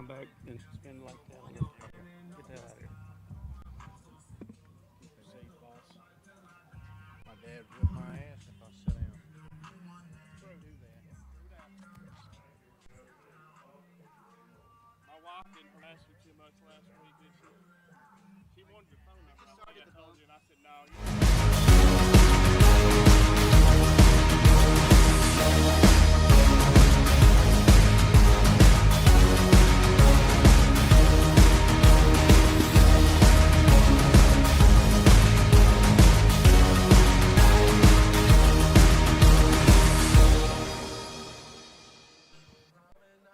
come back and spin like that on this. Get that out of here. My dad would whip my ass if I sit down. My wife didn't harass me too much last week, did she? She wanted your phone number. I think I told you, and I said no.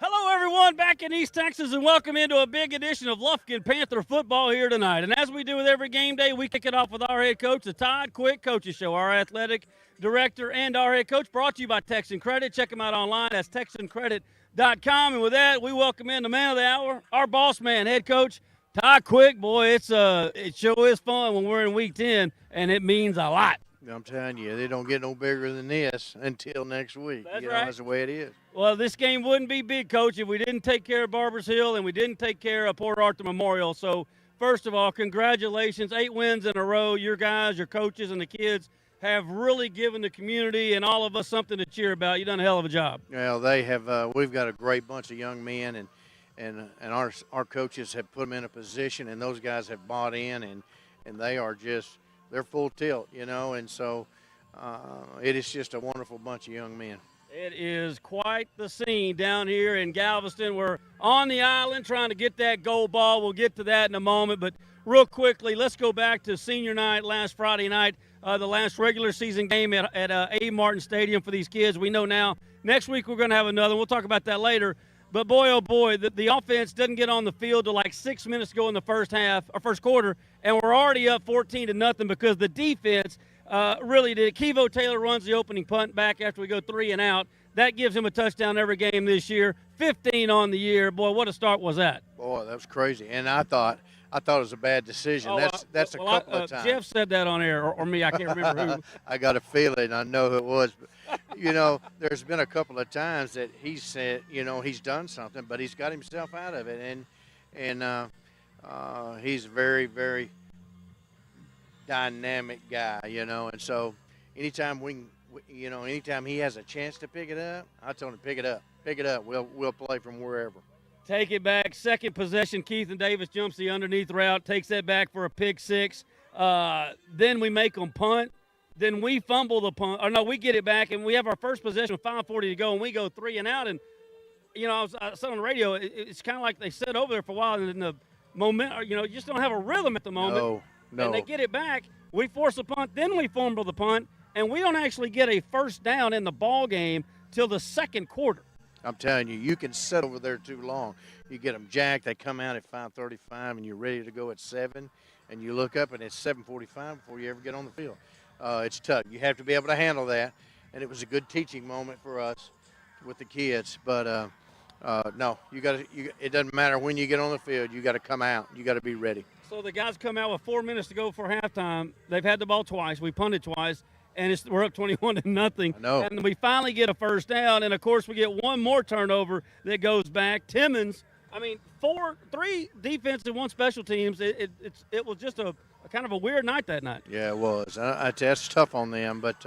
Hello, everyone, back in East Texas, and welcome into a big edition of Lufkin Panther football here tonight. And as we do with every game day, we kick it off with our head coach, the Todd Quick Coaches Show, our athletic director and our head coach, brought to you by Texan Credit. Check them out online. That's TexanCredit.com. And with that, we welcome in the man of the hour, our boss man, head coach, Todd Quick. Boy, it sure is fun when we're in week 10, and it means a lot. I'm telling you, they don't get no bigger than this until next week. That's right. right. That's the way it is. Well, this game wouldn't be big, Coach, if we didn't take care of Barbers Hill and we didn't take care of Port Arthur Memorial. So, first of all, congratulations. 8 wins in a row. Your guys, your coaches, and the kids have really given the community and all of us something to cheer about. You've done a hell of a job. Well, they have. We've got a great bunch of young men, and our coaches have put them in a position, and those guys have bought in, and they are just – they're full tilt, and so it is just a wonderful bunch of young men. It is quite the scene down here in Galveston. We're on the island trying to get that gold ball. We'll get to that in a moment, but real quickly, let's go back to senior night last Friday night, the last regular season game at A. Martin Stadium for these kids. We know now next week we're going to have another. We'll talk about that later. But boy, oh boy, the offense doesn't get on the field till like 6 minutes to go in the first quarter, and we're already up 14-0 because the defense really did. Kevo Taylor runs the opening punt back after we go 3 and out. That gives him a touchdown every game this year. 15 on the year. Boy, what a start was that? Boy, that was crazy. And I thought it was a bad decision. That's a couple of times. Jeff said that on air, or me. I can't remember who. I got a feeling. I know who it was. But, there's been a couple of times that he said, he's done something, but he's got himself out of it. And he's a very, very dynamic guy, And so anytime anytime he has a chance to pick it up, I told him, pick it up. Pick it up. We'll play from wherever. Take it back. Second possession, Keithan Davis jumps the underneath route, takes that back for a pick six. Then we make them punt. Then we fumble the punt. Or no, we get it back, and we have our first possession with 5:40 to go, and we go 3 and out. And, I said on the radio, it's kind of like they sat over there for a while, and the moment, you just don't have a rhythm at the moment. No. And they get it back. We force a punt. Then we fumble the punt, and we don't actually get a first down in the ball game till the second quarter. I'm telling you, you can sit over there too long. You get them jacked. They come out at 5:35, and you're ready to go at 7, and you look up, and it's 7:45 before you ever get on the field. It's tough. You have to be able to handle that, and it was a good teaching moment for us with the kids. But no, it doesn't matter when you get on the field. You got to come out. You got to be ready. So the guys come out with 4 minutes to go for halftime. They've had the ball twice. We punted twice. And we're up 21-0. I know. And we finally get a first down, and of course we get one more turnover that goes back. Timmons, 3 defensive, 1 special teams. It was just a kind of a weird night that night. Yeah, it was. That's tough on them, but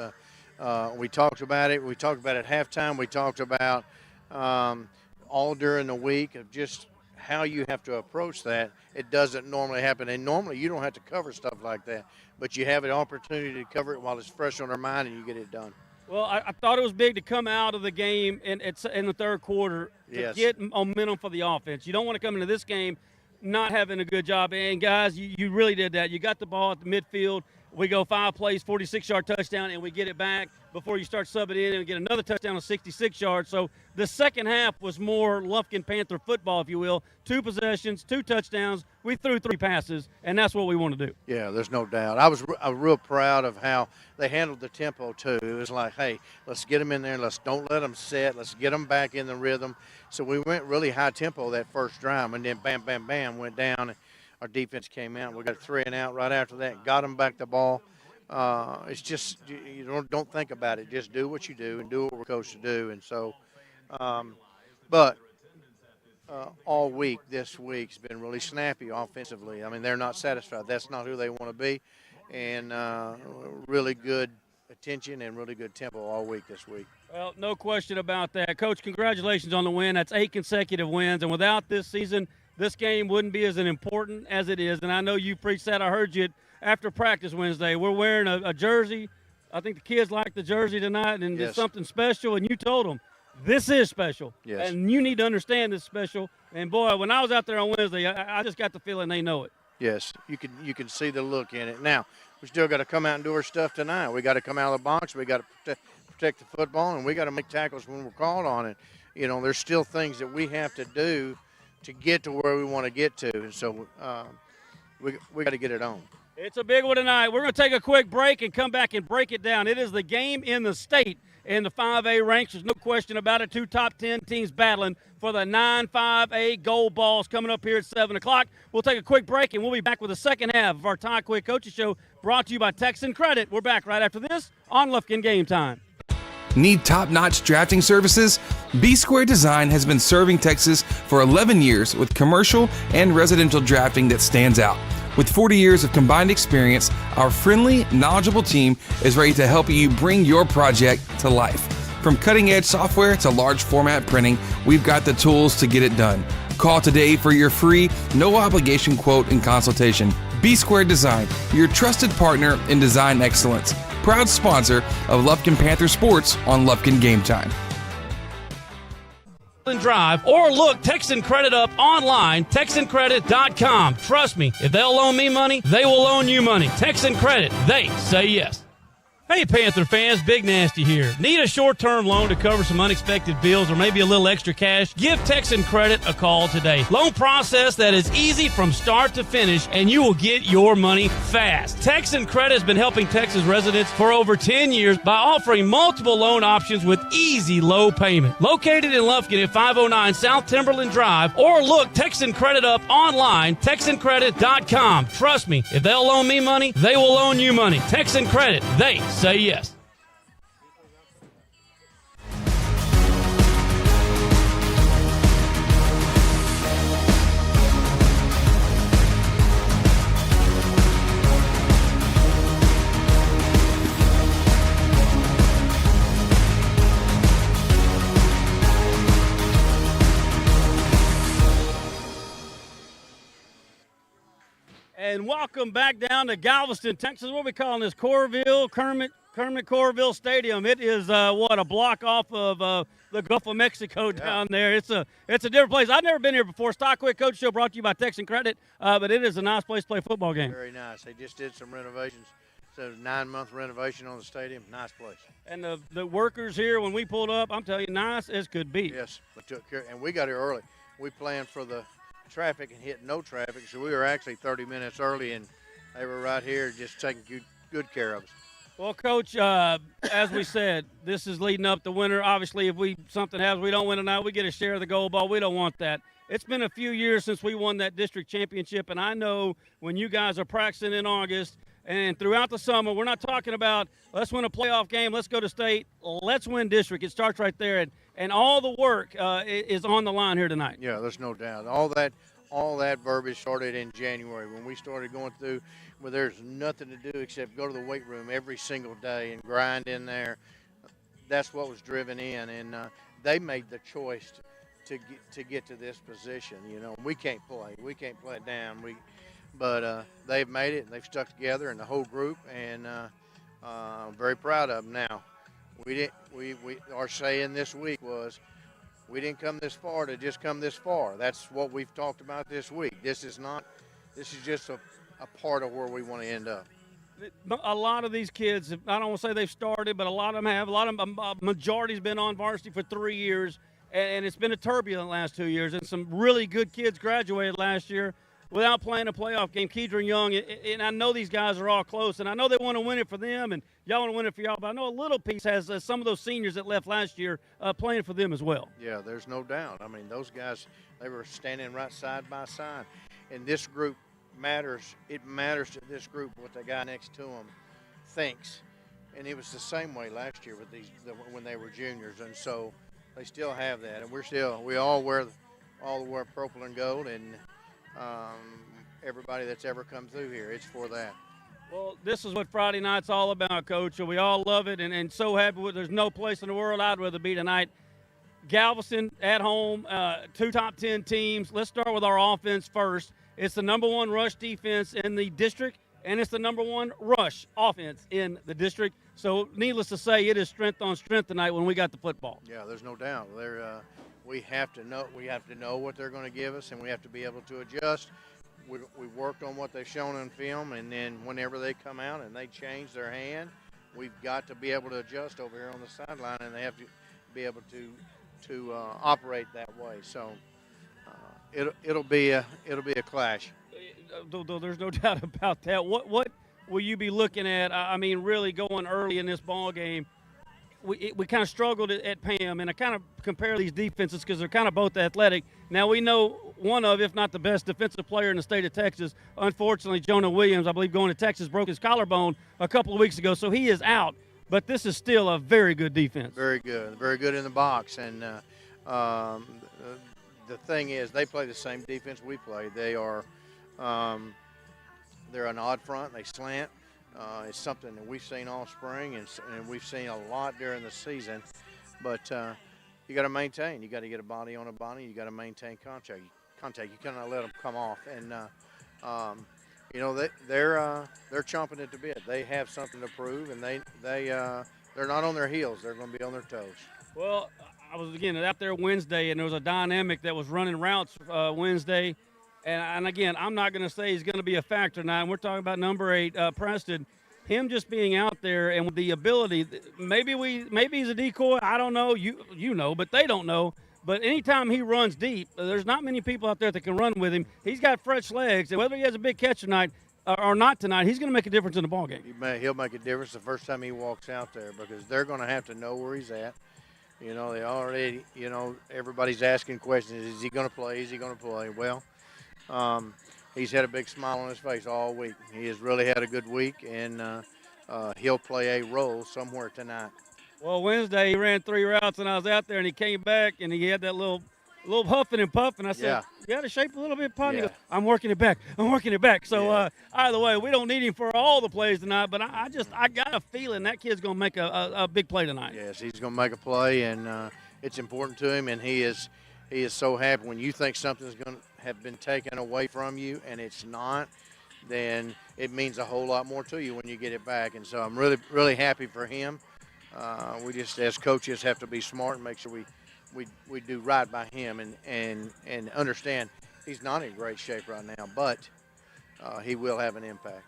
we talked about it. We talked about it at halftime. We talked about all during the week of just how you have to approach that. It doesn't normally happen, and normally you don't have to cover stuff like that, but you have an opportunity to cover it while it's fresh on their mind, and you get it done. Well, I thought it was big to come out of the game in the third quarter to get momentum for the offense. You don't want to come into this game not having a good job. And, guys, you really did that. You got the ball at the midfield. We go 5 plays, 46-yard touchdown, and we get it back before you start subbing in and get another touchdown of 66 yards. So the second half was more Lufkin Panther football, if you will. 2 possessions, 2 touchdowns. We threw 3 passes, and that's what we want to do. Yeah, there's no doubt. I was real proud of how they handled the tempo, too. It was like, hey, let's get them in there. Don't let them sit. Let's get them back in the rhythm. So we went really high tempo that first drive, and then bam, bam, bam, went down. Our defense came out. We got 3 and out right after that. Got them back the ball. It's just you don't think about it. Just do what you do and do what we're coached to do. And so, but all week this week's been really snappy offensively. I mean, they're not satisfied. That's not who they want to be, and really good attention and really good tempo all week this week. Well, no question about that. Coach, congratulations on the win. That's 8 consecutive wins, and without this season, this game wouldn't be as important as it is, and I know you preached that. I heard you after practice Wednesday. We're wearing a jersey. I think the kids like the jersey tonight, and Yes. it's something special, and you told them, this is special, Yes. and you need to understand this special. And, boy, when I was out there on Wednesday, I just got the feeling they know it. Yes, you can see the look in it. Now, we still got to come out and do our stuff tonight. We got to come out of the box. We got to protect the football, and we got to make tackles when we're called on it. You know, there's still things that we have to do to get to where we want to get to, and so we got to get it on. It's a big one tonight. We're going to take a quick break and come back and break it down. It is the game in the state in the 5A ranks. There's no question about it. 2 top 10 teams battling for the 9-5A gold balls coming up here at 7 o'clock. We'll take a quick break, and we'll be back with the second half of our Ty Quick Coaches Show brought to you by Texan Credit. We're back right after this on Lufkin Game Time. Need top-notch drafting services? B-Square Design has been serving Texas for 11 years with commercial and residential drafting that stands out. With 40 years of combined experience, our friendly, knowledgeable team is ready to help you bring your project to life. From cutting-edge software to large format printing, we've got the tools to get it done. Call today for your free, no-obligation quote and consultation. B-Square Design, your trusted partner in design excellence. Proud sponsor of Lufkin Panther Sports on Lufkin Game Time. Drive or look Texan Credit up online, TexanCredit.com. Trust me, if they'll loan me money, they will loan you money. Texan Credit, they say yes. Hey, Panther fans, Big Nasty here. Need a short-term loan to cover some unexpected bills or maybe a little extra cash? Give Texan Credit a call today. Loan process that is easy from start to finish, and you will get your money fast. Texan Credit has been helping Texas residents for over 10 years by offering multiple loan options with easy low payment. Located in Lufkin at 509 South Timberland Drive, or look Texan Credit up online, TexanCredit.com. Trust me, if they'll loan me money, they will loan you money. Texan Credit, they say yes. And welcome back down to Galveston, Texas. What are we calling this? Kermi Courville Stadium. It is a block off of the Gulf of Mexico down there. It's a different place. I've never been here before. Stock Quick Coach Show brought to you by Texan Credit, but it is a nice place to play a football game. Very nice. They just did some renovations. So 9-month renovation on the stadium. Nice place. And the workers here, when we pulled up, I'm telling you, nice as could be. Yes, we took care, and we got here early. We planned for the traffic and hit no traffic, so we were actually 30 minutes early, and they were right here just taking good care of us. Well, Coach, as we said, this is leading up to winter. Obviously, if something happens, we don't win tonight, we get a share of the gold ball. We don't want that. It's been a few years since we won that district championship, and I know when you guys are practicing in August and throughout the summer, we're not talking about let's win a playoff game, let's go to state, let's win district. It starts right there, and all the work is on the line here tonight. Yeah, there's no doubt. All that verbiage started in January when we started going through where there's nothing to do except go to the weight room every single day and grind in there. That's what was driven in, and they made the choice to get to this position. You know, we can't play it down. But they've made it, and they've stuck together, and the whole group, and I'm very proud of them. Now, our saying this week was, we didn't come this far to just come this far. That's what we've talked about this week. This is just a part of where we want to end up. A lot of these kids, I don't want to say they've started, but a lot of them have. A lot of them, majority's been on varsity for 3 years, and it's been a turbulent last 2 years, and some really good kids graduated last year without playing a playoff game. Kedron Young, and I know these guys are all close, and I know they want to win it for them, and y'all want to win it for y'all, but I know a little piece has some of those seniors that left last year playing for them as well. Yeah, there's no doubt. I mean, those guys, they were standing right side by side, and this group matters. It matters to this group what the guy next to them thinks, and it was the same way last year with when they were juniors, and so they still have that, and we all wear all the way purple and gold, and everybody that's ever come through here, it's for that. Well, this is what Friday night's all about, Coach. We all love it and so happy with. There's no place in the world I'd rather be tonight. Galveston at home, 2 top 10 teams. Let's start with our offense first. It's the number 1 rush defense in the district, and it's the number 1 rush offense in the district. So, needless to say, it is strength on strength tonight when we got the football. Yeah, there's no doubt. We have to know what they're going to give us, and we have to be able to adjust. We worked on what they've shown on film, and then whenever they come out and they change their hand, we've got to be able to adjust over here on the sideline, and they have to be able to operate that way. So it'll be a clash. There's no doubt about that. What will you be looking at? I mean, really going early in this ball game. We kind of struggled at Pam, and I kind of compare these defenses because they're kind of both athletic. Now, we know one of, if not the best defensive player in the state of Texas. Unfortunately, Jonah Williams, I believe, going to Texas, broke his collarbone a couple of weeks ago, so he is out. But this is still a very good defense. Very good in the box. And the thing is, they play the same defense we play. They're an odd front. They slant. It's something that we've seen all spring, and we've seen a lot during the season. But you got to maintain. You got to get a body on a body. You got to maintain contact. You cannot let them come off. And they're chomping at the bit. They have something to prove, and they're not on their heels. They're going to be on their toes. Well, I was again out there Wednesday, and there was a dynamic that was running routes Wednesday. And again, I'm not going to say he's going to be a factor now. And we're talking about number 8, Preston. Him just being out there and with the ability, maybe he's a decoy. I don't know. You know, but they don't know. But anytime he runs deep, there's not many people out there that can run with him. He's got fresh legs, and whether he has a big catch tonight or not tonight, he's going to make a difference in the ballgame. He'll make a difference the first time he walks out there because they're going to have to know where he's at. They already, everybody's asking questions. Is he going to play? Is he going to play? Well, he's had a big smile on his face all week. He has really had a good week, and he'll play a role somewhere tonight. Well, Wednesday he ran 3 routes, and I was out there, and he came back, and he had that little huffing and puffing. I said, yeah. You got to shape a little bit, Pop. Yeah. I'm working it back. So yeah. Either way, we don't need him for all the plays tonight, but I got a feeling that kid's going to make a big play tonight. Yes, he's going to make a play, and it's important to him, and he is so happy when you think something's going to have been taken away from you and it's not, then it means a whole lot more to you when you get it back. And so I'm really, really happy for him. We just, as coaches, have to be smart and make sure we do right by him and understand he's not in great shape right now, but he will have an impact.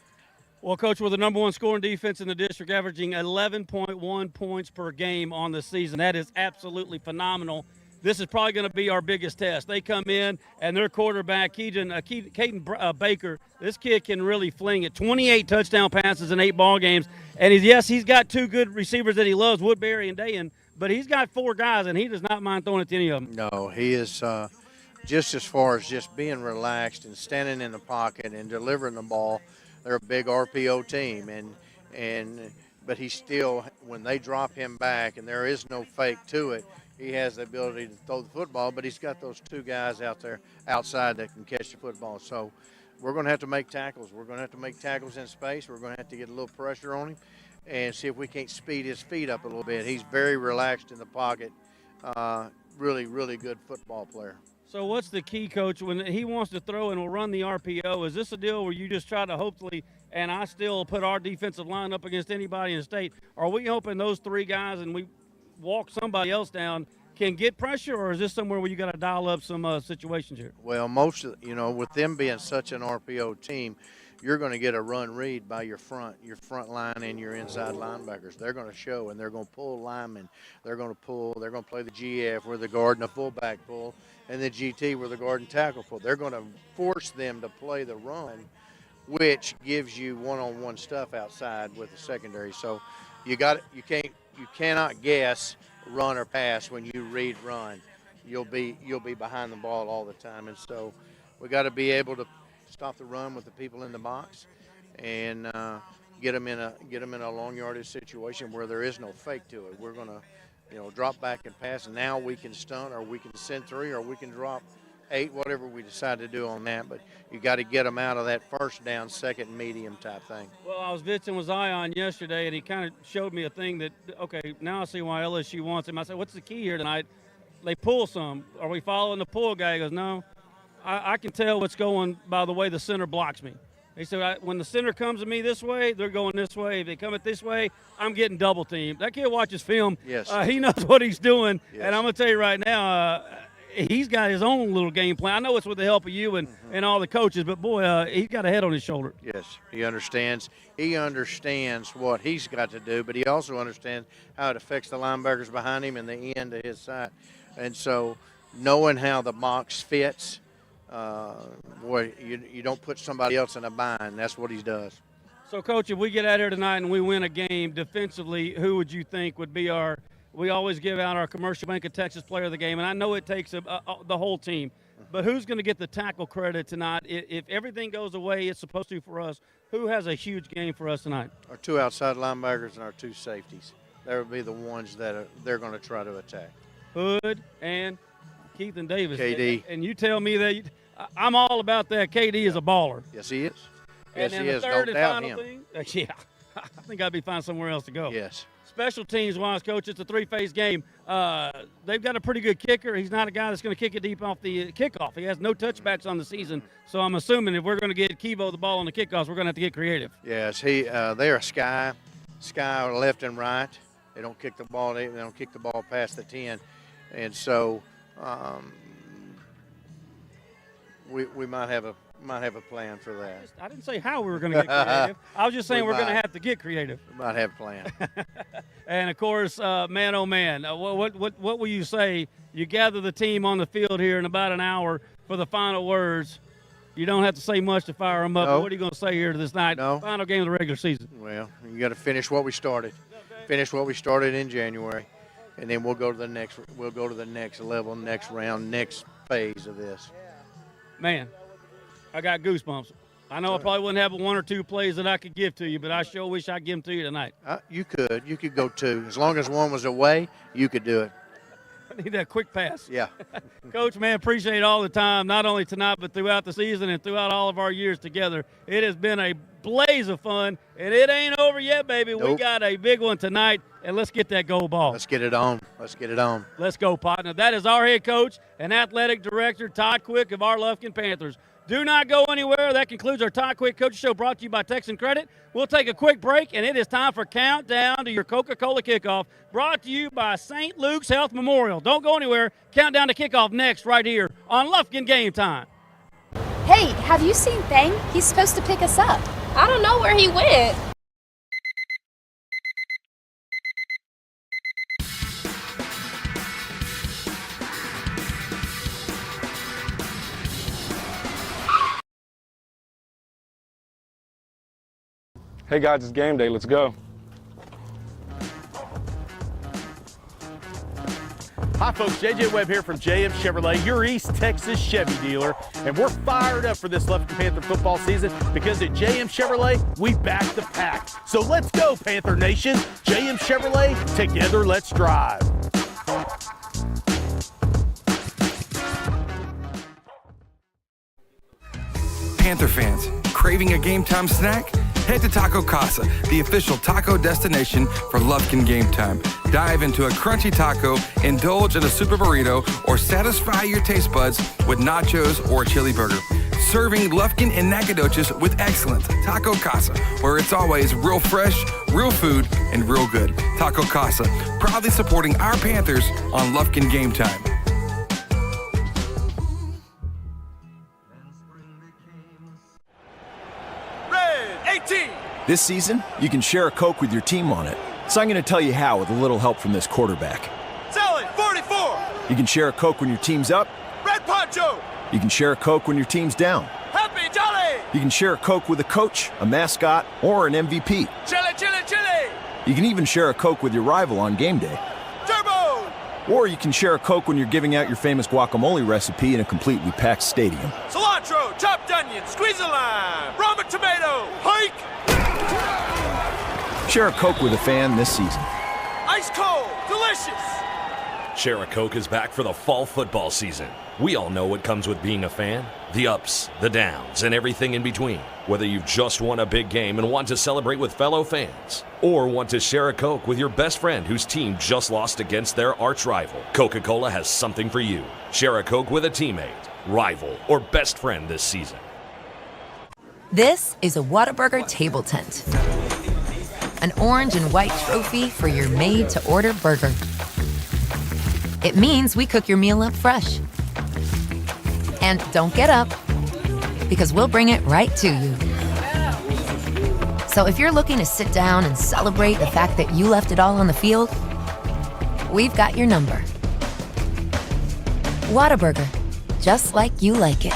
Well, Coach, we're the number 1 scoring defense in the district, averaging 11.1 points per game on the season. That is absolutely phenomenal. This is probably going to be our biggest test. They come in, and their quarterback, Caden Baker, this kid can really fling it. 28 touchdown passes in 8 ball games. And he's got 2 good receivers that he loves, Woodbury and Dayan, but he's got 4 guys, and he does not mind throwing it to any of them. No, he is just as far as just being relaxed and standing in the pocket and delivering the ball. They're a big RPO team, but he still, when they drop him back, and there is no fake to it, he has the ability to throw the football, but he's got those 2 guys out there outside that can catch the football. So we're going to have to make tackles. We're going to have to make tackles in space. We're going to have to get a little pressure on him and see if we can't speed his feet up a little bit. He's very relaxed in the pocket. Really, really good football player. So what's the key, Coach, when he wants to throw and will run the RPO? Is this a deal where you just try to hopefully, and I still put our defensive line up against anybody in the state, are we hoping those 3 guys and we walk somebody else down can get pressure, or is this somewhere where you got to dial up some situations here? Well, with them being such an RPO team, you're going to get a run read by your front line and your inside linebackers. They're going to show, and they're going to pull linemen. They're going to play the GF where the guard and the fullback pull, and the GT where the guard and tackle pull. They're going to force them to play the run, which gives you one-on-one stuff outside with the secondary. So you cannot guess run or pass when you read run. You'll be behind the ball all the time, and so we got to be able to stop the run with the people in the box and get them in a long yardage situation where there is no fake to it. We're going to drop back and pass, and now we can stunt, or we can send 3, or we can drop 8, whatever we decide to do on that. But you got to get them out of that first down, second medium type thing. Well, I was visiting with Zion yesterday, and he kind of showed me a thing that, okay, now I see why LSU wants him. I said, what's the key here tonight? They pull some. Are we following the pull guy? He goes, no. I can tell what's going by the way the center blocks me. He said, when the center comes to me this way, they're going this way. If they come it this way, I'm getting double teamed. That kid watches film. Yes. He knows what he's doing. Yes. And I'm going to tell you right now, he's got his own little game plan. I know it's with the help of you and all the coaches, but, boy, he's got a head on his shoulder. Yes, he understands. He understands what he's got to do, but he also understands how it affects the linebackers behind him and the end to his side. And so knowing how the box fits, boy, you don't put somebody else in a bind. That's what he does. So, Coach, if we get out here tonight and we win a game defensively, who would you think would be our – we always give out our Commercial Bank of Texas player of the game, and I know it takes the whole team. But who's going to get the tackle credit tonight? If everything goes the way it's supposed to for us, who has a huge game for us tonight? Our 2 outside linebackers and our 2 safeties. They would be the ones that they're going to try to attack. Hood and Keith and Davis. KD. And you tell me that I'm all about that. KD is a baller. Yes, he is. And Yes, then he the is. third Don't and doubt final him. thing, yeah, I think I'd be finding somewhere else to go. Yes. Special teams-wise, Coach, it's a 3-phase game. They've got a pretty good kicker. He's not a guy that's going to kick it deep off the kickoff. He has no touchbacks on the season. So I'm assuming if we're going to get Kivo the ball on the kickoffs, we're going to have to get creative. Yes, they're a sky left and right. They don't kick the ball. They don't kick the ball past the 10, and so we might have a plan for that. I didn't say how we were going to get creative. I was just saying we're going to have to get creative. We might have a plan. And of course, man, oh man, what will you say? You gather the team on the field here in about an hour for the final words. You don't have to say much to fire them up. No. But what are you going to say here to this night? No. Final game of the regular season. Well, you got to finish what we started. Finish what we started in January, and then we'll go to the next. We'll go to the next level, next round, next phase of this. Man, I got goosebumps. I know I probably wouldn't have 1 or 2 plays that I could give to you, but I sure wish I'd give them to you tonight. You could go 2. As long as one was away, you could do it. I need that quick pass. Yeah. Coach, man, appreciate all the time, not only tonight but throughout the season and throughout all of our years together. It has been a blaze of fun, and it ain't over yet, baby. Nope. We got a big one tonight, and let's get that goal ball. Let's get it on. Let's get it on. Let's go, partner. That is our head coach and athletic director, Todd Quick of our Lufkin Panthers. Do not go anywhere. That concludes our Todd Quick Coach Show brought to you by Texan Credit. We'll take a quick break, and it is time for Countdown to your Coca-Cola Kickoff, brought to you by St. Luke's Health Memorial. Don't go anywhere. Countdown to Kickoff next right here on Lufkin Game Time. Hey, have you seen Thang? He's supposed to pick us up. I don't know where he went. Hey guys, it's game day. Let's go. Hi folks, JJ Webb here from JM Chevrolet, your East Texas Chevy dealer, and we're fired up for this Lufkin Panther football season because at JM Chevrolet, we back the pack. So let's go, Panther Nation. JM Chevrolet, together let's drive. Panther fans, craving a game time snack? Head to Taco Casa, the official taco destination for Lufkin Game Time. Dive into a crunchy taco, indulge in a super burrito, or satisfy your taste buds with nachos or a chili burger. Serving Lufkin and Nacogdoches with excellence. Taco Casa, where it's always real fresh, real food, and real good. Taco Casa, proudly supporting our Panthers on Lufkin Game Time. This season, you can share a Coke with your team on it. So I'm going to tell you how with a little help from this quarterback. Sally, 44! You can share a Coke when your team's up. Red Poncho! You can share a Coke when your team's down. Happy Jolly! You can share a Coke with a coach, a mascot, or an MVP. Chili, chili, chili! You can even share a Coke with your rival on game day. Turbo! Or you can share a Coke when you're giving out your famous guacamole recipe in a completely packed stadium. Cilantro, chopped onion, squeeze a lime, Roma tomato, hike! Share a Coke with a fan this season. Ice cold, delicious! Share a Coke is back for the fall football season. We all know what comes with being a fan. The ups, the downs, and everything in between. Whether you've just won a big game and want to celebrate with fellow fans, or want to share a Coke with your best friend whose team just lost against their arch rival, Coca-Cola has something for you. Share a Coke with a teammate, rival, or best friend this season. This is a Whataburger table tent. An orange and white trophy for your made-to-order burger. It means we cook your meal up fresh. And don't get up, because we'll bring it right to you. So if you're looking to sit down and celebrate the fact that you left it all on the field, we've got your number. Whataburger, just like you like it.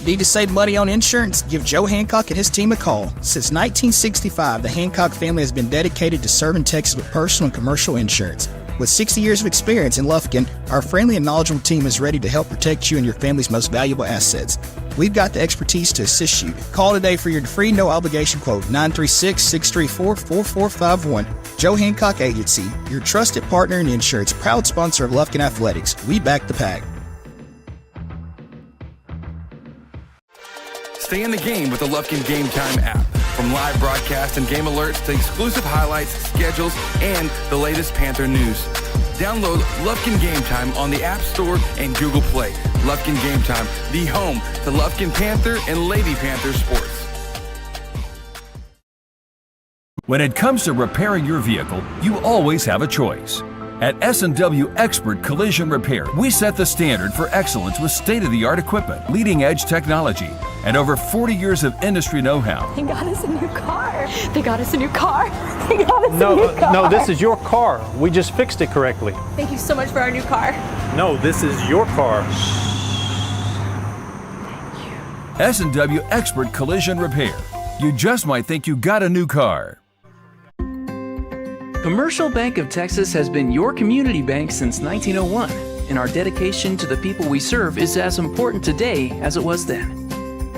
Need to save money on insurance? Give Joe Hancock and his team a call. Since 1965, the Hancock family has been dedicated to serving Texas with personal and commercial insurance. With 60 years of experience in Lufkin, our friendly and knowledgeable team is ready to help protect you and your family's most valuable assets. We've got the expertise to assist you. Call today for your free no-obligation quote, 936-634-4451. Joe Hancock Agency, your trusted partner in insurance, proud sponsor of Lufkin Athletics. We back the pack. Stay in the game with the Lufkin Game Time app. From live broadcast and game alerts to exclusive highlights, schedules, and the latest Panther news. Download Lufkin Game Time on the App Store and Google Play. Lufkin Game Time, the home to Lufkin Panther and Lady Panther sports. When it comes to repairing your vehicle, you always have a choice. At S&W Expert Collision Repair, we set the standard for excellence with state-of-the-art equipment, leading-edge technology, and over 40 years of industry know-how. They got us a new car. They got us a new car. They got us a new car. No, this is your car. We just fixed it correctly. Thank you so much for our new car. No, this is your car. S&W Expert Collision Repair. You just might think you got a new car. Commercial Bank of Texas has been your community bank since 1901, and our dedication to the people we serve is as important today as it was then.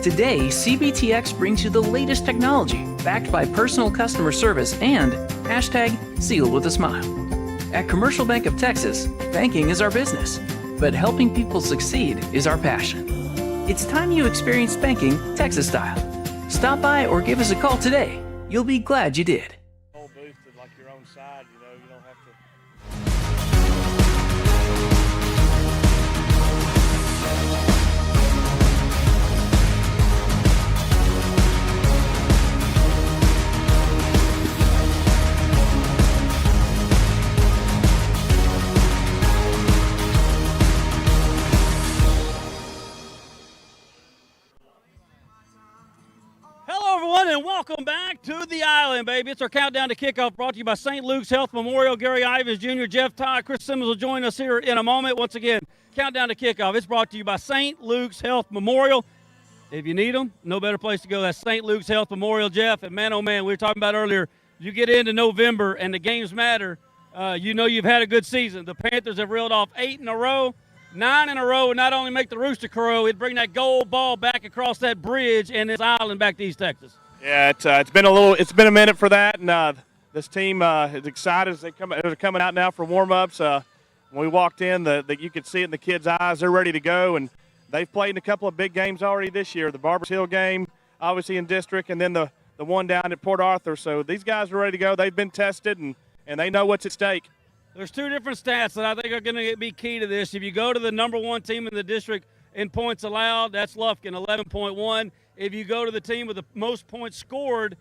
Today, CBTX brings you the latest technology, backed by personal customer service and #sealed with a smile. At Commercial Bank of Texas, banking is our business, but helping people succeed is our passion. It's time you experience banking Texas style. Stop by or give us a call today. You'll be glad you did. And welcome back to the island, baby. It's our countdown to kickoff brought to you by St. Luke's Health Memorial. Gary Ivins Jr., Jeff Todd, Chris Simmons will join us here in a moment. Once again, countdown to kickoff. It's brought to you by St. Luke's Health Memorial. If you need them, no better place to go. That's St. Luke's Health Memorial, Jeff. And man, oh man, we were talking about earlier, you get into November and the games matter. You know you've had a good season. The Panthers have reeled off 8 in a row. 9 in a row would not only make the rooster crow, it'd bring that gold ball back across that bridge and this island back to East Texas. Yeah, it's been a minute for that, and this team is excited as they're coming out now for warm-ups. When we walked in, you could see it in the kids' eyes. They're ready to go, and they've played in a couple of big games already this year. The Barbers Hill game, obviously in district, and then the one down at Port Arthur. So these guys are ready to go. They've been tested, and they know what's at stake. There's two different stats that I think are going to be key to this. If you go to the number one team in the district in points allowed, that's Lufkin, 11.1. If you go to the team with the most points scored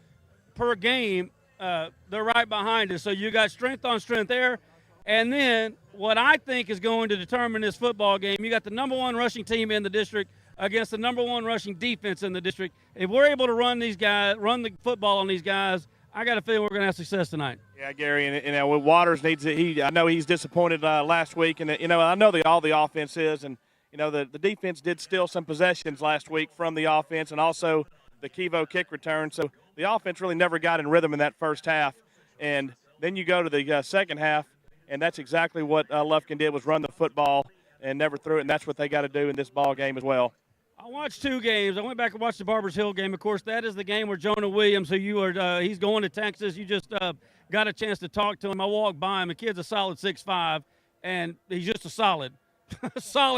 per game, they're right behind us. So you got strength on strength there. And then what I think is going to determine this football game, you got the number one rushing team in the district against the number one rushing defense in the district. If we're able to run the football on these guys, I got a feeling we're going to have success tonight. Yeah, Gary, and Waters needs it. I know he's disappointed last week, and I know all the offense is, and the defense did steal some possessions last week from the offense, and also the Kivo kick return. So the offense really never got in rhythm in that first half, and then you go to the second half, and that's exactly what Lufkin did, was run the football and never threw it, and that's what they got to do in this ball game as well. I watched two games. I went back and watched the Barbers Hill game. Of course, that is the game where Jonah Williams, he's going to Texas. You just got a chance to talk to him. I walked by him. The kid's a solid 6'5", and he's just a solid,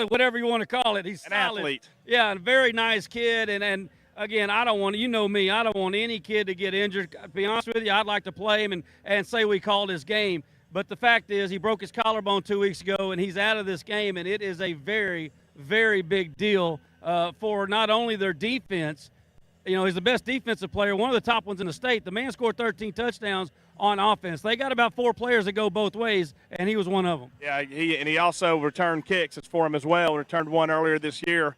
whatever you want to call it. He's an solid. Athlete. Yeah, a very nice kid. And again, I don't want, you know me, I don't want any kid to get injured. To be honest with you, I'd like to play him and say we called his game. But the fact is, he broke his collarbone 2 weeks ago, and he's out of this game, and it is a very, very big deal for not only their defense. You know, he's the best defensive player, one of the top ones in the state. The man scored 13 touchdowns on offense. They got about 4 players that go both ways, and he was one of them. Yeah, he also returned kicks for him as well. Returned one earlier this year.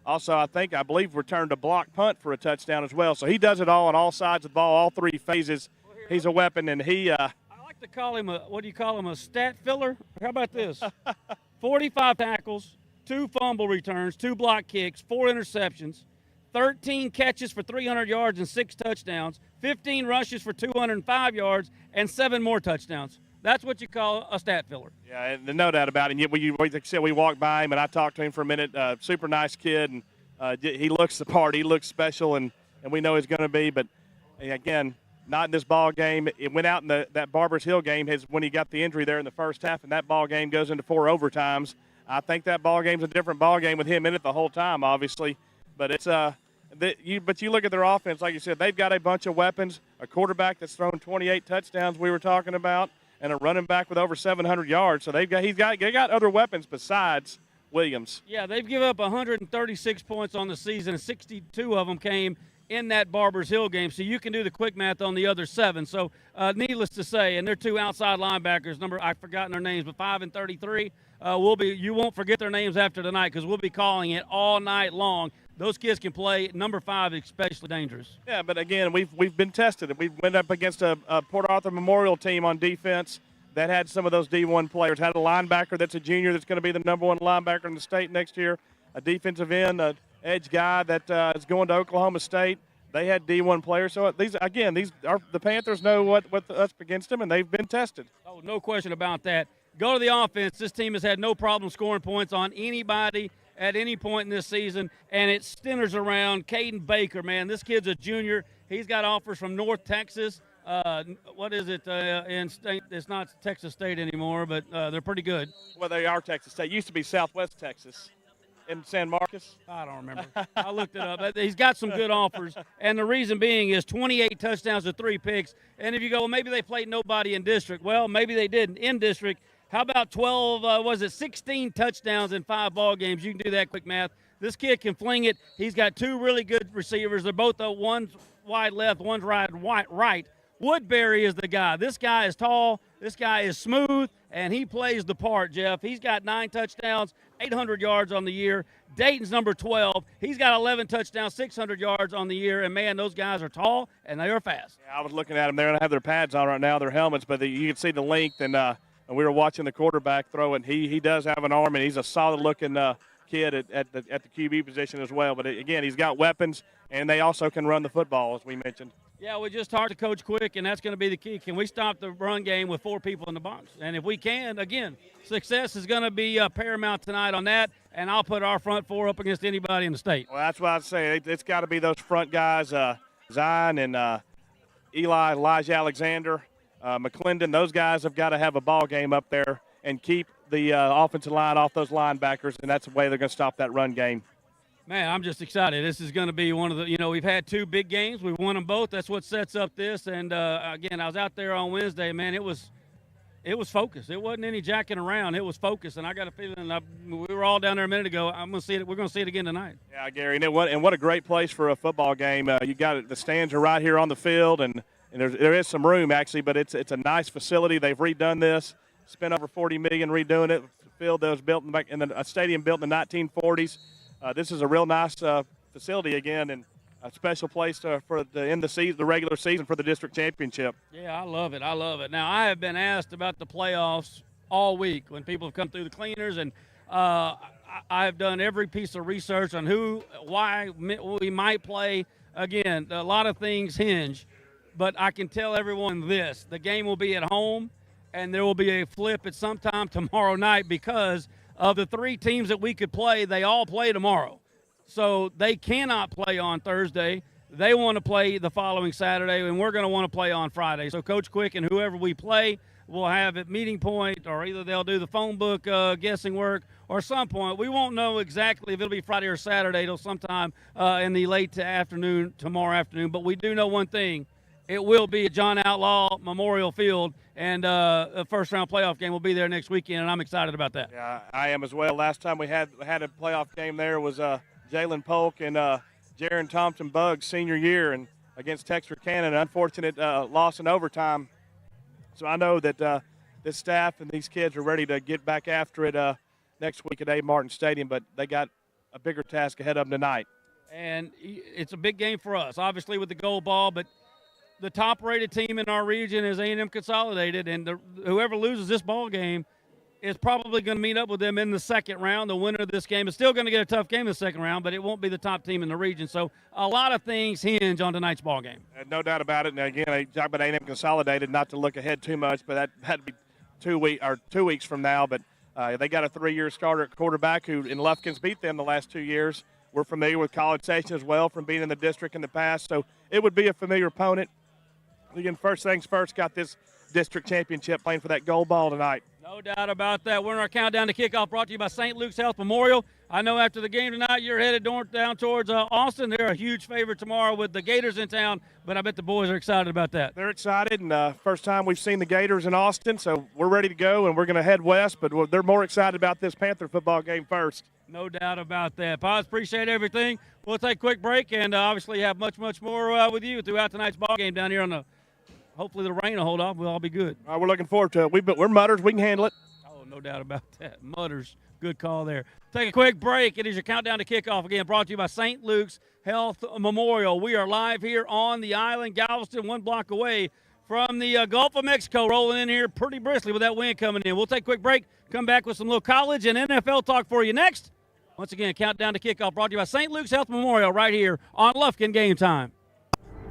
Also, I believe returned a block punt for a touchdown as well. So he does it all on all sides of the ball, all 3 phases. He's a weapon, and he I like to call him a stat filler? How about this? 45 tackles, 2 fumble returns, 2 block kicks, 4 interceptions, 13 catches for 300 yards and 6 touchdowns, 15 rushes for 205 yards, and 7 more touchdowns. That's what you call a stat filler. Yeah, and no doubt about it. And like I said, we walked by him, and I talked to him for a minute. Super nice kid, and he looks the part. He looks special, and we know he's going to be. But, again, not in this ball game. It went out in that Barbers Hill game when he got the injury there in the first half, and that ball game goes into 4 overtimes. I think that ball game's a different ball game with him in it the whole time, obviously. But it's but you look at their offense, like you said, they've got a bunch of weapons, a quarterback that's thrown 28 touchdowns we were talking about, and a running back with over 700 yards. So they got other weapons besides Williams. Yeah, they've given up 136 points on the season, and 62 of them came in that Barbers Hill game. So you can do the quick math on the other 7. So needless to say, and they're 2 outside linebackers. I've forgotten their names, but 5 and 33. You won't forget their names after tonight because we'll be calling it all night long. Those kids can play. Number 5 is especially dangerous. Yeah, but again, we've been tested. We went up against a Port Arthur Memorial team on defense that had some of those D1 players. Had a linebacker that's a junior that's going to be the number 1 linebacker in the state next year. A defensive end, an edge guy that is going to Oklahoma State. They had D1 players. So the Panthers know what's up against them, and they've been tested. Oh, no question about that. Go to the offense. This team has had no problem scoring points on anybody at any point in this season, and it centers around Caden Baker, man. This kid's a junior. He's got offers from North Texas. What is it in state? It's not Texas State anymore, but they're pretty good. Well, they are Texas State. Used to be Southwest Texas in San Marcos. I don't remember. I looked it up. He's got some good offers, and the reason being is 28 touchdowns to 3 picks. And if you go, well, maybe they played nobody in district. Well, maybe they didn't in district. How about 16 touchdowns in 5 ball games? You can do that quick math. This kid can fling it. He's got 2 really good receivers. They're both one's wide left, one's right. Woodbury is the guy. This guy is tall. This guy is smooth, and he plays the part, Jeff. He's got 9 touchdowns, 800 yards on the year. Dayton's number 12. He's got 11 touchdowns, 600 yards on the year. And, man, those guys are tall, and they are fast. Yeah, I was looking at them. They don't have their pads on right now, their helmets, but you can see the length. And we were watching the quarterback throw, and he does have an arm, and he's a solid-looking kid at the QB position as well. But, again, he's got weapons, and they also can run the football, as we mentioned. Yeah, we just talked to Coach Quick, and that's going to be the key. Can we stop the run game with 4 people in the box? And if we can, again, success is going to be paramount tonight on that, and I'll put our front 4 up against anybody in the state. Well, that's what I'd say. It's got to be those front guys, Zion and Elijah Alexander, McClendon. Those guys have got to have a ball game up there and keep the offensive line off those linebackers, and that's the way they're going to stop that run game. Man, I'm just excited. This is going to be one of the, we've had 2 big games. We've won them both. That's what sets up this. And, again, I was out there on Wednesday. Man, it was focused. It wasn't any jacking around. It was focused. And I got a feeling we were all down there a minute ago. I'm going to see it. We're going to see it again tonight. Yeah, Gary. And what a great place for a football game. You got it. The stands are right here on the field, and there is some room, actually, but it's a nice facility. They've redone this, spent over $40 million redoing it. The field that was built in a stadium built in the 1940s. This is a real nice facility again, and a special place for the end of the regular season for the district championship. Yeah, I love it. I love it. Now, I have been asked about the playoffs all week when people have come through the cleaners, and I have done every piece of research on why we might play. Again, a lot of things hinge, but I can tell everyone this. The game will be at home, and there will be a flip at some time tomorrow night because of the 3 teams that we could play, they all play tomorrow. So they cannot play on Thursday. They want to play the following Saturday, and we're going to want to play on Friday. So Coach Quick and whoever we play will have at meeting point, or either they'll do the phone book guessing work, or some point. We won't know exactly if it'll be Friday or Saturday till sometime in the late afternoon, tomorrow afternoon. But we do know one thing. It will be at John Outlaw Memorial Field, and a first-round playoff game will be there next weekend, and I'm excited about that. Yeah, I am as well. Last time we had a playoff game there was Jalen Polk and Jaron Thompson Buggs senior year and against Texarkana, an unfortunate loss in overtime. So I know that this staff and these kids are ready to get back after it next week at A. Martin Stadium, but they got a bigger task ahead of them tonight. And it's a big game for us, obviously with the gold ball, but the top-rated team in our region is A&M Consolidated, and whoever loses this ball game is probably going to meet up with them in the second round. The winner of this game is still going to get a tough game in the second round, but it won't be the top team in the region. So a lot of things hinge on tonight's ball game. No doubt about it. And again, I talk about A&M Consolidated, not to look ahead too much, but that had to be 2 weeks from now. But they got a 3-year starter at quarterback who in Lufkin's beat them the last 2 years. We're familiar with College Station as well from being in the district in the past, so it would be a familiar opponent. Again, first things first, got this district championship playing for that gold ball tonight. No doubt about that. We're in our countdown to kickoff, brought to you by St. Luke's Health Memorial. I know after the game tonight you're headed down towards Austin. They're a huge favorite tomorrow with the Gators in town, but I bet the boys are excited about that. They're excited, and first time we've seen the Gators in Austin, so we're ready to go, and we're going to head west, but they're more excited about this Panther football game first. No doubt about that. Pods, appreciate everything. We'll take a quick break and obviously have much more with you throughout tonight's ball game down here on the – hopefully the rain will hold off. We'll all be good. All right, we're looking forward to it. We're Mutters. We can handle it. Oh, no doubt about that. Mutters, good call there. Take a quick break. It is your countdown to kickoff again, brought to you by St. Luke's Health Memorial. We are live here on the island, Galveston, 1 block away from the Gulf of Mexico, rolling in here pretty briskly with that wind coming in. We'll take a quick break, come back with some little college and NFL talk for you next. Once again, countdown to kickoff, brought to you by St. Luke's Health Memorial right here on Lufkin Game Time.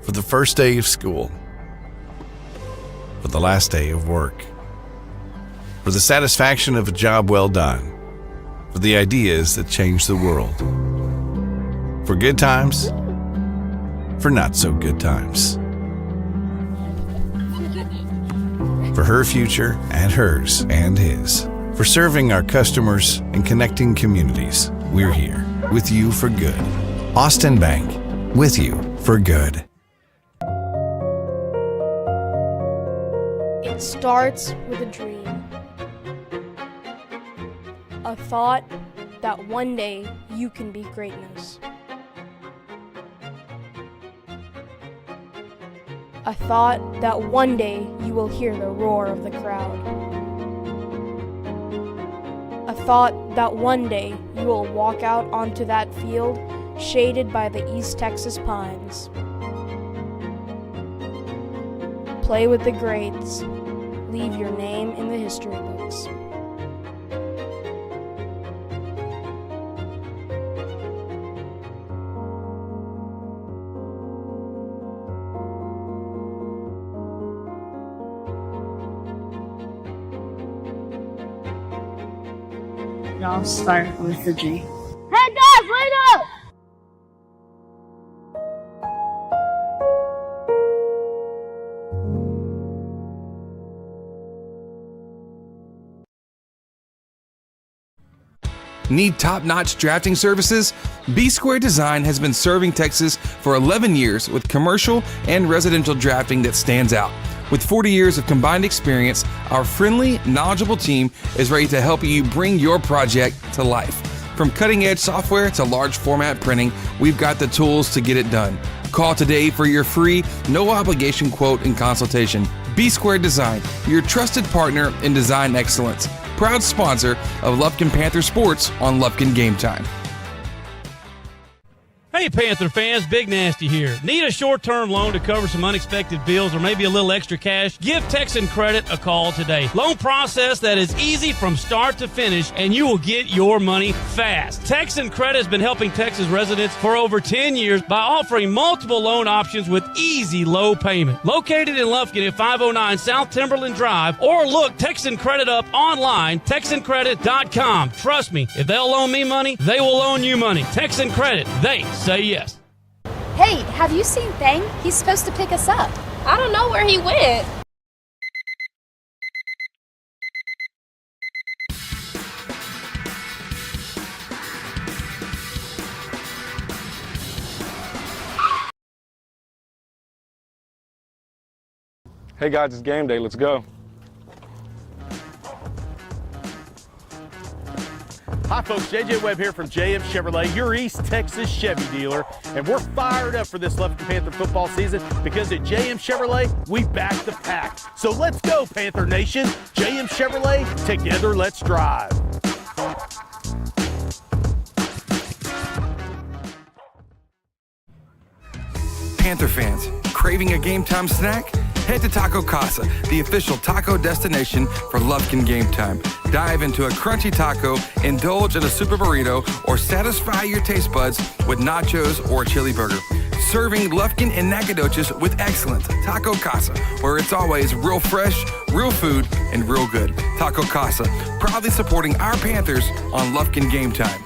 For the first day of school, for the last day of work, for the satisfaction of a job well done, for the ideas that change the world, for good times, for not so good times, for her future and hers and his, for serving our customers and connecting communities. We're here with you for good. Austin Bank, with you for good. It starts with a dream. A thought that one day you can be greatness. A thought that one day you will hear the roar of the crowd. A thought that one day you will walk out onto that field shaded by the East Texas pines. Play with the greats. Leave your name in the history books. I'll start with the G. Hey guys, wait up! Need top-notch drafting services? B-Square Design has been serving Texas for 11 years with commercial and residential drafting that stands out. With 40 years of combined experience, our friendly, knowledgeable team is ready to help you bring your project to life. From cutting-edge software to large format printing, we've got the tools to get it done. Call today for your free, no-obligation quote and consultation. B-Square Design, your trusted partner in design excellence. Proud sponsor of Lufkin Panther Sports on Lufkin Game Time. Hey, Panther fans, Big Nasty here. Need a short-term loan to cover some unexpected bills or maybe a little extra cash? Give Texan Credit a call today. Loan process that is easy from start to finish, and you will get your money fast. Texan Credit has been helping Texas residents for over 10 years by offering multiple loan options with easy low payment. Located in Lufkin at 509 South Timberland Drive, or look Texan Credit up online, TexanCredit.com. Trust me, if they'll loan me money, they will loan you money. Texan Credit, they say yes. Hey, have you seen Thang? He's supposed to pick us up. I don't know where he went. Hey guys, it's game day. Let's go. Hi folks, JJ Webb here from JM Chevrolet, your East Texas Chevy dealer, and we're fired up for this Lufkin Panther football season because at JM Chevrolet, we back the pack. So let's go, Panther Nation. JM Chevrolet, together let's drive. Panther fans, craving a game time snack? Head to Taco Casa, the official taco destination for Lufkin Game Time. Dive into a crunchy taco, indulge in a super burrito, or satisfy your taste buds with nachos or a chili burger. Serving Lufkin and Nacogdoches with excellence. Taco Casa, where it's always real fresh, real food, and real good. Taco Casa, proudly supporting our Panthers on Lufkin Game Time.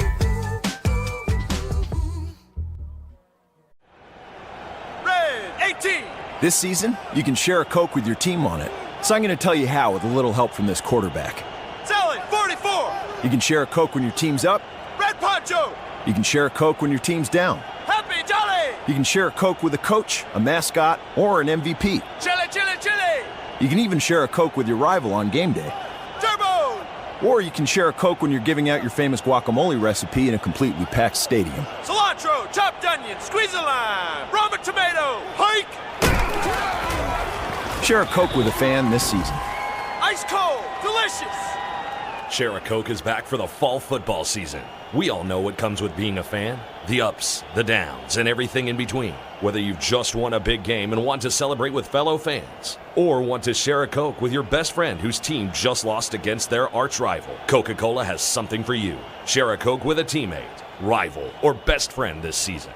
This season, you can share a Coke with your team on it. So I'm going to tell you how with a little help from this quarterback. Selling 44. You can share a Coke when your team's up. Red Poncho. You can share a Coke when your team's down. Happy Jolly. You can share a Coke with a coach, a mascot, or an MVP. Chili, chili, chili. You can even share a Coke with your rival on game day. Turbo. Or you can share a Coke when you're giving out your famous guacamole recipe in a completely packed stadium. Cilantro, chopped onion, squeeze a lime, Roma tomato, hike. Share a Coke with a fan this season. Ice cold, delicious. Share a Coke is back for the fall football season. We all know what comes with being a fan. The ups, the downs, and everything in between. Whether you've just won a big game and want to celebrate with fellow fans, or want to share a Coke with your best friend whose team just lost against their arch rival, Coca-Cola has something for you. Share a Coke with a teammate, rival, or best friend this season.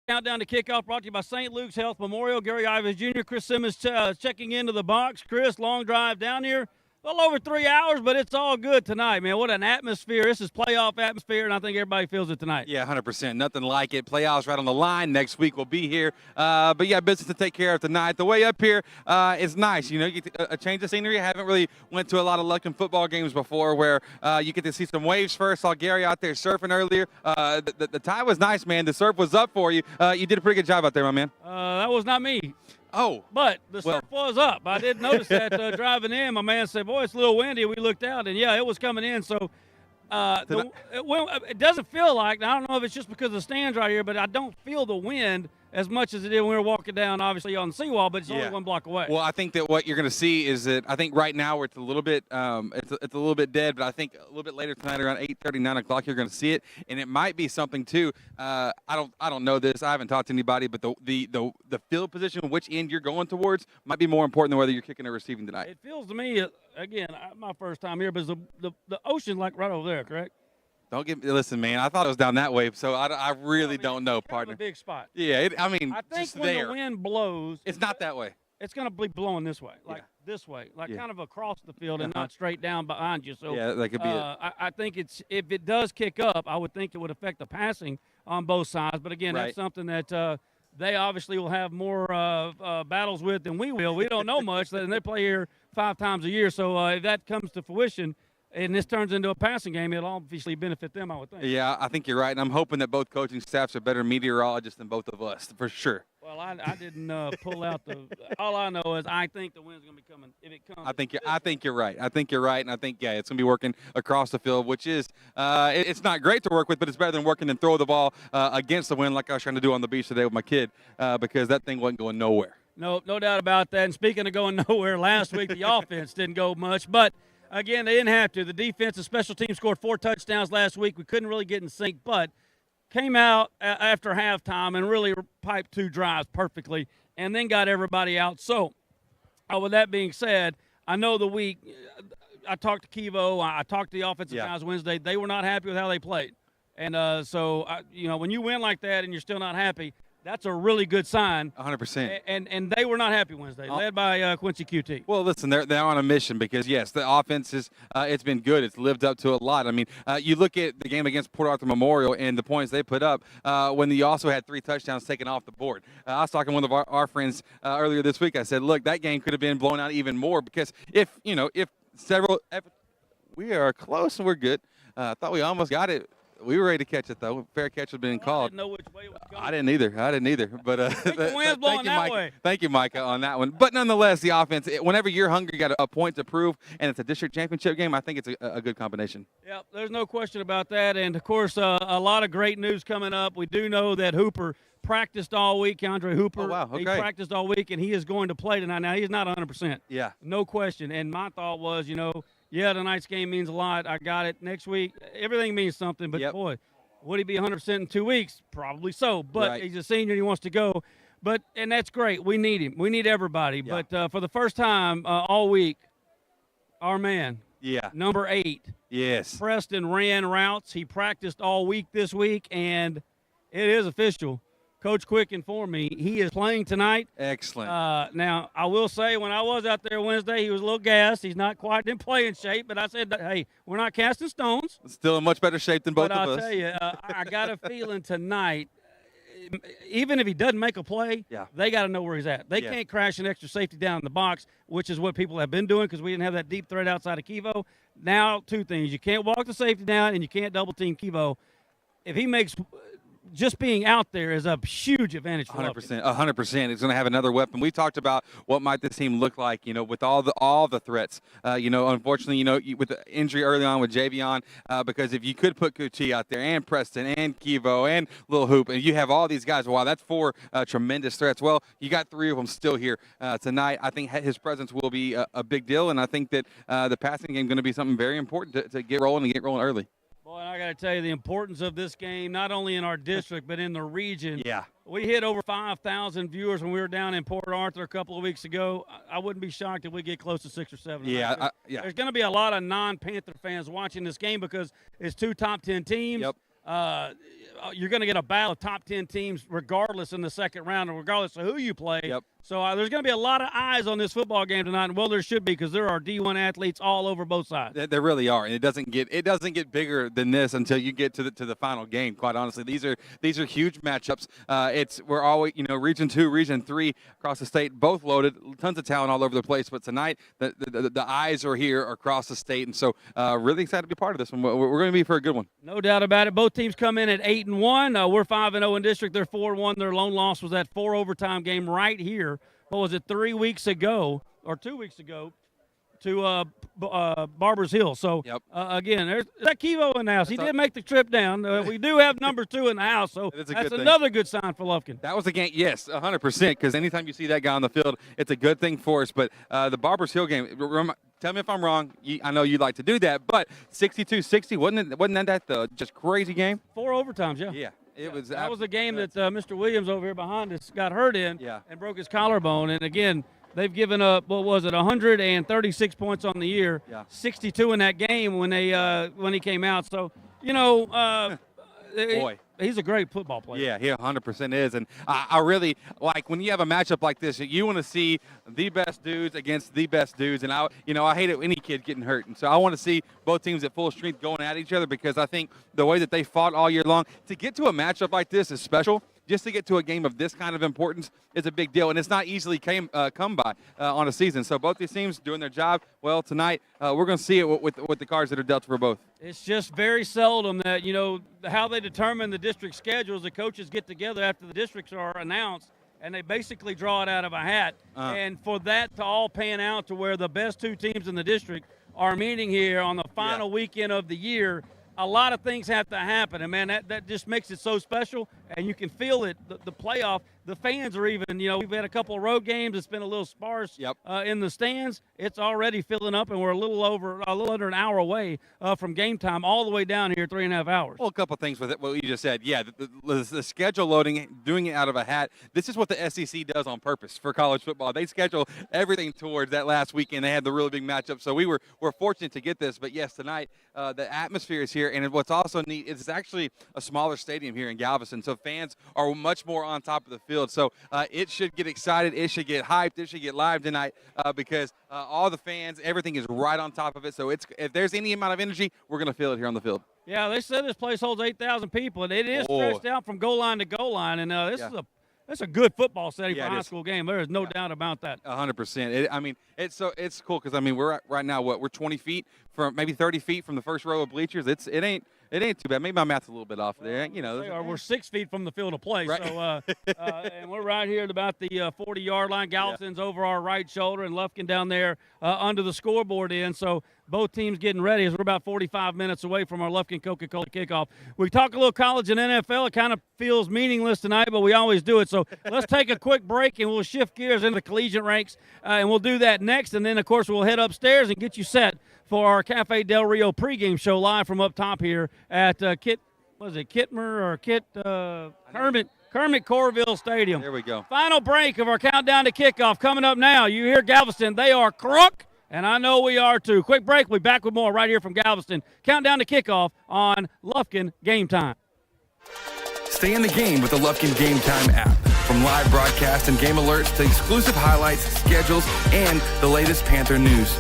Countdown to kickoff brought to you by St. Luke's Health Memorial. Gary Ivins Jr., Chris Simmons checking into the box. Chris, long drive down here. A little over 3 hours, but it's all good tonight, man. What an atmosphere. This is playoff atmosphere, and I think everybody feels it tonight. Yeah, 100%. Nothing like it. Playoffs right on the line. Next week we'll be here. But, yeah, business to take care of tonight. The way up here is nice. You know, you get a change of scenery. I haven't really went to a lot of Lufkin football games before where you get to see some waves first. Saw Gary out there surfing earlier. The tide was nice, man. The surf was up for you. You did a pretty good job out there, my man. That was not me. Oh. But the surf was up. I did notice that driving in. My man said, boy, it's a little windy. We looked out, and, yeah, it was coming in. So it doesn't feel like, I don't know if it's just because of the stands right here, but I don't feel the wind as much as it did when we were walking down, obviously, on the seawall, but it's only 1 block away. Well, I think that what you're going to see is that I think right now it's a little bit it's a little bit dead, but I think a little bit later tonight around 8:30, 9 o'clock, you're going to see it, and it might be something too. I don't know this. I haven't talked to anybody, but the field position, which end you're going towards, might be more important than whether you're kicking or receiving tonight. It feels to me, again, my first time here, but the ocean like right over there, correct? Listen, man, I thought it was down that way, so I really don't know, partner. Kind of a big spot. Yeah, I think just when there. the wind blows, it's not that way. It's going to be blowing this way, this way, kind of across the field and not straight down behind you. So yeah, that could be it. I think if it does kick up, I would think it would affect the passing on both sides. But again, that's something that they obviously will have more battles with than we will. We don't know much, and they play here 5 times a year. So if that comes to fruition, and this turns into a passing game, it'll obviously benefit them, I would think. Yeah, I think you're right, and I'm hoping that both coaching staffs are better meteorologists than both of us, for sure. Well, I didn't pull out the – all I know is I think the wind's going to be coming if it comes. I think you're right. I think you're right, and I think, yeah, it's going to be working across the field, which is it's not great to work with, but it's better than working and throw the ball against the wind like I was trying to do on the beach today with my kid because that thing wasn't going nowhere. No doubt about that. And speaking of going nowhere, last week the offense didn't go much, but – again, they didn't have to. The defense and special teams scored 4 touchdowns last week. We couldn't really get in sync, but came out after halftime and really piped 2 drives perfectly and then got everybody out. So, with that being said, I know the week I talked to Kivo, I talked to the offensive guys Wednesday. They were not happy with how they played. And so, when you win like that and you're still not happy, that's a really good sign. 100%. And they were not happy Wednesday, led by Quincy QT. Well, listen, they're on a mission because, yes, the offense is it's been good. It's lived up to a lot. I mean, you look at the game against Port Arthur Memorial and the points they put up when you also had 3 touchdowns taken off the board. I was talking to one of our friends earlier this week. I said, look, that game could have been blown out even more because if we are close and we're good. I thought we almost got it. We were ready to catch it, though. Fair catch had been called. I didn't know which way it was going. I didn't either. But the wind's blowing that way. Thank you, Micah, on that one. But nonetheless, the offense, whenever you're hungry, you got a point to prove, and it's a district championship game, I think it's a good combination. Yep, there's no question about that. And, of course, a lot of great news coming up. We do know that Hooper practiced all week. Andre Hooper, oh, wow. Okay. He practiced all week, and he is going to play tonight. Now, he's not 100%. Yeah. No question. And my thought was, tonight's game means a lot. I got it. Next week, everything means something. But, boy, would he be 100% in 2 weeks? Probably so. But he's a senior and he wants to go. And that's great. We need him. We need everybody. Yeah. But for the first time all week, our man, number 8, Preston ran routes. He practiced all week this week, and it is official. Coach Quick informed me he is playing tonight. Excellent. Now, I will say when I was out there Wednesday, he was a little gassed. He's not quite in playing shape, but I said, hey, we're not casting stones. Still in much better shape than both of us. But I'll tell you, I got a feeling tonight, even if he doesn't make a play, they got to know where he's at. They can't crash an extra safety down in the box, which is what people have been doing because we didn't have that deep threat outside of Kivo. Now, 2 things. You can't walk the safety down, and you can't double-team Kivo. If he makes – just being out there is a huge advantage for 100%. 100%. It's going to have another weapon. We talked about what might this team look like, with all the threats. Unfortunately, with the injury early on with Javion, because if you could put Kuchi out there and Preston and Kivo and Lil Hoop, and you have all these guys, wow, that's 4 tremendous threats. Well, you got 3 of them still here tonight. I think his presence will be a big deal, and I think that the passing game is going to be something very important to get rolling and get rolling early. Boy, and I got to tell you the importance of this game, not only in our district but in the region. Yeah. We hit over 5,000 viewers when we were down in Port Arthur a couple of weeks ago. I wouldn't be shocked if we get close to 6 or 7. Yeah. There's going to be a lot of non-Panther fans watching this game because it's 2 top 10 teams. Yep. You're going to get a battle of top 10 teams regardless in the second round and regardless of who you play. Yep. So there's going to be a lot of eyes on this football game tonight, and well, there should be because there are D1 athletes all over both sides. There really are, and it doesn't get bigger than this until you get to the final game. Quite honestly, these are huge matchups. We're always Region 2, Region 3 across the state, both loaded, tons of talent all over the place. But tonight, the eyes are here across the state, and so really excited to be part of this one. We're going to be for a good one. No doubt about it. Both teams come in at 8-1. We're 5-0 in district. They're 4-1. Their lone loss was that 4 overtime game right here. What was it, 3 weeks ago or 2 weeks ago to Barbers Hill? So, again, there's that Kivo in the house. He did make the trip down. We do have number 2 in the house, so that's another good sign for Lufkin. That was a game, yes, 100%, because anytime you see that guy on the field, it's a good thing for us. But the Barbers Hill game, tell me if I'm wrong. I know you like to do that, but 62-60, wasn't that the just crazy game? 4 overtimes, yeah. Yeah. That was a game that Mr. Williams over here behind us got hurt in and broke his collarbone. And, again, they've given up, 136 points on the year, 62 in that game when he came out. So, boy. He's a great football player. Yeah, he 100% is. And I really like when you have a matchup like this, you want to see the best dudes against the best dudes. And I hate it any kid getting hurt. And so I want to see both teams at full strength going at each other because I think the way that they fought all year long, to get to a matchup like this is special. Just to get to a game of this kind of importance is a big deal, and it's not easily come by on a season. So both these teams doing their job well tonight. We're going to see it with the cards that are dealt for both. It's just very seldom that, how they determine the district schedules, the coaches get together after the districts are announced, and they basically draw it out of a hat. And for that to all pan out to where the best 2 teams in the district are meeting here on the final weekend of the year, a lot of things have to happen, and, man, that just makes it so special, and you can feel it, the playoff. the fans are even, we've had a couple of road games. It's been a little sparse in the stands. It's already filling up, and we're a little under an hour away from game time, all the way down here, 3.5 hours. Well, a couple things with it, what you just said. Yeah, the schedule loading, doing it out of a hat, this is what the SEC does on purpose for college football. They schedule everything towards that last weekend. They had the really big matchup, so we're fortunate to get this. But, yes, tonight the atmosphere is here, and what's also neat is it's actually a smaller stadium here in Galveston, so fans are much more on top of the field. So it should get excited. It should get hyped. It should get live tonight because all the fans, everything is right on top of it. So if there's any amount of energy, we're going to feel it here on the field. Yeah, they said this place holds 8,000 people, and it is stretched out from goal line to goal line. And this is a good football setting for a high school game. There is no doubt about that. 100%. It's cool because we're right now we're 20 feet from maybe 30 feet from the first row of bleachers. It ain't too bad. Maybe my math's a little bit off there. We're 6 feet from the field of play. Right. So, and we're right here at about the 40-yard line. Galveston's over our right shoulder, and Lufkin down there under the scoreboard end. So both teams getting ready as we're about 45 minutes away from our Lufkin Coca-Cola kickoff. We talk a little college and NFL. It kind of feels meaningless tonight, but we always do it. So let's take a quick break, and we'll shift gears into the collegiate ranks, and we'll do that next. And then, of course, we'll head upstairs and get you set for our Cafe Del Rio pregame show live from up top here at Kermi Courville Stadium. There we go. Final break of our countdown to kickoff coming up now. You hear Galveston, they are crook, and I know we are too. Quick break, we'll be back with more right here from Galveston. Countdown to kickoff on Lufkin Game Time. Stay in the game with the Lufkin Game Time app. From live broadcast and game alerts to exclusive highlights, schedules, and the latest Panther news.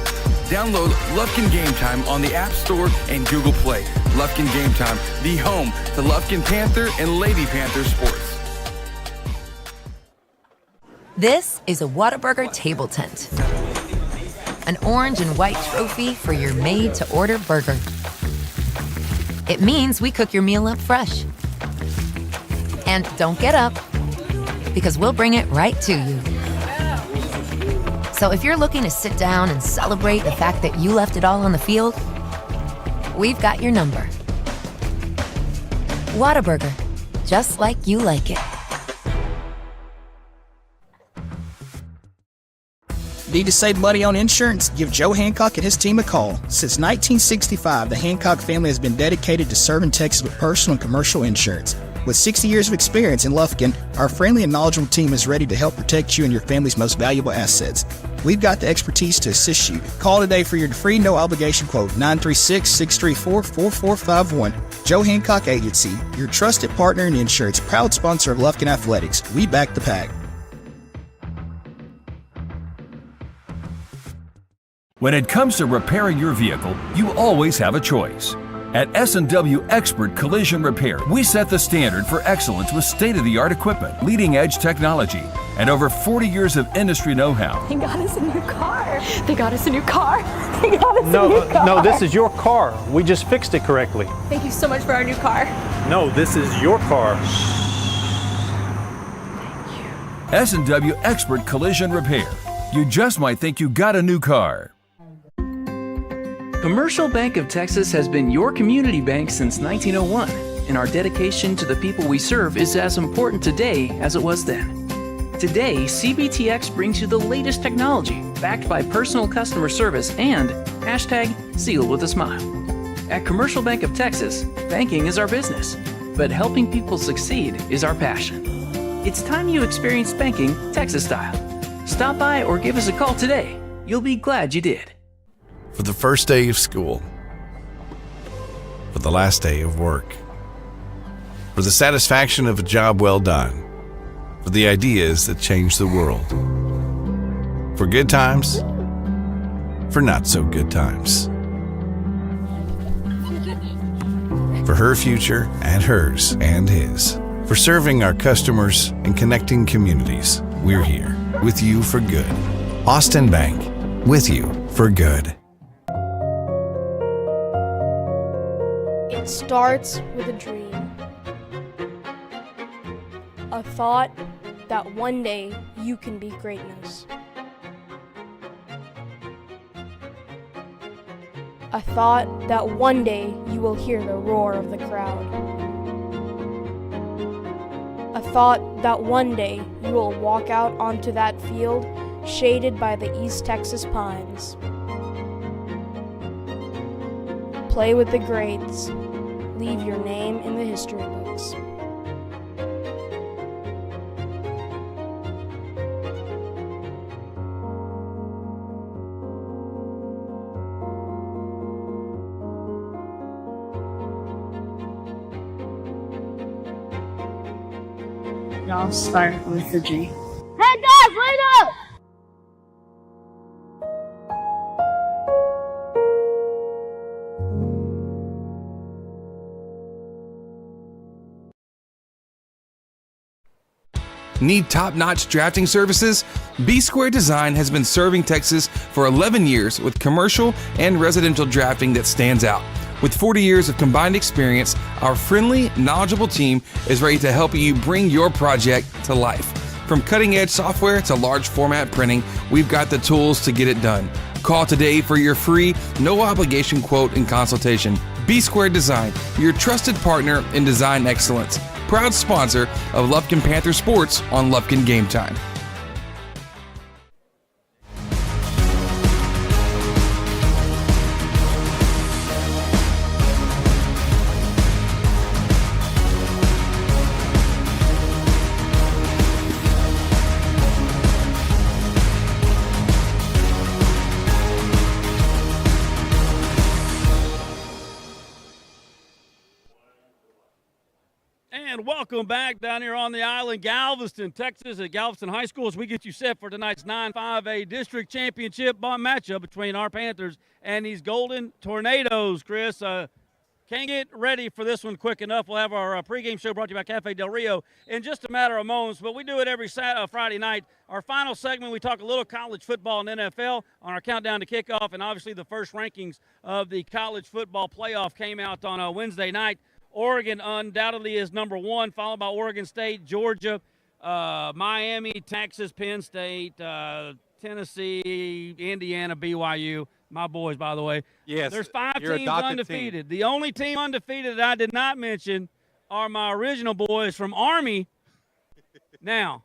Download Lufkin Game Time on the App Store and Google Play. Lufkin Game Time, the home to Lufkin Panther and Lady Panther sports. This is a Whataburger table tent. An orange and white trophy for your made-to-order burger. It means we cook your meal up fresh. And don't get up, because we'll bring it right to you. So if you're looking to sit down and celebrate the fact that you left it all on the field, we've got your number. Whataburger, just like you like it. Need to save money on insurance? Give Joe Hancock and his team a call. Since 1965, the Hancock family has been dedicated to serving Texas with personal and commercial insurance. With 60 years of experience in Lufkin, our friendly and knowledgeable team is ready to help protect you and your family's most valuable assets. We've got the expertise to assist you. Call today for your free no-obligation quote, 936-634-4451. Joe Hancock Agency, your trusted partner in insurance, proud sponsor of Lufkin Athletics. We back the pack. When it comes to repairing your vehicle, you always have a choice. At S&W Expert Collision Repair, we set the standard for excellence with state-of-the-art equipment, leading-edge technology, and over 40 years of industry know-how. They got us a new car. They got us a new car. They got us a new car. No, this is your car. We just fixed it correctly. Thank you so much for our new car. No, this is your car. S&W Expert Collision Repair. You just might think you got a new car. Commercial Bank of Texas has been your community bank since 1901, and our dedication to the people we serve is as important today as it was then. Today, CBTX brings you the latest technology, backed by personal customer service and #sealed with a smile. At Commercial Bank of Texas, banking is our business, but helping people succeed is our passion. It's time you experience banking Texas style. Stop by or give us a call today. You'll be glad you did. For the first day of school, for the last day of work, for the satisfaction of a job well done, for the ideas that change the world, for good times, for not so good times, for her future and hers and his, for serving our customers and connecting communities. We're here with you for good. Austin Bank, with you for good. It starts with a dream. A thought that one day you can be greatness. A thought that one day you will hear the roar of the crowd. A thought that one day you will walk out onto that field shaded by the East Texas pines. Play with the greats. Leave your name in the history books. Y'all start with the G. Hey guys, wait up! Need top-notch drafting services? B Square Design has been serving Texas for 11 years with commercial and residential drafting that stands out. With 40 years of combined experience, our friendly, knowledgeable team is ready to help you bring your project to life. From cutting-edge software to large format printing, we've got the tools to get it done. Call today for your free, no-obligation quote and consultation. B Square Design, your trusted partner in design excellence. Proud sponsor of Lufkin Panther Sports on Lufkin Game Time. And welcome back down here on the island, Galveston, Texas, at Galveston High School, as we get you set for tonight's 9-5A District Championship matchup between our Panthers and these Golden Tornadoes. Chris, can't get ready for this one quick enough. We'll have our pregame show brought to you by Cafe Del Rio in just a matter of moments, but we do it every Friday night. Our final segment, we talk a little college football and NFL on our countdown to kickoff, and obviously the first rankings of the college football playoff came out on Wednesday night. Oregon undoubtedly is number one, followed by Oregon State, Georgia, Miami, Texas, Penn State, Tennessee, Indiana, BYU. My boys, by the way. Yes. There's 5 teams undefeated. The only team undefeated that I did not mention are my original boys from Army. Now,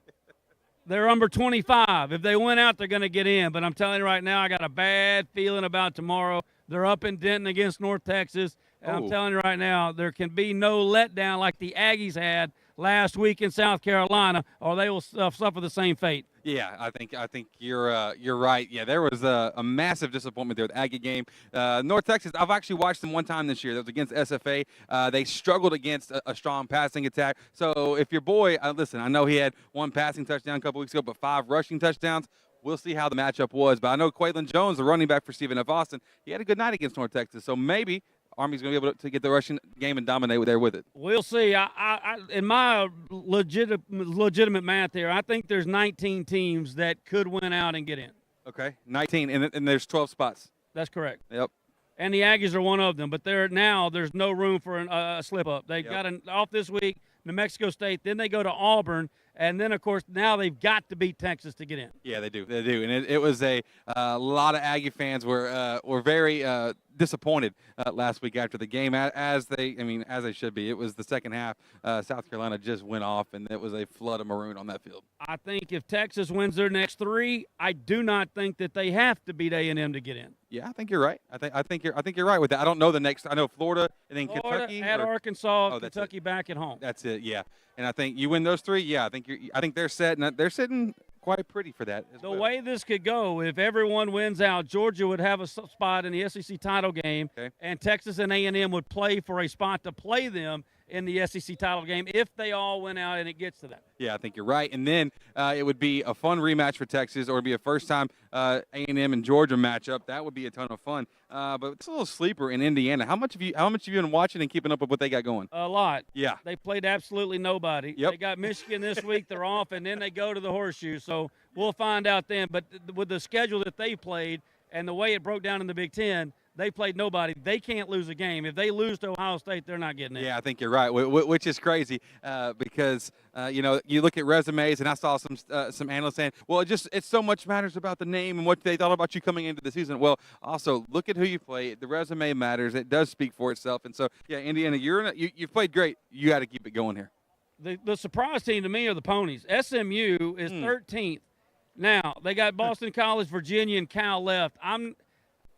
they're number 25. If they win out, they're going to get in. But I'm telling you right now, I got a bad feeling about tomorrow. They're up in Denton against North Texas. And I'm telling you right now, there can be no letdown like the Aggies had last week in South Carolina, or they will suffer the same fate. Yeah, I think you're right. Yeah, there was a massive disappointment there with the Aggie game. North Texas, I've actually watched them one time this year. That was against SFA. They struggled against a strong passing attack. So if your boy, listen, I know he had 1 passing touchdown a couple weeks ago, but 5 rushing touchdowns. We'll see how the matchup was. But I know Quaylon Jones, the running back for Stephen F. Austin, he had a good night against North Texas. So maybe Army's going to be able to get the rushing game and dominate there with it. We'll see. I in my legitimate math here, I think there's 19 teams that could win out and get in. Okay, 19, and there's 12 spots. That's correct. Yep. And the Aggies are one of them, but there's no room for a slip-up. They've got an off this week, New Mexico State, then they go to Auburn, and then, of course, now they've got to beat Texas to get in. Yeah, they do. They do. And it was a lot of Aggie fans were very disappointed last week after the game, as they should be. It was the second half. South Carolina just went off, and it was a flood of maroon on that field. I think if Texas wins their next 3, I do not think that they have to beat A&M to get in. Yeah, I think you're right. I think you're right with that. I don't know the next. I know Florida and then Kentucky at Arkansas, Kentucky back at home. That's it. Yeah, and I think you win those 3. Yeah, I think they're set, and they're sitting quite pretty for that. The way this could go, if everyone wins out, Georgia would have a spot in the SEC title game, and Texas and A&M would play for a spot to play them in the SEC title game if they all went out and it gets to that. Yeah, I think you're right. And then it would be a fun rematch for Texas, or it would be a first-time A&M and Georgia matchup. That would be a ton of fun. But it's a little sleeper in Indiana. How much have you been watching and keeping up with what they got going? A lot. Yeah. They played absolutely nobody. Yep. They got Michigan this week. They're off, and then they go to the Horseshoe. So we'll find out then. But with the schedule that they played and the way it broke down in the Big Ten, they played nobody. They can't lose a game. If they lose to Ohio State, they're not getting in. Yeah, I think you're right, which is crazy because, you look at resumes, and I saw some analysts saying, well, it's so much matters about the name and what they thought about you coming into the season. Well, also, look at who you play. The resume matters. It does speak for itself. And so, yeah, Indiana, you've played great. You got to keep it going here. the surprise team to me are the Ponies. SMU is 13th. Now, they got Boston College, Virginia, and Cal left.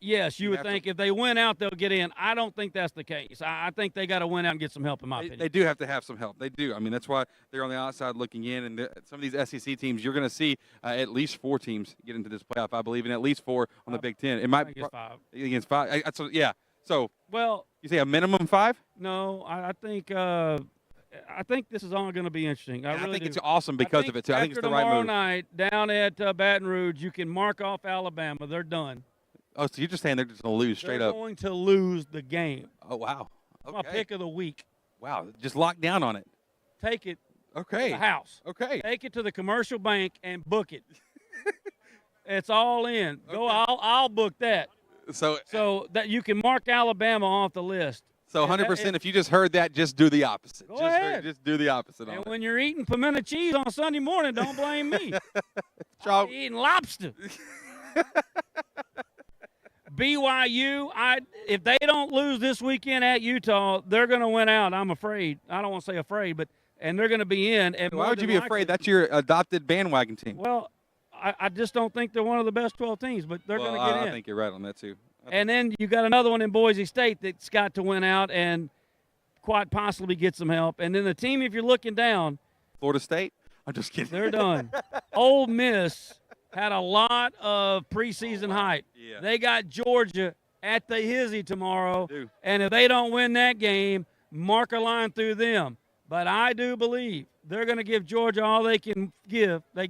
Yes, you would think if they win out, they'll get in. I don't think that's the case. I think they got to win out and get some help, in my opinion. They do have to have some help. They do. I mean, that's why they're on the outside looking in. And some of these SEC teams, you're going to see at least 4 teams get into this playoff, I believe, and at least 4 on the Big Ten. It might be 5. Against 5. Yeah. So, well, you say a minimum 5? No, I think this is all going to be interesting. I really think do. it's awesome because of it, too. I think it's the right tomorrow move. night down at Baton Rouge, you can mark off Alabama. They're done. Oh, so you're just saying they're just going to lose straight up? They're going to lose the game. Oh, wow. Okay. My pick of the week. Wow. Just lock down on it. Take it to the house. Okay. Take it to the commercial bank and book it. It's all in. Go. I'll book that. So that you can mark Alabama off the list. So 100%, if you just heard that, just do the opposite. Go ahead. Just do the opposite on And it. when you're eating pimento cheese on Sunday morning, don't blame me. I'm eating lobster. BYU, if they don't lose this weekend at Utah, they're going to win out, I'm afraid. I don't want to say afraid, and they're going to be in. And why would you be afraid? That's your adopted bandwagon team. Well, I just don't think they're one of the best 12 teams, but they're going to get in. I think you're right on that, too. And then you got another one in Boise State that's got to win out and quite possibly get some help. And then the team, if you're looking down. Florida State? I'm just kidding. They're done. Ole Miss had a lot of preseason hype. Yeah. They got Georgia at the hizzy tomorrow. And if they don't win that game, mark a line through them. But I do believe they're going to give Georgia all they can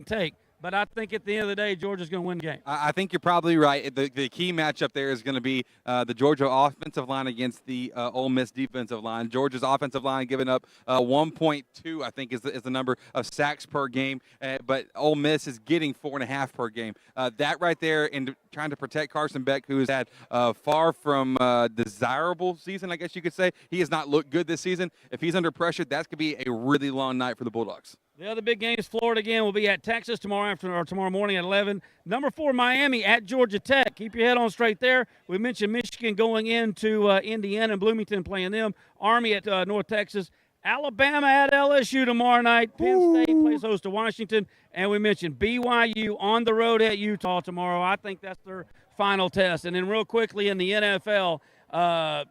take. But I think at the end of the day, Georgia's going to win the game. I think you're probably right. The key matchup there is going to be the Georgia offensive line against the Ole Miss defensive line. Georgia's offensive line giving up 1.2, I think, is the number of sacks per game. But Ole Miss is getting 4.5 per game. That right there, and trying to protect Carson Beck, who has had far from desirable season, I guess you could say. He has not looked good this season. If he's under pressure, that's going to be a really long night for the Bulldogs. The other big games, Florida again will be at Texas tomorrow morning at 11. Number 4, Miami at Georgia Tech. Keep your head on straight there. We mentioned Michigan going into Indiana and Bloomington playing them. Army at North Texas. Alabama at LSU tomorrow night. Penn State plays host to Washington. And we mentioned BYU on the road at Utah tomorrow. I think that's their final test. And then real quickly in the NFL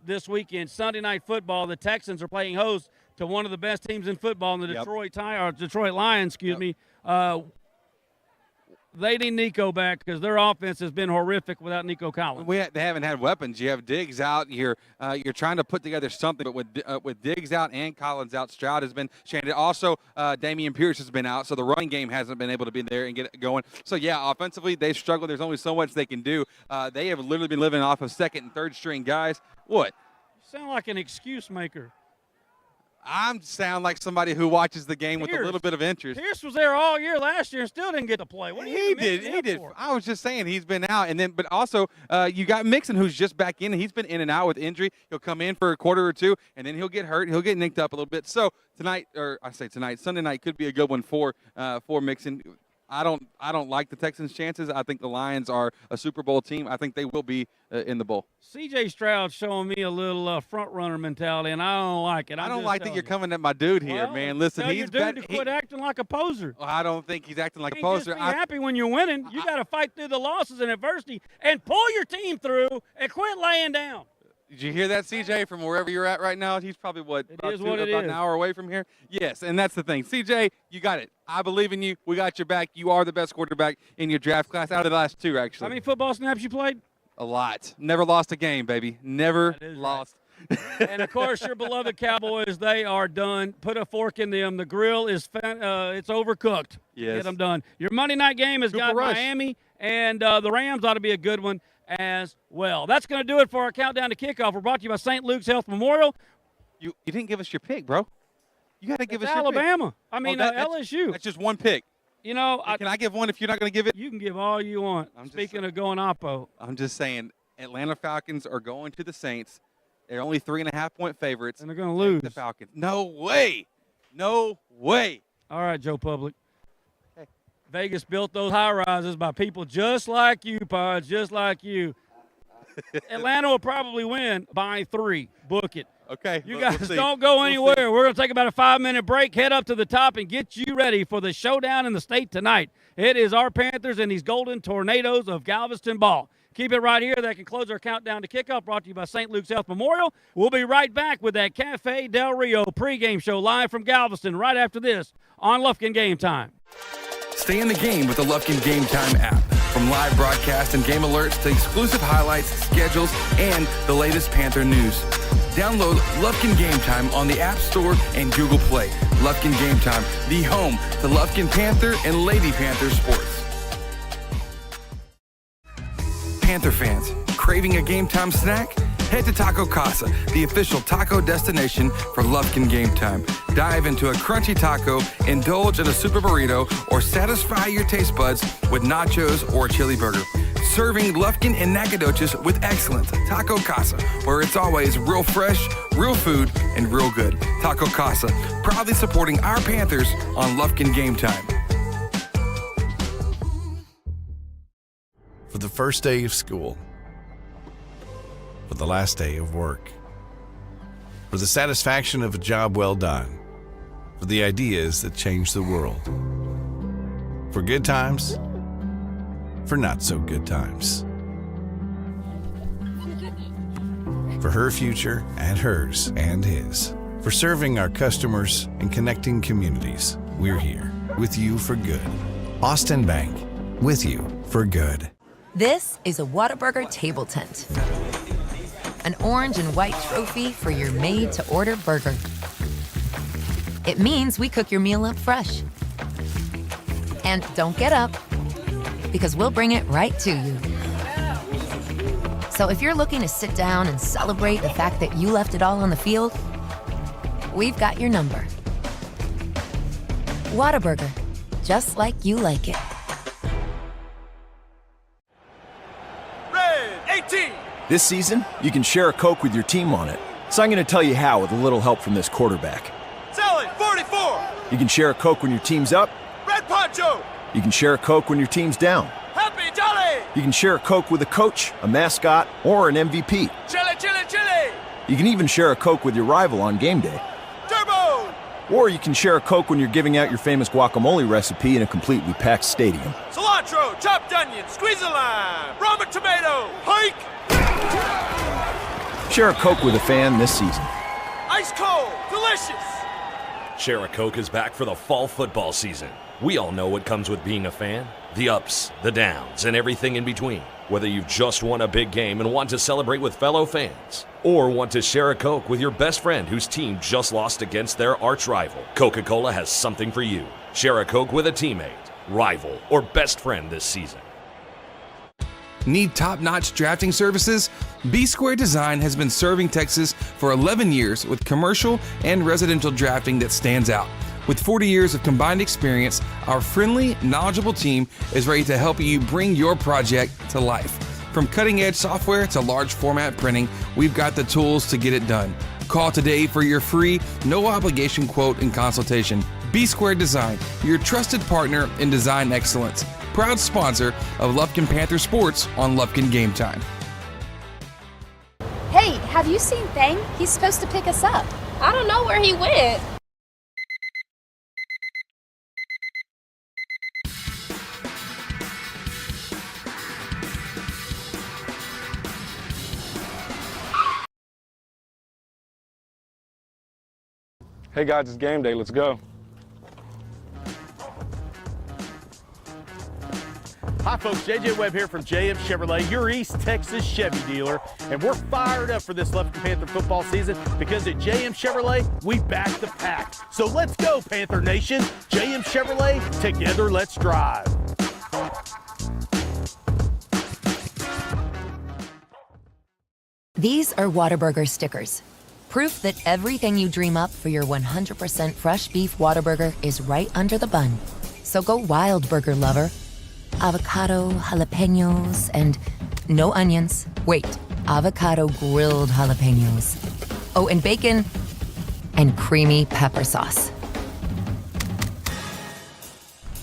this weekend, Sunday Night Football, the Texans are playing host to one of the best teams in football, in the Detroit Lions, me. They need Nico back because their offense has been horrific without Nico Collins. They haven't had weapons. You have Diggs out. You're trying to put together something, but with Diggs out and Collins out, Stroud has been stranded. Also, Dameon Pierce has been out, so the running game hasn't been able to be there and get it going. So, yeah, offensively, they've struggled. There's only so much they can do. They have literally been living off of second and third string guys. What? You sound like an excuse maker. I sound like somebody who watches the game with a little bit of interest. Pierce was there all year last year and still didn't get to play. What he did. I was just saying he's been out, but also you got Mixon who's just back in, and he's been in and out with injury. He'll come in for a quarter or two, and then he'll get hurt. He'll get nicked up a little bit. So Sunday night could be a good one for Mixon. I don't like the Texans' chances. I think the Lions are a Super Bowl team. I think they will be in the bowl. C.J. Stroud showing me a little front runner mentality, and I don't like it. I don't like that you're coming at my dude here, man. Listen, tell your dude to quit acting like a poser. I don't think he's acting like a poser. Just be happy when you're winning. You got to fight through the losses and adversity and pull your team through and quit laying down. Did you hear that, CJ, from wherever you're at right now? He's probably, about an hour away from here? Yes, and that's the thing. CJ, you got it. I believe in you. We got your back. You are the best quarterback in your draft class out of the last 2, actually. How many football snaps you played? A lot. Never lost a game, baby. Never lost. Right. And, of course, your beloved Cowboys, they are done. Put a fork in them. The grill is it's overcooked. Yes. Get them done. Your Monday night game has got Miami, and the Rams ought to be a good one as well. That's going to do it for our countdown to kickoff. We're brought to you by St. Luke's Health Memorial. You didn't give us your pick, bro. You got to give us your Alabama. pick. LSU. That's just one pick. You know, can I give one if you're not going to give it? You can give all you want. Speaking of going oppo. I'm just saying, Atlanta Falcons are going to the Saints. They're only 3.5-point favorites. And they're going to lose. The Falcons. No way. No way. All right, Joe Public. Vegas built those high-rises by people just like you, Pods, just like you. Atlanta will probably win by 3. Book it. Okay. You we'll guys see. don't go We'll anywhere. see. We're going to take about a 5-minute break, head up to the top, and get you ready for the showdown in the state tonight. It is our Panthers and these Golden Tornadoes of Galveston ball. Keep it right here. That can close our countdown to kickoff, brought to you by St. Luke's Health Memorial. We'll be right back with that Cafe Del Rio pregame show live from Galveston right after this on Lufkin Game Time. Stay in the game with the Lufkin Game Time app. From live broadcast and game alerts to exclusive highlights, schedules, and the latest Panther news. Download Lufkin Game Time on the App Store and Google Play. Lufkin Game Time, the home to Lufkin Panther and Lady Panther sports. Panther fans, craving a game time snack? Head to Taco Casa, the official taco destination for Lufkin Game Time. Dive into a crunchy taco, indulge in a super burrito, or satisfy your taste buds with nachos or a chili burger. Serving Lufkin and Nacogdoches with excellence. Taco Casa, where it's always real fresh, real food, and real good. Taco Casa, proudly supporting our Panthers on Lufkin Game Time. For the first day of school, for the last day of work, for the satisfaction of a job well done, for the ideas that change the world, for good times, for not so good times, for her future and hers and his, for serving our customers and connecting communities. We're here with you for good. Austin Bank, with you for good. This is a Whataburger table tent. An orange and white trophy for your made-to-order burger. It means we cook your meal up fresh. And don't get up, because we'll bring it right to you. So if you're looking to sit down and celebrate the fact that you left it all on the field, we've got your number. Whataburger, just like you like it. Red 18. This season, you can share a Coke with your team on it. So I'm going to tell you how with a little help from this quarterback. Sally 44. You can share a Coke when your team's up. Red Poncho. You can share a Coke when your team's down. Happy Jolly. You can share a Coke with a coach, a mascot, or an MVP. Chili, chili, chili. You can even share a Coke with your rival on game day. Turbo. Or you can share a Coke when you're giving out your famous guacamole recipe in a completely packed stadium. Cilantro, chopped onion, squeeze a lime, Roma tomato, hike. Share a Coke with a fan this season. Ice cold, delicious. Share a Coke is back for the fall football season. We all know what comes with being a fan. The ups, the downs, and everything in between. Whether you've just won a big game and want to celebrate with fellow fans, or want to share a Coke with your best friend whose team just lost against their arch rival, Coca-Cola has something for you. Share a Coke with a teammate, rival, or best friend this season. Need top-notch drafting services? B-Square Design has been serving Texas for 11 years with commercial and residential drafting that stands out. With 40 years of combined experience, our friendly, knowledgeable team is ready to help you bring your project to life. From cutting-edge software to large-format printing, we've got the tools to get it done. Call today for your free, no-obligation quote and consultation. B-Square Design, your trusted partner in design excellence. Proud sponsor of Lufkin Panther Sports on Lufkin Game Time. Hey, have you seen Thang? He's supposed to pick us up. I don't know where he went. Hey guys, it's game day. Let's go. Hi folks, JJ Webb here from JM Chevrolet, your East Texas Chevy dealer, and we're fired up for this Lufkin Panther football season because at JM Chevrolet, we back the pack. So let's go, Panther Nation. JM Chevrolet, together let's drive. These are Whataburger stickers. Proof that everything you dream up for your 100% fresh beef Whataburger is right under the bun. So go wild, burger lover. Avocado, jalapenos, and no onions. Wait, avocado grilled jalapenos. Oh, and bacon and creamy pepper sauce.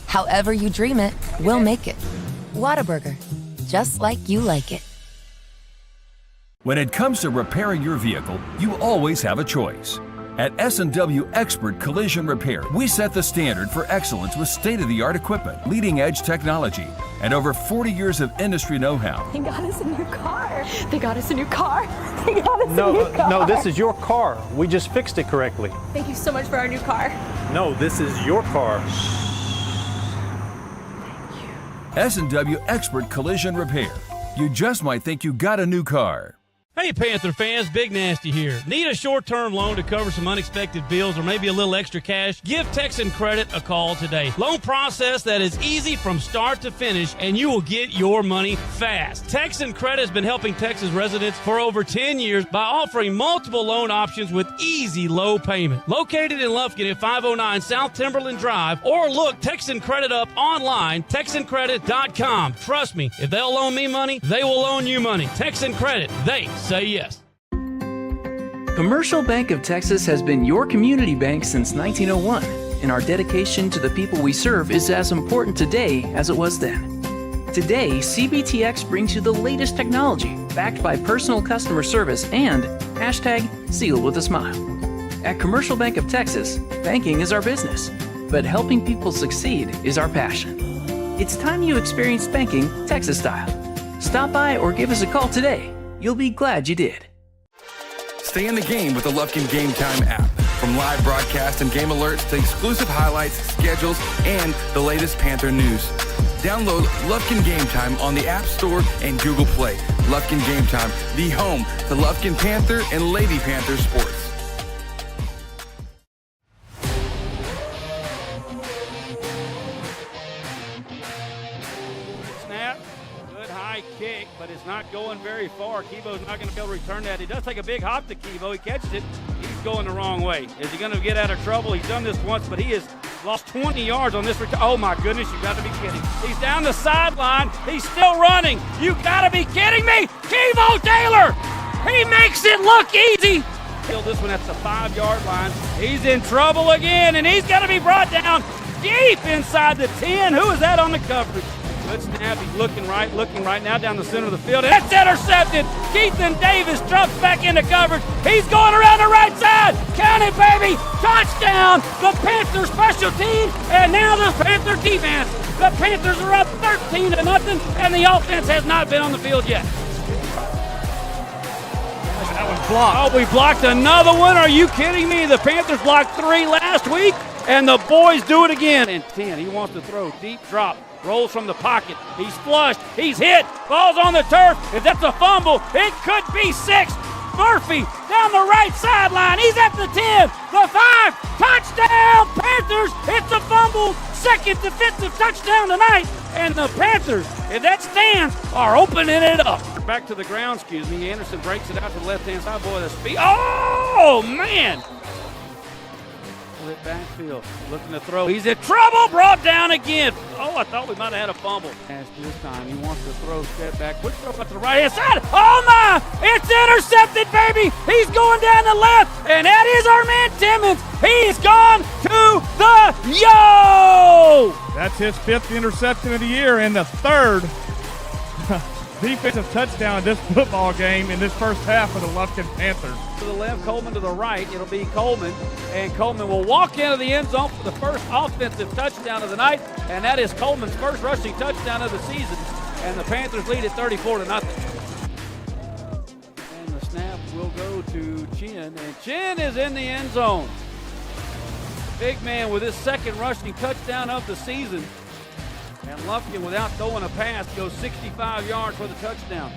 However you dream it, we'll make it. Whataburger, just like you like it. When it comes to repairing your vehicle, you always have a choice. At S&W Expert Collision Repair, we set the standard for excellence with state-of-the-art equipment, leading-edge technology, and over 40 years of industry know-how. They got us a new car. They got us a new car. They got us a new car. No, this is your car. We just fixed it correctly. Thank you so much for our new car. No, this is your car. S&W Expert Collision Repair. You just might think you got a new car. Hey, Panther fans, Big Nasty here. Need a short-term loan to cover some unexpected bills or maybe a little extra cash? Give Texan Credit a call today. Loan process that is easy from start to finish, and you will get your money fast. Texan Credit has been helping Texas residents for over 10 years by offering multiple loan options with easy low payment. Located in Lufkin at 509 South Timberland Drive, or look Texan Credit up online, TexanCredit.com. Trust me, if they'll loan me money, they will loan you money. Texan Credit, they say yes. Commercial Bank of Texas has been your community bank since 1901, and our dedication to the people we serve is as important today as it was then. Today, CBTX brings you the latest technology, backed by personal customer service and #sealed with a smile. At Commercial Bank of Texas, banking is our business, but helping people succeed is our passion. It's time you experienced banking Texas style. Stop by or give us a call today. You'll be glad you did. Stay in the game with the Lufkin Game Time app. From live broadcast and game alerts to exclusive highlights, schedules, and the latest Panther news. Download Lufkin Game Time on the App Store and Google Play. Lufkin Game Time, the home to Lufkin Panther and Lady Panther sports. Kick, but it's not going very far. Kibo's not going to be able to return that. He does take a big hop to Kibo. He catches it. He's going the wrong way. Is he going to get out of trouble? He's done this once, but he has lost 20 yards on this return. Oh, my goodness, you got to be kidding. He's down the sideline. He's still running. You got to be kidding me. Kibo Taylor, he makes it look easy. This one at the 5-yard line. He's in trouble again, and he's got to be brought down deep inside the 10. Who is that on the coverage? Good snap. He's looking right now down the center of the field. That's intercepted. Keithan Davis drops back into coverage. He's going around the right side. Count it, baby. Touchdown. The Panthers special team, and now the Panther defense. The Panthers are up 13-0, and the offense has not been on the field yet. That was blocked. Oh, we blocked another one. Are you kidding me? The Panthers blocked 3 last week, and the boys do it again. And 10, he wants to throw. Deep drop. Rolls from the pocket. He's flushed. He's hit. Falls on the turf. If that's a fumble, it could be 6. Murphy down the right sideline. He's at the 10, the 5. Touchdown, Panthers. It's a fumble. Second defensive touchdown tonight. And the Panthers, if that stands, are opening it up. Back to the ground, excuse me. Anderson breaks it out to the left-hand side. Boy, the speed. Oh, man. Backfield, looking to throw. He's in trouble, brought down again. Oh, I thought we might have had a fumble. As this time, he wants to throw, step back, quick throw up to the right-hand side. Oh, my! It's intercepted, baby! He's going down the left, and that is our man Timmons. He's gone to the yo! That's his 5th interception of the year and the 3rd defensive touchdown in this football game in this first half of the Lufkin Panthers. To the left, Coleman to the right. It'll be Coleman, and Coleman will walk into the end zone for the first offensive touchdown of the night, and that is Coleman's first rushing touchdown of the season, and the Panthers lead at 34-0. And the snap will go to Chin, and Chin is in the end zone. Big man with his 2nd rushing touchdown of the season. And Lufkin, without throwing a pass, goes 65 yards for the touchdown.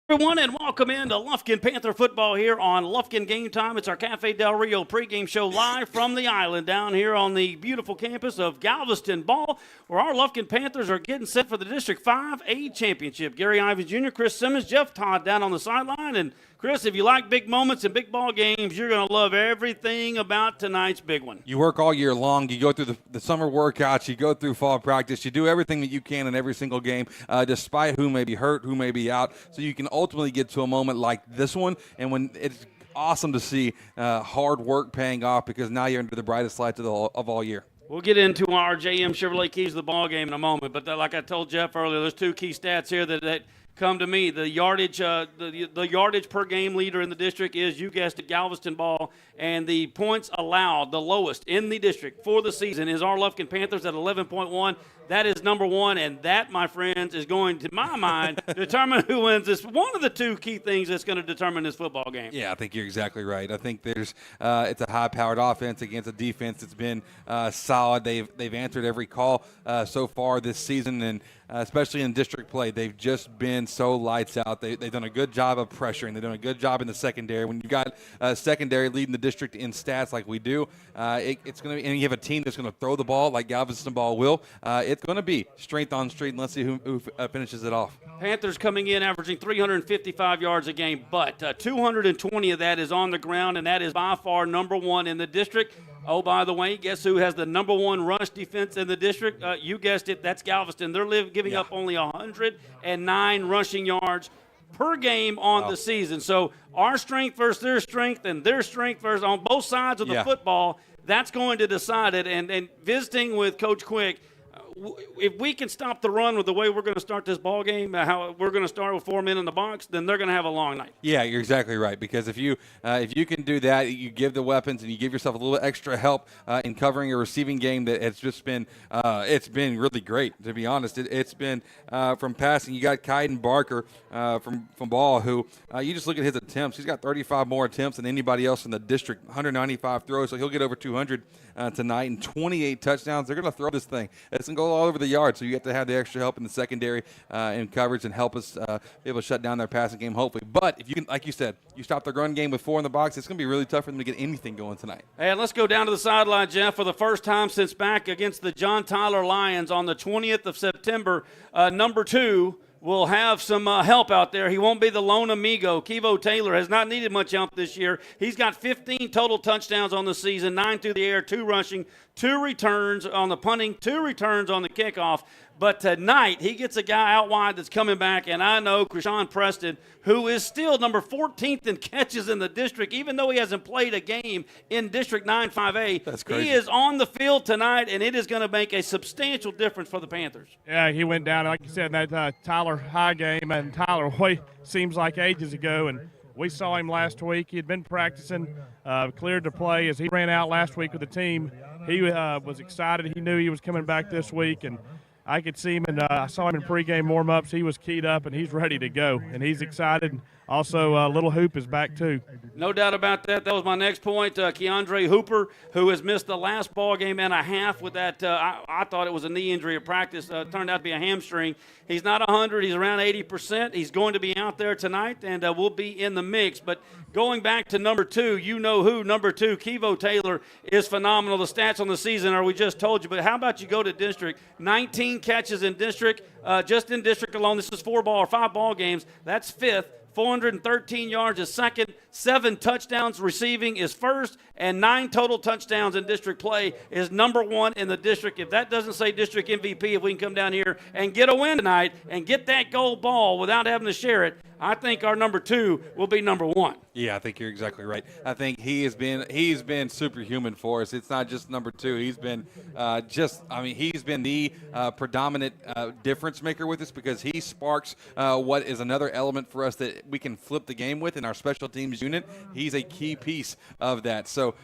Everyone, and welcome into Lufkin Panther football here on Lufkin Game Time. It's our Cafe Del Rio pregame show live from the island down here on the beautiful campus of Galveston Ball, where our Lufkin Panthers are getting set for the District 5A championship. Gary Ivins Jr., Chris Simmons, Jeff Todd down on the sideline, and Chris, if you like big moments and big ball games, you're going to love everything about tonight's big one. You work all year long. You go through the summer workouts. You go through fall practice. You do everything that you can in every single game, despite who may be hurt, who may be out, so you can ultimately get to a moment like this one. And when it's awesome to see hard work paying off, because now you're under the brightest lights of all year. We'll get into our JM Chevrolet keys to the ball game in a moment, but like I told Jeff earlier, there's two key stats here that come to me. The yardage, the yardage per game leader in the district is, you guessed it, Galveston ball, and the points allowed, the lowest in the district for the season, is our Lufkin Panthers at 11.1. That is number one, and that, my friends, is going to, my mind, determine who wins this. One of the two key things that's going to determine this football game. Yeah, I think you're exactly right. I think there's it's a high-powered offense against a defense that's been solid. They've answered every call so far this season, and especially in district play, they've just been so lights out. They've done a good job of pressuring. They've done a good job in the secondary. When you've got secondary leading the district in stats like we do, it's going to be, and you have a team that's going to throw the ball like Galveston ball will. It's going to be strength on strength, and let's see who finishes it off. Panthers coming in averaging 355 yards a game, but 220 of that is on the ground, and that is by far number one in the district. Oh, by the way, guess who has the number one rush defense in the district? You guessed it, that's Galveston. They're giving up only 109 rushing yards per game on the season. So our strength versus their strength, and their strength versus on both sides of the football, that's going to decide it. And visiting with Coach Quick, if we can stop the run with the way we're going to start this ball game, how we're going to start with 4 men in the box, then they're going to have a long night. Yeah, you're exactly right. Because if you can do that, you give the weapons and you give yourself a little extra help in covering a receiving game that has just been it's been really great, to be honest. It's been from passing. You got Kaiden Barker from ball, who you just look at his attempts. He's got 35 more attempts than anybody else in the district. 195 throws, so he'll get over 200 tonight, and 28 touchdowns. They're going to throw this thing. It's going to go all over the yard, so you have to have the extra help in the secondary and coverage and help us be able to shut down their passing game, hopefully. But if you can, like you said, you stop the run game with 4 in the box, it's going to be really tough for them to get anything going tonight. And let's go down to the sideline, Jeff. For the first time since back against the John Tyler Lions on the 20th of September, number 2 will have some help out there. He won't be the lone amigo. Kevo Taylor has not needed much help this year. He's got 15 total touchdowns on the season, 9 through the air, 2 rushing, 2 returns on the punting, 2 returns on the kickoff. But tonight, he gets a guy out wide that's coming back, and I know Krishawn Preston, who is still number 14th in catches in the district, even though he hasn't played a game in District 9-5A. That's crazy. He is on the field tonight, and it is going to make a substantial difference for the Panthers. Yeah, he went down, like you said, in that Tyler High game, and Tyler seems like ages ago, and we saw him last week. He had been practicing, cleared to play. As he ran out last week with the team, he was excited. He knew he was coming back this week, and I could see him, and I saw him in pregame warm-ups. He was keyed up, and he's ready to go, and he's excited. Also, Little Hoop is back, too. No doubt about that. That was my next point. Keandre Hooper, who has missed the last ball game and a half with that, I thought it was a knee injury at practice. Turned out to be a hamstring. He's not 100. He's around 80%. He's going to be out there tonight, and will be in the mix. But going back to number 2, you know who, number 2, Kevo Taylor, is phenomenal. The stats on the season are, we just told you. But how about you go to district? 19 catches in district. Just in district alone, this is 5 ball games. That's 5th. 413 yards is second, 7 touchdowns receiving is first, and 9 total touchdowns in district play is number 1 in the district. If that doesn't say district MVP, if we can come down here and get a win tonight and get that gold ball without having to share it, I think our number 2 will be number 1. Yeah, I think you're exactly right. I think he's been superhuman for us. It's not just number 2. He's been he's been the predominant difference maker with us, because he sparks what is another element for us that we can flip the game with in our special teams unit. He's a key piece of that. So,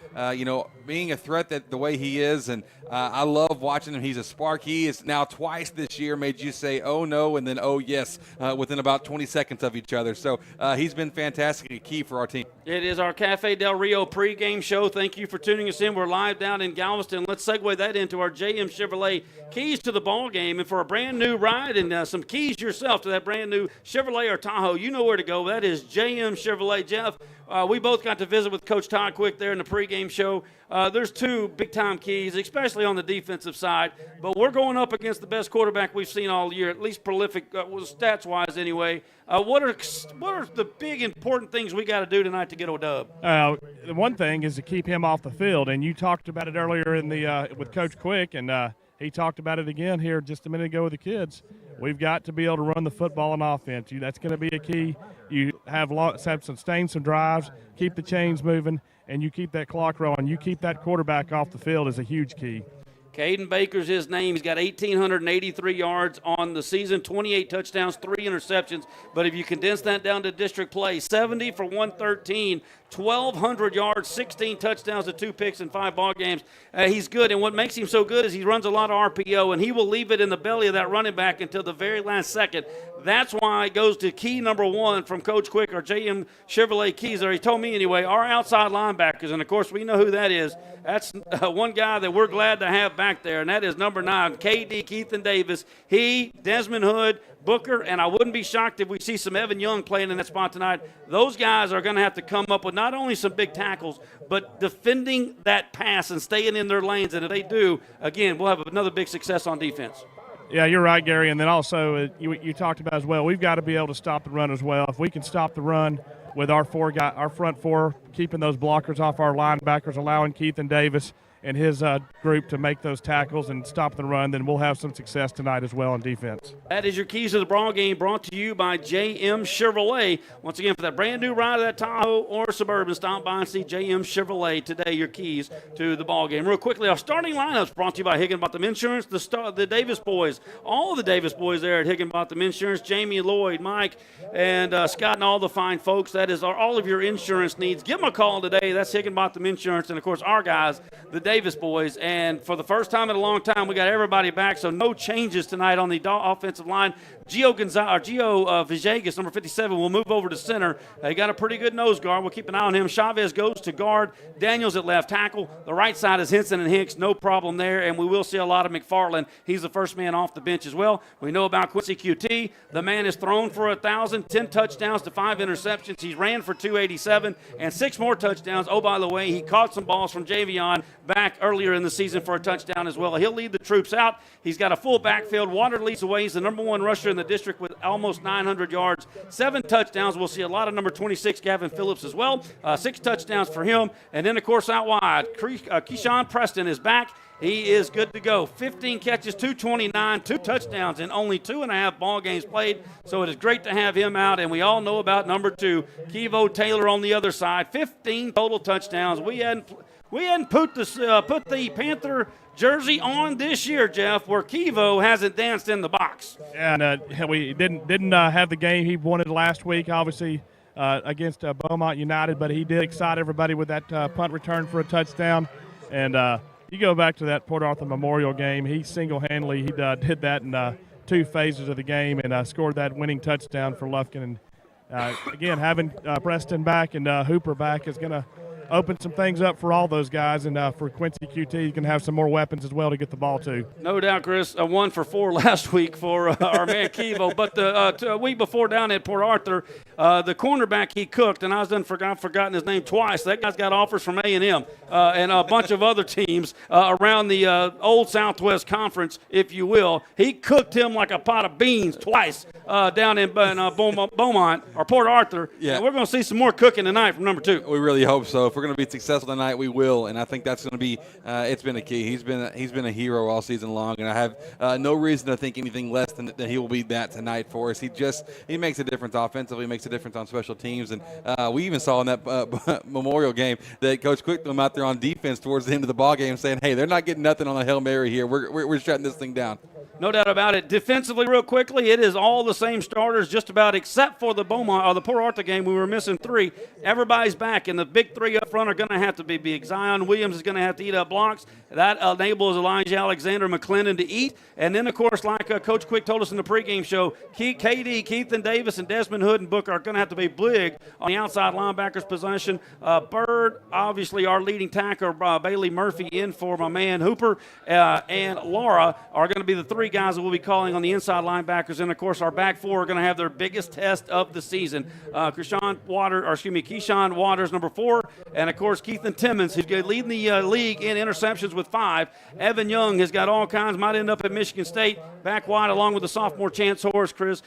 being a threat that the way he is, and I love watching him. He's a spark. He is now twice this year made you say, oh, no, and then, oh, yes, within about 20 seconds of each other. So he's been fantastic and key for our team. It is our Cafe Del Rio pregame show. Thank you for tuning us in. We're live down in Galveston. Let's segue that into our JM Chevrolet keys to the ball game. And for a brand new ride and some keys yourself to that brand new Chevrolet or Tahoe, you know where to go. That is JM Chevrolet. Jeff, we both got to visit with Coach Todd Quick there in the pregame show. There's 2 big-time keys, especially on the defensive side. But we're going up against the best quarterback we've seen all year, at least prolific, stats-wise anyway. What are the big important things we got to do tonight to get a dub? The one thing is to keep him off the field, and you talked about it earlier in the with Coach Quick, and he talked about it again here just a minute ago with the kids. We've got to be able to run the football on offense. That's going to be a key. You have sustain some drives, keep the chains moving, and you keep that clock rolling. You keep that quarterback off the field is a huge key. Caden Baker's his name. He's got 1,883 yards on the season, 28 touchdowns, 3 interceptions. But if you condense that down to district play, 70 for 113, 1,200 yards, 16 touchdowns to 2 picks in 5 ball games. He's good, and what makes him so good is he runs a lot of RPO, and he will leave it in the belly of that running back until the very last second. That's why it goes to key number 1 from Coach Quick, or JM Chevrolet keys, or he told me anyway, our outside linebackers, and of course we know who that is. That's one guy that we're glad to have back there, and that is number 9, KD, Keithan Davis. He, Desmond Hood, Booker, and I wouldn't be shocked if we see some Evan Young playing in that spot tonight. Those guys are going to have to come up with not only some big tackles, but defending that pass and staying in their lanes. And if they do, again, we'll have another big success on defense. Yeah, you're right, Gary. And then also, you talked about as well, we've got to be able to stop the run as well. If we can stop the run with our front four, keeping those blockers off our linebackers, allowing Keithan Davis and his group to make those tackles and stop the run, then we'll have some success tonight as well on defense. That is your keys to the ball game, brought to you by JM Chevrolet. Once again, for that brand new ride of that Tahoe or Suburban, stop by and see JM Chevrolet today. Your keys to the ball game. Real quickly, our starting lineups brought to you by Higginbotham Insurance. The Davis boys, all the Davis boys there at Higginbotham Insurance. Jamie, Lloyd, Mike, and Scott, and all the fine folks. That is all of your insurance needs. Give them a call today. That's Higginbotham Insurance, and of course our guys, the Davis boys, and for the first time in a long time, we got everybody back, so no changes tonight on the offensive line. Gio Villegas, number 57, will move over to center. He got a pretty good nose guard. We'll keep an eye on him. Chavez goes to guard. Daniels at left tackle. The right side is Henson and Hicks, no problem there, and we will see a lot of McFarland. He's the first man off the bench as well. We know about Quincy QT. The man is thrown for 1,000, 10 touchdowns to 5 interceptions. He ran for 287 and 6 more touchdowns. Oh, by the way, he caught some balls from Javion back earlier in the season for a touchdown as well. He'll lead the troops out. He's got a full backfield. Water leads the way. He's the number 1 rusher in the district with almost 900 yards, 7 touchdowns. We'll see a lot of number 26, Gavin Phillips, as well. 6 touchdowns for him. And then, of course, out wide, Keyshawn Preston is back. He is good to go. 15 catches, 229, 2 touchdowns in only 2.5 ball games played. So it is great to have him out. And we all know about number 2, Kevo Taylor on the other side. 15 total touchdowns. We hadn't put the Panther jersey on this year, Jeff, where Kevo hasn't danced in the box. And we didn't have the game he wanted last week, obviously, against Beaumont United, but he did excite everybody with that punt return for a touchdown. And you go back to that Port Arthur Memorial game, he single-handedly did that in 2 phases of the game and scored that winning touchdown for Lufkin. And again, having Preston back and Hooper back is going to open some things up for all those guys, and for Quincy QT, you can have some more weapons as well to get the ball to. No doubt, Chris. 1 for 4 last week for our man Kevo. But a week before down at Port Arthur, the cornerback he cooked, and I was forgotten his name twice. That guy's got offers from A&M and a bunch of other teams around the old Southwest Conference, if you will. He cooked him like a pot of beans twice down in Beaumont or Port Arthur. Yeah. And we're going to see some more cooking tonight from number 2. We really hope so. If we're going to be successful tonight, we will, and I think that's going to be. It's been a key. He's been a hero all season long, and I have no reason to think anything less than that he will be that tonight for us. He makes a difference offensively, makes a difference on special teams, and we even saw in that Memorial game that Coach Quick threw him out there on defense towards the end of the ball game, saying, "Hey, they're not getting nothing on a Hail Mary here. We're shutting this thing down." No doubt about it. Defensively, real quickly, it is all the same starters, just about, except for the Beaumont or the Port Arthur game. We were missing 3. Everybody's back, and the big 3 up front are going to have to be big. Zion Williams is going to have to eat up blocks. That enables Elijah Alexander McClendon to eat. And then, of course, like Coach Quick told us in the pregame show, KD, Keithan Davis, and Desmond Hood and Booker are going to have to be big on the outside linebackers position. Bird, obviously, our leading tackler, Bailey Murphy, in for my man Hooper, and Laura are going to be the 3 guys that we'll be calling on the inside linebackers. And, of course, our back 4 are going to have their biggest test of the season. Keyshawn Waters, number 4, and, of course, Keithan Timmons, who's leading the league in interceptions with 5. Evan Young has got all kinds, might end up at Michigan State. back wide along with the sophomore Chance Horace, Chris.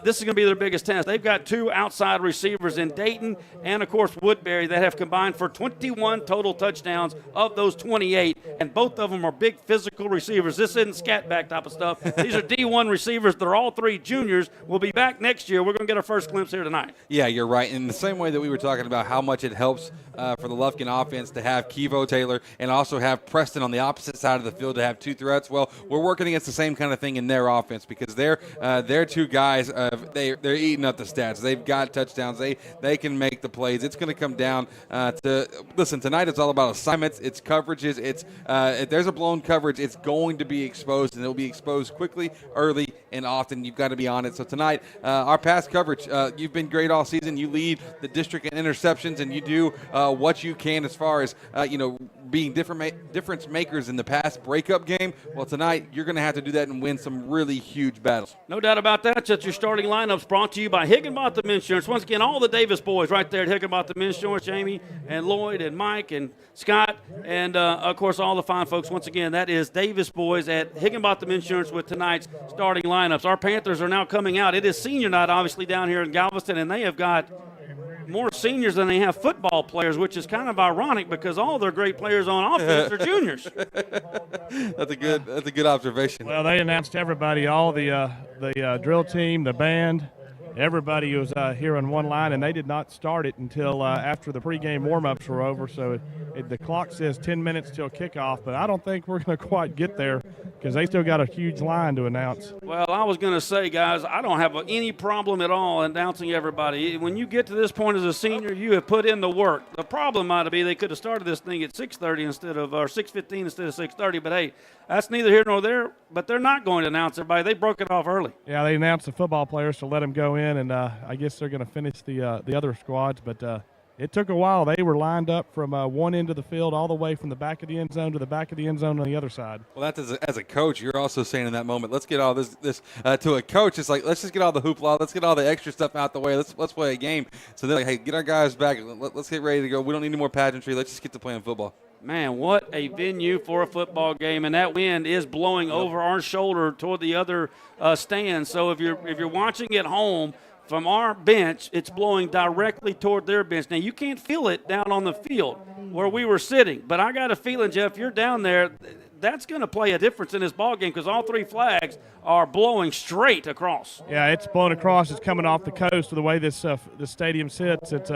This is going to be their biggest test. They've got 2 outside receivers in Dayton and, of course, Woodbury that have combined for 21 total touchdowns of those 28, and both of them are big physical receivers. This isn't scat back type of stuff. These are D1 receivers. They're all 3 juniors. We'll be back next year. We're going to get our first glimpse here tonight. Yeah, you're right. In the same way that we were talking about how much it helps for the Lufkin offense to have Kevo Taylor and also have Preston on the opposite side of the field to have 2 threats, well, we're working against the same kind of thing in their offense because they're 2 guys, they're eating up the stats. They've got touchdowns. They can make the plays. It's going to come down to, listen, tonight it's all about assignments. It's coverages. If there's a blown coverage, it's going to be exposed, and it'll be exposed quickly, early, and often. You've got to be on it. So tonight, our pass coverage, you've been great all season. You lead the district in interceptions, and you do what you can as far as, being difference makers in the pass breakup game. Well, tonight, you're going to have to do that and win some really huge battles. No doubt about that. That's your starting lineups brought to you by Higginbotham Insurance. Once again, all the Davis boys right there at Higginbotham Insurance, Jamie and Lloyd and Mike and Scott and, of course, all the fine folks. Once again, that is Davis boys at Higginbotham Insurance with tonight's starting lineups. Our Panthers are now coming out. It is senior night, obviously, down here in Galveston, and they have got more seniors than they have football players, which is kind of ironic because all their great players on offense are juniors. That's a good observation. Well, they announced everybody, all the drill team, the band, everybody was here on one line, and they did not start it until after the pregame warm-ups were over. So the clock says 10 minutes till kickoff, but I don't think we're going to quite get there because they still got a huge line to announce. Well, I was going to say, guys, I don't have any problem at all announcing everybody. When you get to this point as a senior, you have put in the work. The problem might be they could have started this thing at 6:30 instead of, or 6:15 instead of 6:30. But hey, that's neither here nor there. But they're not going to announce everybody. They broke it off early. Yeah, they announced the football players to let them go in, and I guess they're going to finish the other squads. But it took a while. They were lined up from one end of the field all the way from the back of the end zone to the back of the end zone on the other side. Well, that's as a coach, you're also saying in that moment, let's get all this to a coach. It's like, let's just get all the hoopla. Let's get all the extra stuff out the way. Let's play a game. So they're like, hey, get our guys back. Let's get ready to go. We don't need any more pageantry. Let's just get to playing football. Man, what a venue for a football game, and that wind is blowing over our shoulder toward the other stand. So if you're watching at home from our bench, it's blowing directly toward their bench. Now, you can't feel it down on the field where we were sitting, but I got a feeling, Jeff, you're down there, that's going to play a difference in this ball game because all 3 flags are blowing straight across. Yeah, it's blowing across. It's coming off the coast. The way this the stadium sits, it's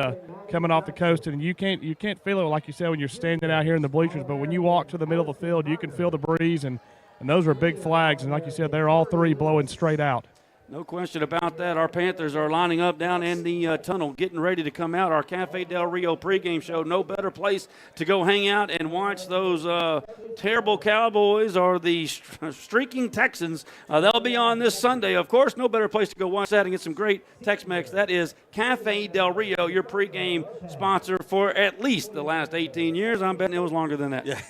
coming off the coast, and you can't feel it like you said when you're standing out here in the bleachers. But when you walk to the middle of the field, you can feel the breeze, and those are big flags. And like you said, they're all 3 blowing straight out. No question about that. Our Panthers are lining up down in the tunnel, getting ready to come out. Our Cafe Del Rio pregame show. No better place to go hang out and watch those terrible Cowboys or the streaking Texans. They'll be on this Sunday. Of course, no better place to go watch that and get some great Tex-Mex. That is Cafe Del Rio, your pregame sponsor for at least the last 18 years. I'm betting it was longer than that. Yeah,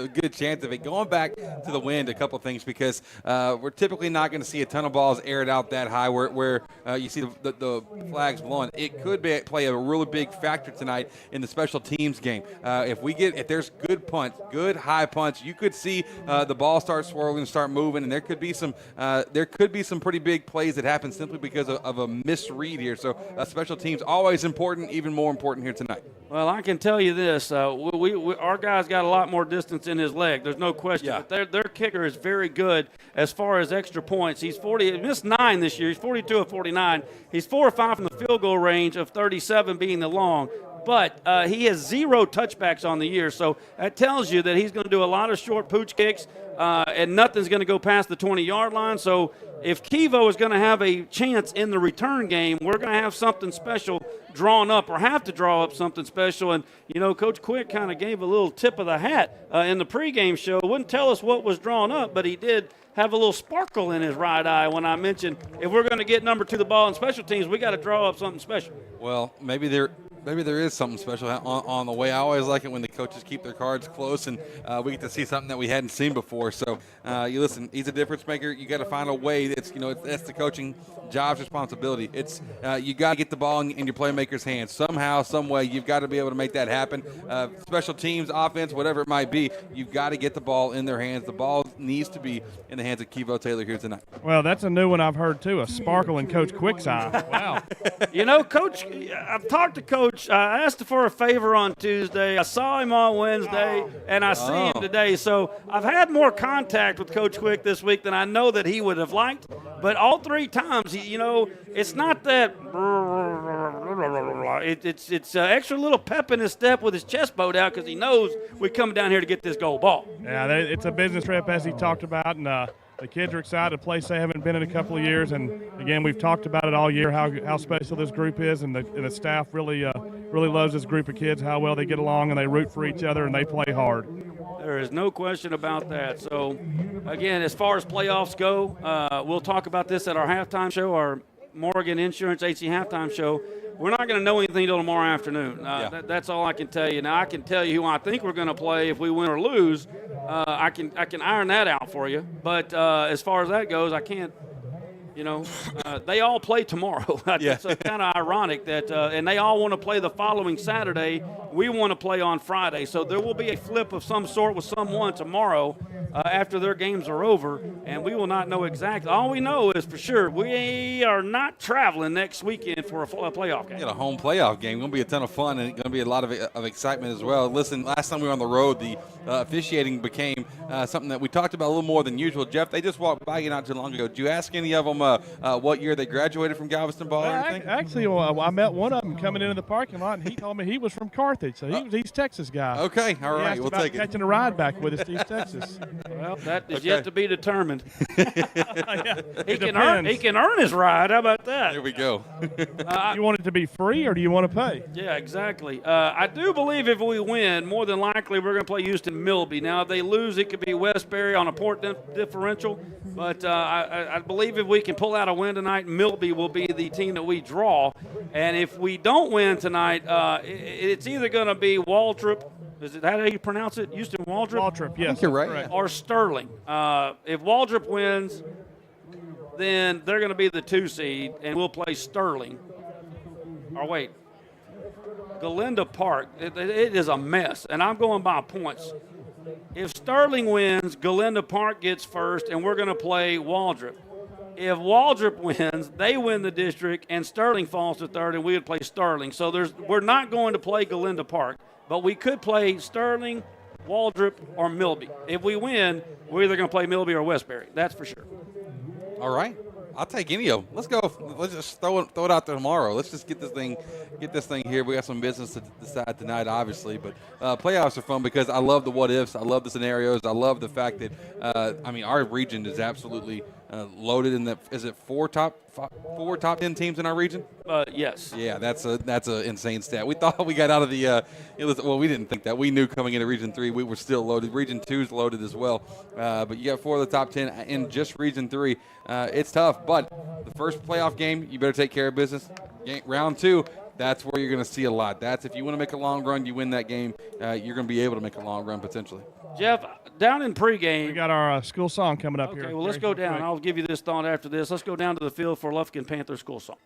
good chance of it. Going back to the wind, a couple things, because we're typically not going to see a ton of balls aired out that high where you see the flags blowing. It could play a really big factor tonight in the special teams game. If there's good punts, good high punts, you could see the ball start swirling, start moving, and there could be some pretty big plays that happen simply because of a misread here. So special teams always important, even more important here tonight. Well, I can tell you this: our guy's got a lot more distance in his leg. There's no question. Yeah. But their kicker is very good as far as extra points. He missed 9 this year. He's 42 of 49. He's 4 or 5 from the field goal range, of 37 being the long. But he has 0 touchbacks on the year, so that tells you that he's going to do a lot of short pooch kicks, and nothing's going to go past the 20-yard line. So if Kevo is going to have a chance in the return game, we're going to have something special drawn up, or have to draw up something special. And, Coach Quick kind of gave a little tip of the hat in the pregame show. Wouldn't tell us what was drawn up, but he did have a little sparkle in his right eye when I mentioned if we're going to get number 2 the ball in special teams, we got to draw up something special. Well, maybe they're Maybe there is something special on the way. I always like it when the coaches keep their cards close and we get to see something that we hadn't seen before. So you listen, he's a difference maker. You got to find a way. That's the coaching job's responsibility. It's you got to get the ball in your playmakers' hands somehow, some way. You've got to be able to make that happen. Special teams, offense, whatever it might be, you've got to get the ball in their hands. The ball needs to be in the hands of Kevo Taylor here tonight. Well, that's a new one I've heard too. A sparkle in Coach Quick's eye. Wow. Coach, I've talked to Coach. I asked for a favor on Tuesday. I saw him on Wednesday, and I see him today. So I've had more contact with Coach Quick this week than I know that he would have liked. But all 3 times, it's not that. It's extra little pep in his step with his chest bowed out because he knows we come down here to get this gold ball. Yeah, it's a business trip as he talked about, and the kids are excited, a place they haven't been in a couple of years. And, again, we've talked about it all year, how special this group is, and the staff really loves this group of kids, how well they get along, and they root for each other, and they play hard. There is no question about that. So, again, as far as playoffs go, we'll talk about this at our halftime show, our Morgan Insurance HC halftime show. We're not going to know anything until tomorrow afternoon. That's all I can tell you. Now, I can tell you who I think we're going to play if we win or lose. I can iron that out for you. But as far as that goes, I can't. They all play tomorrow. It's kind of ironic that, and they all want to play the following Saturday. We want to play on Friday. So there will be a flip of some sort with someone tomorrow after their games are over, and we will not know exactly. All we know is for sure we are not traveling next weekend for a playoff game. Get a home playoff game. Going to be a ton of fun and going to be a lot of excitement as well. Listen, last time we were on the road, the officiating became something that we talked about a little more than usual. Jeff, they just walked by you not too long ago. Did you ask any of them what year they graduated from Galveston ball or anything? Actually, I met one of them coming into the parking lot, and he told me he was from Carthage, so he was East Texas guy. Okay, all right, we'll take it. Catching a ride back with us to East Texas. Well, that is yet to be determined. He Depends. can earn his ride. How about that? There we go. You want it to be free, or do you want to pay? Yeah, exactly. I do believe if we win, more than likely we're going to play Houston Milby. Now, if they lose, it could be Westbury on a point differential. But I believe if we can pull out a win tonight, Milby will be the team that we draw. And if we don't win tonight, it's either going to be Waltrip. Is it how do you pronounce it? Houston Waltrip? Waltrip, yes. You're right. Or Sterling. If Waltrip wins, then they're going to be the 2 seed, and we'll play Sterling. Or wait, Galinda Park. It is a mess, and I'm going by points. If Sterling wins, Galinda Park gets first, and we're going to play Waldrop. If Waldrop wins, they win the district, and Sterling falls to third, and we would play Sterling. So we're not going to play Galinda Park, but we could play Sterling, Waldrop, or Milby. If we win, we're either going to play Milby or Westbury. That's for sure. All right. I'll take any of them. Let's go. Let's just throw it out there tomorrow. Let's just get this thing here. We got some business to decide tonight, obviously, but playoffs are fun because I love the what ifs. I love the scenarios. I love the fact that our region is absolutely loaded. Is it four top 10 teams in our region? Yes. Yeah, that's a insane stat. We thought we got out of the we didn't think that. We knew coming into Region 3 we were still loaded. Region 2 is loaded as well. But you got 4 of the top 10 in just Region 3. It's tough, but the first playoff game, you better take care of business. Round 2, that's where you're going to see a lot. That's if you want to make a long run, you win that game, you're going to be able to make a long run potentially. Jeff, down in pregame. We got our school song coming up here. Okay, well, let's go down. I'll give you this thought after this. Let's go down to the field for Lufkin Panther school song.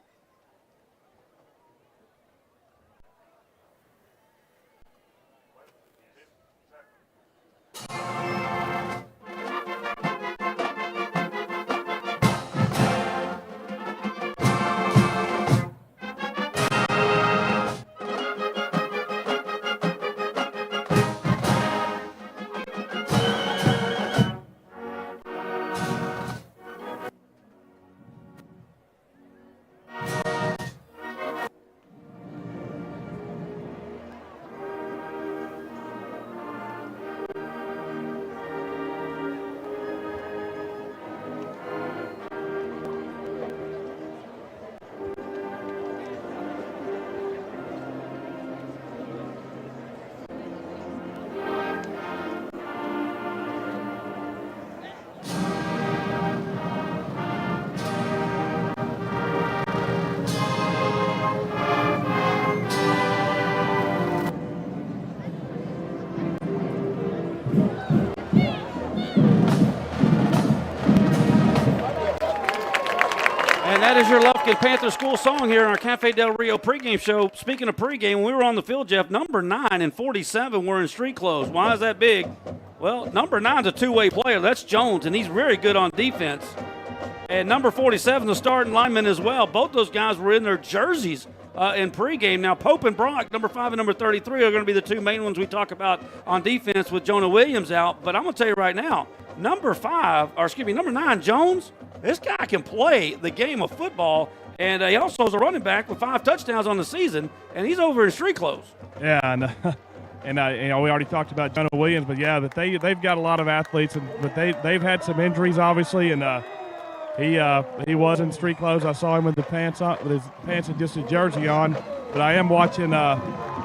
That is your Lufkin Panther School song here in our Cafe Del Rio pregame show. Speaking of pregame, when we were on the field, Jeff, number 9 and 47 were in street clothes. Why is that big? Well, number 9's a two-way player. That's Jones, and he's very good on defense. And number 47 is a starting lineman as well. Both those guys were in their jerseys in pregame. Now, Pope and Brock, number 5 and number 33, are going to be the two main ones we talk about on defense with Jonah Williams out. But I'm going to tell you right now, number 9, Jones, this guy can play the game of football, and he also is a running back with 5 touchdowns on the season, and he's over in street clothes. Yeah, and we already talked about Jonah Williams, but yeah, that they've got a lot of athletes, but they've had some injuries obviously, and he was in street clothes. I saw him with the pants on, with his pants and just a jersey on. But I am watching the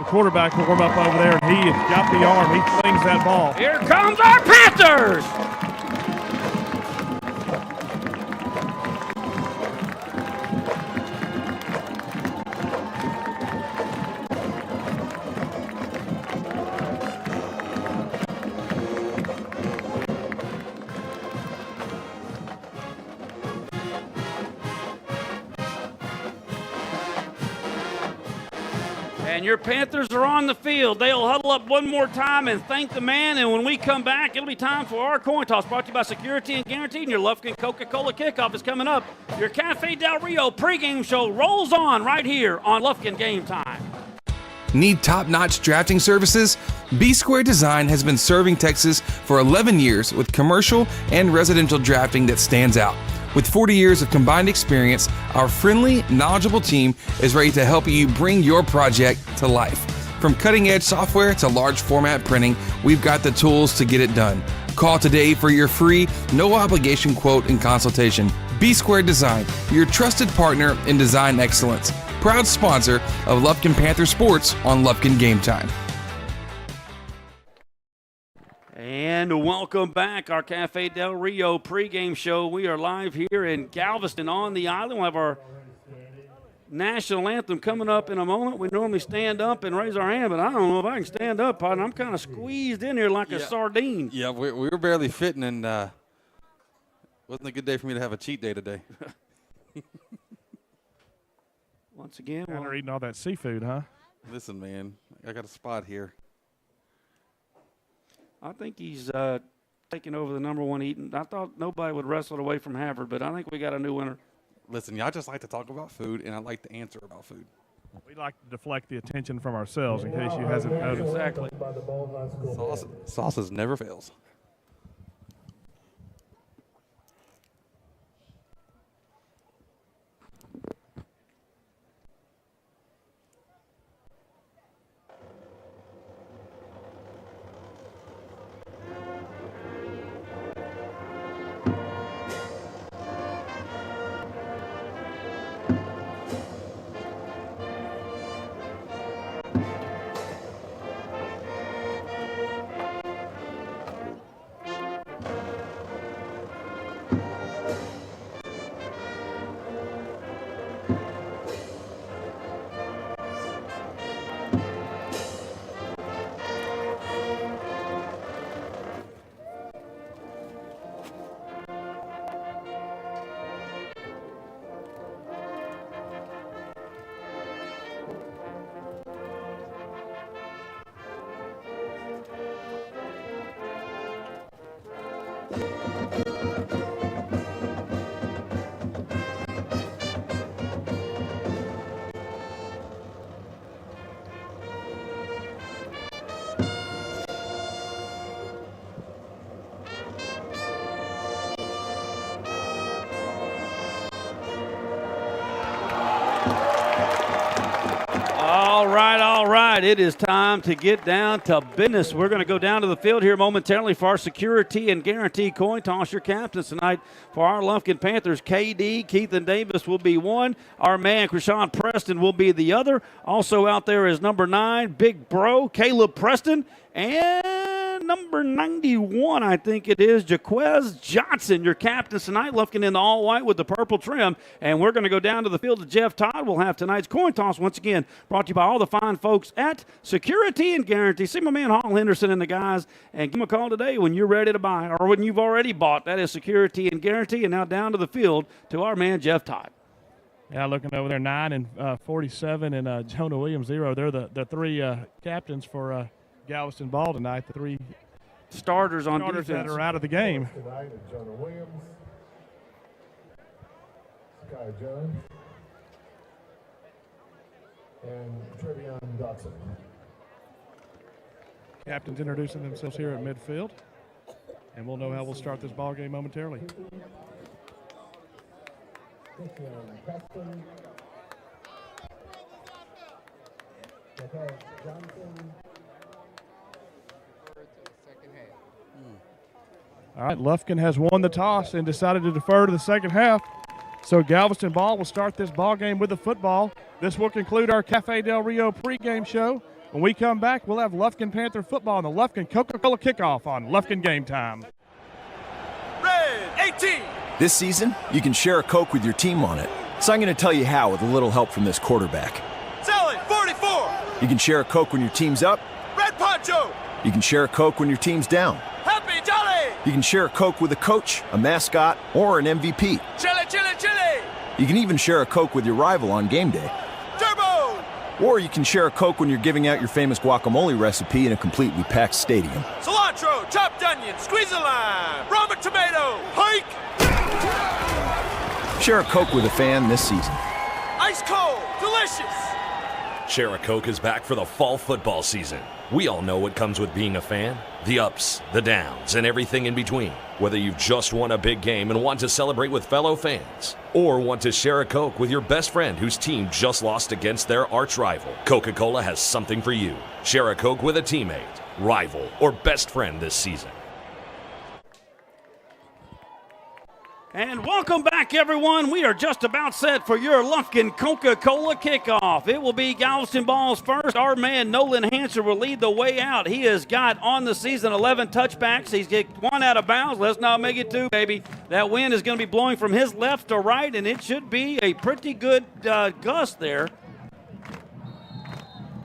quarterback warm up over there, and he has got the arm. He flings that ball. Here comes our Panthers! And your Panthers are on the field. They'll huddle up one more time and thank the man. And when we come back, it'll be time for our coin toss, brought to you by Security and Guaranteed. And your Lufkin Coca-Cola Kickoff is coming up. Your Cafe Del Rio pregame show rolls on right here on Lufkin Game Time. Need top-notch drafting services? B-Square Design has been serving Texas for 11 years with commercial and residential drafting that stands out. With 40 years of combined experience, our friendly, knowledgeable team is ready to help you bring your project to life. From cutting-edge software to large format printing, we've got the tools to get it done. Call today for your free, no-obligation quote and consultation. B-Square Design, your trusted partner in design excellence. Proud sponsor of Lufkin Panther Sports on Lufkin Game Time. And welcome back, our Cafe Del Rio pregame show. We are live here in Galveston on the island. We'll have our national anthem coming up in a moment. We normally stand up and raise our hand, but I don't know if I can stand up, partner. I'm kind of squeezed in here like a sardine. Yeah, we were barely fitting, and wasn't a good day for me to have a cheat day today. Once again, we're eating all that seafood, huh? Listen, man, I got a spot here. I think he's taking over the number 1 eating. I thought nobody would wrestle it away from Havard, but I think we got a new winner. Listen, y'all just like to talk about food, and I like to answer about food. We like to deflect the attention from ourselves, in case you hasn't noticed. Exactly. Sauces never fails. All right. It is time to get down to business. We're going to go down to the field here momentarily for our Security and Guarantee coin toss. Your captains tonight for our Lufkin Panthers, KD, Keithan Davis will be one. Our man, Krishan Preston, will be the other. Also out there is number 9, Big Bro, Caleb Preston. And number 91, I think it is, Jaquez Johnson, your captains tonight. Lufkin in the all-white with the purple trim. And we're going to go down to the field to Jeff Todd. We'll have tonight's coin toss once again brought to you by all the fine folks at Security and Guarantee. See my man Hall Henderson and the guys, and give them a call today when you're ready to buy or when you've already bought. That is Security and Guarantee. And now down to the field to our man Jeff Todd. Yeah, looking over there, 9 and 47, and Jonah Williams 0. They're the three captains for Galveston ball tonight. The three starters on defense that are out of the game. Tonight, Jonah Williams, Sky Jones, and Trevion Dotson. Captains introducing themselves here at midfield, and we'll know how we'll start this ball game momentarily. All right, Lufkin has won the toss and decided to defer to the second half. So Galveston ball will start this ball game with the football. This will conclude our Cafe Del Rio pregame show. When we come back, we'll have Lufkin Panther football and the Lufkin Coca-Cola Kickoff on Lufkin Game Time. Red 18. This season, you can share a Coke with your team on it. So I'm going to tell you how with a little help from this quarterback. Selling 44. You can share a Coke when your team's up. Red Poncho. You can share a Coke when your team's down. Happy Jolly. You can share a Coke with a coach, a mascot, or an MVP. Chili, chili, chili. You can even share a Coke with your rival on game day. Turbo. Or you can share a Coke when you're giving out your famous guacamole recipe in a completely packed stadium. Cilantro, chopped onion, squeeze a lime, Roma tomato, hike. Share a Coke with a fan this season. Ice cold, delicious. Share a Coke is back for the fall football season. We all know what comes with being a fan. The ups, the downs, and everything in between. Whether you've just won a big game and want to celebrate with fellow fans, or want to share a Coke with your best friend whose team just lost against their arch rival, Coca-Cola has something for you. Share a Coke with a teammate, rival, or best friend this season. And welcome back, everyone. We are just about set for your Lufkin Coca-Cola Kickoff. It will be Galveston balls first. Our man Nolan Hanser will lead the way out. He has got on the season 11 touchbacks. He's get one out of bounds. Let's not make it two, baby. That wind is going to be blowing from his left to right, and it should be a pretty good gust there.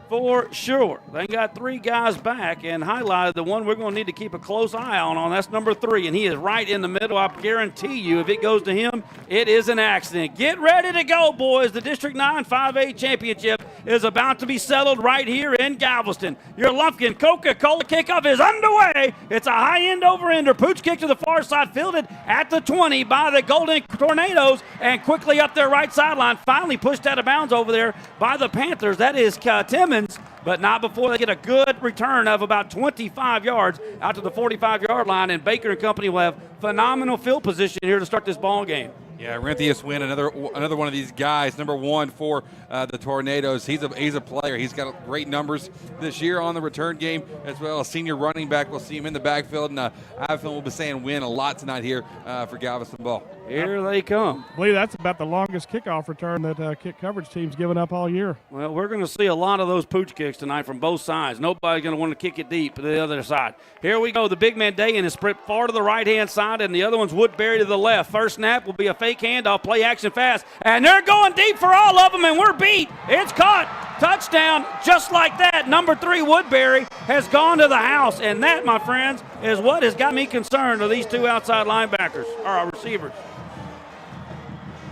For sure. They got three guys back and highlighted the one we're going to need to keep a close eye on. That's number 3, and he is right in the middle. I guarantee you if it goes to him, it is an accident. Get ready to go, boys. The District 9 5A Championship is about to be settled right here in Galveston. Your Lufkin Coca-Cola Kickoff is underway. It's a high-end over-ender. Pooch kick to the far side, fielded at the 20 by the Golden Tornadoes, and quickly up their right sideline, finally pushed out of bounds over there by the Panthers. That is Timmons. But not before they get a good return of about 25 yards out to the 45-yard line, and Baker and company will have phenomenal field position here to start this ball game. Yeah, Renthius Wynn, another one of these guys, number 1 for the Tornadoes. He's a player. He's got great numbers this year on the return game as well. A senior running back. We'll see him in the backfield, and I have a feeling we'll be saying Wynn a lot tonight here for Galveston ball. Here they come. I believe that's about the longest kickoff return that kick coverage team's given up all year. Well, we're going to see a lot of those pooch kicks tonight from both sides. Nobody's going to want to kick it deep to the other side. Here we go. The big man Dayan is spread far to the right-hand side, and the other one's Woodbury to the left. First snap will be a fake handoff, play action fast, and they're going deep for all of them, and we're beat. It's caught. Touchdown, just like that. Number 3, Woodbury, has gone to the house, and that, my friends, is what has got me concerned of these two outside linebackers, or our receivers.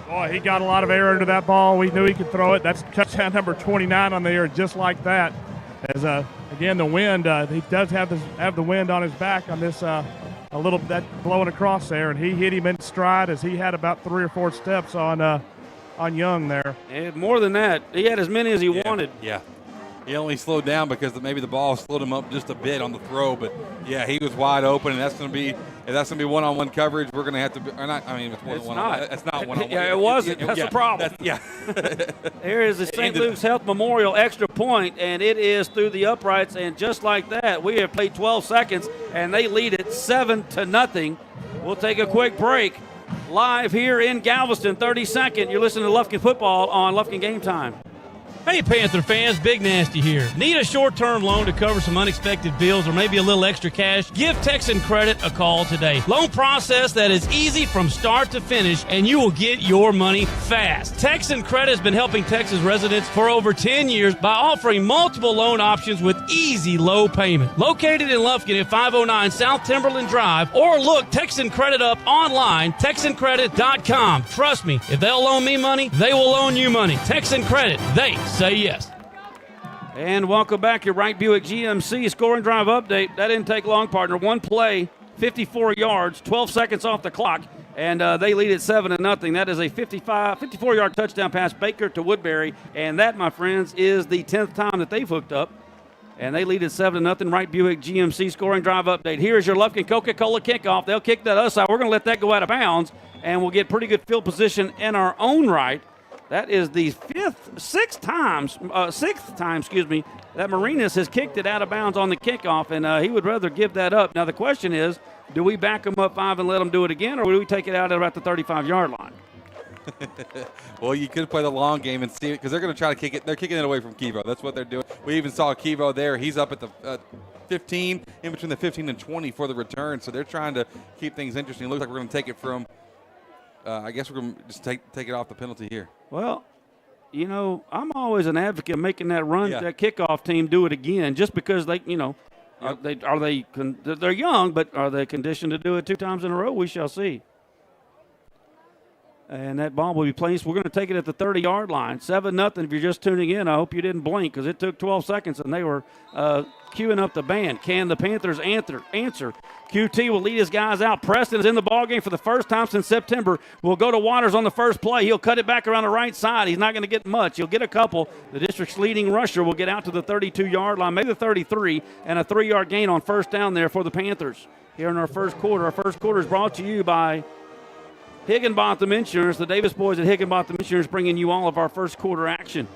Boy, he got a lot of air into that ball. We knew he could throw it. That's touchdown number 29 on the air, just like that. As again, the wind, he does have the wind on his back on this a little that blowing across there, and he hit him in stride as he had about 3 or 4 steps on Young there. And more than that, he had as many as he wanted. Yeah. He only slowed down because maybe the ball slowed him up just a bit on the throw, but yeah, he was wide open, and that's going to be one-on-one coverage. We're going to have to be, or not. I mean, it's more than one-on-one. That's not one-on-one. Yeah, it wasn't. That's the problem. Here is the St. Luke's Health Memorial extra point, and it is through the uprights, and just like that, we have played 12 seconds, and they lead it 7-0. We'll take a quick break. Live here in Galveston, 32nd. You're listening to Lufkin Football on Lufkin Game Time. Hey, Panther fans, Big Nasty here. Need a short-term loan to cover some unexpected bills or maybe a little extra cash? Give Texan Credit a call today. Loan process that is easy from start to finish, and you will get your money fast. Texan Credit has been helping Texas residents for over 10 years by offering multiple loan options with easy low payment. Located in Lufkin at 509 South Timberland Drive, or look Texan Credit up online, TexanCredit.com. Trust me, if they'll loan me money, they will loan you money. Texan Credit, they say yes. And welcome back, your Wright Buick GMC scoring drive update. That didn't take long, partner. One play, 54 yards, 12 seconds off the clock, and they lead at 7-0. That is a 54-yard touchdown pass, Baker to Woodbury, and that, my friends, is the 10th time that they've hooked up. And they lead at 7-0. Wright Buick GMC scoring drive update. Here's your Lufkin Coca-Cola kickoff. They'll kick that us out. We're going to let that go out of bounds, and we'll get pretty good field position in our own right. That is the sixth time, that Marinas has kicked it out of bounds on the kickoff, and he would rather give that up. Now, the question is, do we back them up 5 and let them do it again, or do we take it out at about the 35-yard line? Well, you could play the long game and see it, because they're going to try to kick it. They're kicking it away from Kivo. That's what they're doing. We even saw Kivo there. He's up at the 15, in between the 15 and 20 for the return, so they're trying to keep things interesting. It looks like we're going to take it from I guess we're going to just take it off the penalty here. Well, you know, I'm always an advocate of making that run, that kickoff team do it again, just because they, you know, they're young, but are they conditioned to do it 2 times in a row? We shall see. And that ball will be placed. We're going to take it at the 30-yard line. 7-0. If you're just tuning in, I hope you didn't blink, because it took 12 seconds, and they were queuing up the band. Can the Panthers answer? QT will lead his guys out. Preston is in the ballgame for the first time since September. We'll go to Waters on the first play. He'll cut it back around the right side. He's not going to get much. He'll get a couple. The district's leading rusher will get out to the 32-yard line, maybe the 33, and a 3-yard gain on first down there for the Panthers. Here in our first quarter. Our first quarter is brought to you by Higginbotham Insurance. The Davis boys at Higginbotham Insurance bringing you all of our first quarter action.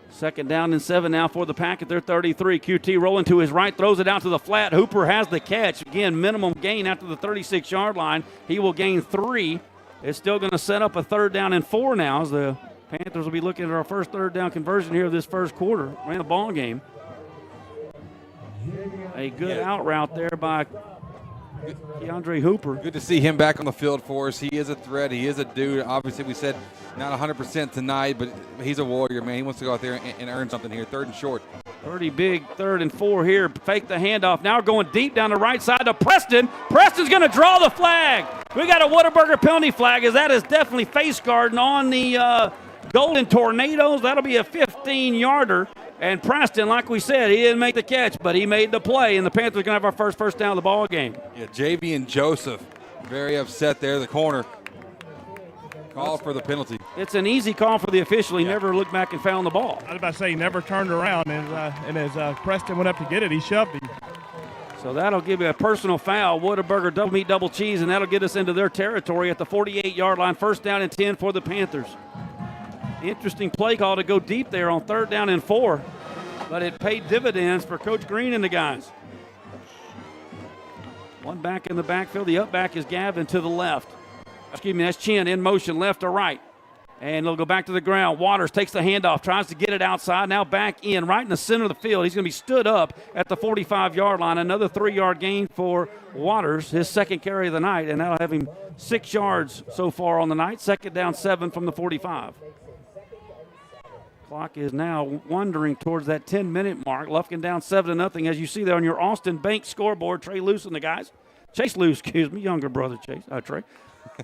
Second down and 7 now for the Pack at their 33. QT rolling to his right, throws it out to the flat. Hooper has the catch. Again, minimum gain after the 36-yard line. He will gain 3. It's still going to set up a 3rd down and 4 now, as the Panthers will be looking at our first 3rd down conversion here of this first quarter. Ran a ball game. A good out route there by Keandre Hooper. Good to see him back on the field for us. He is a threat. He is a dude. Obviously, we said not 100% tonight, but he's a warrior, man. He wants to go out there and earn something here. 3rd and short. Pretty big 3rd and 4 here. Fake the handoff. Now going deep down the right side to Preston. Preston's going to draw the flag. We got a Whataburger penalty flag, as that is definitely face guarding on the Golden Tornadoes. That'll be a 15-yarder. And Preston, like we said, he didn't make the catch, but he made the play, and the Panthers are going to have our first down of the ball game. Yeah, JV and Joseph very upset there, the corner. Call for the penalty. It's an easy call for the official. He never looked back and found the ball. I was about to say he never turned around, and as Preston went up to get it, he shoved him. So that'll give you a personal foul. Whataburger double meat, double cheese, and that'll get us into their territory at the 48-yard line. 1st down and 10 for the Panthers. Interesting play call to go deep there on 3rd down and 4, but it paid dividends for Coach Green and the guys. One back in the backfield. The up back is Gavin to the left. Excuse me, that's Chin in motion, left to right. And they'll go back to the ground. Waters takes the handoff, tries to get it outside, now back in, right in the center of the field. He's going to be stood up at the 45-yard line. Another 3-yard gain for Waters, his 2nd carry of the night, and that'll have him 6 yards so far on the night. 2nd down, 7 from the 45. Clock is now wandering towards that 10-minute mark. Lufkin down 7-0, as you see there on your Austin Bank scoreboard. Trey Luce and the guys. Chase Luce, excuse me, younger brother Chase. Trey.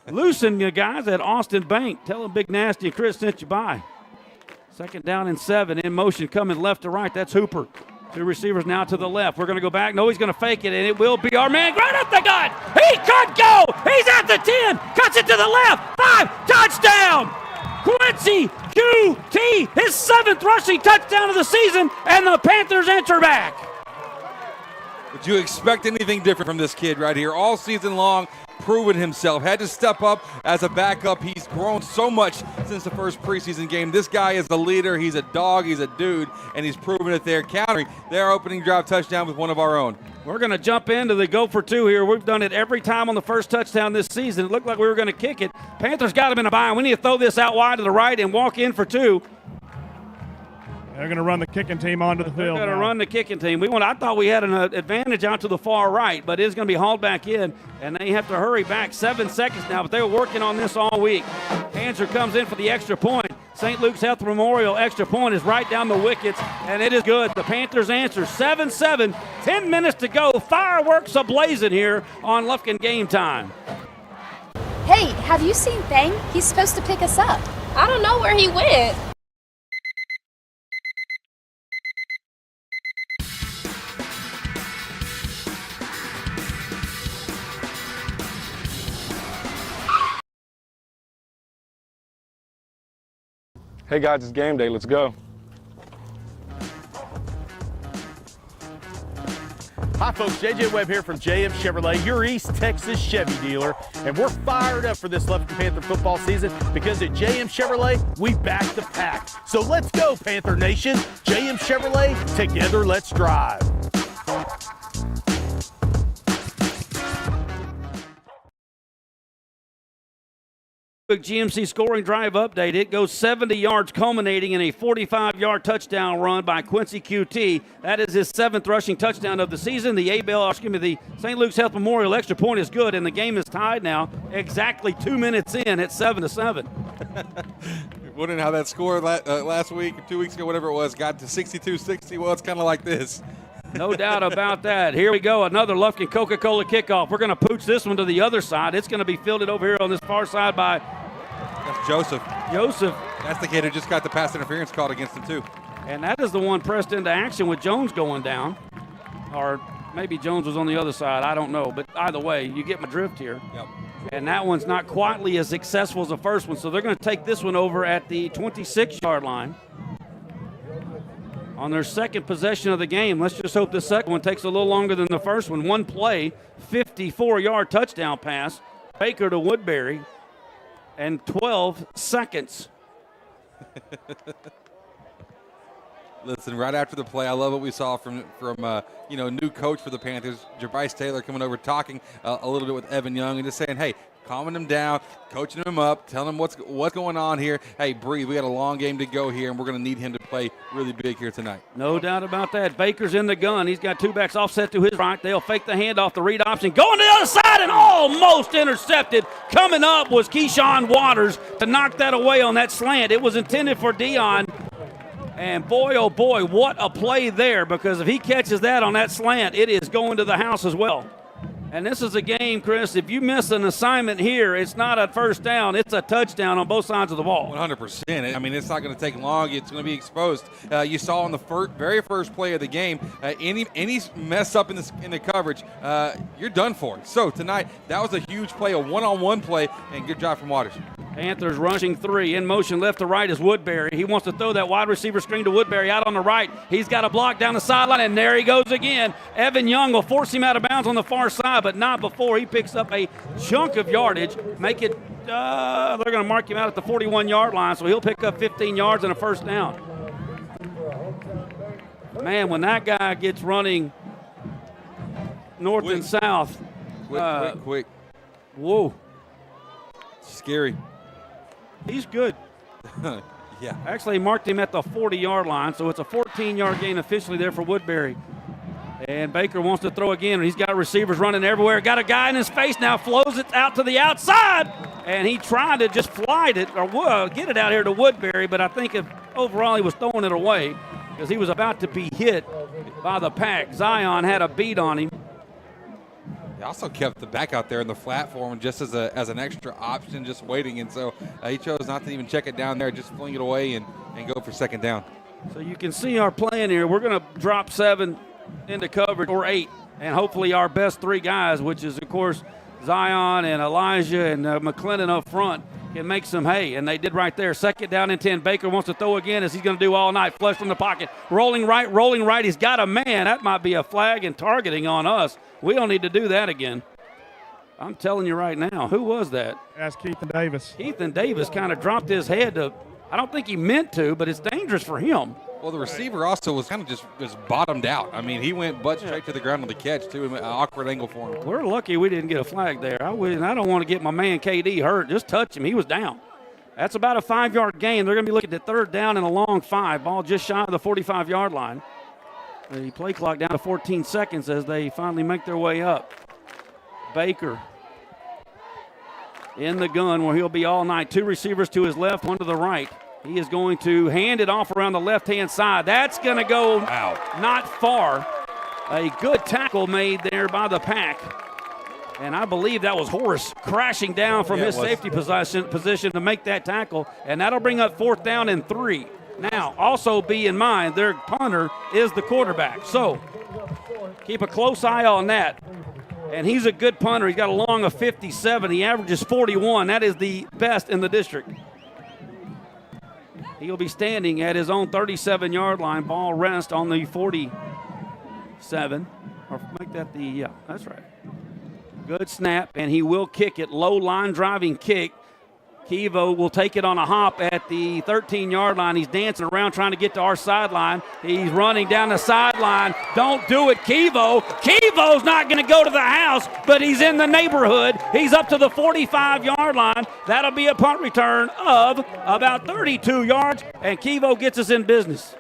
Luce and the guys at Austin Bank. Tell them Big Nasty and Chris sent you by. 2nd down and 7. In motion coming left to right. That's Hooper. 2 receivers now to the left. We're going to go back. No, he's going to fake it, and it will be our man right up the gut. He could go. He's at the 10. Cuts it to the left. 5. Touchdown. Quincy QT, his 7th rushing touchdown of the season, and the Panthers enter back. Would you expect anything different from this kid right here? All season long, proven himself, had to step up as a backup. He's grown so much since the first preseason game. This guy is a leader. He's a dog. He's a dude, and he's proven it there, countering their opening drive touchdown with one of our own. We're going to jump into the go for two here. We've done it every time on the first touchdown this season. It looked like we were going to kick it. Panthers got him in a bind. We need to throw this out wide to the right and walk in for two. They're going to run the kicking team onto the field. They're going to run the kicking team. I thought we had an advantage out to the far right, but it's going to be hauled back in, and they have to hurry back. 7 seconds now, but they were working on this all week. Hanser comes in for the extra point. St. Luke's Health Memorial extra point is right down the wickets, and it is good. The Panthers answer 7-7, 10 minutes to go. Fireworks ablazing here on Lufkin Game Time. Hey, have you seen Thang? He's supposed to pick us up. I don't know where he went. Hey guys, it's game day. Let's go. Hi folks, JJ Webb here from JM Chevrolet, your East Texas Chevy dealer, and we're fired up for this Lufkin Panther football season because at JM Chevrolet, we back the pack. So let's go, Panther Nation. JM Chevrolet, together let's drive. GMC scoring drive update. It goes 70 yards, culminating in a 45-yard touchdown run by Quincy QT. That is his 7th rushing touchdown of the season. The the St. Luke's Health Memorial extra point is good, and the game is tied now exactly 2 minutes in at 7-7. Wondering how that score last week, 2 weeks ago, whatever it was, got to 62-60. Well, it's kind of like this. No doubt about that. Here we go, another Lufkin Coca-Cola kickoff. We're going to pooch this one to the other side. It's going to be fielded over here on this far side by That's Joseph. That's the kid who just got the pass interference called against him, too. And that is the one pressed into action with Jones going down. Or maybe Jones was on the other side. I don't know. But either way, you get my drift here. Yep. And that one's not quietly as successful as the first one. So they're going to take this one over at the 26-yard line. On their second possession of the game. Let's just hope the second one takes a little longer than the first one. One play, 54-yard touchdown pass. Baker to Woodbury. And 12 seconds. Listen, right after the play, I love what we saw from new coach for the Panthers, Jabarice Taylor, coming over, talking a little bit with Evan Young and just saying, hey, calming him down, coaching him up, telling him what's going on here. Hey, breathe. We got a long game to go here, and we're going to need him to play really big here tonight. No doubt about that. Baker's in the gun. He's got two backs offset to his right. They'll fake the handoff, the read option, going to the other side and almost intercepted. Coming up was Keyshawn Waters to knock that away on that slant. It was intended for Dion. And boy, oh boy, what a play there, because if he catches that on that slant, it is going to the house as well. And this is a game, Chris, if you miss an assignment here, it's not a first down, it's a touchdown on both sides of the ball. 100%. I mean, it's not going to take long. It's going to be exposed. You saw on the very first play of the game, any mess up in the coverage, you're done for. So tonight, that was a huge play, a one-on-one play, and good job from Waters. Panthers rushing three. In motion left to right is Woodbury. He wants to throw that wide receiver screen to Woodbury out on the right. He's got a block down the sideline, and there he goes again. Evan Young will force him out of bounds on the far side, but not before he picks up a chunk of yardage. Make it, they're going to mark him out at the 41-yard line, so he'll pick up 15 yards and a first down. Man, when that guy gets running north and south. Quick. Whoa. Scary. He's good. Yeah. Actually, marked him at the 40-yard line, so it's a 14-yard gain officially there for Woodbury. And Baker wants to throw again, and he's got receivers running everywhere. Got a guy in his face now, flows it out to the outside, and he tried to just flight it or get it out here to Woodbury, but I think overall he was throwing it away because he was about to be hit by the pack. Zion had a beat on him. He also kept the back out there in the flat for him just as an extra option, just waiting. And so he chose not to even check it down there, just fling it away and go for second down. So you can see our plan here. We're going to drop 7 into coverage or 8, and hopefully our best 3 guys, which is, of course, Zion and Elijah and McClendon up front, can make some hay, and they did right there. Second down and 10. Baker wants to throw again, as he's going to do all night. Flush from the pocket. Rolling right. He's got a man. That might be a flag and targeting on us. We don't need to do that again. I'm telling you right now, who was that? That's Keithan Davis. Keithan Davis kind of dropped his head to, I don't think he meant to, but it's dangerous for him. Well, the receiver also was kind of just bottomed out. I mean, he went butt straight to the ground on the catch, too. An awkward angle for him. We're lucky we didn't get a flag there. I don't want to get my man KD hurt. Just touch him. He was down. That's about a 5-yard gain. They're going to be looking at third down and a long 5. Ball just shy of the 45-yard line. The play clock down to 14 seconds as they finally make their way up. Baker in the gun where he'll be all night. 2 receivers to his left, 1 to the right. He is going to hand it off around the left-hand side. That's going to go not far. A good tackle made there by the Pack. And I believe that was Horace crashing down from his safety position to make that tackle. And that'll bring up 4th down and 3. Now, also be in mind, their punter is the quarterback. So keep a close eye on that. And he's a good punter. He's got a long of 57. He averages 41. That is the best in the district. He'll be standing at his own 37-yard line. Ball rest on the 47. Or make that the, yeah, that's right. Good snap, and he will kick it. Low line driving kick. Kevo will take it on a hop at the 13-yard line. He's dancing around trying to get to our sideline. He's running down the sideline. Don't do it, Kevo. Kevo's not going to go to the house, but he's in the neighborhood. He's up to the 45-yard line. That'll be a punt return of about 32 yards, and Kevo gets us in business.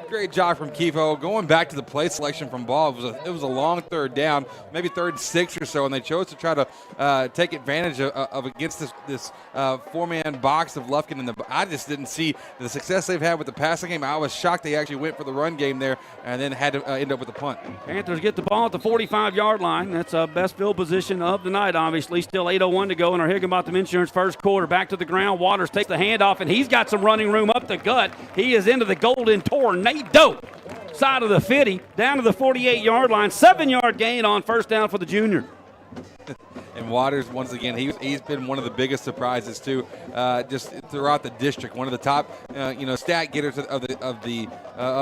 Great job from Kevo. Going back to the play selection from ball, it was a long third down, maybe 3rd and 6 or so, and they chose to try to take advantage of against this 4-man box of Lufkin. And I just didn't see the success they've had with the passing game. I was shocked they actually went for the run game there and then had to end up with the punt. Panthers get the ball at the 45-yard line. That's best field position of the night, obviously. Still 8:01 to go in our Higginbotham Insurance first quarter. Back to the ground. Waters takes the handoff, and he's got some running room up the gut. He is into the golden tornado. Side of the 50, down to the 48-yard line. 7-yard gain on first down for the junior. And Waters, once again, he's been one of the biggest surprises too, just throughout the district. One of the top, stat getters of the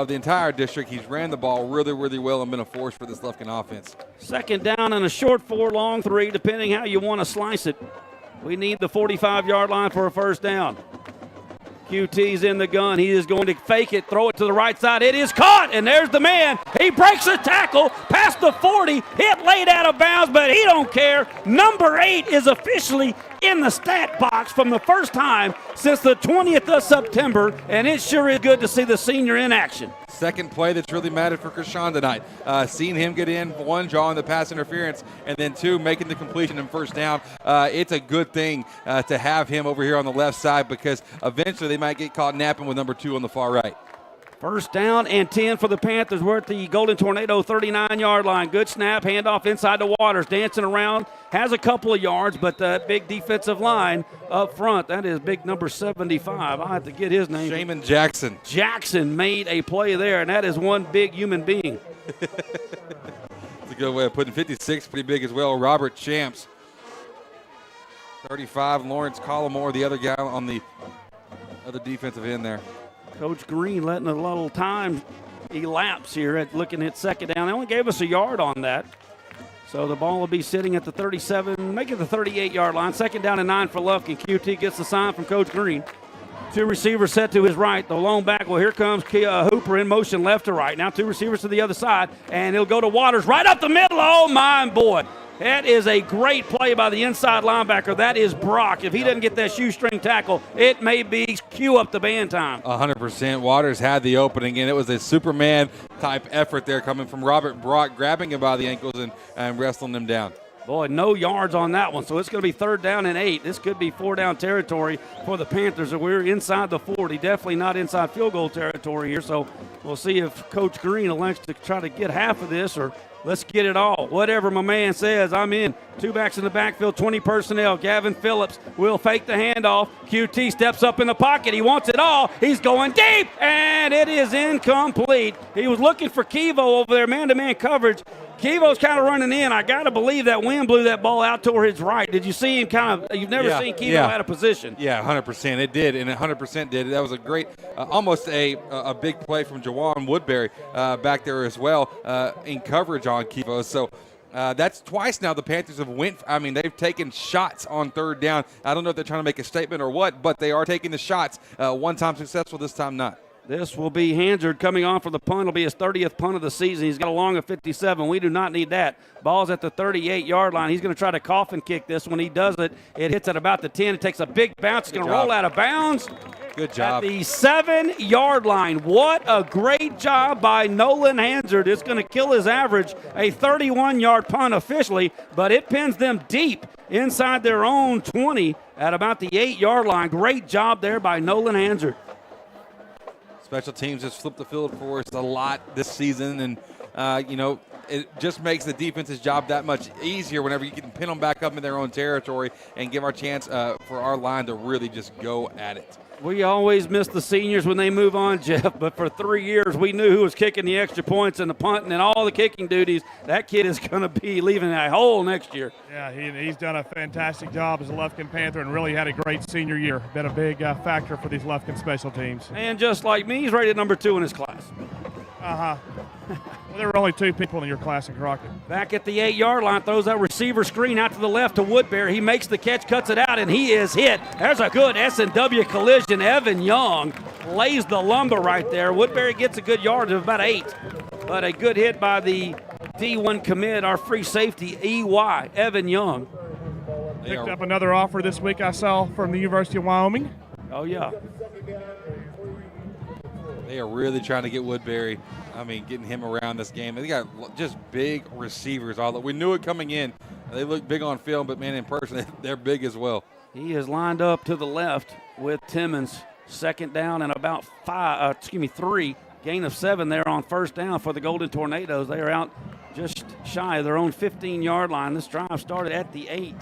entire district. He's ran the ball really, really well and been a force for this Lufkin offense. 2nd down and a short 4, long 3, depending how you want to slice it. We need the 45-yard line for a first down. QT's in the gun. He is going to fake it, throw it to the right side. It is caught, and there's the man. He breaks the tackle past the 40, hit laid out of bounds, but he don't care. Number 8 is officially in the stat box from the first time since the 20th of September, and it sure is good to see the senior in action. Second play that's really mattered for Krishan tonight. Seeing him get in, 1, drawing the pass interference, and then 2, making the completion and first down. It's a good thing to have him over here on the left side because eventually they might get caught napping with number 2 on the far right. First down and 10 for the Panthers. We're at the Golden Tornado 39-yard line. Good snap, handoff inside the Waters, dancing around, has a couple of yards, but that big defensive line up front, that is big number 75. I'll have to get his name. Shaman Jackson. Jackson made a play there, and that is one big human being. That's a good way of putting 56, pretty big as well. Robert Champs. 35, Lawrence Collmore, the other guy on the other defensive end there. Coach Green letting a little time elapse here at looking at 2nd down. They only gave us a yard on that. So the ball will be sitting at the 37, make it the 38-yard line. 2nd down and 9 for Lufkin. QT gets the sign from Coach Green. 2 receivers set to his right. The lone back, well, here comes Hooper in motion left to right. Now 2 receivers to the other side, and he'll go to Waters right up the middle. Oh, my boy. That is a great play by the inside linebacker. That is Brock. If he doesn't get that shoestring tackle, it may be cue up the band time. 100%. Waters had the opening, and it was a Superman-type effort there coming from Robert Brock, grabbing him by the ankles and wrestling him down. Boy, no yards on that one, so it's going to be 3rd down and 8. This could be 4-down territory for the Panthers. We're inside the 40, definitely not inside field goal territory here, so we'll see if Coach Green elects to try to get half of this or let's get it all. Whatever my man says, I'm in. 2 backs in the backfield, 20 personnel. Gavin Phillips will fake the handoff. QT steps up in the pocket. He wants it all. He's going deep, and it is incomplete. He was looking for Kevo over there, man-to-man coverage. Kevo's kind of running in. I got to believe that wind blew that ball out toward his right. Did you see him you've never seen Kevo out of position. Yeah, 100%. It did, and it 100% did. That was a great, almost a big play from Jawan Woodbury back there as well in coverage on Kevo. So That's twice now the Panthers have they've taken shots on third down. I don't know if they're trying to make a statement or what, but they are taking the shots. One time successful, this time not. This will be Hansard coming on for the punt. It'll be his 30th punt of the season. He's got a long of 57. We do not need that. Ball's at the 38-yard line. He's going to try to coffin kick this. When he does it, it hits at about the 10. It takes a big bounce. It's going to roll out of bounds. Good job. At the 7-yard line. What a great job by Nolan Hansard. It's going to kill his average. A 31-yard punt officially, but it pins them deep inside their own 20 at about the 8-yard line. Great job there by Nolan Hansard. Special teams has flipped the field for us a lot this season, and, it just makes the defense's job that much easier whenever you can pin them back up in their own territory and give our chance for our line to really just go at it. We always miss the seniors when they move on, Jeff, but for 3 years we knew who was kicking the extra points and the punting and all the kicking duties. That kid is going to be leaving a hole next year. Yeah, he's done a fantastic job as a Lufkin Panther and really had a great senior year. Been a big factor for these Lufkin special teams. And just like me, he's rated number 2 in his class. Uh-huh. Well, there were only 2 people in your class in Crockett. Back at the 8-yard line, throws that receiver screen out to the left to Woodbury. He makes the catch, cuts it out, and he is hit. There's a good S&W collision. Evan Young lays the lumber right there. Woodbury gets a good yard of about 8. But a good hit by the D1 commit, our free safety, EY, Evan Young. Picked up another offer this week I saw from the University of Wyoming. Oh, yeah. They are really trying to get Woodbury, getting him around this game. They got just big receivers. We knew it coming in. They look big on film, but, man, in person, they're big as well. He is lined up to the left with Timmons. Second down and about 3. Gain of 7 there on first down for the Golden Tornadoes. They are out just shy of their own 15-yard line. This drive started at the 8.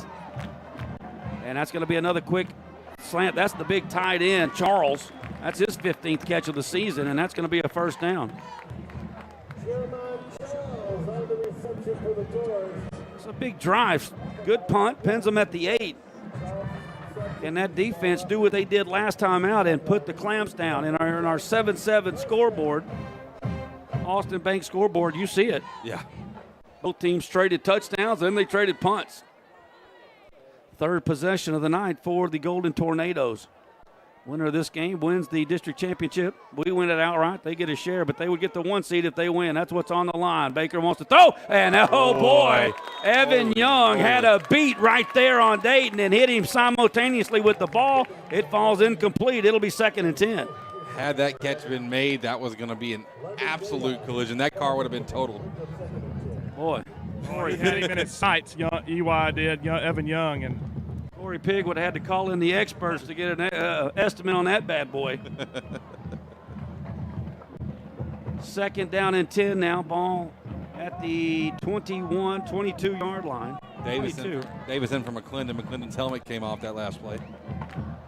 And that's going to be another quick slant. That's the big tight end, Charles. That's his 15th catch of the season, and that's going to be a first down. It's a big drive. Good punt. Pins them at the 8. Can that defense do what they did last time out and put the clamps down? In our 7-7 scoreboard, Austin Bank scoreboard, you see it. Yeah. Both teams traded touchdowns, then they traded punts. Third possession of the night for the Golden Tornadoes. Winner of this game wins the district championship. We win it outright. They get a share, but they would get the 1 seed if they win. That's what's on the line. Baker wants to throw, and oh boy, Evan Young had a beat right there on Dayton and hit him simultaneously with the ball. It falls incomplete. It'll be 2nd and 10. Had that catch been made, that was going to be an absolute collision. That car would have been totaled. Boy. He had him in his sights, EY did, Evan Young, and Corey Pigg would have had to call in the experts to get an estimate on that bad boy. 2nd down and 10 now. Ball at the 21, 22-yard line. Davison from McClendon. McClendon's helmet came off that last play.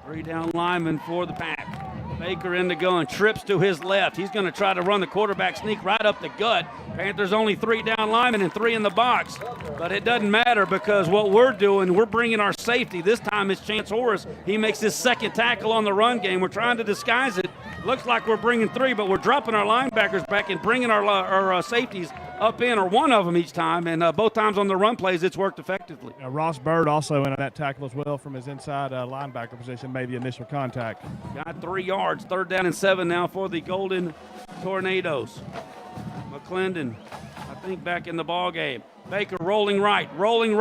3 down linemen for the Pack. Baker in the gun, trips to his left. He's going to try to run the quarterback sneak right up the gut. Panthers only 3 down linemen and 3 in the box. But it doesn't matter because what we're doing, we're bringing our safety. This time it's Chance Horace. He makes his 2nd tackle on the run game. We're trying to disguise it. Looks like we're bringing 3, but we're dropping our linebackers back and bringing our safeties up in, or one of them each time, and both times on the run plays, it's worked effectively. Ross Bird also in on that tackle as well from his inside linebacker position, made the initial contact. Got 3 yards, 3rd down and 7 now for the Golden Tornadoes. McClendon, I think, back in the ball game. Baker rolling right, running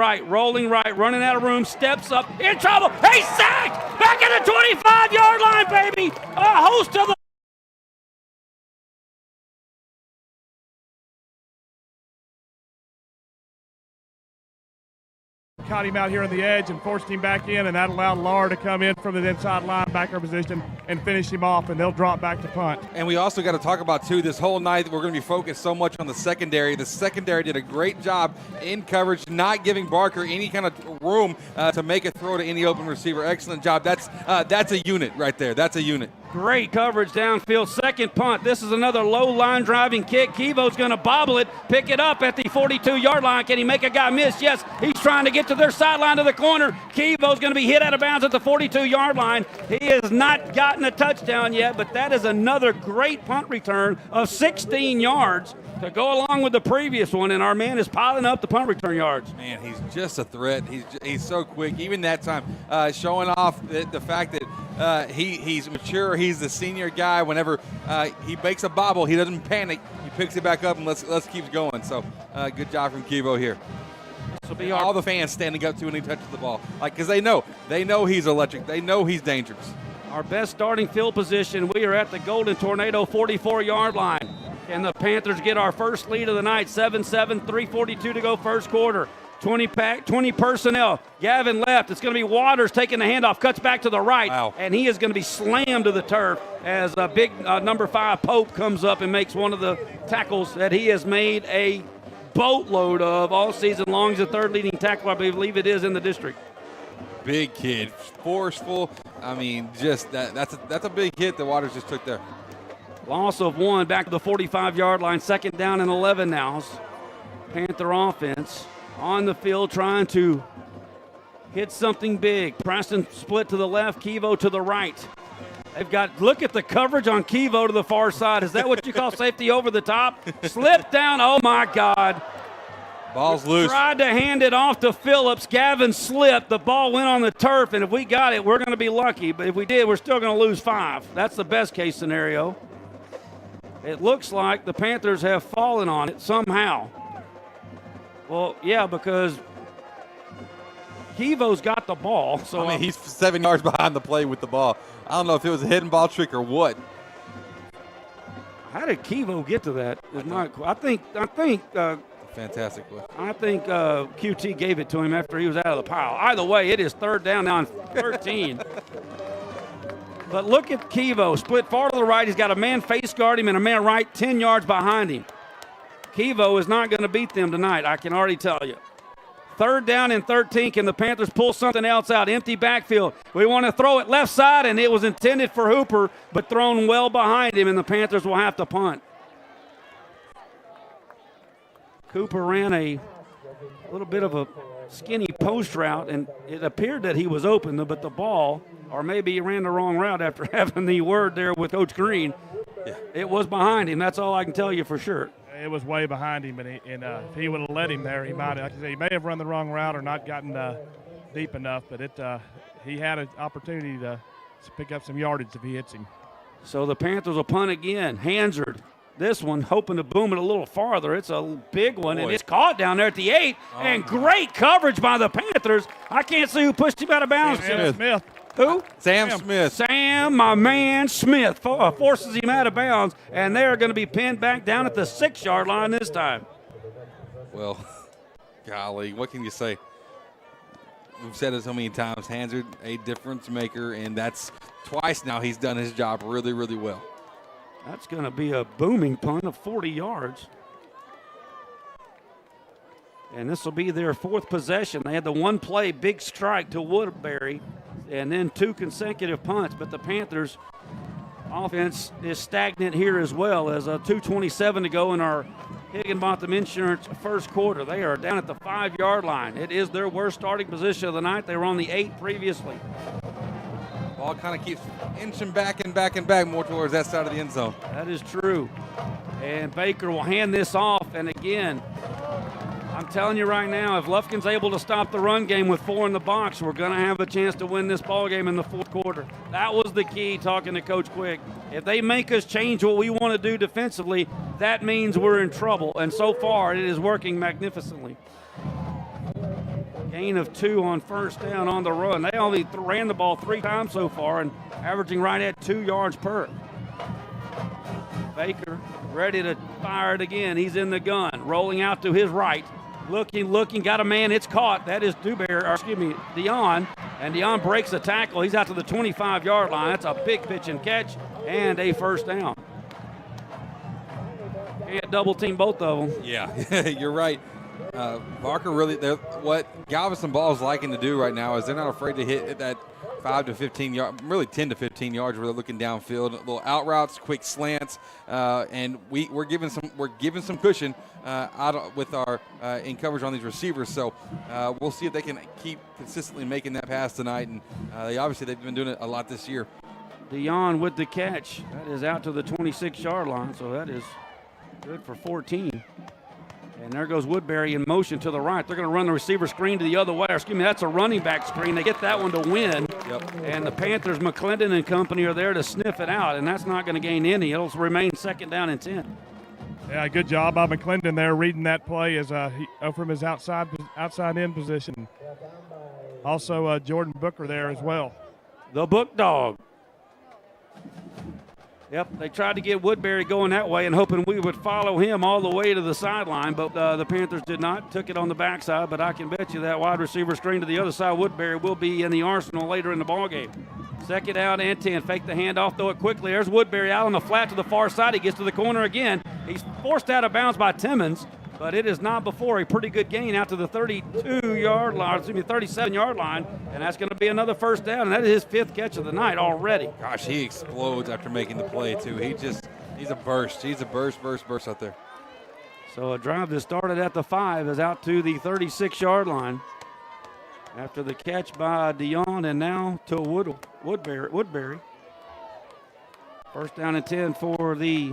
out of room, steps up, in trouble, he's sacked! Back at the 25-yard line, baby! A host of the caught him out here on the edge and forced him back in, and that allowed Lahr to come in from the inside linebacker position and finish him off, and they'll drop back to punt. And we also got to talk about, too, this whole night we're going to be focused so much on the secondary. The secondary did a great job in coverage, not giving Barker any kind of room to make a throw to any open receiver. Excellent job. That's a unit right there. That's a unit. Great coverage downfield. Second punt. This is another low line driving kick. Kevo's going to bobble it, pick it up at the 42-yard line. Can he make a guy miss? Yes, he's trying to get to their sideline to the corner. Kevo's going to be hit out of bounds at the 42-yard line. He has not gotten a touchdown yet, but that is another great punt return of 16 yards to go along with the previous one, and our man is piling up the punt return yards. Man, he's just a threat. He's so quick. Even that time, showing off the fact that he's mature. He's the senior guy. Whenever he makes a bobble, he doesn't panic. He picks it back up and let's keep going. So good job from Kevo here. This will be all the fans standing up to when he touches the ball, because they know he's electric. They know he's dangerous. Our best starting field position. We are at the Golden Tornado 44-yard line. And the Panthers get our first lead of the night, 7-7, 3:42 to go first quarter. 20 personnel. Gavin left. It's going to be Waters taking the handoff, cuts back to the right, and he is going to be slammed to the turf as a big number 5 Pope comes up and makes one of the tackles that he has made a boatload of all season long. He's the third leading tackle, I believe it is, in the district. Big kid, forceful. I mean, just that's a big hit that Waters just took there. Loss of 1 back to the 45-yard line. Second down and 11 now. Panther offense on the field trying to hit something big. Preston split to the left, Kevo to the right. They've got, look at the coverage on Kevo to the far side. Is that what you call safety over the top? Slipped down, oh my God. Ball's loose. Tried to hand it off to Phillips. Gavin slipped. The ball went on the turf, and if we got it, we're going to be lucky. But if we did, we're still going to lose 5. That's the best case scenario. It looks like the Panthers have fallen on it somehow. Well, yeah, because Kevo's got the ball. So I mean, he's 7 yards behind the play with the ball. I don't know if it was a hidden ball trick or what. How did Kevo get to that? I think fantastic play. I think QT gave it to him after he was out of the pile. Either way, it is third down now on 13. But look at Kevo, split far to the right. He's got a man face guard him and a man right 10 yards behind him. Kevo is not going to beat them tonight, I can already tell you. Third down and 13. Can the Panthers pull something else out? Empty backfield. We want to throw it left side, and it was intended for Hooper, but thrown well behind him, and the Panthers will have to punt. Cooper ran a little bit of a skinny post route, and it appeared that he was open, but the ball, or maybe he ran the wrong route after having the word there with Coach Green. Yeah. It was behind him. That's all I can tell you for sure. It was way behind him, and if he would have let him there, he might have. He may have run the wrong route or not gotten deep enough, but he had an opportunity to pick up some yardage if he hits him. So the Panthers will punt again. Hansard, this one, hoping to boom it a little farther. It's a big one, and it's caught down there at the 8, and great coverage by the Panthers. I can't see who pushed him out of bounds. Smith. Who? Sam Smith. Sam, my man Smith, forces him out of bounds, and they're going to be pinned back down at the 6-yard line this time. Well, golly, what can you say? We've said it so many times. Hansard, a difference maker, and that's twice now he's done his job really, really well. That's going to be a booming punt of 40 yards. And this will be their 4th possession. They had the one play, big strike to Woodbury, and then 2 consecutive punts. But the Panthers' offense is stagnant here as well, as 2:27 to go in our Higginbotham Insurance first quarter. They are down at the 5-yard line. It is their worst starting position of the night. They were on the 8 previously. Ball kind of keeps inching back and back and back more towards that side of the end zone. That is true. And Baker will hand this off, and again, I'm telling you right now, if Lufkin's able to stop the run game with 4 in the box, we're going to have a chance to win this ball game in the 4th quarter. That was the key, talking to Coach Quick. If they make us change what we want to do defensively, that means we're in trouble. And so far, it is working magnificently. Gain of 2 on first down on the run. They only ran the ball 3 times so far and averaging right at 2 yards per. Baker ready to fire it again. He's in the gun, rolling out to his right. Looking, got a man, it's caught. That is Dion. And Dion breaks the tackle. He's out to the 25-yard line. That's a big pitch and catch and a first down. Can't double team both of them. Yeah, you're right. Barker really, what Galveston ball is liking to do right now is they're not afraid to hit that 5 to 15 yards, really 10 to 15 yards where they're looking downfield, little out routes, quick slants, and we're giving some cushion with our in coverage on these receivers. So we'll see if they can keep consistently making that pass tonight. And they've been doing it a lot this year. Dion with the catch. That is out to the 26-yard line, so that is good for 14. And there goes Woodbury in motion to the right. They're going to run the receiver screen to the other way. Excuse me, that's a running back screen. They get that one to win. Yep. And the Panthers, McClendon and company, are there to sniff it out, and that's not going to gain any. It'll remain 2nd down and 10. Yeah, good job by McClendon there reading that play as from his outside in position. Also, Jordan Booker there as well. The Book Dog. Yep, they tried to get Woodbury going that way and hoping we would follow him all the way to the sideline, but the Panthers did not. Took it on the backside, but I can bet you that wide receiver screen to the other side, Woodbury, will be in the arsenal later in the ballgame. 2nd down and 10. Fake the handoff, throw it quickly. There's Woodbury out on the flat to the far side. He gets to the corner again. He's forced out of bounds by Timmons, but it is not before a pretty good gain out to the 37-yard line, and that's going to be another 1st down, and that is his 5th catch of the night already. Gosh, he explodes after making the play, too. He's a burst. He's a burst out there. So a drive that started at the 5 is out to the 36-yard line after the catch by Dion, and now to Woodbury. 1st down and 10 for the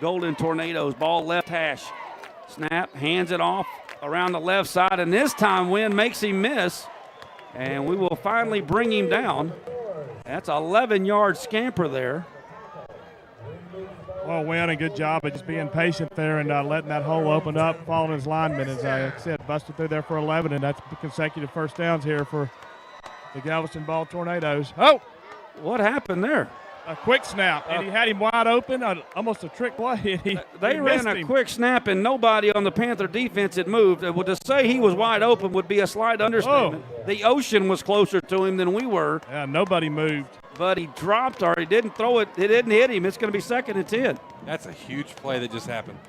Golden Tornadoes. Ball left hash. Snap, hands it off around the left side, and this time Wynn makes him miss, and we will finally bring him down. That's an 11-yard scamper there. Well, Wynn, a good job of just being patient there and letting that hole open up, following his lineman, as I said, busted through there for 11, and that's consecutive 1st downs here for the Galveston Ball Tornadoes. Oh! What happened there? A quick snap, and he had him wide open, almost a trick play. They ran a quick snap, and nobody on the Panther defense had moved. Well, to say he was wide open would be a slight understatement. Oh. The ocean was closer to him than we were. Yeah, nobody moved. But he dropped, or he didn't throw it. It didn't hit him. It's going to be 2nd and 10. That's a huge play that just happened.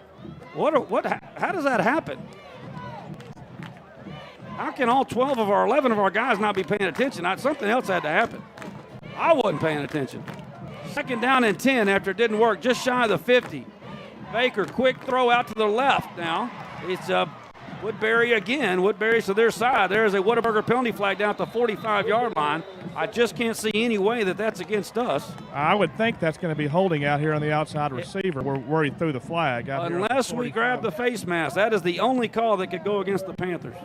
How does that happen? How can all 11 of our guys not be paying attention? Something else had to happen. I wasn't paying attention. 2nd down and 10 after it didn't work, just shy of the 50. Baker, quick throw out to the left now. It's Woodbury again. Woodbury to their side. There's a Whataburger penalty flag down at the 45-yard line. I just can't see any way that that's against us. I would think that's going to be holding out here on the outside receiver where he threw the flag. Unless we grab the face mask. That is the only call that could go against the Panthers.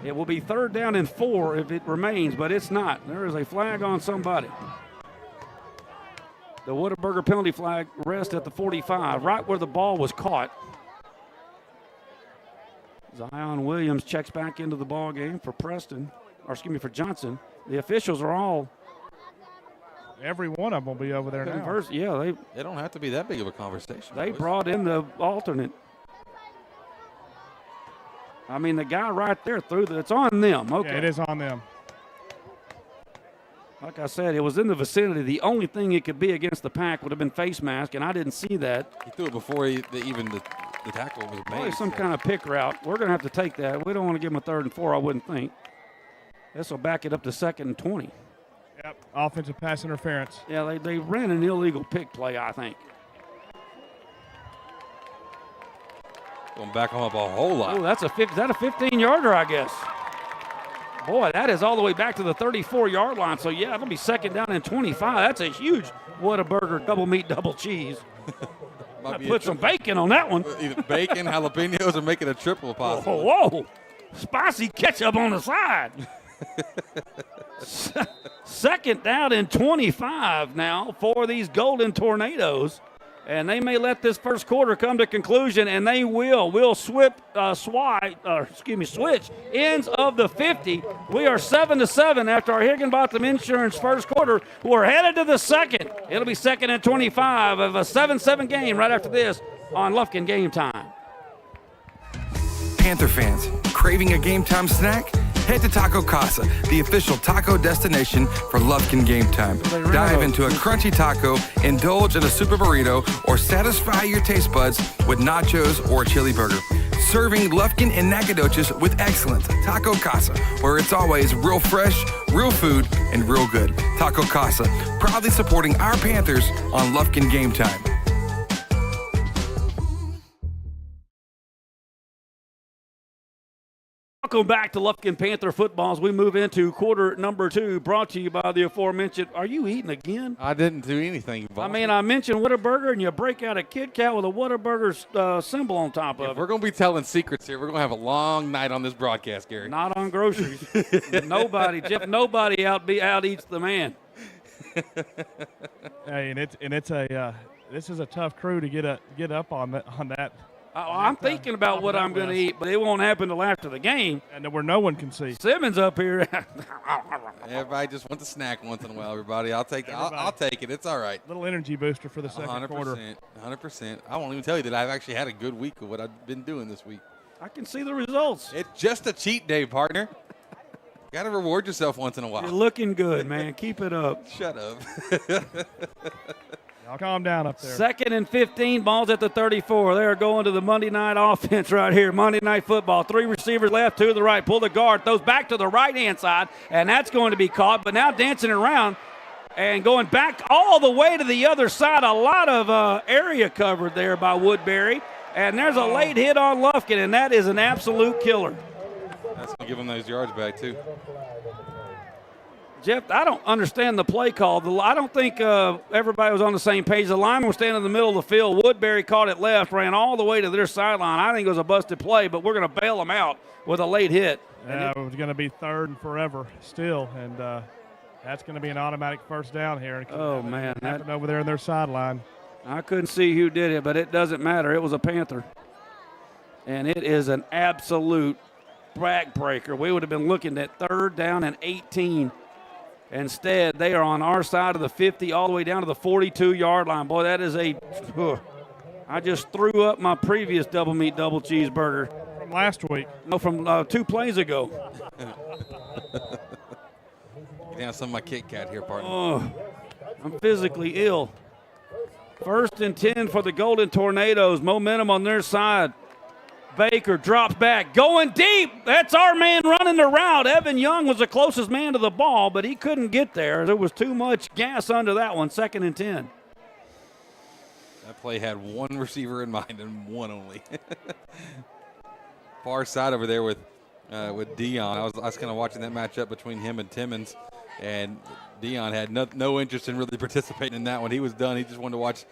It will be 3rd down and 4 if it remains, but it's not. There is a flag on somebody. The Whataburger penalty flag rests at the 45, right where the ball was caught. Zion Williams checks back into the ball game for for Johnson. The officials are all. Every one of them will be over there now. Yeah, they don't have to be that big of a conversation. They brought in the alternate. I mean, the guy right there it's on them. Okay. Yeah, it is on them. Like I said, it was in the vicinity. The only thing it could be against the Pack would have been face mask, and I didn't see that. He threw it before even the tackle was made. Probably some kind of pick route. We're going to have to take that. We don't want to give him a 3rd and 4, I wouldn't think. This will back it up to 2nd and 20. Yep, offensive pass interference. Yeah, they ran an illegal pick play, I think. Going back him up a whole lot. Oh, is that a 15-yarder, I guess? Boy, that is all the way back to the 34-yard line. So, yeah, it'll be 2nd down and 25. That's a huge Whataburger double meat, double cheese. Put some bacon on that one. Either bacon, jalapenos, or make it a triple possible. Whoa. Spicy ketchup on the side. 2nd down and 25 now for these Golden Tornadoes. And they may let this first quarter come to conclusion, and they will. We'll switch ends of the 50. We are 7-7 after our Higginbotham Insurance first quarter. We're headed to the 2nd. It'll be 2nd and 25 of a 7-7 game right after this on Lufkin Game Time. Panther fans, craving a game time snack? Head to Taco Casa, the official taco destination for Lufkin Game Time. Dive into a crunchy taco, indulge in a super burrito, or satisfy your taste buds with nachos or a chili burger. Serving Lufkin and Nacogdoches with excellence. Taco Casa, where it's always real fresh, real food, and real good. Taco Casa, proudly supporting our Panthers on Lufkin Game Time. Welcome back to Lufkin Panther football as we move into quarter number 2, brought to you by the aforementioned. Are you eating again? I didn't do anything, boss. I mean, I mentioned Whataburger, and you break out a Kit Kat with a Whataburger symbol on top of it. We're going to be telling secrets here. We're going to have a long night on this broadcast, Gary. Not on groceries. Nobody, Jeff, nobody out eats the man. Hey, this is a tough crew to get up on that. I'm thinking about what I'm going to eat, but it won't happen until after the game. And where no one can see. Simmons up here. Everybody just wants a snack once in a while, everybody. I'll take it. It's all right. Little energy booster for the second 100%, quarter. 100%. I won't even tell you that I've actually had a good week of what I've been doing this week. I can see the results. It's just a cheat day, partner. Got to reward yourself once in a while. You're looking good, man. Keep it up. Shut up. Y'all calm down up there. 2nd and 15, balls at the 34. They are going to the Monday night offense right here. Monday night football. 3 receivers left, 2 to the right. Pull the guard, throws back to the right-hand side, and that's going to be caught. But now dancing around and going back all the way to the other side. A lot of area covered there by Woodbury. And there's a late hit on Lufkin, and that is an absolute killer. That's going to give him those yards back, too. Jeff, I don't understand the play call. I don't think everybody was on the same page. The lineman was standing in the middle of the field. Woodbury caught it left, ran all the way to their sideline. I think it was a busted play, but we're going to bail them out with a late hit. Yeah, it was going to be 3rd and forever still, and that's going to be an automatic first down here. Oh, man. Happened over there in their sideline. I couldn't see who did it, but it doesn't matter. It was a Panther. And it is an absolute backbreaker. We would have been looking at 3rd down and 18. Instead, they are on our side of the 50 all the way down to the 42-yard line. Boy, that is I just threw up my previous double meat, double cheeseburger. From last week. No, from 2 plays ago. Get down some of my Kit Kat here, partner. Oh, I'm physically ill. 1st and 10 for the Golden Tornadoes. Momentum on their side. Baker drops back, going deep. That's our man running the route. Evan Young was the closest man to the ball, but he couldn't get there. There was too much gas under that one. 2nd and 10. That play had one receiver in mind and one only. Far side over there with Dion. I was kind of watching that matchup between him and Timmons, and Dion had no interest in really participating in that one. He was done. He just wanted to watch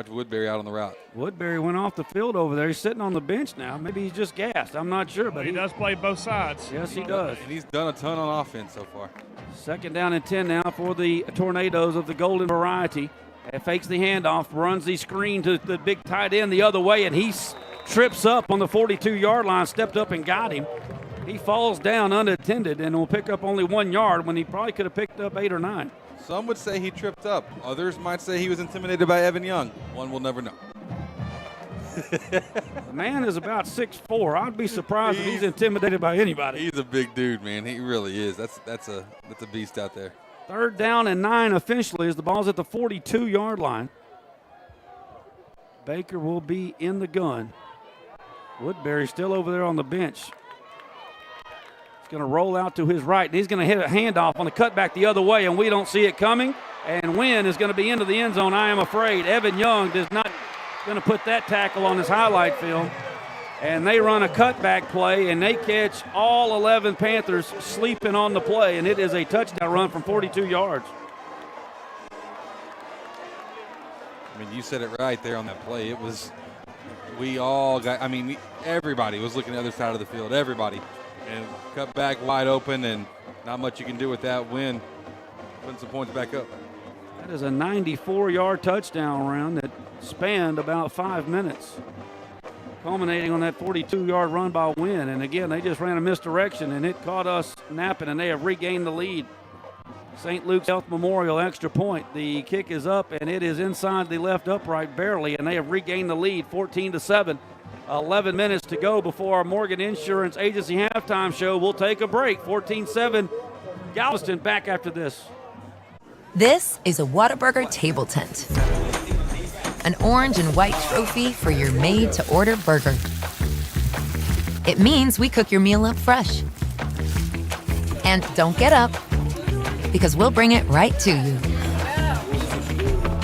Woodbury out on the route. Woodbury went off the field over there. He's sitting on the bench now. Maybe he's just gassed. I'm not sure. But he does play both sides. Yes, he does. And he's done a ton on offense so far. 2nd down and 10 now for the Tornadoes of the Golden Variety. And fakes the handoff, runs the screen to the big tight end the other way, and he trips up on the 42-yard line, stepped up and got him. He falls down unattended and will pick up only 1 yard when he probably could have picked up 8 or 9. Some would say he tripped up. Others might say he was intimidated by Evan Young. One will never know. The man is about 6'4". I'd be surprised if he's intimidated by anybody. He's a big dude, man. He really is. That's a beast out there. 3rd down and 9 officially as the ball's at the 42-yard line. Baker will be in the gun. Woodbury still over there on the bench. He's going to roll out to his right, and he's going to hit a handoff on the cutback the other way, and we don't see it coming. And Wynn is going to be into the end zone, I am afraid. Evan Young does not going to put that tackle on his highlight film. And they run a cutback play, and they catch all 11 Panthers sleeping on the play, and it is a touchdown run from 42 yards. I mean, you said it right there on that play. It was, everybody was looking at the other side of the field, everybody. And cut back wide open, and not much you can do with that. Win, putting some points back up. That is a 94-yard touchdown run that spanned about 5 minutes, culminating on that 42-yard run by Wynn. And again, they just ran a misdirection, and it caught us napping, and they have regained the lead. St. Luke's Health Memorial extra point. The kick is up, and it is inside the left upright barely, and they have regained the lead 14-7. 11 minutes to go before our Morgan Insurance Agency halftime show. We'll take a break. 14-7, Galveston back after this. This is a Whataburger table tent. An orange and white trophy for your made-to-order burger. It means we cook your meal up fresh. And don't get up, because we'll bring it right to you.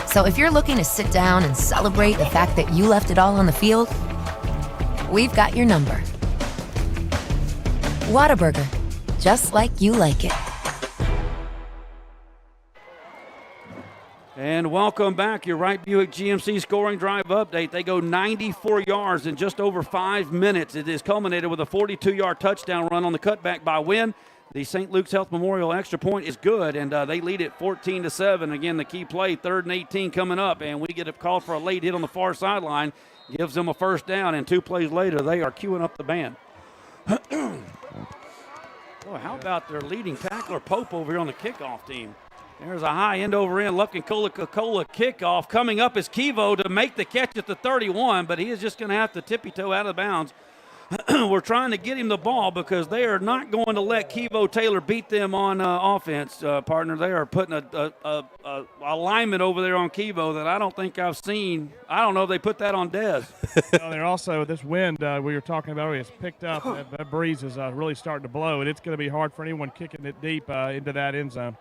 So if you're looking to sit down and celebrate the fact that you left it all on the field, we've got your number. Whataburger, just like you like it. And welcome back. Your Wright Buick GMC scoring drive update. They go 94 yards in just over 5 minutes. It is culminated with a 42-yard touchdown run on the cutback by Wynn. The St. Luke's Health Memorial extra point is good, and they lead it 14-7. Again, the key play, 3rd and 18 coming up, and we get a call for a late hit on the far sideline. Gives them a first down, and 2 plays later, they are queuing up the band. Boy, how about their leading tackler, Pope, over here on the kickoff team? There's a high end over end, Lufkin Coca-Cola kickoff. Coming up is Kivo to make the catch at the 31, but he is just going to have to tippy-toe out of bounds. We're trying to get him the ball because they are not going to let Kivo Taylor beat them on offense, partner. They are putting a alignment over there on Kivo that I don't think I've seen. I don't know if they put that on Dez. Well, they're also, this wind we were talking about, it's picked up. That breeze is really starting to blow, and it's going to be hard for anyone kicking it deep into that end zone.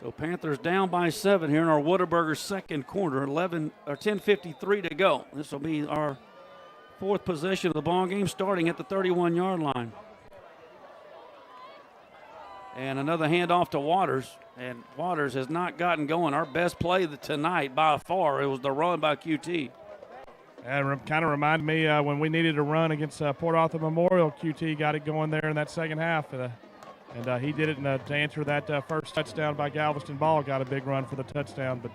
So Panthers down by 7 here in our Whataburger second quarter, 10:53 to go. This will be our 4th possession of the ball game, starting at the 31-yard line. And another handoff to Waters, and Waters has not gotten going. Our best play tonight by far, it was the run by QT. And kind of reminded me when we needed a run against Port Arthur Memorial, QT got it going there in that second half. And he did it to answer that first touchdown by Galveston. Ball got a big run for the touchdown, but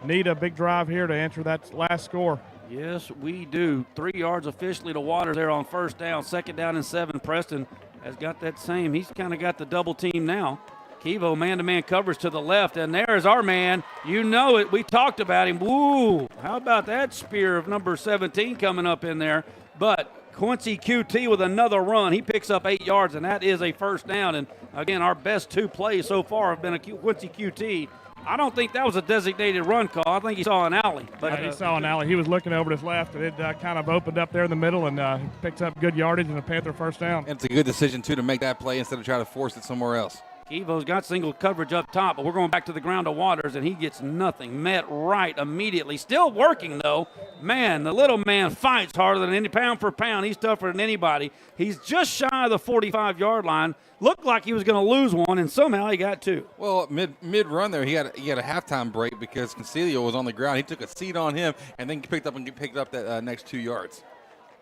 need a big drive here to answer that last score. Yes, we do. 3 yards officially to Waters there on first down. 2nd down and 7. Preston has got that same. He's kind of got the double team now. Kivo man-to-man coverage to the left, and there's our man. You know it. We talked about him. Woo! How about that spear of number 17 coming up in there? But Quincy QT with another run. He picks up 8 yards, and that is a first down. And, again, our best 2 plays so far have been a Quincy QT. I don't think that was a designated run call. I think he saw an alley. But he saw an alley. He was looking over to his left, and it kind of opened up there in the middle and picked up good yardage and a Panther first down. And it's a good decision, too, to make that play instead of trying to force it somewhere else. Kivo's got single coverage up top, but we're going back to the ground to Waters, and he gets nothing. Met right immediately. Still working, though. Man, the little man fights harder than any pound for pound. He's tougher than anybody. He's just shy of the 45-yard line. Looked like he was going to lose one, and somehow he got 2. Well, mid-run there, he had a halftime break because Concilio was on the ground. He took a seat on him and then picked up that next 2 yards.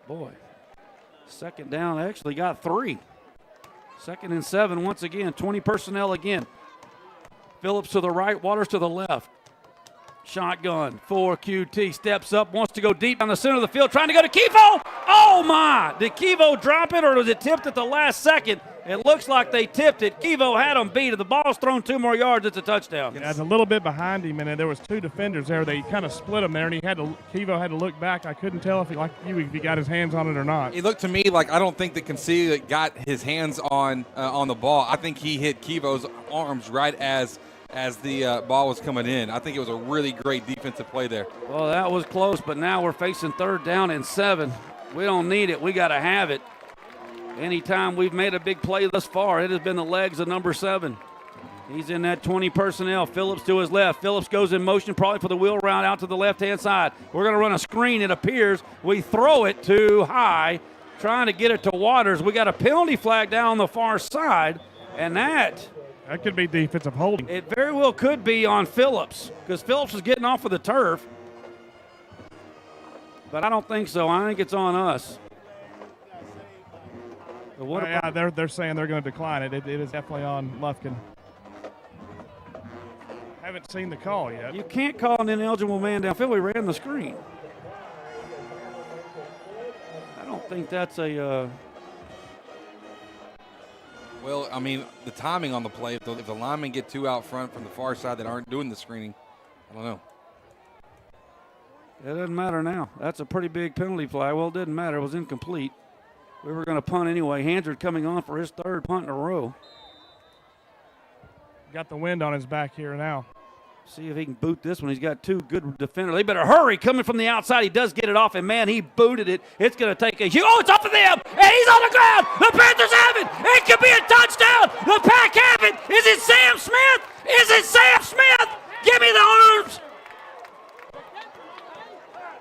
Boy, 2nd down actually got 3. 2nd and 7 once again. 20 personnel again. Phillips to the right, Waters to the left. Shotgun for QT. Steps up, wants to go deep down the center of the field, trying to go to Kivo. Oh, my. Did Kivo drop it, or was it tipped at the last second? It looks like they tipped it. Kivo had him beat. If the ball's thrown 2 more yards, it's a touchdown. Yeah, it's a little bit behind him, and there was 2 defenders there. They kind of split him there, and Kivo had to look back. I couldn't tell if he got his hands on it or not. It looked to me like I don't think that Concilio got his hands on the ball. I think he hit Kivo's arms right as the ball was coming in. I think it was a really great defensive play there. Well, that was close, but now we're facing 3rd down and 7. We don't need it. We got to have it. Anytime we've made a big play thus far, it has been the legs of number 7. He's in that 20 personnel. Phillips to his left. Phillips goes in motion probably for the wheel route out to the left-hand side. We're going to run a screen, it appears. We throw it too high, trying to get it to Waters. We got a penalty flag down on the far side, and that could be defensive holding. It very well could be on Phillips because Phillips is getting off of the turf. But I don't think so. I think it's on us. Yeah, they're saying they're going to decline it. It is definitely on Lufkin. Haven't seen the call yet. You can't call an ineligible man downfield. We ran the screen. I don't think that's a. Well, I mean, the timing on the play, if the linemen get 2 out front from the far side that aren't doing the screening, I don't know. It doesn't matter now. That's a pretty big penalty flag. Well, it didn't matter. It was incomplete. We were going to punt anyway. Hansard coming on for his third punt in a row. Got the wind on his back here now. See if he can boot this one. He's got two good defenders. They better hurry. Coming from the outside, he does get it off, and man, he booted it. It's going to take a huge. Oh, it's off of them, and he's on the ground. The Panthers have it. It could be a touchdown. The Pack have it. Is it Sam Smith? Is it Sam Smith? Give me the arms.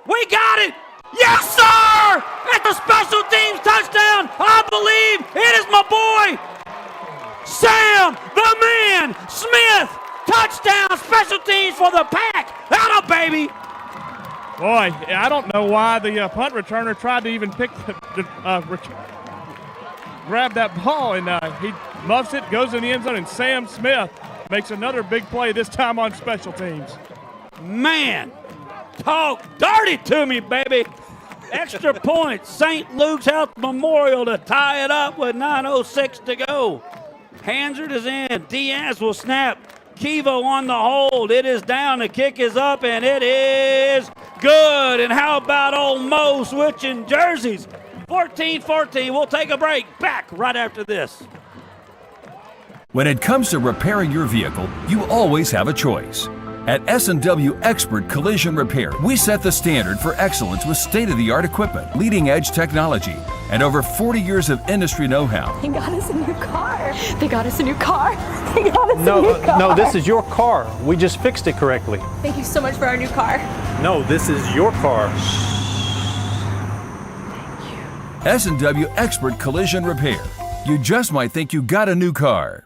We got it. Yes, sir. At the special teams touchdown, I believe it is my boy, Sam the Man Smith. Touchdown, special teams for the Pack. Atta baby. Boy, I don't know why the punt returner tried to even pick grab that ball, and he muffs it, goes in the end zone, and Sam Smith makes another big play, this time on special teams. Man, talk dirty to me, baby. Extra point, St. Luke's Health Memorial to tie it up with 9:06 to go. Hansard is in. Diaz will snap. Kivo on the hold. It is down. The kick is up, and it is good. And how about old Mo switching jerseys? 14-14. We'll take a break. Back right after this. When it comes to repairing your vehicle, you always have a choice. At S&W Expert Collision Repair, we set the standard for excellence with state-of-the-art equipment, leading-edge technology, and over 40 years of industry know-how. They got us a new car. They got us a new car. They got us a new car. No, this is your car. We just fixed it correctly. Thank you so much for our new car. No, this is your car. S&W Expert Collision Repair. You just might think you got a new car.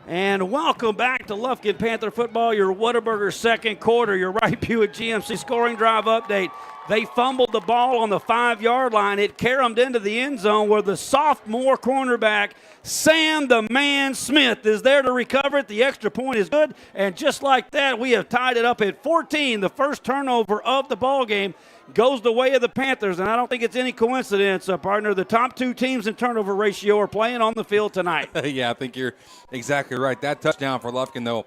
And welcome back to Lufkin Panther football, your Whataburger second quarter, your Wright Buick GMC scoring drive update. They fumbled the ball on the 5-yard line. It caromed into the end zone where the sophomore cornerback, Sam the Man Smith, is there to recover it. The extra point is good. And just like that, we have tied it up at 14. The first turnover of the ball game goes the way of the Panthers, and I don't think it's any coincidence, partner. The top two teams in turnover ratio are playing on the field tonight. Yeah, I think you're exactly right. That touchdown for Lufkin, though,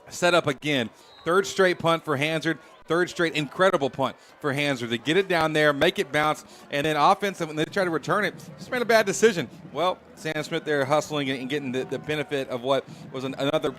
set up again. Third straight punt for Hansard. Third straight incredible punt for Hansard to get it down there, make it bounce, and then offensive, when they try to return it, just made a bad decision. Well, Sam Smith there hustling and getting the benefit of what was another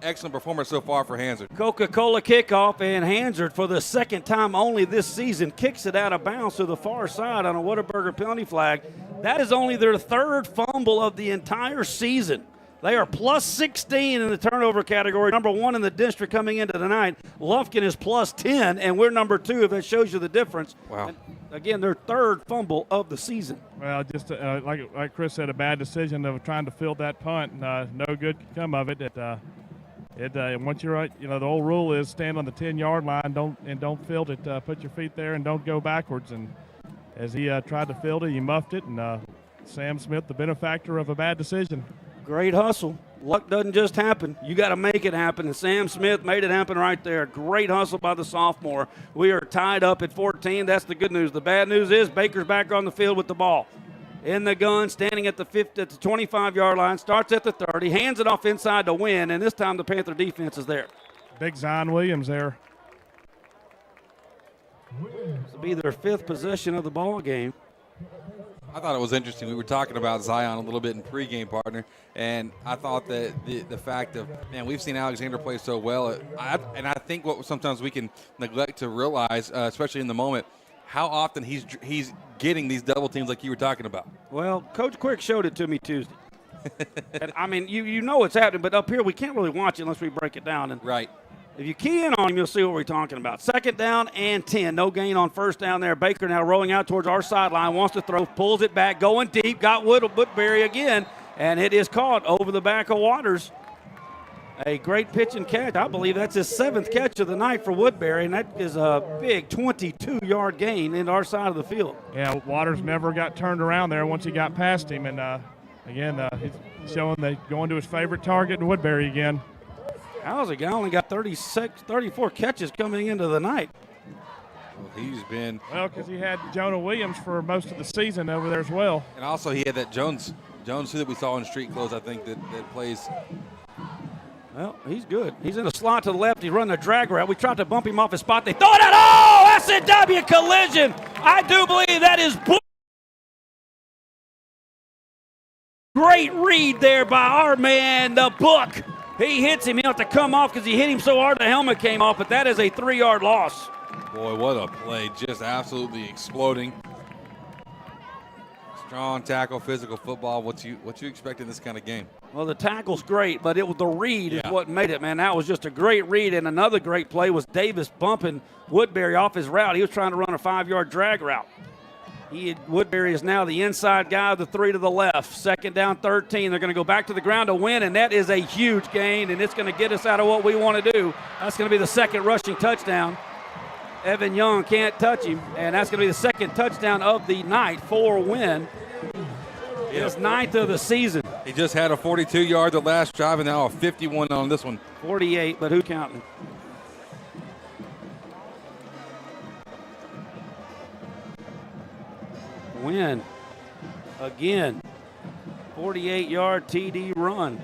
excellent performance so far for Hansard. Coca-Cola kickoff, and Hansard, for the second time only this season, kicks it out of bounds to the far side on a Whataburger penalty flag. That is only their third fumble of the entire season. They are plus 16 in the turnover category, number one in the district coming into tonight. Lufkin is plus 10, and we're number 2, if that shows you the difference. Wow. And again, their third fumble of the season. Well, just like Chris said, a bad decision of trying to field that punt. No good could come of it. Once you're right, the old rule is stand on the 10-yard line, don't field it. Put your feet there and don't go backwards. And as he tried to field it, he muffed it, and Sam Smith, the benefactor of a bad decision. Great hustle. Luck doesn't just happen. You got to make it happen, and Sam Smith made it happen right there. Great hustle by the sophomore. We are tied up at 14. That's the good news. The bad news is Baker's back on the field with the ball. In the gun, standing at the 25-yard line, starts at the 30, hands it off inside to win, and this time the Panther defense is there. Big Zion Williams there. This will be their 5th possession of the ball game. I thought it was interesting. We were talking about Zion a little bit in pregame, partner, and I thought that the fact of, man, we've seen Alexander play so well, and I think what sometimes we can neglect to realize, especially in the moment, how often he's getting these double teams like you were talking about. Well, Coach Quick showed it to me Tuesday. And, I mean, you know what's happening, but up here we can't really watch it unless we break it down. And right. If you key in on him, you'll see what we're talking about. 2nd down and 10. No gain on 1st down there. Baker now rolling out towards our sideline. Wants to throw. Pulls it back. Going deep. Got Woodbury again. And it is caught over the back of Waters. A great pitch and catch. I believe that's his 7th catch of the night for Woodbury. And that is a big 22-yard gain into our side of the field. Yeah, Waters never got turned around there once he got past him. And, again, he's showing that going to his favorite target in Woodbury again. How's a guy only got 34 catches coming into the night? Well, he's been – well, because he had Jonah Williams for most of the season over there as well. And also he had that Jones that we saw in street clothes, I think, that plays. Well, he's good. He's in a slot to the left. He's running a drag route. We tried to bump him off his spot. They throw it out. Oh, S&W collision. I do believe that is great read there by our man, the Book. He hits him. He'll have to come off because he hit him so hard the helmet came off, but that is a 3-yard loss. Boy, what a play. Just absolutely exploding. Strong tackle, physical football. What you expect in this kind of game? Well, the tackle's great, but it was the read is what made it, man. That was just a great read, and another great play was bumping Woodbury off his route. He was trying to run a 5-yard drag route. Woodbury is now the inside guy, the 3 to the left. Second down, 13. They're going to go back to the ground to win, and that is a huge gain, and it's going to get us out of what we want to do. That's going to be the second rushing touchdown. Evan Young can't touch him, and that's going to be the second touchdown of the night for Wynn. His 9th of the season. He just had a 42-yard the last drive, and now a 51 on this one. 48, but who counting? Win again, 48-yard TD run,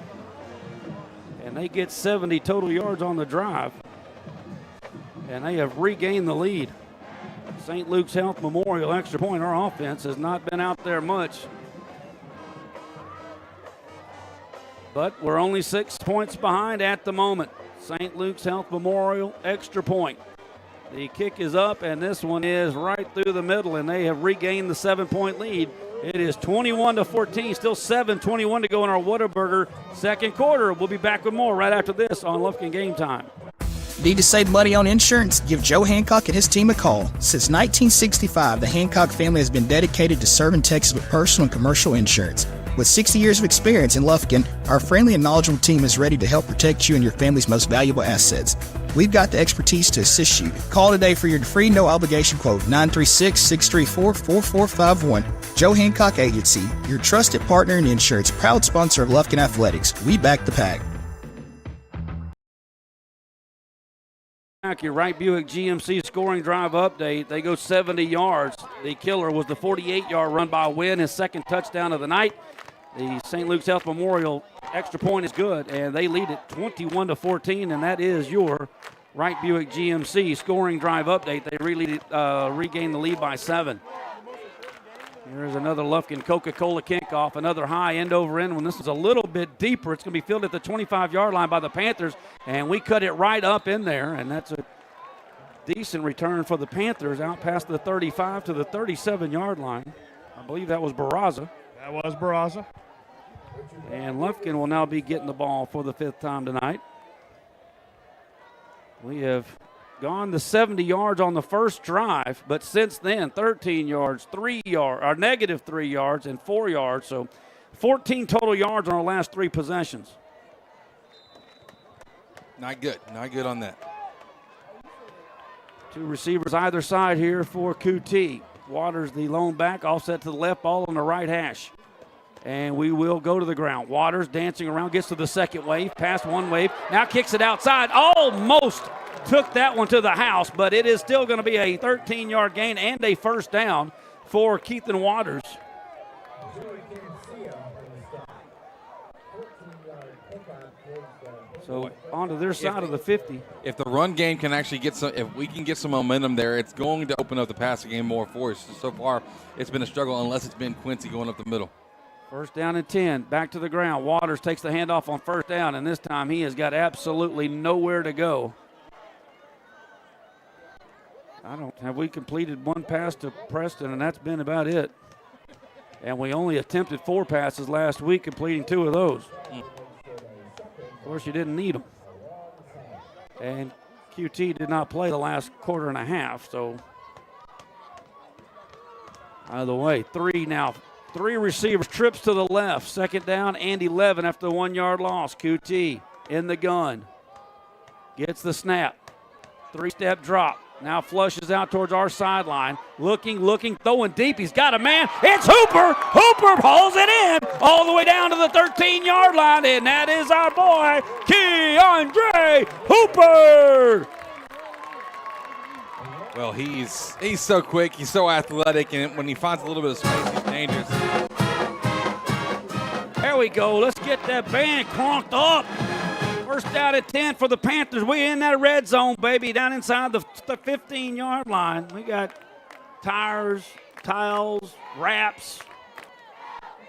and they get 70 total yards on the drive, and they have regained the lead. St. Luke's Health Memorial extra point. Our offense has not been out there much, but we're only 6 points behind at the moment. St. Luke's Health Memorial extra point. The kick is up, and this one is right through the middle, and they have regained the 7-point lead. It is 21-14, still 7:21 to go in our Whataburger second quarter. We'll be back with more right after this on Lufkin Game Time. Need to save money on insurance? Give Joe Hancock and his team a call. Since 1965, the Hancock family has been dedicated to serving Texas with personal and commercial insurance. With 60 years of experience in Lufkin, our friendly and knowledgeable team is ready to help protect you and your family's most valuable assets. We've got the expertise to assist you. Call today for your free no-obligation quote, 936-634-4451. Joe Hancock Agency, your trusted partner in insurance, proud sponsor of Lufkin Athletics. We back the pack. Your Wright Buick GMC scoring drive update. They go 70 yards. The killer was the 48-yard run by Wynn, his second touchdown of the night. The St. Luke's Health Memorial extra point is good, and they lead it 21-14, and that is your Wright Buick GMC scoring drive update. They regain the lead by 7. Here's another Lufkin Coca-Cola kickoff, another high end-over-end one. This is a little bit deeper. It's going to be fielded at the 25-yard line by the Panthers, and we cut it right up in there, and that's a decent return for the Panthers out past the 35 to the 37-yard line. I believe that was Barraza. That was Barraza. And Lufkin will now be getting the ball for the 5th time tonight. We have gone to 70 yards on the first drive, but since then, 13 yards, negative 3 yards, and 4 yards. So 14 total yards on our last 3 possessions. Not good on that. 2 receivers either side here for QT. Waters the lone back, offset to the left, ball on the right hash. And we will go to the ground. Waters dancing around, gets to the second wave, past one wave, now kicks it outside. Almost took that one to the house, but it is still going to be a 13-yard gain and a first down for Keithan Waters. So onto their side of the 50. If the run game can actually get some, if we can get some momentum there, it's going to open up the passing game more for us. So far, it's been a struggle unless it's been Quincy going up the middle. First down and 10, back to the ground. Waters takes the handoff on first down, and this time he has got absolutely nowhere to go. Have we completed one pass to Preston, and that's been about it. And we only attempted 4 passes last week, completing 2 of those. Of course, you didn't need them. And QT did not play the last quarter and a half, so out of the way. 3 receivers, trips to the left. Second down and 11 after the 1-yard loss. QT in the gun. Gets the snap. 3-step drop. Now flushes out towards our sideline. Looking, throwing deep. He's got a man. It's Hooper. Hooper pulls it in all the way down to the 13-yard line, and that is our boy, Keandre Hooper. Well, he's so quick. He's so athletic, and when he finds a little bit of space, he's dangerous. There we go. Let's get that band crunked up. First down at 10 for the Panthers. We in that red zone, baby, down inside the 15-yard line. We got tires, tiles, wraps,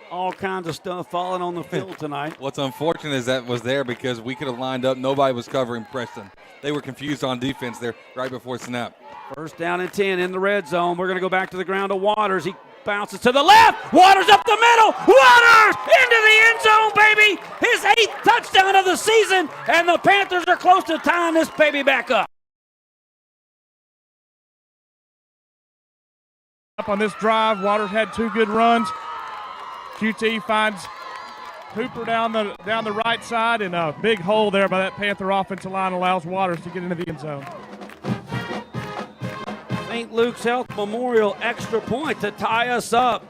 all kinds of stuff falling on the field tonight. What's unfortunate is that was there because we could have lined up. Nobody was covering Preston. They were confused on defense there right before snap. First down and 10 in the red zone. We're going to go back to the ground to Waters. He bounces to the left. Waters up the middle. Waters into the end zone, baby. His 8th touchdown of the season, and the Panthers are close to tying this baby back up. Up on this drive, Waters had 2 good runs. QT finds Hooper down the right side, and a big hole there by that Panther offensive line allows Waters to get into the end zone. St. Luke's Health Memorial extra point to tie us up.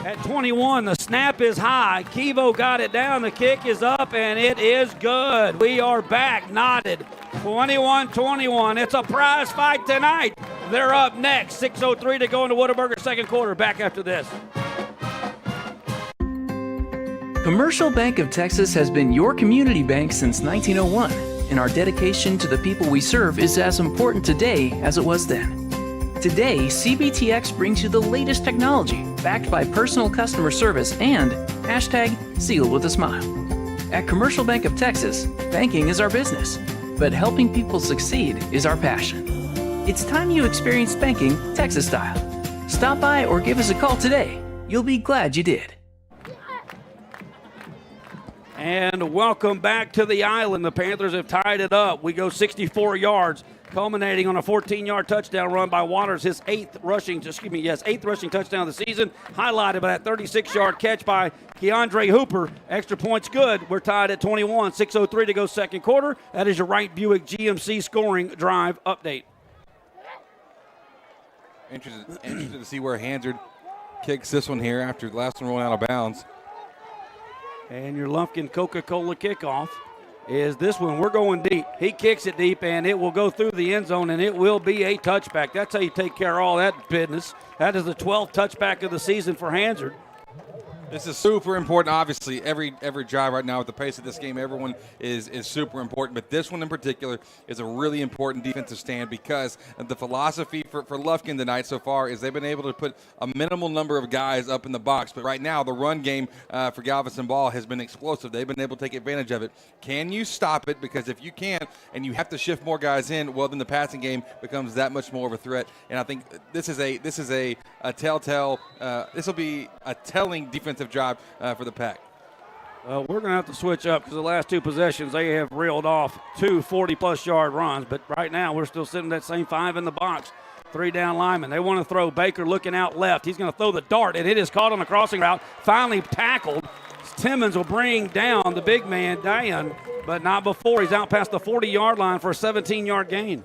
At 21, the snap is high. Kevo got it down. The kick is up, and it is good. We are back, knotted. 21-21. It's a prize fight tonight. They're up next. 6:03 to go into Whataburger second quarter. Back after this. Commercial Bank of Texas has been your community bank since 1901, and our dedication to the people we serve is as important today as it was then. Today, CBTX brings you the latest technology backed by personal customer service and #sealed with a smile. At Commercial Bank of Texas, banking is our business, but helping people succeed is our passion. It's time you experience banking Texas style. Stop by or give us a call today. You'll be glad you did. And welcome back to the island. The Panthers have tied it up. We go 64 yards, culminating on a 14-yard touchdown run by Waters, his 8th rushing touchdown of the season, highlighted by that 36-yard catch by Keandre Hooper. Extra points good. We're tied at 21. 6:03 to go second quarter. That is your Wright Buick GMC scoring drive update. Interested to see where Hansard kicks this one here after the last one rolling out of bounds. And your Lufkin Coca-Cola kickoff is this one. We're going deep. He kicks it deep, and it will go through the end zone, and it will be a touchback. That's how you take care of all that business. That is the 12th touchback of the season for Hansard. This is super important. Obviously, every drive right now with the pace of this game, everyone is super important. But this one in particular is a really important defensive stand because the philosophy for Lufkin tonight so far is they've been able to put a minimal number of guys up in the box. But right now, the run game for Galveston Ball has been explosive. They've been able to take advantage of it. Can you stop it? Because if you can't and you have to shift more guys in, well, then the passing game becomes that much more of a threat. And I think this is a telltale. This will be a telling defensive job for the Pack. We're going to have to switch up because the last 2 possessions, they have reeled off 2 40-plus yard runs. But right now, we're still sitting that same 5 in the box. 3 down linemen. They want to throw. Baker looking out left. He's going to throw the dart, and it is caught on the crossing route. Finally tackled. Timmons will bring down the big man, Diane, but not before. He's out past the 40-yard line for a 17-yard gain.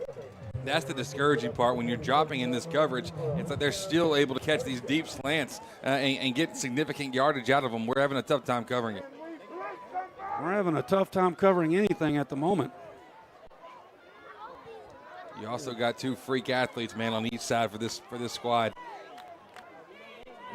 That's the discouraging part when you're dropping in this coverage. It's like they're still able to catch these deep slants and get significant yardage out of them. We're having a tough time covering it. We're having a tough time covering anything at the moment. You also got 2 freak athletes, man, on each side for this squad.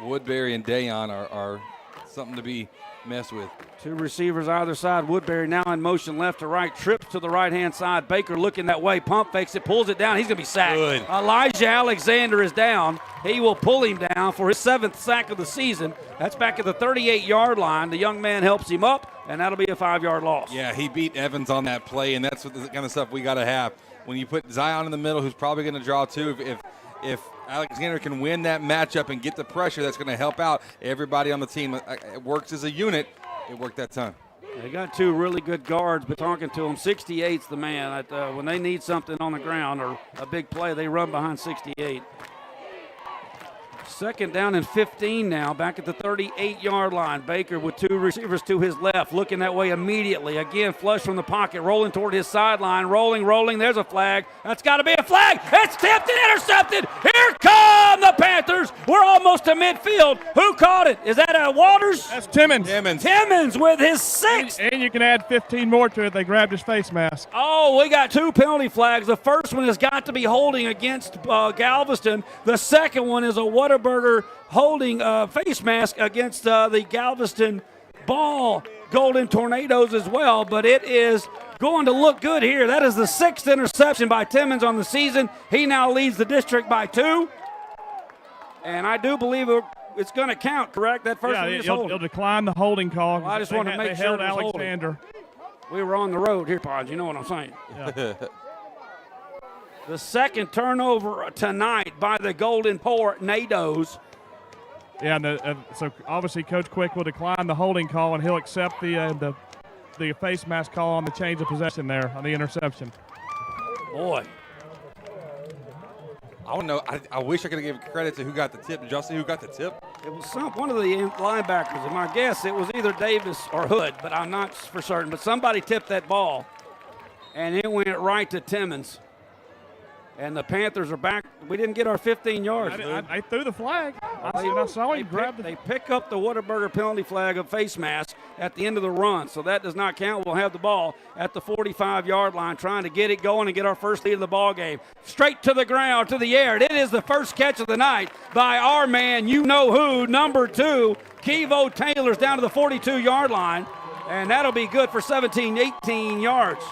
Woodbury and Dayon are something to be messed with. 2 receivers either side. Woodbury now in motion left to right, trips to the right-hand side. Baker looking that way, pump fakes it, pulls it down. He's going to be sacked. Good. Elijah Alexander is down. He will pull him down for his 7th sack of the season. That's back at the 38-yard line. The young man helps him up, and that'll be a 5-yard loss. Yeah, he beat Evans on that play, and that's the kind of stuff we got to have. When you put Zion in the middle, who's probably going to draw 2, if Alexander can win that matchup and get the pressure, that's going to help out everybody on the team. It works as a unit. It worked that time. They got 2 really good guards, but talking to them, 68's the man. When they need something on the ground or a big play, they run behind 68. Second down and 15 now, back at the 38-yard line. Baker with 2 receivers to his left, looking that way immediately. Again, flush from the pocket, rolling toward his sideline, rolling. There's a flag. That's got to be a flag. It's tipped and intercepted. Here come the Panthers. We're almost to midfield. Who caught it? Is that Waters? That's Timmons. Timmons with his 6th. And you can add 15 more to it. They grabbed his face mask. Oh, we got 2 penalty flags. The first one has got to be holding against Galveston. The second one is a Whataburger holding face mask against the Galveston Ball Golden Tornadoes as well, but it is going to look good here. That is the 6th interception by Timmons on the season. He now leads the district by 2. And I do believe it's going to count, correct? That first one is holding. He'll decline the holding call. Well, I just want to make sure held Alexander. We were on the road here, Ponz. You know what I'm saying? Yeah. The second turnover tonight by the Golden Tornadoes. Yeah, and so obviously Coach Quick will decline the holding call, and he'll accept the face mask call on the change of possession there on the interception. Boy. I don't know. I wish I could give credit to who got the tip. Did y'all see who got the tip? It was one of the linebackers. And my guess, it was either Davis or Hood, but I'm not for certain. But somebody tipped that ball, and it went right to Timmons. And the Panthers are back. We didn't get our 15 yards. I threw the flag. I saw him grab They pick up the Whataburger penalty flag of face mask at the end of the run, so that does not count. We'll have the ball at the 45-yard line, trying to get it going and get our first lead of the ball game. Straight to the ground, to the air. It is the first catch of the night by our man, you know who, number 2, Kevo Taylor's down to the 42-yard line, and that'll be good for 17, 18 yards.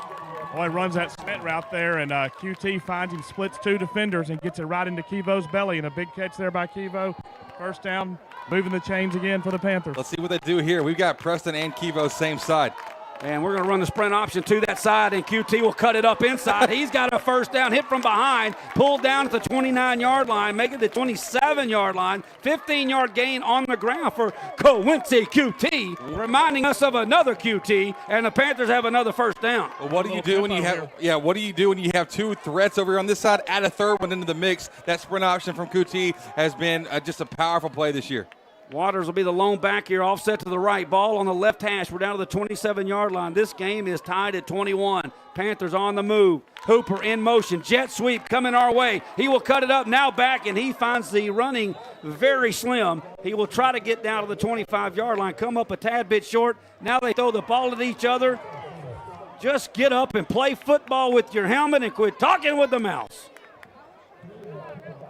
Boy, runs that split route there, and QT finds him, splits 2 defenders, and gets it right into Kevo's belly, and a big catch there by Kevo. First down, moving the chains again for the Panthers. Let's see what they do here. We've got Preston and Kevo same side. And we're going to run the sprint option to that side, and QT will cut it up inside. He's got a first down, hit from behind, pulled down at the 29-yard line, making the 27-yard line, 15-yard gain on the ground for Coincy QT, reminding us of another QT, and the Panthers have another first down. Well, what do you do when you have what do you do when you have 2 threats over here on this side? Add a third one into the mix. That sprint option from QT has been just a powerful play this year. Waters will be the lone back here, offset to the right. Ball on the left hash. We're down to the 27-yard line. This game is tied at 21. Panthers on the move. Hooper in motion. Jet sweep coming our way. He will cut it up, now back, and he finds the running very slim. He will try to get down to the 25-yard line, come up a tad bit short. Now they throw the ball at each other. Just get up and play football with your helmet and quit talking with the mouse.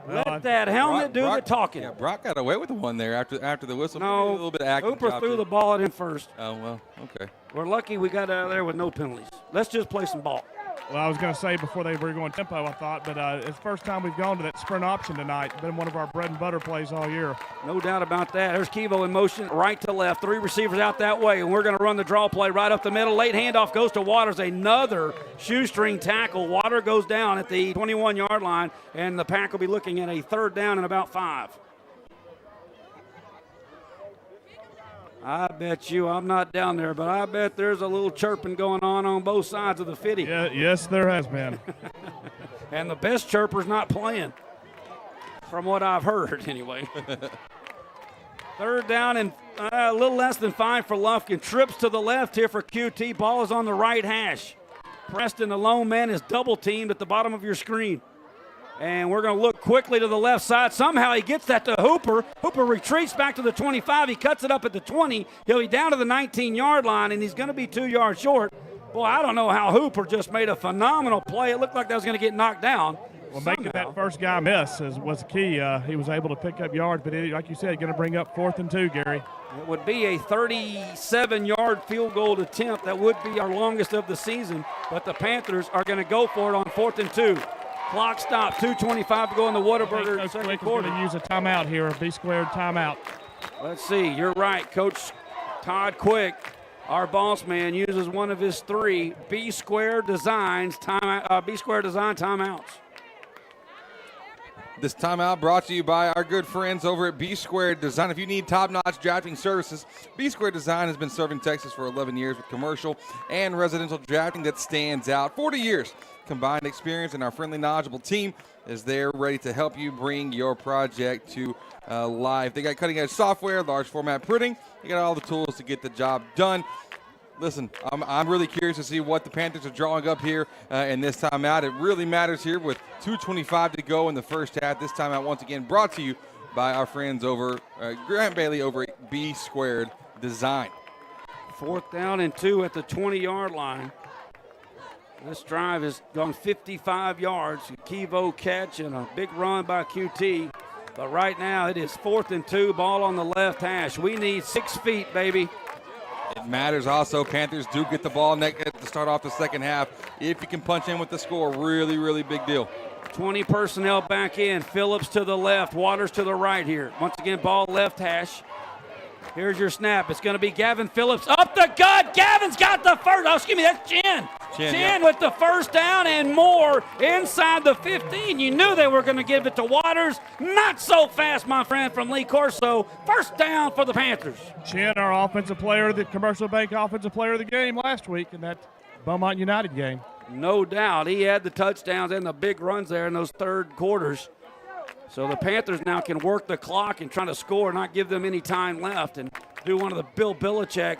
Let that helmet do the talking. Yeah, Brock got away with the one there after the whistle. No, a little bit of acting. Hooper threw the ball at him first. Oh, well, okay. We're lucky we got out of there with no penalties. Let's just play some ball. Well, I was going to say before they were going tempo, I thought, but it's the first time we've gone to that sprint option tonight. It's been one of our bread and butter plays all year. No doubt about that. There's Kevo in motion, right to left. 3 receivers out that way, and we're going to run the draw play right up the middle. Late handoff goes to Waters. Another shoestring tackle. Water goes down at the 21-yard line, and the Pack will be looking at a third down and about 5. I bet you, I'm not down there, but I bet there's a little chirping going on both sides of the 50. Yeah, yes, there has been. And the best chirper's not playing, from what I've heard anyway. Third down and a little less than 5 for Lufkin. Trips to the left here for QT. Ball is on the right hash. Preston, the lone man, is double teamed at the bottom of your screen. And we're going to look quickly to the left side. Somehow he gets that to Hooper. Hooper retreats back to the 25. He cuts it up at the 20. He'll be down to the 19-yard line, and he's going to be 2 yards short. Boy, I don't know how Hooper just made a phenomenal play. It looked like that was going to get knocked down. Well, making that first guy miss was key. He was able to pick up yards, but like you said, going to bring up 4th and 2, Gary. It would be a 37-yard field goal attempt. That would be our longest of the season, but the Panthers are going to go for it on 4th and 2. Clock stop, 2:25 to go in the Whataburger second quarter. Going to use a timeout here, a B-squared timeout. Let's see. You're right, Coach Todd Quick. Our boss man uses one of his 3 B-squared design timeouts. This timeout brought to you by our good friends over at B Squared Design. If you need top-notch drafting services, B Squared Design has been serving Texas for 11 years with commercial and residential drafting that stands out. 40 years combined experience, and our friendly, knowledgeable team is there ready to help you bring your project to life. They got cutting-edge software, large format printing. They got all the tools to get the job done. Listen, I'm really curious to see what the Panthers are drawing up here in this timeout. It really matters here with 2:25 to go in the first half. This timeout, once again, brought to you by our friends over Grant Bailey over at B Squared Design. 4th down and 2 at the 20-yard line. This drive has gone 55 yards. Kevo catch and a big run by QT. But right now it is 4th and 2, ball on the left hash. We need 6 feet, baby. matters also. Panthers do get the ball to start off the second half. If you can punch in with the score, really, really big deal. 20 personnel back in. Phillips to the left, Waters to the right here. Once again, ball left hash. Here's your snap. It's going to be Gavin Phillips up the gut. Gavin's got the first. Oh, excuse me, that's Chin. Chin with the first down and more inside the 15. You knew they were going to give it to Waters. Not so fast, my friend, from Lee Corso. First down for the Panthers. Chin, our offensive player, the Commercial Bank offensive player of the game last week in that Beaumont United game. No doubt. He had the touchdowns and the big runs there in those third quarters. So the Panthers now can work the clock and try to score, not give them any time left, and do one of the Bill Belichick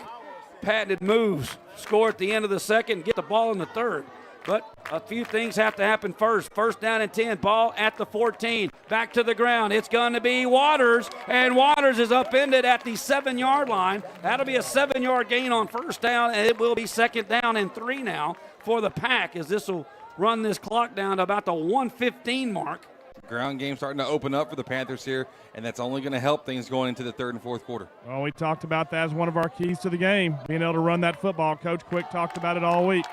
patented moves. Score at the end of the second, get the ball in the third. But a few things have to happen first. First down and 10, ball at the 14. Back to the ground. It's going to be Waters, and Waters is upended at the 7-yard line. That'll be a 7-yard gain on first down, and it will be second down and 3 now for the Pack, as this will run this clock down to about the 1:15 mark. Ground game starting to open up for the Panthers here, and that's only going to help things going into the third and fourth quarter. Well, we talked about that as one of our keys to the game, being able to run that football. Coach Quick talked about it all week.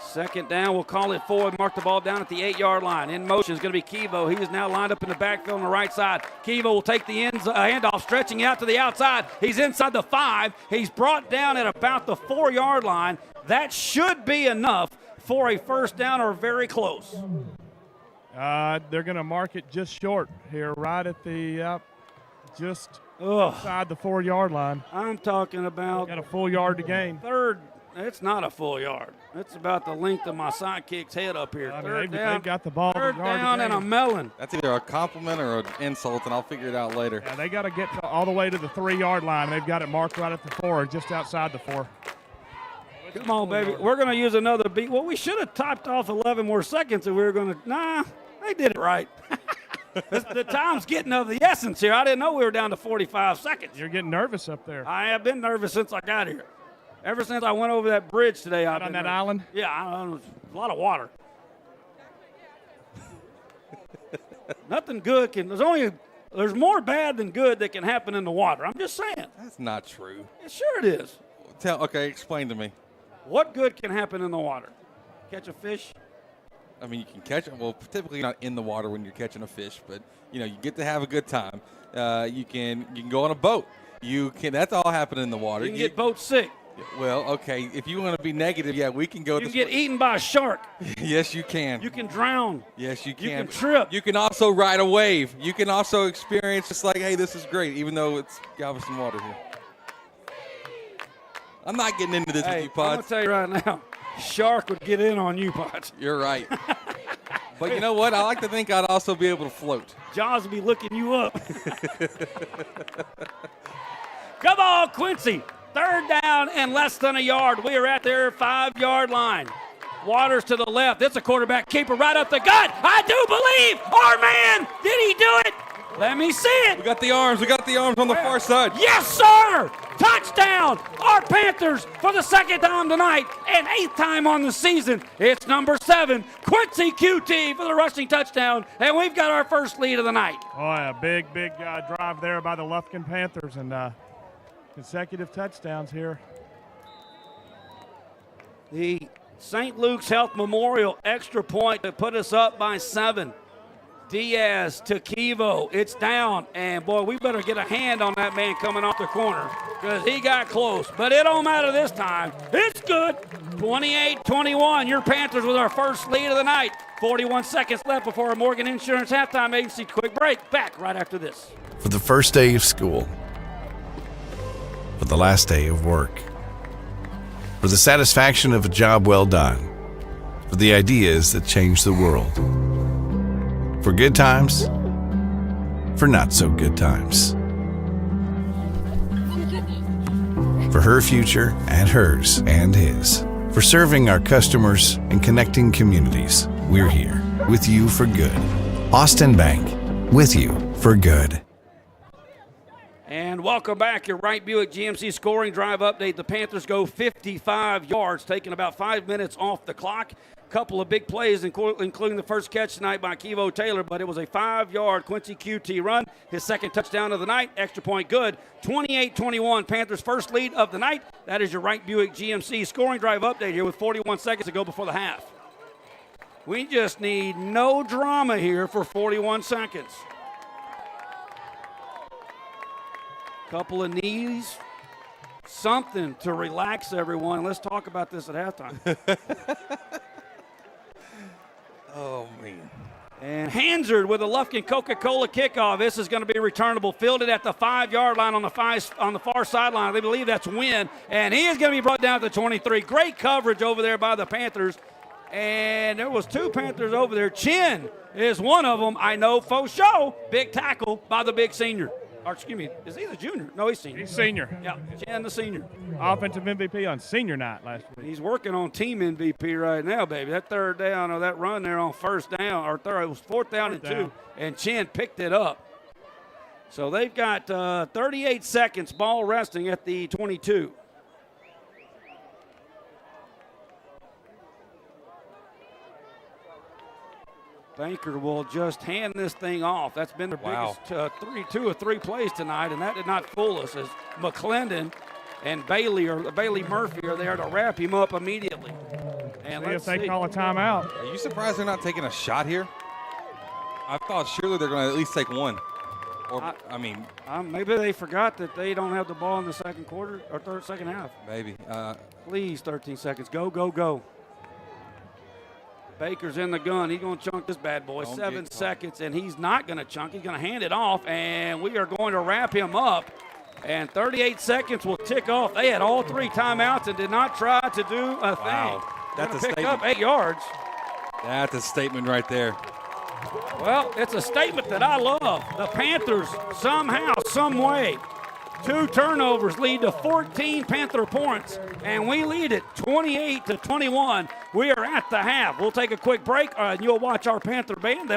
Second down, we'll call it forward, mark the ball down at the 8-yard line. In motion is going to be Kevo. He is now lined up in the backfield on the right side. Kevo will take the handoff, stretching out to the outside. He's inside the 5. He's brought down at about the 4-yard line. That should be enough for a first down or very close. They're going to mark it just short here, right at the just inside the 4-yard line. I'm talking about got a full yard to gain. Third, it's not a full yard. It's about the length of my sidekick's head up here. Third down, they've got the ball. Third down and a melon. That's either a compliment or an insult, and I'll figure it out later. Yeah, they got to get all the way to the 3-yard line. They've got it marked right at the 4, just outside the 4. Come on, baby. We're going to use another beat. Well, we should have topped off 11 more seconds if we were going to. Nah, they did it right. The time's getting of the essence here. I didn't know we were down to 45 seconds. You're getting nervous up there. I have been nervous since I got here. Ever since I went over that bridge today. Out on that island? Yeah, a lot of water. Nothing good can. There's more bad than good that can happen in the water. I'm just saying. That's not true. Sure it is. Okay, explain to me. What good can happen in the water? Catch a fish? I mean, you can catch it. Well, typically not in the water when you're catching a fish, but you get to have a good time. You can go on a boat. That's all happening in the water. You can get boat sick. Well, okay. If you want to be negative, yeah, we can go. You can get eaten by a shark. Yes, you can. You can drown. Yes, you can. You can trip. You can also ride a wave. You can also experience just like, hey, this is great, even though it's Galveston water here. I'm not getting into this with you, Pods. I'm going to tell you right now, shark would get in on you, Pods. You're right. But you know what? I like to think I'd also be able to float. Jaws would be looking you up. Come on, Quincy. Third down and less than a yard. We are at their 5-yard line. Waters to the left. It's a quarterback keeper right up the gut. I do believe our man. Did he do it? Let me see it. We got the arms. We got the arms on the far side. Yes, sir. Touchdown. Our Panthers for the second time tonight and 8th time on the season. It's number 7, Quincy QT for the rushing touchdown, and we've got our first lead of the night. Oh, yeah, big drive there by the Lufkin Panthers, and consecutive touchdowns here. The St. Luke's Health Memorial extra point to put us up by 7. Diaz to Kevo. It's down. And, boy, we better get a hand on that man coming off the corner because he got close. But it don't matter this time. It's good. 28-21. Your Panthers with our first lead of the night. 41 seconds left before our Morgan Insurance halftime agency quick break. Back right after this. For the first day of school. For the last day of work. For the satisfaction of a job well done. For the ideas that change the world. For good times, for not so good times. For her future and hers and his. For serving our customers and connecting communities, we're here with you for good. Austin Bank, with you for good. And welcome back. Your Wright Buick GMC scoring drive update. The Panthers go 55 yards, taking about 5 minutes off the clock. Couple of big plays, including the first catch tonight by Kevo Taylor, but it was a 5-yard Quincy QT run. His second touchdown of the night, extra point good. 28-21, Panthers' first lead of the night. That is your Wright Buick GMC scoring drive update here with 41 seconds to go before the half. We just need no drama here for 41 seconds. Couple of knees, something to relax everyone. Let's talk about this at halftime. Oh, man. And Hansard with a Lufkin Coca-Cola kickoff. This is going to be returnable. Fielded at the 5-yard line on the far sideline. They believe that's Wynn. And he is going to be brought down to the 23. Great coverage over there by the Panthers. And there was 2 Panthers over there. Chin is one of them. I know, faux show. Big tackle by the big senior. Or, excuse me, is he the junior? No, he's senior. He's senior. Yeah, Chin the senior. Offensive MVP on senior night last week. He's working on team MVP right now, baby. That third down or that run there on first down, or third, it was fourth down and 2, and Chin picked it up. So they've got 38 seconds, ball resting at the 22. Banker will just hand this thing off. That's been their biggest 2 or 3 plays tonight, and that did not fool us as McClendon and Bailey Murphy are there to wrap him up immediately. And let's see if they call a timeout. Are you surprised they're not taking a shot here? I thought surely they're going to at least take one. Or maybe they forgot that they don't have the ball in the second quarter or second half. Maybe. Please, 13 seconds. Go, go, go. Baker's in the gun. He's going to chunk this bad boy. 7 seconds, and he's not going to chunk. He's going to hand it off, and we are going to wrap him up. And 38 seconds will tick off. They had all 3 timeouts and did not try to do a thing. That's a pick statement. up 8 yards. That's a statement right there. Well, it's a statement that I love. The Panthers, somehow, some way, 2 turnovers lead to 14 Panther points, and we lead it 28-21. We are at the half. We'll take a quick break, and you'll watch our Panther band.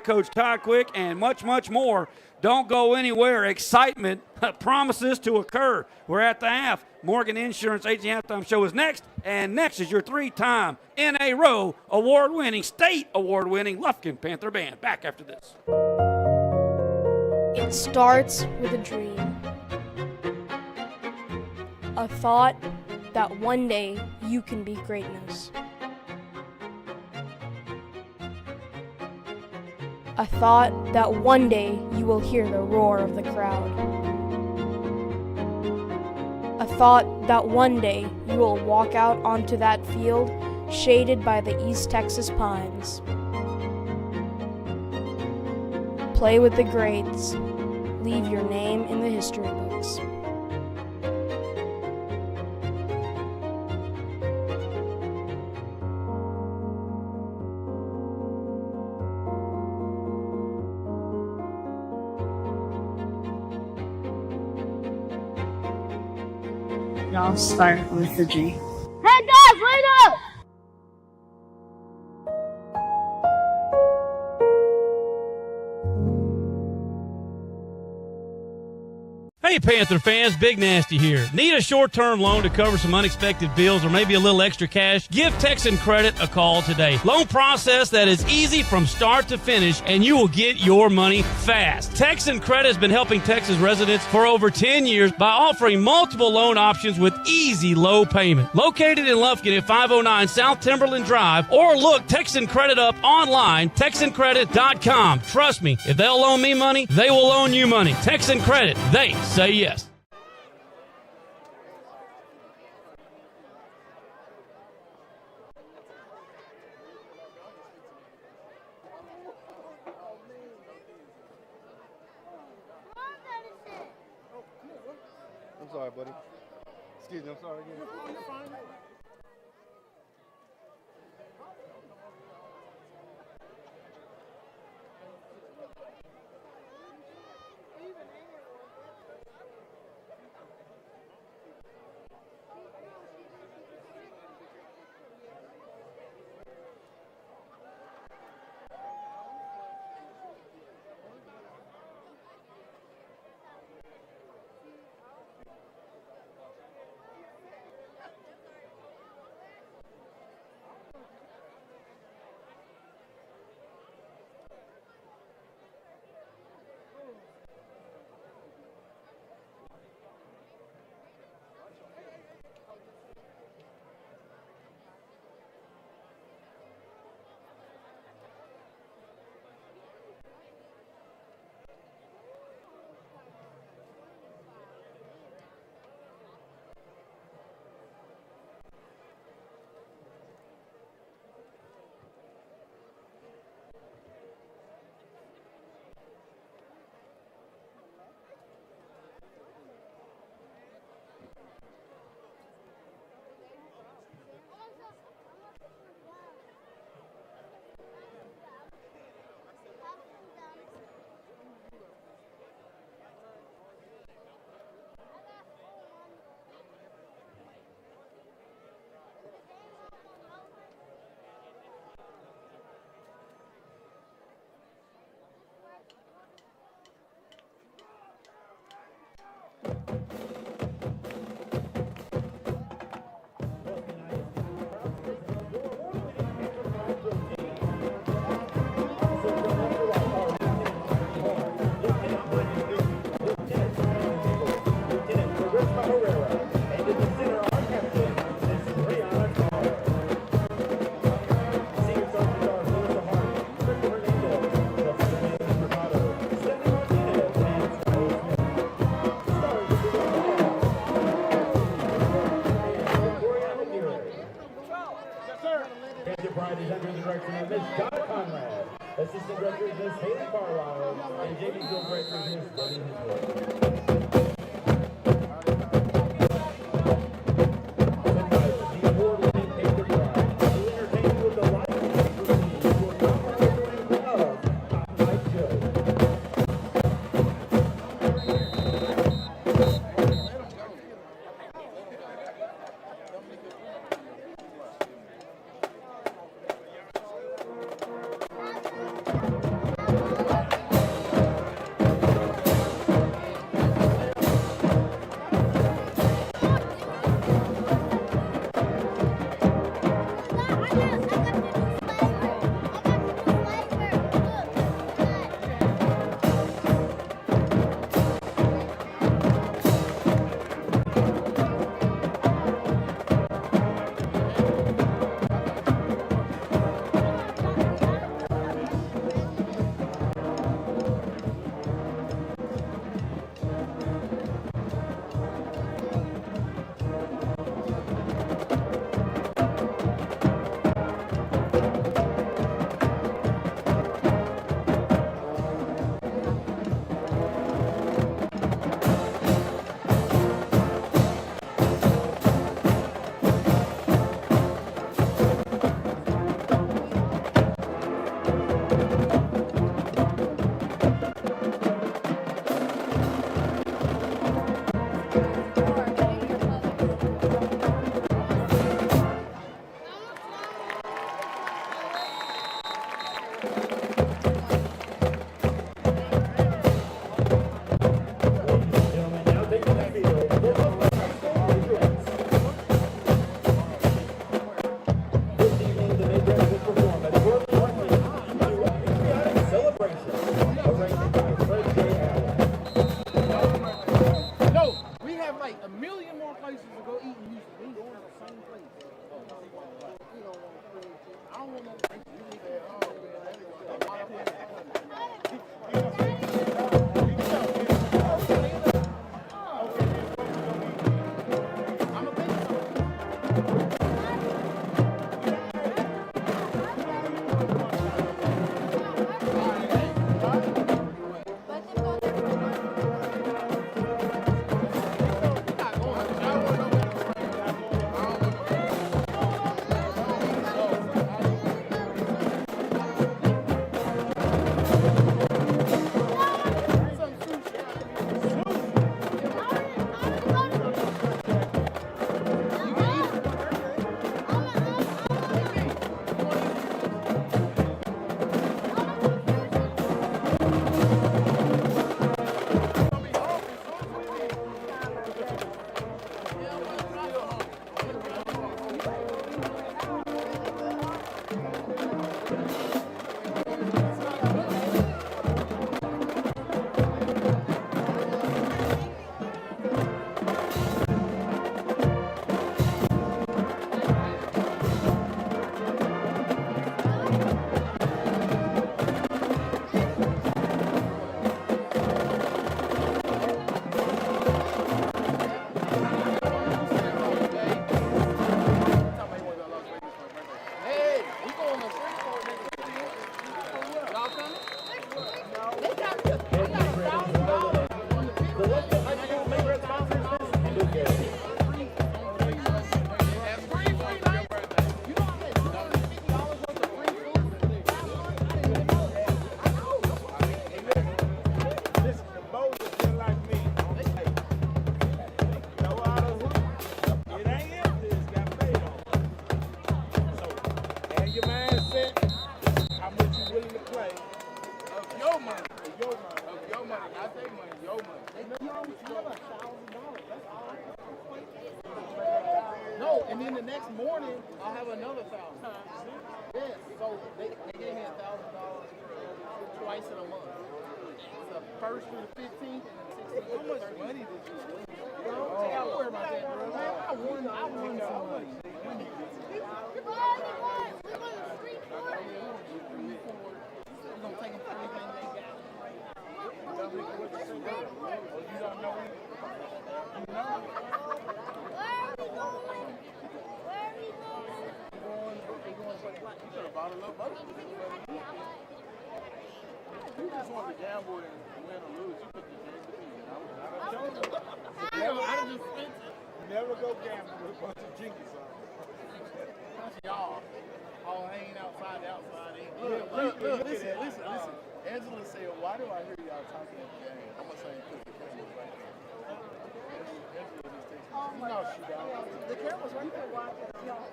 Coach Todd Quick and much, much more. Don't go anywhere. Excitement promises to occur. We're at the half. Morgan Insurance Agency Halftime Show is next, and next is your 3-time in a row award-winning, state award-winning Lufkin Panther Band. Back after this. It starts with a dream. A thought that one day you can be greatness. A thought that one day you will hear the roar of the crowd. A thought that one day you will walk out onto that field shaded by the East Texas pines. Play with the greats. Leave your name in the history books. Y'all start with the G. Hey guys, wait up! Hey Panther fans, Big Nasty here. Need a short-term loan to cover some unexpected bills or maybe a little extra cash? Give Texan Credit a call today. Loan process that is easy from start to finish, and you will get your money fast. Texan Credit has been helping Texas residents for over 10 years by offering multiple loan options with easy low payment. Located in Lufkin at 509 South Timberland Drive, or look Texan Credit up online, TexanCredit.com. Trust me, if they'll loan me money, they will loan you money. Texan Credit, they say yes. I'm sorry, buddy. Excuse me, I'm sorry again. Oh, you're fine. Assistant Director is Ms. Haley Carlisle, and JV Field Director is Ms. Debbie Hinsworth. Tonight, the award-winning Panther Pride will entertain you with the live expertise to a comprehensive of Top Night Show. And then the next morning, I'll have another 1,000. Yes, so they gave me $1,000 twice in a month. It's the 1st through the 15th and the 16th. How much money did you win? Don't worry about that, bro. Man, I won some money. We're gonna take them for everything they got. You don't know anything? You know? Where are we going? You could have bought a little boat. You just want to gamble and win or lose. You could just never go gamble with a bunch of jinkies on. Bunch of y'all all hanging outside. Look, listen. Angela said, why do I hear y'all talking at the game? I'm going to say because the camera's right there. Oh my God. The camera's right there watching y'all.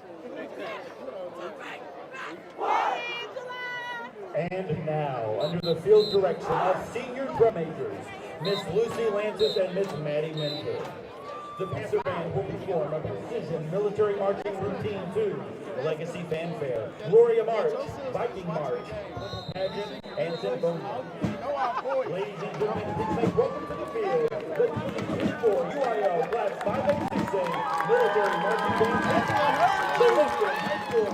And now, under the field direction of senior drum majors, Miss Lucy Lantis and Miss Maddie Mentor, the Panther Band will perform a precision military marching routine to Legacy Fanfare, Gloria March, Viking March, Pageant, and Sinfonia. Ladies and gentlemen, please make welcome to the field the 2024 UIL Class 586A Military Marching Band, the Lufkin High School.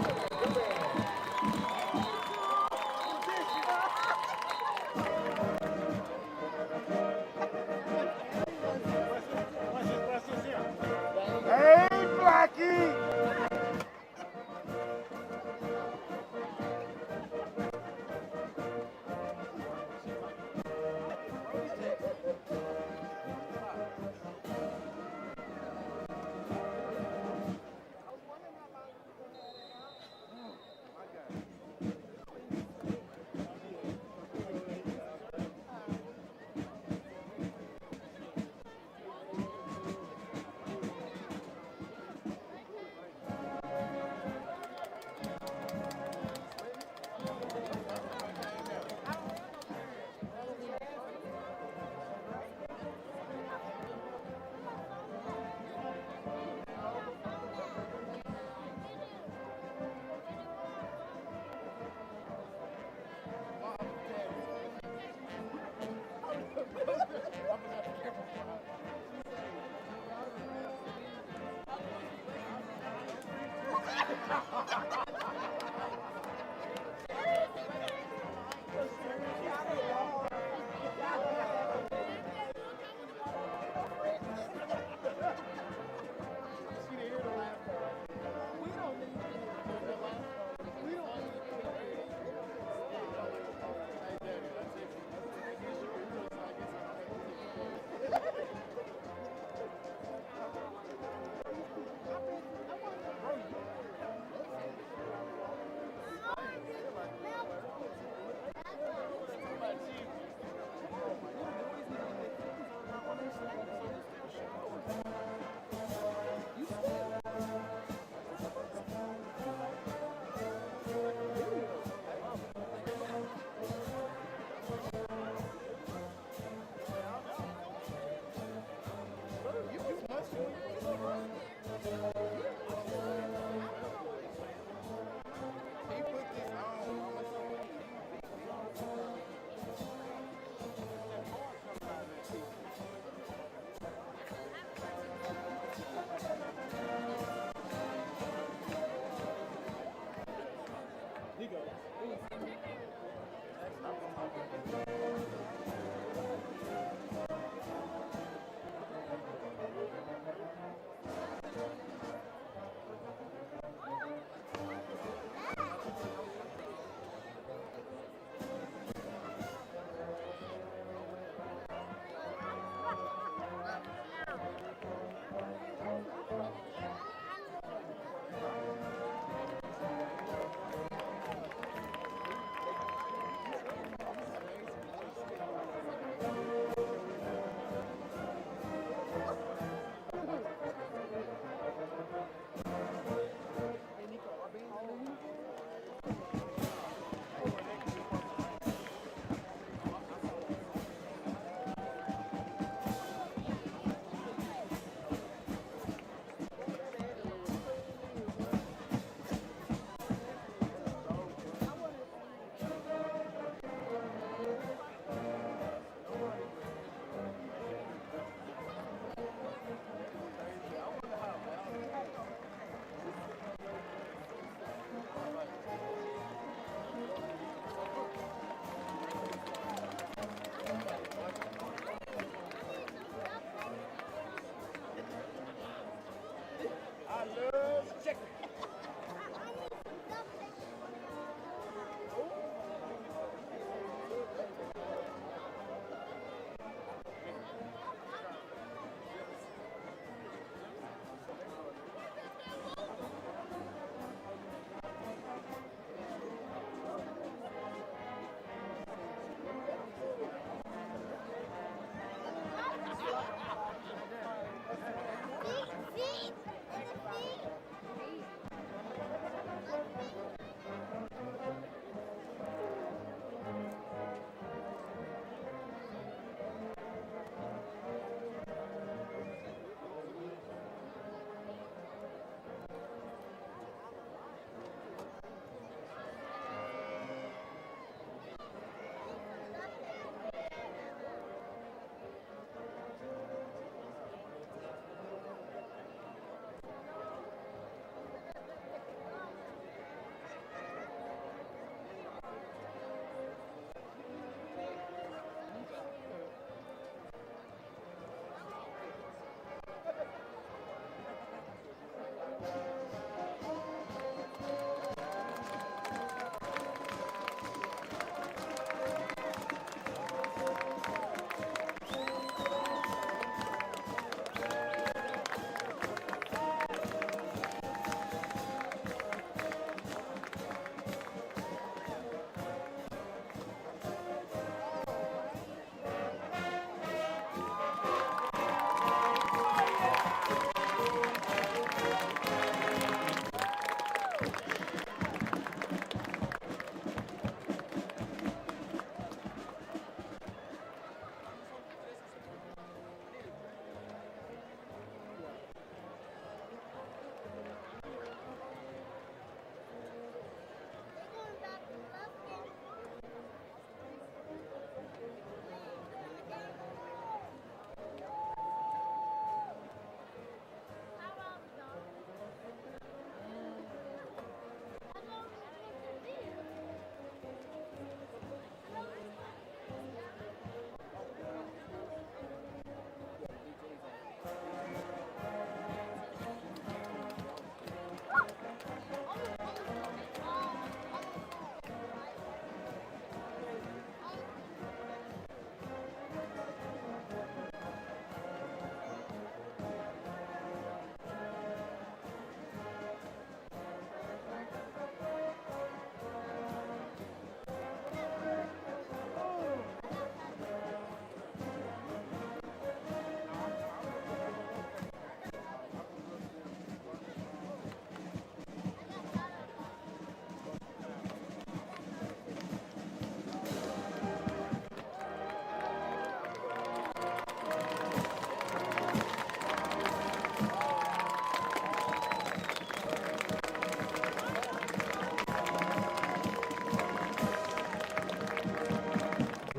Hey, Blackie!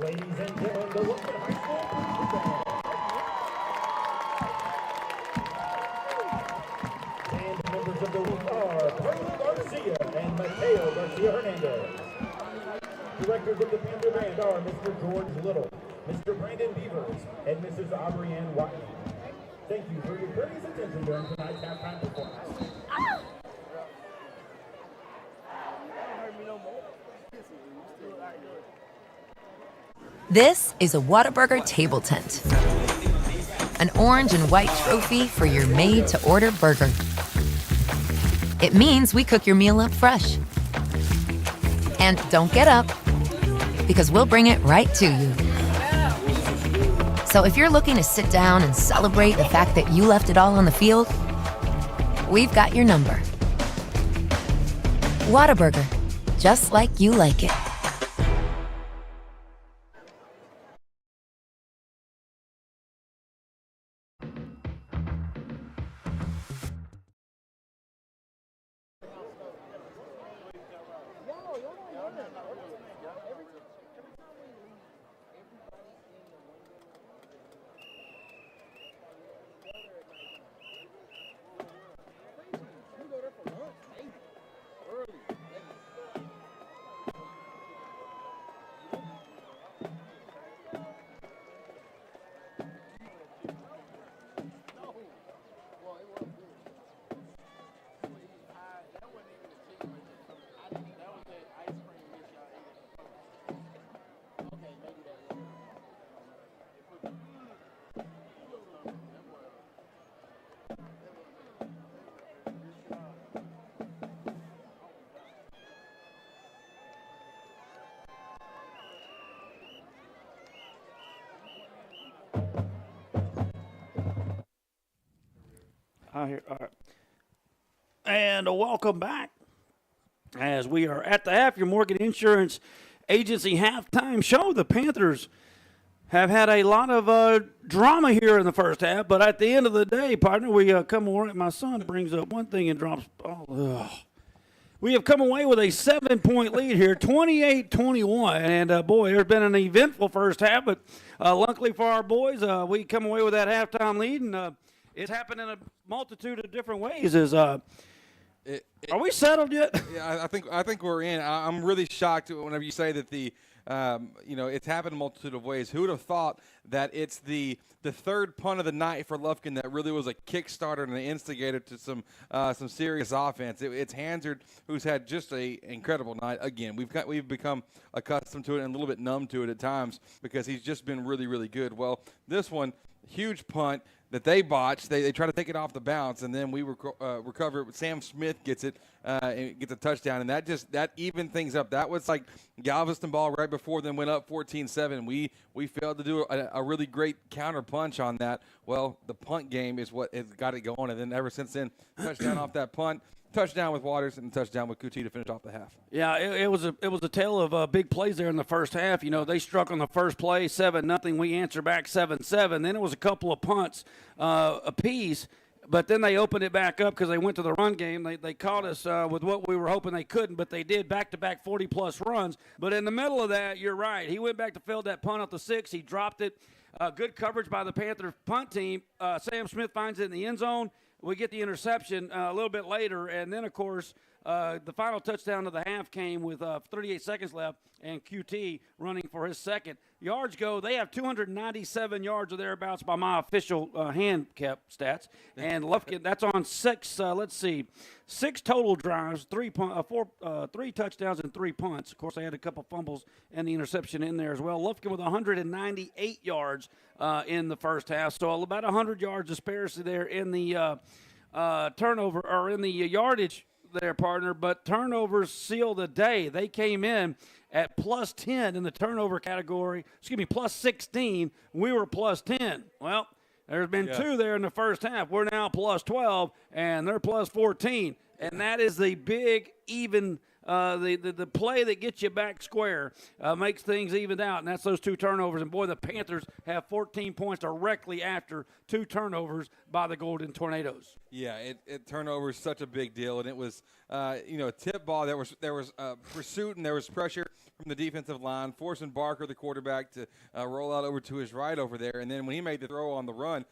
Ladies and gentlemen, the Lufkin High School and members of the week are Carlos Garcia and Mateo Garcia Hernandez. Directors of the Panther Band are Mr. George Little, Mr. Brandon Beavers, and Mrs. Aubrey Ann White. Thank you for your courteous attention during tonight's halftime performance. This is a Whataburger table tent. An orange and white trophy for your made-to-order burger. It means we cook your meal up fresh. And don't get up, because we'll bring it right to you. So if you're looking to sit down and celebrate the fact that you left it all on the field, we've got your number. Whataburger, just like you like it. All right. And welcome back as we are at the half, your mortgage insurance agency halftime show. The Panthers have had a lot of drama here in the first half, but at the end of the day, partner, we come away. My son brings up one thing and drops. We have come away with a 7-point lead here, 28-21. And, boy, there's been an eventful first half, but luckily for our boys, we come away with that halftime lead, and it's happened in a multitude of different ways. Are we settled yet? Yeah, I think we're in. I'm really shocked whenever you say that it's happened in a multitude of ways. Who would have thought that it's the third punt of the night for Lufkin that really was a kickstarter and an instigator to some serious offense. It's Hansard who's had just an incredible night. Again, we've become accustomed to it and a little bit numb to it at times because he's just been really, really good. Well, this one, huge punt that they botched. They try to take it off the bounce, and then we recover it. Sam Smith gets it and gets a touchdown, and that evened things up. That was like Galveston ball right before then went up 14-7. We failed to do a really great counter punch on that. Well, the punt game is what has got it going, and then ever since then, touchdown off that punt. Touchdown with Waters and touchdown with Kuti to finish off the half. Yeah, it was a tale of big plays there in the first half. You know, they struck on the first play, 7-0. We answered back 7-7. Then it was a couple of punts apiece, but then they opened it back up because they went to the run game. They caught us with what we were hoping they couldn't, but they did back-to-back 40-plus runs. But in the middle of that, you're right. He went back to field that punt off the 6. He dropped it. Good coverage by the Panther punt team. Sam Smith finds it in the end zone. We get the interception a little bit later, and then, of course, the final touchdown of the half came with 38 seconds left, and QT running for his second. Yards go, they have 297 yards or thereabouts by my official hand-kept stats. And Lufkin, that's on 6 total drives, 3 touchdowns and 3 punts. Of course, they had a couple fumbles and the interception in there as well. Lufkin with 198 yards in the first half, so about 100 yards disparity there in the turnover or in the yardage there, partner, but turnovers seal the day. They came in at plus 10 in the turnover category. Plus 16. We were plus 10. Well, there's been 2 there in the first half. We're now plus 12, and they're plus 14. And that is the big even the play that gets you back square, makes things evened out, and that's those 2 turnovers. And, boy, the Panthers have 14 points directly after 2 turnovers by the Golden Tornadoes. Yeah, turnover is such a big deal, and it was a tip ball. There was pursuit and there was pressure from the defensive line, forcing Barker, the quarterback, to roll out over to his right over there. And then when he made the throw on the run,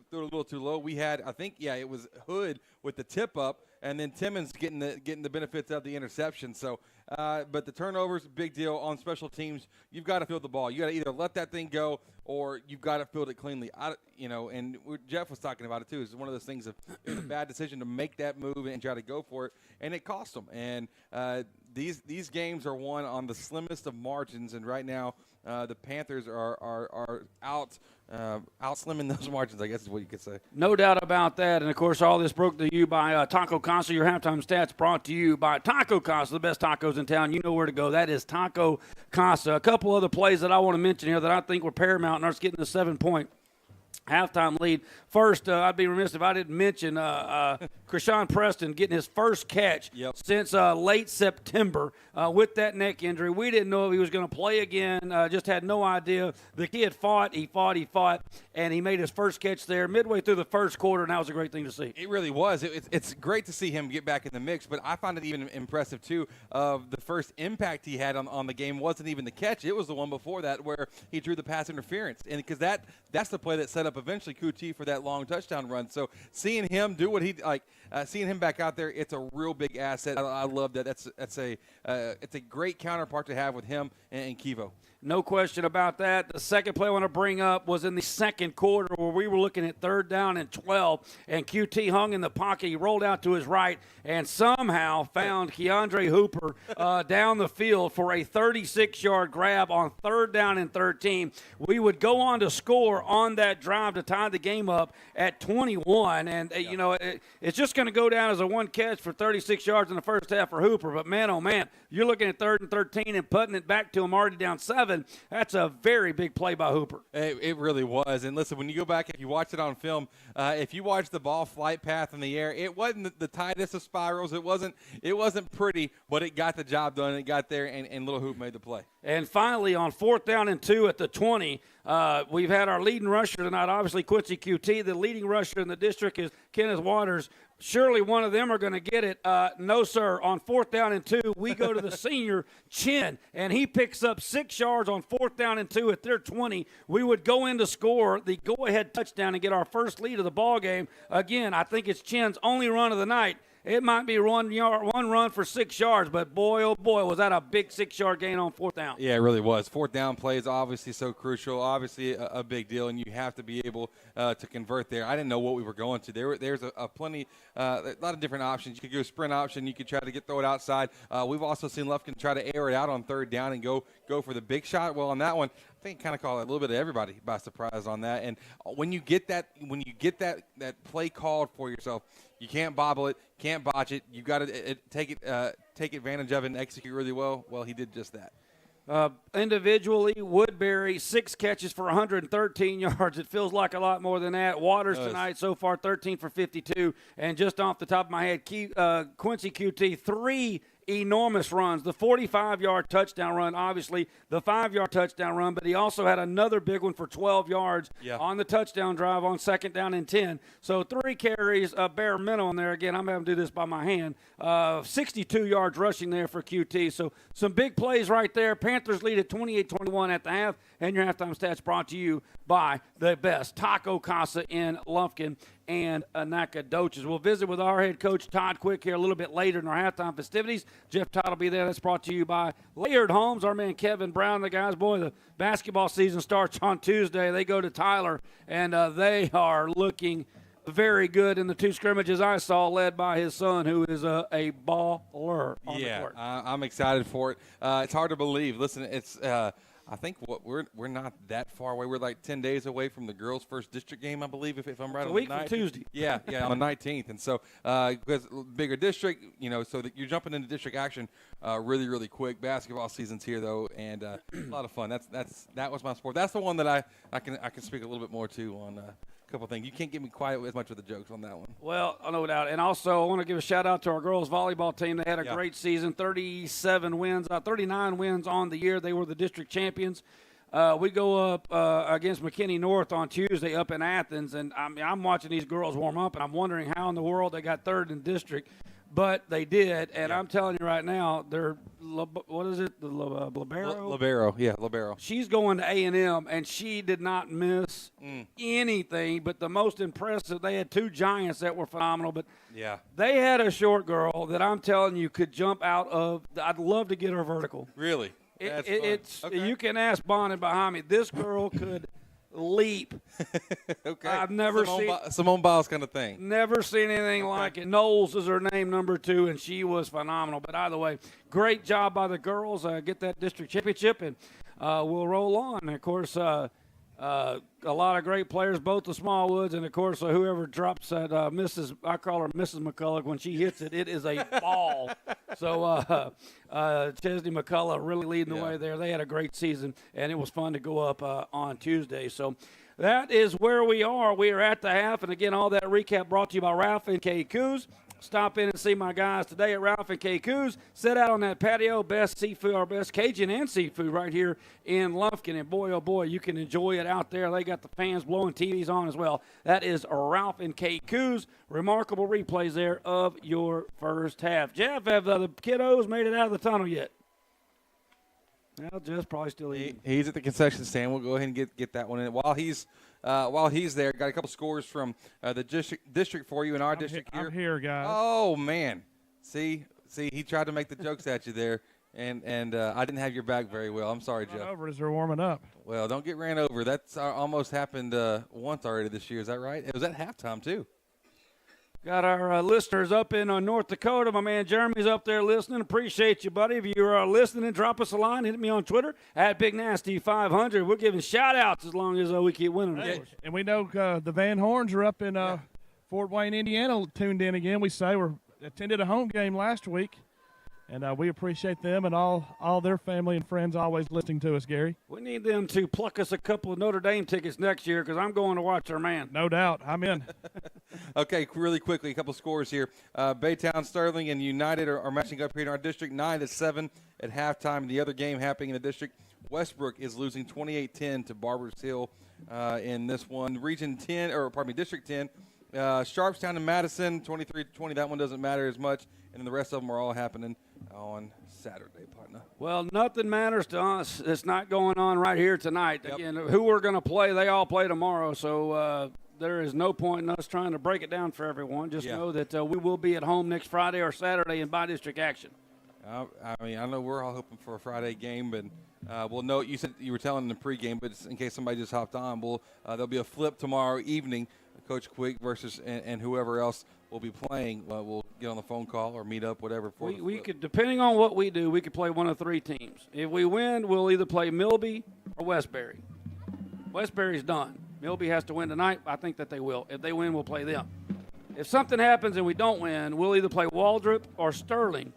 threw it a little too low. We had, it was Hood with the tip up, and then Timmons getting the benefits of the interception. So, but the turnovers, big deal on special teams. You've got to field the ball. You got to either let that thing go or you've got to field it cleanly. And Jeff was talking about it too. It's one of those things of it was a bad decision to make that move and try to go for it, and it cost them. And these games are won on the slimmest of margins, and right now the Panthers are out slimming those margins, I guess is what you could say. No doubt about that. And, of course, all this brought to you by Taco Casa. Your halftime stats brought to you by Taco Casa, the best tacos in town. You know where to go. That is Taco Casa. A couple other plays that I want to mention here that I think were paramount in us getting a 7-point halftime lead. First, I'd be remiss if I didn't mention Krishan Preston getting his first catch since late September with that neck injury. We didn't know if he was going to play again, just had no idea. The kid fought, and he made his first catch there midway through the first quarter, and that was a great thing to see. It really was. It's great to see him get back in the mix, but I found it even impressive, too, of the first impact he had on the game wasn't even the catch. It was the one before that where he drew the pass interference, and because that's the play that set up eventually Kuti for that long touchdown run. So seeing him do what he seeing him back out there, it's a real big asset. I love that. It's a great counterpart to have with him and Kivo. No question about that. The second play I want to bring up was in the second quarter where we were looking at 3rd down and 12, and QT hung in the pocket. He rolled out to his right and somehow found Keandre Hooper down the field for a 36-yard grab on 3rd down and 13. We would go on to score on that drive. drive to tie the game up at 21. And, you know, it's just going to go down as a one catch for 36 yards in the first half for Hooper. But, man, oh, man, you're looking at 3rd and 13 and putting it back to him already down 7. That's a very big play by Hooper. It really was. And, listen, when you go back, if you watch it on film, if you watch the ball flight path in the air, it wasn't the tightest of spirals. It wasn't pretty, but it got the job done. It got there, and Little Hoop made the play. And finally, on 4th down and 2 at the 20, we've had our leading rusher tonight, obviously Quincy QT. The leading rusher in the district is Kenneth Waters. Surely one of them are going to get it. No, sir. On 4th down and 2, we go to the senior, Chin, and he picks up 6 yards on 4th down and 2 at their 20. We would go in to score the go-ahead touchdown and get our first lead of the ball game. Again, I think it's Chin's only run of the night. It might be one run for 6 yards, but boy, oh boy, was that a big 6-yard gain on 4th down. Yeah, it really was. 4th down play is obviously so crucial, obviously a big deal, and you have to be able to convert there. I didn't know what we were going to. There's a lot of different options. You could go sprint option. You could try to throw it outside. We've also seen Lufkin try to air it out on 3rd down and go for the big shot. Well, on that one, I think kind of caught a little bit of everybody by surprise on that. And when you get that play called for yourself, you can't bobble it, can't botch it. You got to take advantage of it and execute really well. Well, he did just that. Individually, Woodbury, 6 catches for 113 yards. It feels like a lot more than that. Waters tonight so far 13 for 52. And just off the top of my head, Quincy QT, 3 enormous runs. The 45-yard touchdown run, obviously, the 5-yard touchdown run, but he also had another big one for 12 yards on the touchdown drive on 2nd down and 10. So 3 carries, bare minimum there. Again, I'm having to do this by my hand. 62 yards rushing there for QT. So some big plays right there. Panthers lead at 28-21 at the half, and your halftime stats brought to you by the best Taco Casa in Lufkin and Nacogdoches. We'll visit with our head coach, Todd Quick, here a little bit later in our halftime festivities. Jeff Todd will be there. That's brought to you by Laird Homes. Our man Kevin Brown, the guys, boy, the basketball season starts on Tuesday. They go to Tyler, and they are looking very good in the 2 scrimmages I saw, led by his son, who is a baller on the court. I'm excited for it. It's hard to believe. Listen, it's I think we're not that far away. We're like 10 days away from the girls' first district game, I believe, if I'm right. A week from Tuesday. Yeah, on the 19th. And so because bigger district, so that you're jumping into district action really, really quick. Basketball season's here though, and a lot of fun. That was my sport. That's the one that I can speak a little bit more to on. Couple things. You can't get me quite as much with the jokes on that one. Well, no doubt. And also, I want to give a shout-out to our girls volleyball team. They had a great season, 39 wins on the year. They were the district champions. We go up against McKinney North on Tuesday up in Athens, and I'm watching these girls warm up, and I'm wondering how in the world they got 3rd in district. But they did, and I'm telling you right now, they're what is it? The Libero? Libero. She's going to A&M, and she did not miss anything. But the most impressive, they had 2 giants that were phenomenal. But they had a short girl that I'm telling you could jump out of. I'd love to get her vertical. Really? It's okay. You can ask Bonnie behind me. This girl could leap. Okay. I've never seen Simone Biles kind of thing. Never seen anything like it. Knowles is her name, number 2, and she was phenomenal. But either way, great job by the girls. Get that district championship, and we'll roll on. And of course, a lot of great players, both the Smallwoods, and of course, whoever drops that I call her Mrs. McCullough. When she hits it, it is a ball. So Chesney McCullough really leading the way there. They had a great season, and it was fun to go up on Tuesday. So that is where we are. We are at the half, and again, all that recap brought to you by Ralph and Kay Coos. Stop in and see my guys today at Ralph and Kay Coos. Sit out on that patio, best seafood, our best Cajun and seafood right here in Lufkin. And boy, oh boy, you can enjoy it out there. They got the fans blowing TVs on as well. That is Ralph and Kay Coos. Remarkable replays there of your first half. Jeff, have the kiddos made it out of the tunnel yet? Well, Jeff's probably still eating. He's at the concession stand. We'll go ahead and get that one in. While he's there, got a couple scores from the district for you in our district here. I'm here, guys. Oh, man. See, he tried to make the jokes at you there, and I didn't have your back very well. I'm sorry, Jeff. Over as they're warming up. Well, don't get ran over. That's almost happened once already this year. Is that right? It was at halftime, too. Got our listeners up in North Dakota. My man Jeremy's up there listening. Appreciate you, buddy. If you're listening, drop us a line. Hit me on Twitter at BigNasty500. We're giving shout-outs as long as we keep winning. Hey, and we know the Van Horns are up in Fort Wayne, Indiana, tuned in again. We say we attended a home game last week. And we appreciate them and all their family and friends always listening to us, Gary. We need them to pluck us a couple of Notre Dame tickets next year because I'm going to watch our man. No doubt. I'm in. Okay, really quickly, a couple scores here. Baytown, Sterling, and United are matching up here in our district, 9-7 at halftime. The other game happening in the district, Westbrook is losing 28-10 to Barbers Hill in this one. District 10. Sharpstown and Madison, 23-20. That one doesn't matter as much. And then the rest of them are all happening on Saturday, partner. Well, nothing matters to us. It's not going on right here tonight. Yep. Again, who we're going to play, they all play tomorrow. So there is no point in us trying to break it down for everyone. Just know that we will be at home next Friday or Saturday in by-district action. I know we're all hoping for a Friday game, but we'll know. You said you were telling them the pregame, but in case somebody just hopped on, there'll be a flip tomorrow evening. Coach Quick versus and whoever else will be playing. We'll get on the phone call or meet up, whatever. We could, depending on what we do, we could play one of 3 teams. If we win, we'll either play Milby or Westbury. Westbury's done. Milby has to win tonight. I think that they will. If they win, we'll play them. If something happens and we don't win, we'll either play Waldrop or Sterling.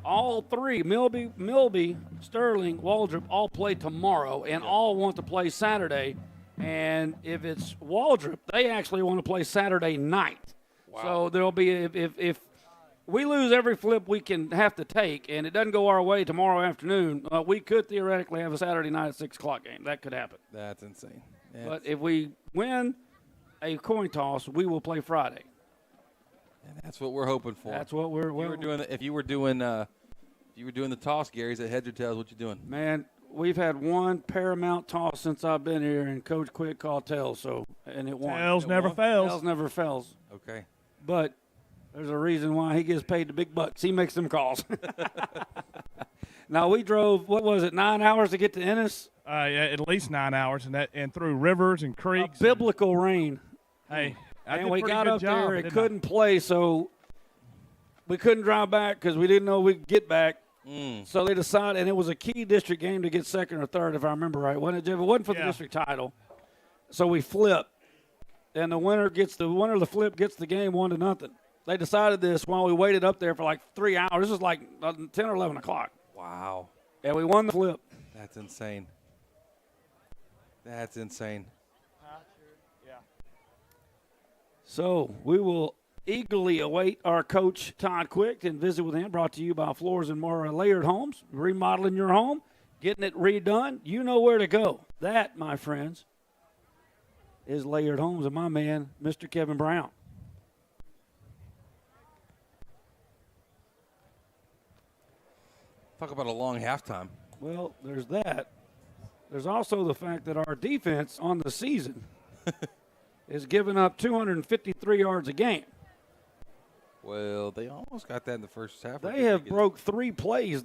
All 3, Milby, Sterling, Waldrop, all play tomorrow and all want to play Saturday. And if it's Waldrop, they actually want to play Saturday night. Wow. So there'll be if we lose every flip we can have to take, and it doesn't go our way tomorrow afternoon, we could theoretically have a Saturday night at 6 o'clock game. That could happen. That's insane. But if we win a coin toss, we will play Friday. And that's what we're hoping for. That's what we're doing. If you were doing the toss, Gary, is it heads or tails? What you doing? Man. We've had one Paramount toss since I've been here, and Coach Quick called tails, and it won. Tails never fails. Tails never fails. Okay. But there's a reason why he gets paid the big bucks. He makes them calls. Now, we drove, 9 hours to get to Ennis? At least 9 hours, and through rivers and creeks. Biblical rain. Hey, and we got up there, it couldn't play, so we couldn't drive back because we didn't know we'd get back. So they decided, and it was a key district game to get second or third, if I remember right. Wasn't it, Jeff? It wasn't for the district title. So we flipped, and the winner of the flip gets the game 1-0. They decided this while we waited up there for like 3 hours. This was like 10 or 11 o'clock. Wow. And we won the flip. That's insane. That's insane. Yeah. So we will eagerly await our coach, Todd Quick, and visit with him. Brought to you by Floors and More Layered Homes. Remodeling your home, getting it redone. You know where to go. That, my friends, is Layered Homes and my man, Mr. Kevin Brown. Talk about a long halftime. Well, there's that. There's also the fact that our defense on the season is giving up 253 yards a game. Well, they almost got that in the first half. They have broke 3 plays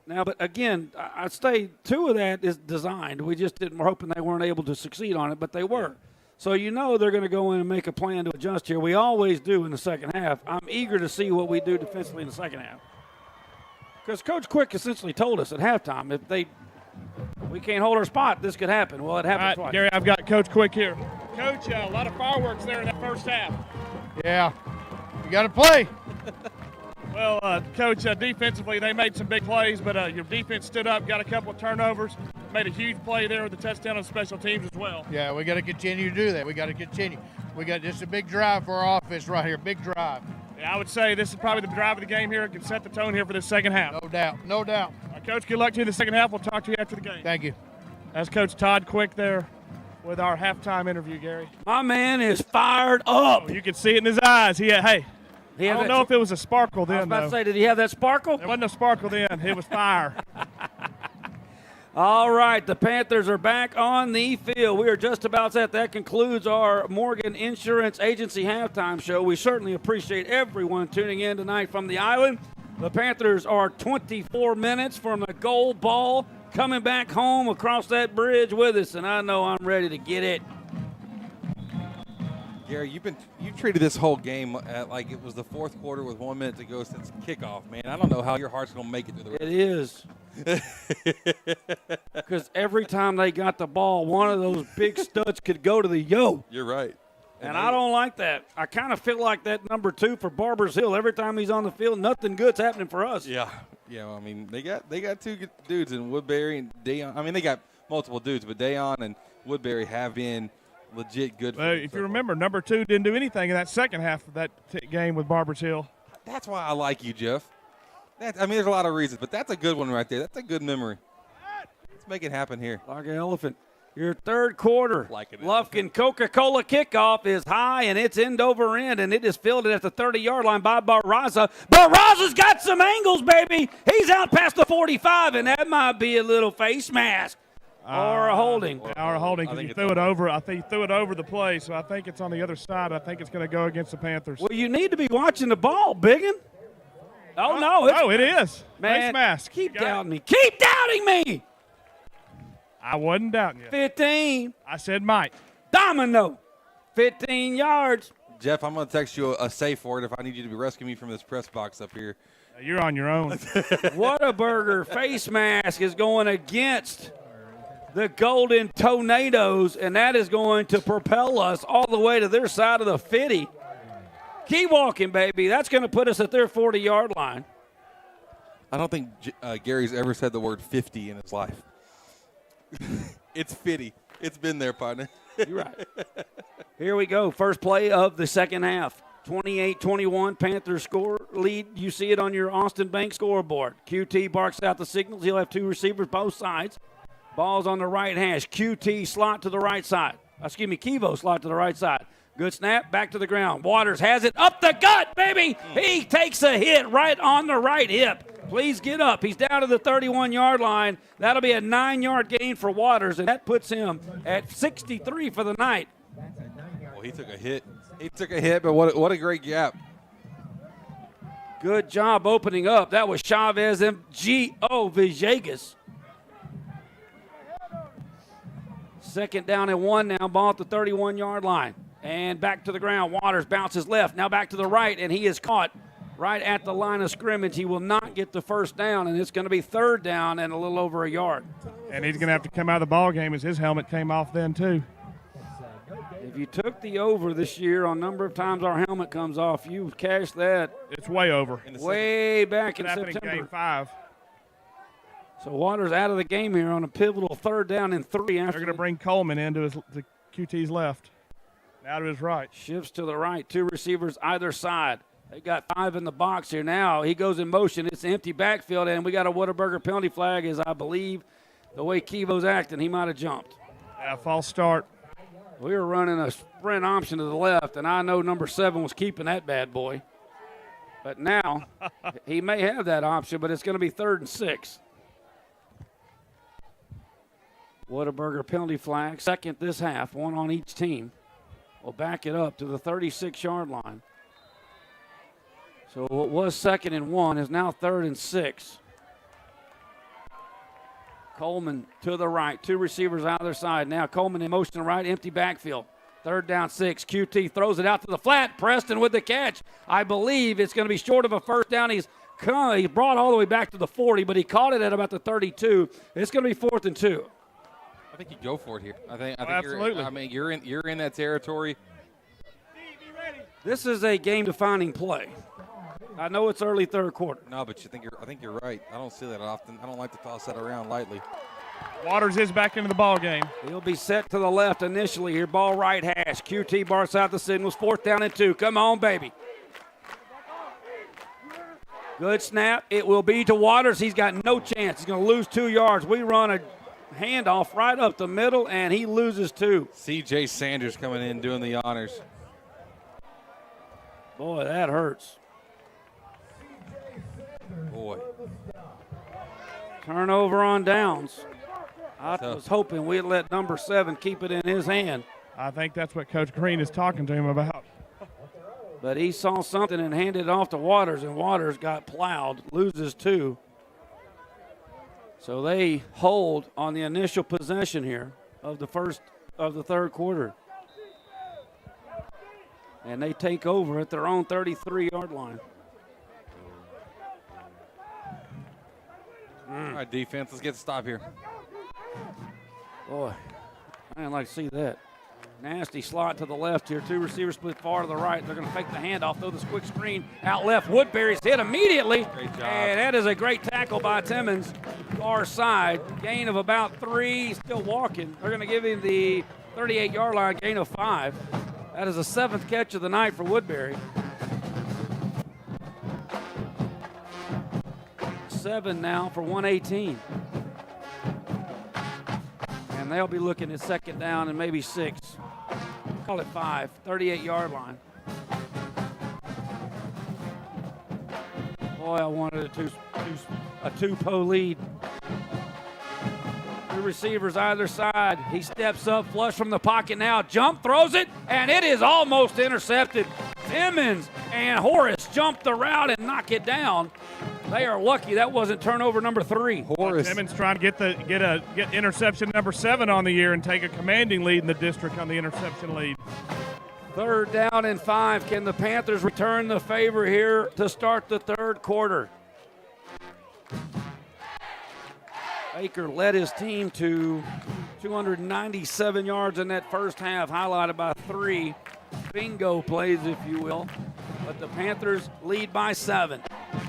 now, but again, I'd say 2 of that is designed. We just we're hoping they weren't able to succeed on it, but they were. Yeah. So they're going to go in and make a plan to adjust here. We always do in the second half. I'm eager to see what we do defensively in the second half. Because Coach Quick essentially told us at halftime, if we can't hold our spot, this could happen. Well, it happened twice. Gary, I've got Coach Quick here. Coach, a lot of fireworks there in that first half. Yeah. You got to play. Well, Coach, defensively, they made some big plays, but your defense stood up, got a couple of turnovers, made a huge play there with the touchdown on special teams as well. Yeah, we got to continue to do that. We got to continue. We got just a big drive for our offense right here, big drive. Yeah, I would say this is probably the drive of the game here. It can set the tone here for this second half. No doubt, no doubt. Coach, good luck to you in the second half. We'll talk to you after the game. Thank you. That's Coach Todd Quick there with our halftime interview, Gary. My man is fired up. Oh, you can see it in his eyes. I don't know if it was a sparkle then, I was about to say, did he have that sparkle? There wasn't no sparkle then. It was fire. All right, the Panthers are back on the field. We are just about set. That concludes our Morgan Insurance Agency halftime show. We certainly appreciate everyone tuning in tonight from the island. The Panthers are 24 minutes from the gold ball coming back home across that bridge with us, and I know I'm ready to get it. Gary, you've treated this whole game like it was the fourth quarter with 1 minute to go since kickoff, man. I don't know how your heart's going to make it through the rest. It is. Because every time they got the ball, one of those big studs could go to the yo. You're right. And I don't like that. I kind of feel like that number 2 for Barbers Hill. Every time he's on the field, nothing good's happening for us. Yeah. Yeah, I mean, they got two good dudes in Woodbury and Dayon. I mean, they got multiple dudes, but Dayon and Woodbury have been legit good. Well, if you remember, number 2 didn't do anything in that second half of that game with Barbers Hill. That's why I like you, Jeff. There's a lot of reasons, but that's a good one right there. That's a good memory. Let's make it happen here. Like an elephant. Your third quarter, Lufkin Coca-Cola kickoff is high, and it's end over end, and it is fielded at the 30-yard line by Barraza. Barraza's got some angles, baby. He's out past the 45, and that might be a little face mask or a holding. Or a holding because he threw it over. I think he threw it over the play, so I think it's on the other side. I think it's going to go against the Panthers. Well, you need to be watching the ball, Biggin. Oh, no. It is. Man, face mask. Keep doubting me. Keep doubting me. I wasn't doubting you. 15. I said Mike. Domino. 15 yards. Jeff, I'm going to text you a safe word if I need you to be rescuing me from this press box up here. You're on your own. Whataburger face mask is going against the Golden Tornadoes, and that is going to propel us all the way to their side of the 50. Keep walking, baby. That's going to put us at their 40-yard line. I don't think Gary's ever said the word 50 in his life. It's 50. It's been there, partner. You're right. Here we go. First play of the second half. 28-21, Panthers score lead. You see it on your Austin Bank scoreboard. QT barks out the signals. He'll have 2 receivers both sides. Ball's on the right hash. QT slot to the right side. Kivo slot to the right side. Good snap, back to the ground. Waters has it up the gut, baby. He takes a hit right on the right hip. Please get up. He's down to the 31-yard line. That'll be a 9-yard gain for Waters, and that puts him at 63 for the night. Well, he took a hit. But what a great gap. Good job opening up. That was Chavez M.G.O. Villegas. Second down and 1 now. Ball at the 31-yard line. And back to the ground. Waters bounces left. Now back to the right, and he is caught right at the line of scrimmage. He will not get the first down, and it's going to be third down and a little over a yard. And he's going to have to come out of the ball game as his helmet came off then, too. If you took the over this year on number of times our helmet comes off, you cashed that. It's way over. Way back in September. In Game 5. So Waters out of the game here on a pivotal third down and 3. They're going to bring Coleman into the QT's left. Now to his right. Shifts to the right. 2 receivers either side. They got 5 in the box here now. He goes in motion. It's an empty backfield, and we got a Whataburger penalty flag, as I believe the way Kivo's acting, he might have jumped. Yeah, false start. We were running a sprint option to the left, and I know number 7 was keeping that bad boy. But now he may have that option, but it's going to be 3rd and 6. Whataburger penalty flag. Second this half, 1 on each team. We'll back it up to the 36-yard line. So what was 2nd and 1 is now 3rd and 6. Coleman to the right. 2 receivers either side. Now Coleman in motion to the right, empty backfield. 3rd down 6. QT throws it out to the flat. Preston with the catch. I believe it's going to be short of a first down. He's brought all the way back to the 40, but he caught it at about the 32. It's going to be 4th and 2. I think you go for it here. I think absolutely. You're in that territory. This is a game-defining play. I know it's early third quarter. No, but I think you're right. I don't see that often. I don't like to toss that around lightly. Waters is back into the ball game. He'll be set to the left initially here. Ball right hash. QT barks out the signals. 4th down and 2. Come on, baby. Good snap. It will be to Waters. He's got no chance. He's going to lose 2 yards. We run a handoff right up the middle, and he loses 2. C.J. Sanders coming in doing the honors. Boy, that hurts. Boy. Turnover on downs. I was hoping we'd let number 7 keep it in his hand. I think that's what Coach Green is talking to him about. But he saw something and handed it off to Waters, and Waters got plowed, loses 2. So they hold on the initial possession here of the third quarter. And they take over at their own 33-yard line. All right, defense, let's get a stop here. Boy, I didn't like to see that. Nasty slot to the left here. Two receivers split far to the right. They're going to fake the handoff, throw this quick screen out left. Woodbury's hit immediately. Great job. And that is a great tackle by Timmons, far side. Gain of about 3, still walking. They're going to give him the 38-yard line, gain of 5. That is the 7th catch of the night for Woodbury. 7 now for 118. And they'll be looking at 2nd down and maybe 6. Call it 5, 38-yard line. Boy, I wanted a two-po lead. Two receivers either side. He steps up, flush from the pocket now, jump, throws it, and it is almost intercepted. Timmons and Horace jump the route and knock it down. They are lucky that wasn't turnover number 3. Horace. Timmons trying to get interception number 7 on the year and take a commanding lead in the district on the interception lead. 3rd down and 5. Can the Panthers return the favor here to start the 3rd quarter? Baker led his team to 297 yards in that first half, highlighted by 3 bingo plays, if you will. But the Panthers lead by 7.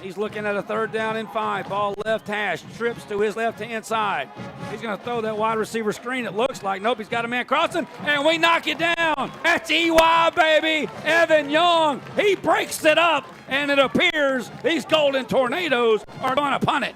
He's looking at a 3rd down and 5. Ball left hash, trips to his left-hand side. He's going to throw that wide receiver screen, it looks like. Nope, he's got a man crossing, and we knock it down. That's EY, baby. Evan Young, he breaks it up, and it appears these Golden Tornadoes are going to punt it.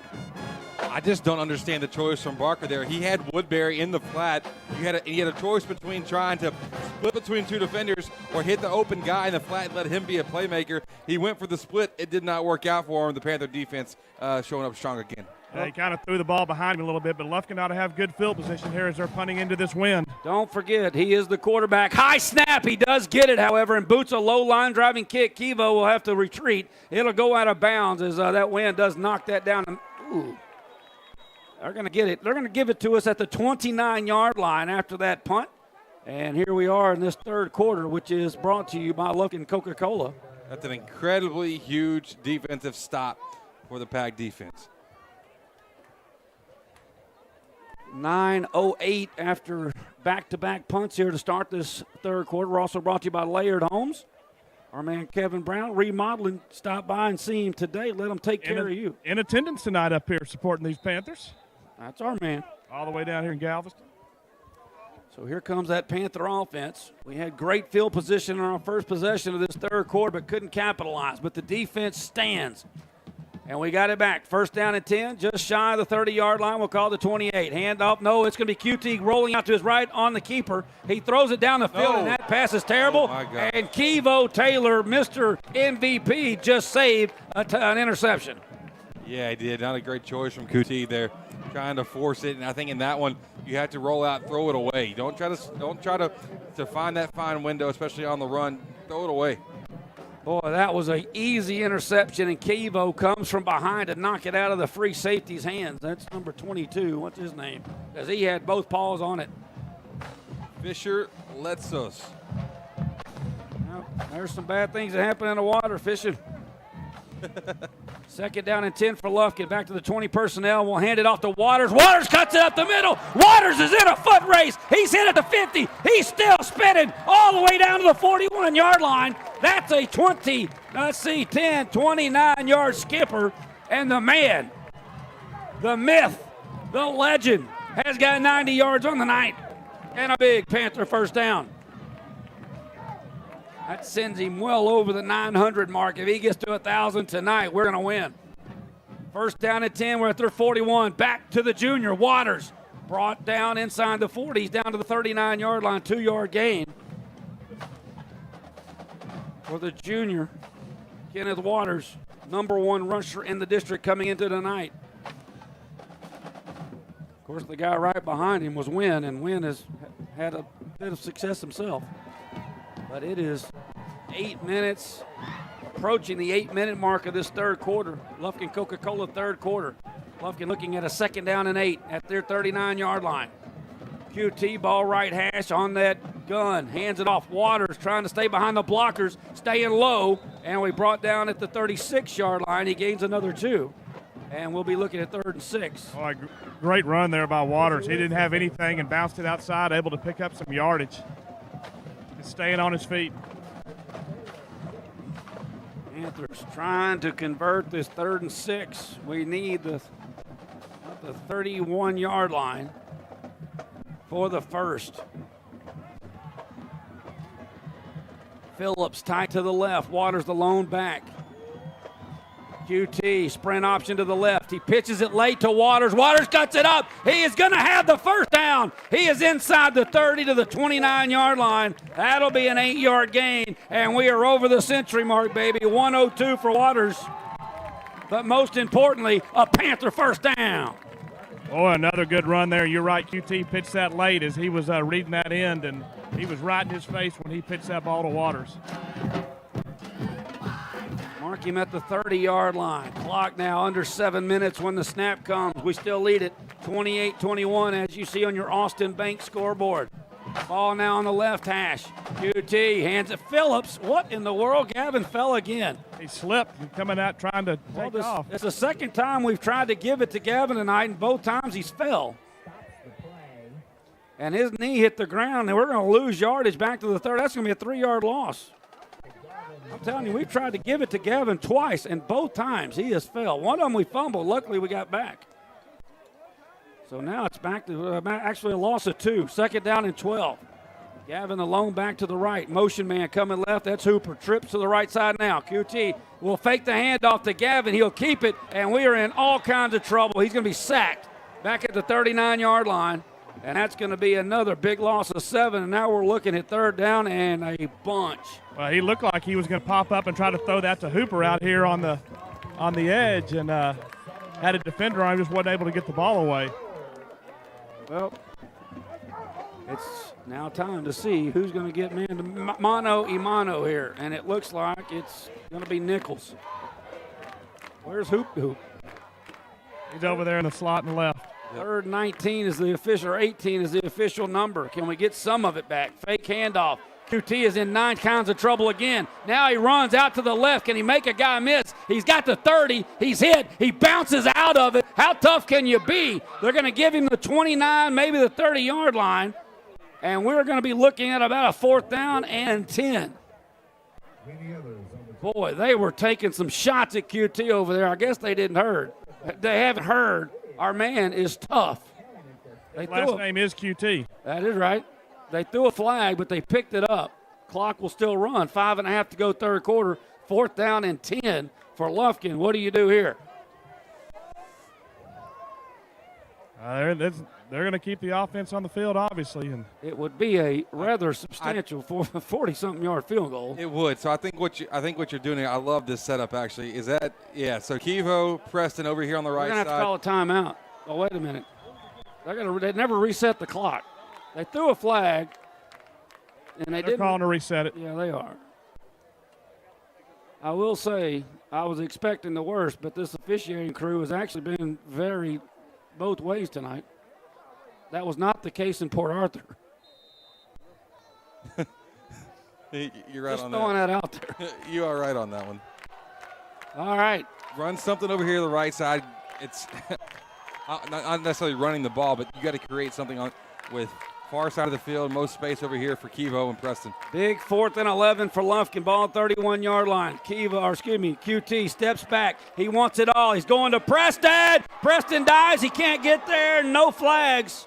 I just don't understand the choice from Barker there. He had Woodbury in the flat. He had a choice between trying to split between 2 defenders or hit the open guy in the flat and let him be a playmaker. He went for the split. It did not work out for him. The Panther defense showing up strong again. Yeah, he kind of threw the ball behind him a little bit, but Lufkin ought to have good field position here as they're punting into this wind. Don't forget, he is the quarterback. High snap. He does get it, however, and boots a low line driving kick. Kivo will have to retreat. It'll go out of bounds as that wind does knock that down. Ooh. They're going to get it. They're going to give it to us at the 29-yard line after that punt. And here we are in this 3rd quarter, which is brought to you by Lufkin Coca-Cola. That's an incredibly huge defensive stop for the Pack defense. 9:08 after back-to-back punts here to start this 3rd quarter. We're also brought to you by Layered Homes. Our man Kevin Brown, remodeling, stop by and see him today. Let him take care of you. In attendance tonight up here supporting these Panthers. That's our man. All the way down here in Galveston. So here comes that Panther offense. We had great field position on our first possession of this 3rd quarter, but couldn't capitalize. But the defense stands. And we got it back. 1st down and 10, just shy of the 30-yard line. We'll call the 28. Handoff, no, it's going to be QT rolling out to his right on the keeper. He throws it down the field, and that pass is terrible. Oh, my God. And Kivo Taylor, Mr. MVP, just saved an interception. Yeah, he did. Not a great choice from QT there, trying to force it. And I think in that one, you have to roll out, throw it away. Don't try to find that fine window, especially on the run. Throw it away. Boy, that was an easy interception, and Kivo comes from behind to knock it out of the free safety's hands. That's number 22. What's his name? Because he had both paws on it. Fisher Letsos. Well, there's some bad things that happen in the water, fishing. 2nd down and 10 for Lufkin. Back to the 20 personnel. We'll hand it off to Waters. Waters cuts it up the middle. Waters is in a foot race. He's hit at the 50. He's still spinning all the way down to the 41-yard line. That's a 10, 29-yard skipper. And the man, the myth, the legend, has got 90 yards on the night. And a big Panther 1st down. That sends him well over the 900 mark. If he gets to 1,000 tonight, we're going to win. 1st down and 10. We're at their 41. Back to the junior. Waters brought down inside the 40s, down to the 39-yard line, 2-yard gain. For the junior, Kenneth Waters, number 1 rusher in the district coming into tonight. Of course, the guy right behind him was Wynn, and Wynn has had a bit of success himself. But it is 8 minutes, approaching the 8-minute mark of this 3rd quarter. Lufkin Coca-Cola 3rd quarter. Lufkin looking at a 2nd down and 8 at their 39-yard line. QT ball right hash on that gun, hands it off. Waters trying to stay behind the blockers, staying low, and we brought down at the 36-yard line. He gains another 2, and we'll be looking at 3rd and 6. Oh, great run there by Waters. He didn't have anything and bounced it outside, able to pick up some yardage. Just staying on his feet. Panthers trying to convert this 3rd and 6. We need the 31-yard line for the first. Phillips tight to the left. Waters the lone back. QT, sprint option to the left. He pitches it late to Waters. Waters cuts it up. He is going to have the first down. He is inside the 30 to the 29-yard line. That'll be an 8-yard gain, and we are over the century mark, baby. 102 for Waters. But most importantly, a Panther first down. Oh, another good run there. You're right, QT pitched that late as he was reading that end, and he was right in his face when he pitched that ball to Waters. Mark him at the 30-yard line. Clock now under 7 minutes when the snap comes. We still lead it 28-21 as you see on your Austin Bank scoreboard. Ball now on the left hash. QT hands it Phillips. What in the world? Gavin fell again. He slipped coming out trying to take off. It's the second time we've tried to give it to Gavin tonight, and both times he's fell. And his knee hit the ground, and we're going to lose yardage back to the 3rd. That's going to be a 3-yard loss. I'm telling you, we've tried to give it to Gavin twice, and both times he has fell. One of them we fumbled. Luckily, we got back. So now it's back to actually a loss of 2. 2nd down and 12. Gavin alone back to the right. Motion man coming left. That's Hooper. Trips to the right side now. QT will fake the handoff to Gavin. He'll keep it, and we are in all kinds of trouble. He's going to be sacked back at the 39-yard line, and that's going to be another big loss of 7. And now we're looking at 3rd down and a bunch. Well, he looked like he was going to pop up and try to throw that to Hooper out here on the edge, and had a defender on him, just wasn't able to get the ball away. Well, it's now time to see who's going to get man to mano here, and it looks like it's going to be Nichols. Where's Hoop? He's over there in the slot and left. 3rd 19 is the official, or 18 is the official number. Can we get some of it back? Fake handoff. QT is in 9 kinds of trouble again. Now he runs out to the left. Can he make a guy miss? He's got the 30. He's hit. He bounces out of it. How tough can you be? They're going to give him the 29, maybe the 30-yard line. And we're going to be looking at about a 4th down and 10. Boy, they were taking some shots at QT over there. I guess they didn't heard. They haven't heard. Our man is tough. His last name is QT. That is right. They threw a flag, but they picked it up. Clock will still run. 5.5 to go 3rd quarter. 4th down and 10 for Lufkin. What do you do here? They're going to keep the offense on the field, obviously. And it would be a rather substantial 40-something yard field goal. It would. So I think what you're doing here, I love this setup actually. Is that So Kevo, Preston over here on the right side. We're gonna have to call a timeout. Oh, wait a minute. They never reset the clock. They threw a flag, and they're calling to reset it. Yeah, they are. I will say I was expecting the worst, but this officiating crew has actually been very both ways tonight. That was not the case in Port Arthur. You're right Just on throwing that out there. You are right on that one. All right. Run something over here to the right side. It's not necessarily running the ball, but you got to create something with far side of the field, most space over here for Kevo and Preston. Big 4th and 11 for Lufkin. Ball 31-yard line. QT steps back. He wants it all. He's going to Preston. Preston dives. He can't get there. No flags.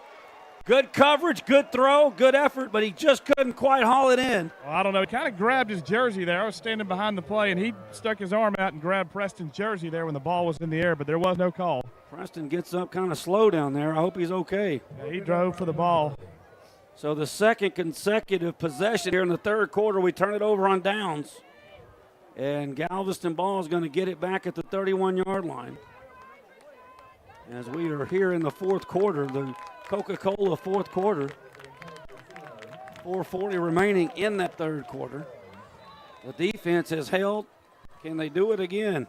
Good coverage, good throw, good effort, but he just couldn't quite haul it in. Well, I don't know. He kind of grabbed his jersey there. I was standing behind the play, and he stuck his arm out and grabbed Preston's jersey there when the ball was in the air, but there was no call. Preston gets up kind of slow down there. I hope he's okay. Yeah, he drove for the ball. So the 2nd consecutive possession here in the 3rd quarter, we turn it over on downs. And Galveston ball is going to get it back at the 31-yard line. As we are here in the 4th quarter, the Coca-Cola 4th quarter. 4:40 remaining in that 3rd quarter. The defense has held. Can they do it again?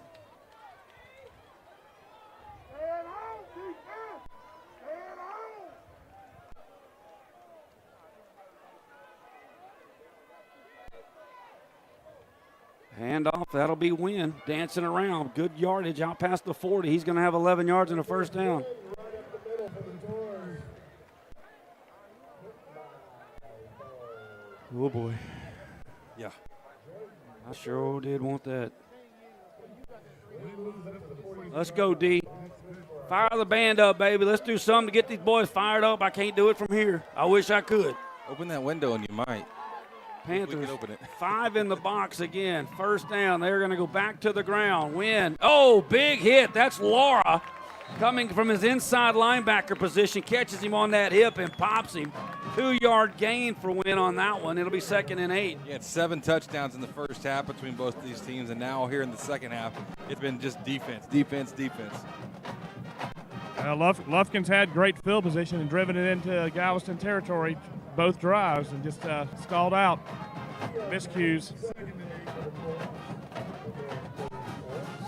handoff. That'll be Wynn dancing around. Good yardage out past the 40. He's going to have 11 yards and a first down. Oh, boy. Yeah. I sure did want that. Let's go, D. Fire the band up, baby. Let's do something to get these boys fired up. I can't do it from here. I wish I could. Open that window and you might. Panthers, we can open it. 5 in the box again. First down. They're going to go back to the ground. Win. Oh, big hit. That's Laura coming from his inside linebacker position. Catches him on that hip and pops him. 2-yard gain for Win on that one. It'll be 2nd and 8. He had 7 touchdowns in the first half between both of these teams, and now here in the second half, it's been just defense, defense, defense. Lufkin's had great field position and driven it into Galveston territory both drives and just stalled out. Miscues.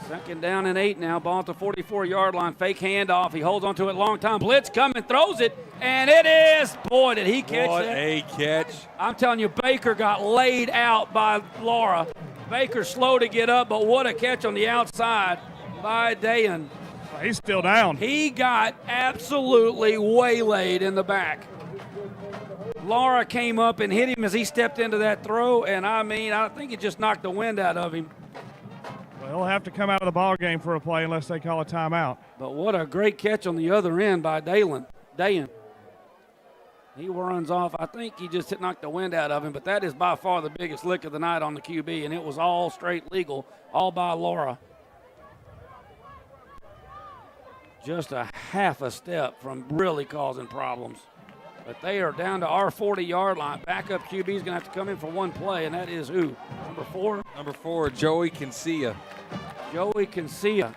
2nd down and 8 now. Ball at the 44-yard line. Fake handoff. He holds on to it long time. Blitz coming, throws it, and it is. Boy, did he catch what that. What a catch. I'm telling you, Baker got laid out by Laura. Baker slow to get up, but what a catch on the outside by Dayan. He's still down. He got absolutely waylaid in the back. Laura came up and hit him as he stepped into that throw, and I think it just knocked the wind out of him. Well, he'll have to come out of the ball game for a play unless they call a timeout. But what a great catch on the other end by Dayan. He runs off. I think he just knocked the wind out of him, but that is by far the biggest lick of the night on the QB, and it was all straight legal, all by Laura. Just a half a step from really causing problems. But they are down to our 40-yard line. Backup QB is going to have to come in for one play, and that is who? Number 4? Number 4, Joey Cancia. Joey Cancia.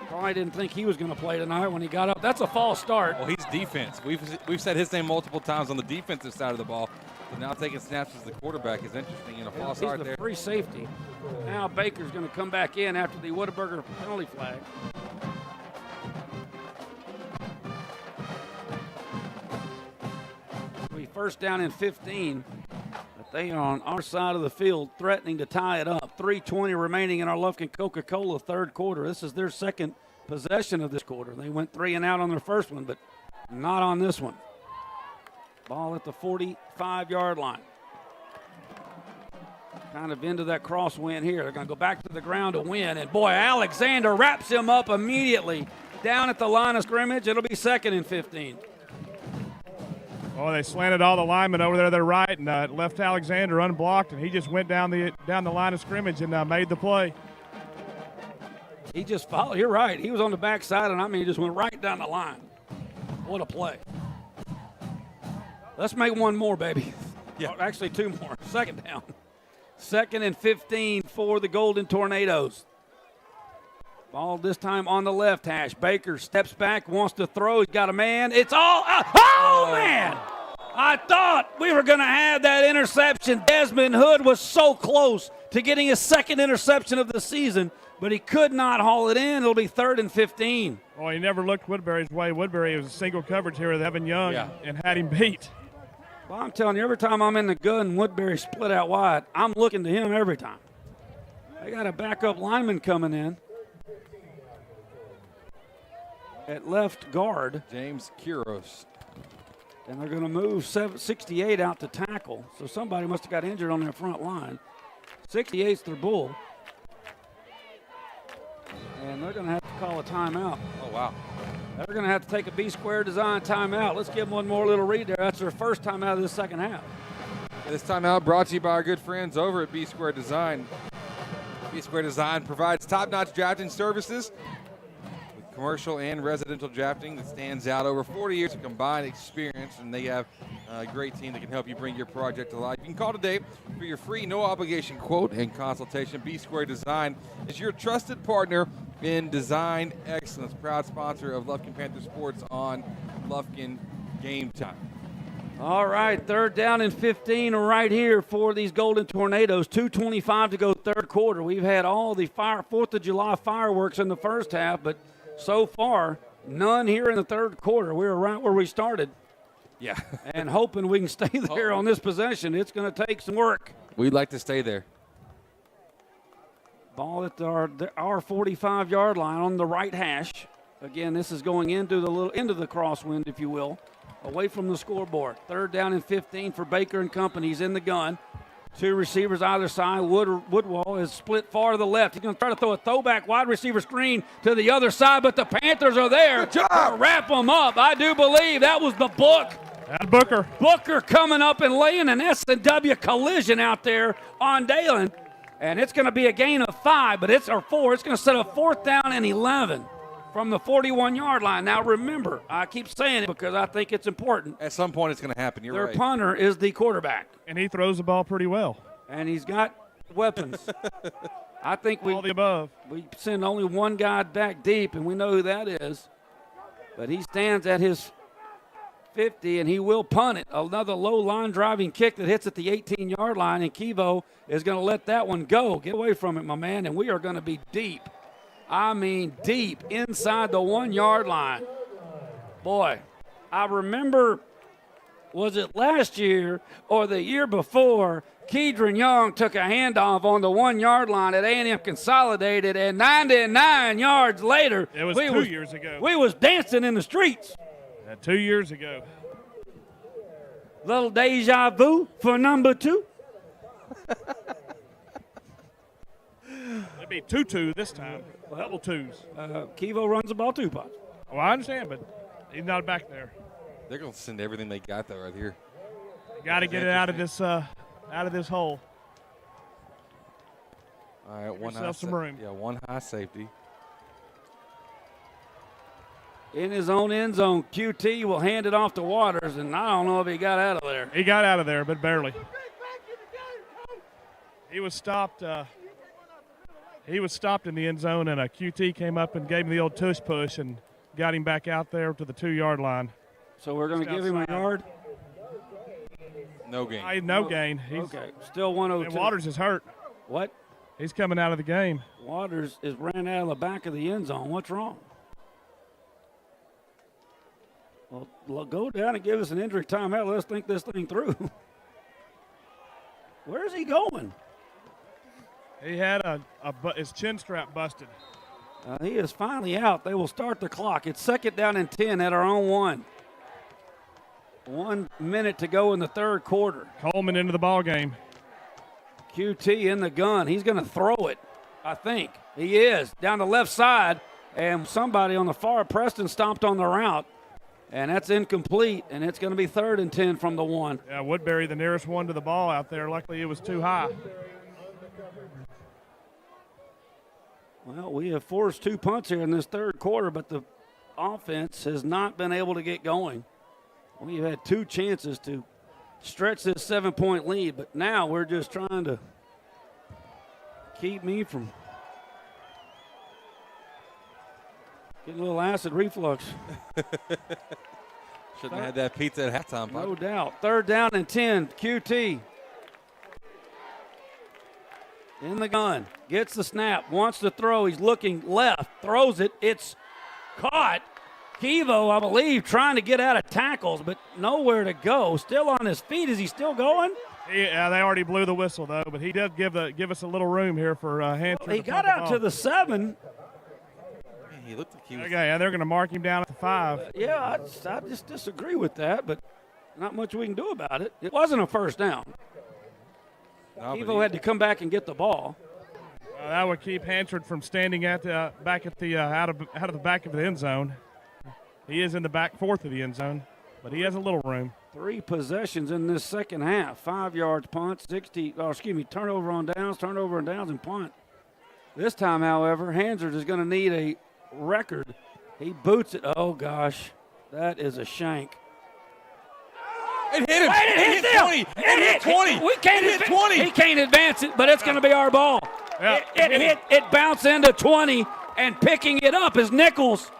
Probably didn't think he was going to play tonight when he got up. That's a false start. Well, he's defense. We've said his name multiple times on the defensive side of the ball. So now taking snaps as the quarterback is interesting, and a false start there. He's the free safety. Now Baker's going to come back in after the Whataburger penalty flag. First down and 15, but they are on our side of the field threatening to tie it up. 3:20 remaining in our Lufkin Coca-Cola third quarter. This is their second possession of this quarter. They went 3 and out on their first one, but not on this one. Ball at the 45-yard line. Kind of into that crosswind here. They're going to go back to the ground to win, and boy, Alexander wraps him up immediately down at the line of scrimmage. It'll be 2nd and 15. Oh, they slanted all the linemen over there to their right and left Alexander unblocked, and he just went down the line of scrimmage and made the play. He just followed. You're right. He was on the backside, and he just went right down the line. What a play. Let's make one more, baby. Yeah. Actually, 2 more. 2nd down. 2nd and 15 for the Golden Tornadoes. Ball this time on the left hash. Baker steps back, wants to throw. He's got a man. It's all man! I thought we were going to have that interception. Desmond Hood was so close to getting his 2nd interception of the season, but he could not haul it in. It'll be 3rd and 15. Well, he never looked Woodbury's way. Woodbury was a single coverage here with Evan Young and had him beat. Well, I'm telling you, every time I'm in the gun, Woodbury split out wide, I'm looking to him every time. They got a backup lineman coming in. At left guard, James Quiros. And they're going to move 68 out to tackle. So somebody must have got injured on their front line. 68's their bull. And they're going to have to call a timeout. Oh, wow. They're going to have to take a B-square design timeout. Let's give them one more little read there. That's their first timeout of this second half. This timeout brought to you by our good friends over at B-Square Design. B-Square Design provides top-notch drafting services, commercial and residential drafting that stands out. Over 40 years of combined experience, and they have a great team that can help you bring your project to life. You can call today for your free, no-obligation quote and consultation. B-Square Design is your trusted partner in design excellence, proud sponsor of Lufkin Panther Sports on Lufkin Game Time. All right, 3rd down and 15 right here for these Golden Tornadoes. 2:25 to go third quarter. We've had all the 4th of July fireworks in the first half, but so far, none here in the third quarter. We're right where we started. Yeah. And hoping we can stay there on this possession. It's going to take some work. We'd like to stay there. Ball at our 45-yard line on the right hash. Again, this is going into the crosswind, if you will, away from the scoreboard. 3rd down and 15 for Baker and company. He's in the gun. 2 receivers either side. Woodwall is split far to the left. He's going to try to throw a throwback wide receiver screen to the other side, but the Panthers are there to wrap them up. I do believe that was the book. And Booker. Booker coming up and laying an S&W collision out there on Dalen. And it's going to be a gain of 4. It's going to set a 4th down and 11 from the 41-yard line. Now, remember, I keep saying it because I think it's important. At some point, it's going to happen. You're right. Their punter is the quarterback. And he throws the ball pretty well. And he's got weapons. I think all the above. We send only one guy back deep, and we know who that is. But he stands at his 50, and he will punt it. Another low line driving kick that hits at the 18-yard line, and Kevo is going to let that one go. Get away from it, my man, and we are going to be deep. I mean deep inside the 1-yard line. Boy, I remember, was it last year or the year before, Kedron Young took a handoff on the 1-yard line at A&M Consolidated, and 99 yards later, it was 2 years ago. We was dancing in the streets. 2 years ago. Little deja vu for number 2. It'd be 2-2 this time. Double twos. Kevo runs the ball 2 punts. Well, I understand, but he's not back there. They're going to send everything they got though right here. Got to get it out of this hole. All right, one high safety. In his own end zone, QT will hand it off to Waters, and I don't know if he got out of there. He got out of there, but barely. He was stopped. He was stopped in the end zone, and a QT came up and gave him the old tush push and got him back out there to the 2-yard line. So we're going to give him a yard? No gain. No gain. Okay, still 102. And Waters is hurt. What? He's coming out of the game. Waters is ran out of the back of the end zone. What's wrong? Well, go down and give us an injury timeout. Let's think this thing through. Where's he going? He had his chin strap busted. He is finally out. They will start the clock. It's 2nd down and 10 at our own 1. 1 minute to go in the 3rd quarter. Coleman into the ball game. QT in the gun. He's going to throw it, I think. He is. Down the left side, and somebody on the far, Preston, stomped on the route. And that's incomplete, and it's going to be 3rd and 10 from the 1. Yeah, Woodbury, the nearest one to the ball out there. Luckily, it was too high. Well, we have forced 2 punts here in this 3rd quarter, but the offense has not been able to get going. We've had 2 chances to stretch this 7-point lead, but now we're just trying to keep me from getting a little acid reflux. Shouldn't have had that pizza at halftime. No doubt. 3rd down and 10. QT in the gun. Gets the snap. Wants to throw. He's looking left. Throws it. It's caught. Kevo, I believe, trying to get out of tackles, but nowhere to go. Still on his feet. Is he still going? Yeah, they already blew the whistle, though, but he did give us a little room here for Hansford. Well, he got out to the 7. He looked like he was. Okay, yeah, they're going to mark him down at the 5. Yeah, I just disagree with that, but not much we can do about it. It wasn't a 1st down. No, Kevo had to come back and get the ball. That would keep Hansford from standing at the back at the out of the back of the end zone. He is in the back 4th of the end zone, but he has a little room. 3 possessions in this 2nd half. 5 yards punt, turnover on downs, and punt. This time, however, Hansford is going to need a record. He boots it. Oh, gosh. That is a shank. It hit him. Wait, it hit 20. It hit 20. We can't hit 20. He can't advance it, but it's going to be our ball. Yeah, It bounced into 20, and picking it up is Nichols.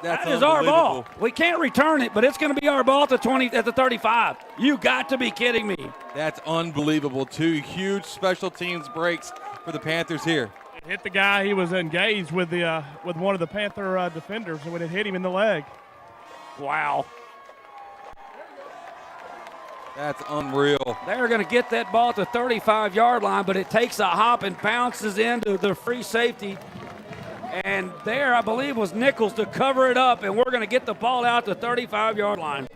That is our ball. We can't return it, but it's going to be our ball at the 35. You got to be kidding me. That's unbelievable. 2 huge special teams breaks for the Panthers here. It hit the guy. He was engaged with one of the Panther defenders when it hit him in the leg. Wow. That's unreal. They're going to get that ball at the 35-yard line, but it takes a hop and bounces into the free safety. And there, I believe, was Nichols to cover it up, and we're going to get the ball out the 35-yard line.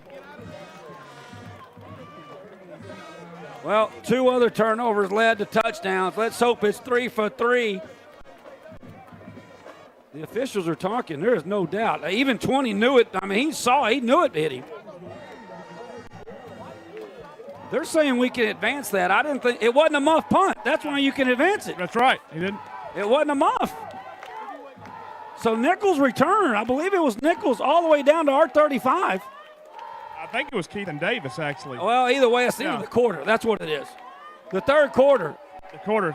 Well, 2 other turnovers led to touchdowns. Let's hope it's 3 for 3. The officials are talking. There is no doubt. Even 20 knew it. I mean, he knew it hit him. They're saying we can advance that. I didn't think it wasn't a muff punt. That's why you can advance it. That's right. He didn't. It wasn't a muff. So Nichols returned. I believe it was Nichols all the way down to our 35. I think it was Keith and Davis, actually. Well, either way, it's the end of the quarter. That's what it is. The third quarter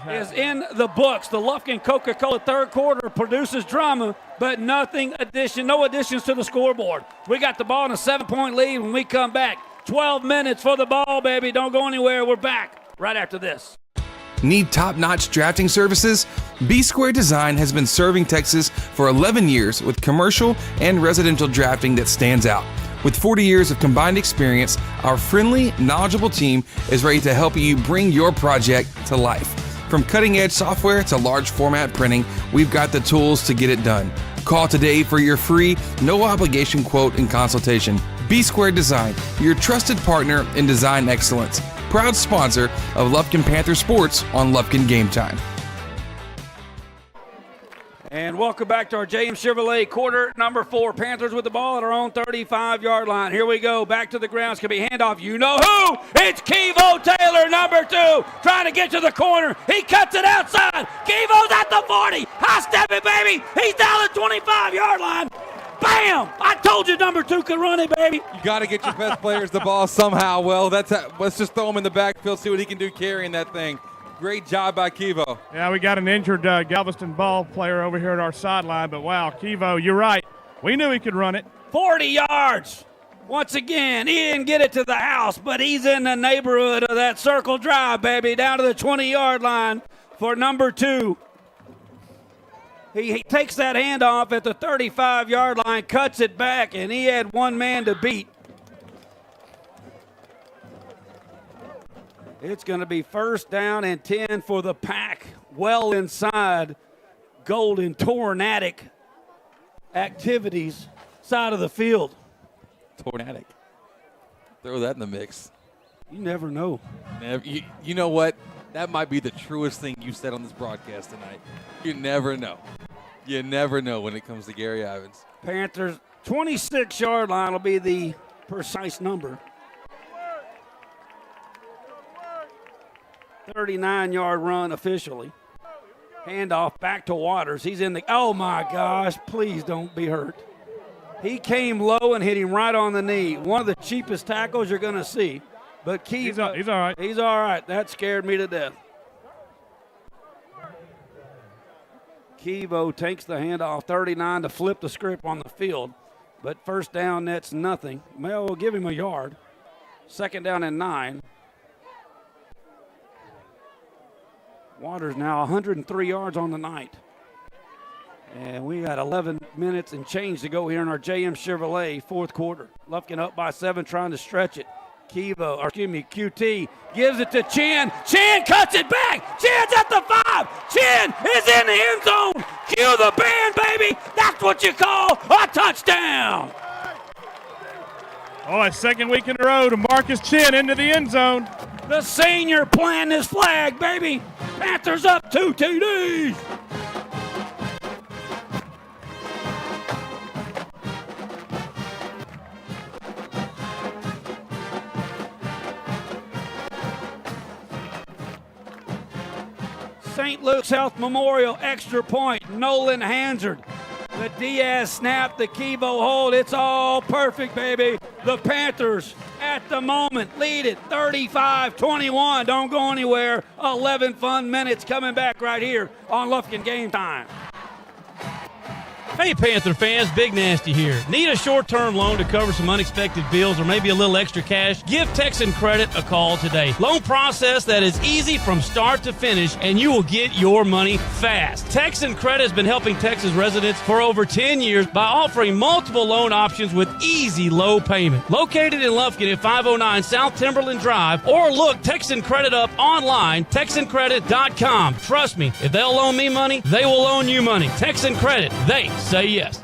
is in the books. The Lufkin Coca-Cola third quarter produces drama, but no additions to the scoreboard. We got the ball in a 7-point lead when we come back. 12 minutes for the ball, baby. Don't go anywhere. We're back right after this. Need top-notch drafting services? B-Square Design has been serving Texas for 11 years with commercial and residential drafting that stands out. With 40 years of combined experience, our friendly, knowledgeable team is ready to help you bring your project to life. From cutting-edge software to large format printing, we've got the tools to get it done. Call today for your free, no-obligation quote and consultation. B-Square Design, your trusted partner in design excellence. Proud sponsor of Lufkin Panther Sports on Lufkin Game Time. And welcome back to our JM Chevrolet quarter number 4. Panthers with the ball at our own 35-yard line. Here we go. Back to the ground. It's going to be handoff. You know who? It's Kevo Taylor, number 2, trying to get to the corner. He cuts it outside. Kevo's at the 40. High stepping, baby. He's down the 25-yard line. Bam! I told you number 2 could run it, baby. You got to get your best players the ball somehow. Well, let's just throw him in the backfield, see what he can do carrying that thing. Great job by Kevo. Yeah, we got an injured Galveston ball player over here at our sideline, but wow, Kevo, you're right. We knew he could run it. 40 yards. Once again, he didn't get it to the house, but he's in the neighborhood of that circle drive, baby, down to the 20-yard line for number 2. He takes that handoff at the 35-yard line, cuts it back, and he had one man to beat. It's going to be 1st down and 10 for the Pack, well inside Golden Tornadic activities side of the field. Tornadic. Throw that in the mix. You never know. You know what? That might be the truest thing you said on this broadcast tonight. You never know. You never know when it comes to Gary Ivins. Panthers 26-yard line will be the precise number. 39-yard run officially. Handoff back to Waters. He's in the, oh my gosh, please don't be hurt. He came low and hit him right on the knee. One of the cheapest tackles you're going to see. But he's all right. He's all right. That scared me to death. Kevo takes the handoff, 39 to flip the script on the field. But 1st down, that's nothing. Well, we'll give him a yard. 2nd down and 9. Waters now 103 yards on the night. And we got 11 minutes and change to go here in our JM Chevrolet 4th quarter. Lufkin up by 7, trying to stretch it. QT gives it to Chin. Chin cuts it back. Chin's at the 5. Chin is in the end zone. Cue the band, baby. That's what you call a touchdown. Oh, a 2nd week in a row to Marcus Chin into the end zone. The senior planting his flag, baby. Panthers up 2 TDs. St. Luke's Health Memorial extra point. Nolan Hansard. The Diaz snap, the Kevo hold. It's all perfect, baby. The Panthers at the moment lead it 35-21. Don't go anywhere. 11 fun minutes coming back right here on Lufkin Game Time. Hey, Panther fans, Big Nasty here. Need a short-term loan to cover some unexpected bills or maybe a little extra cash? Give Texan Credit a call today. Loan process that is easy from start to finish, and you will get your money fast. Texan Credit has been helping Texas residents for over 10 years by offering multiple loan options with easy low payment. Located in Lufkin at 509 South Timberland Drive, or look Texan Credit up online, TexanCredit.com. Trust me, if they'll loan me money, they will loan you money. Texan Credit, they say yes.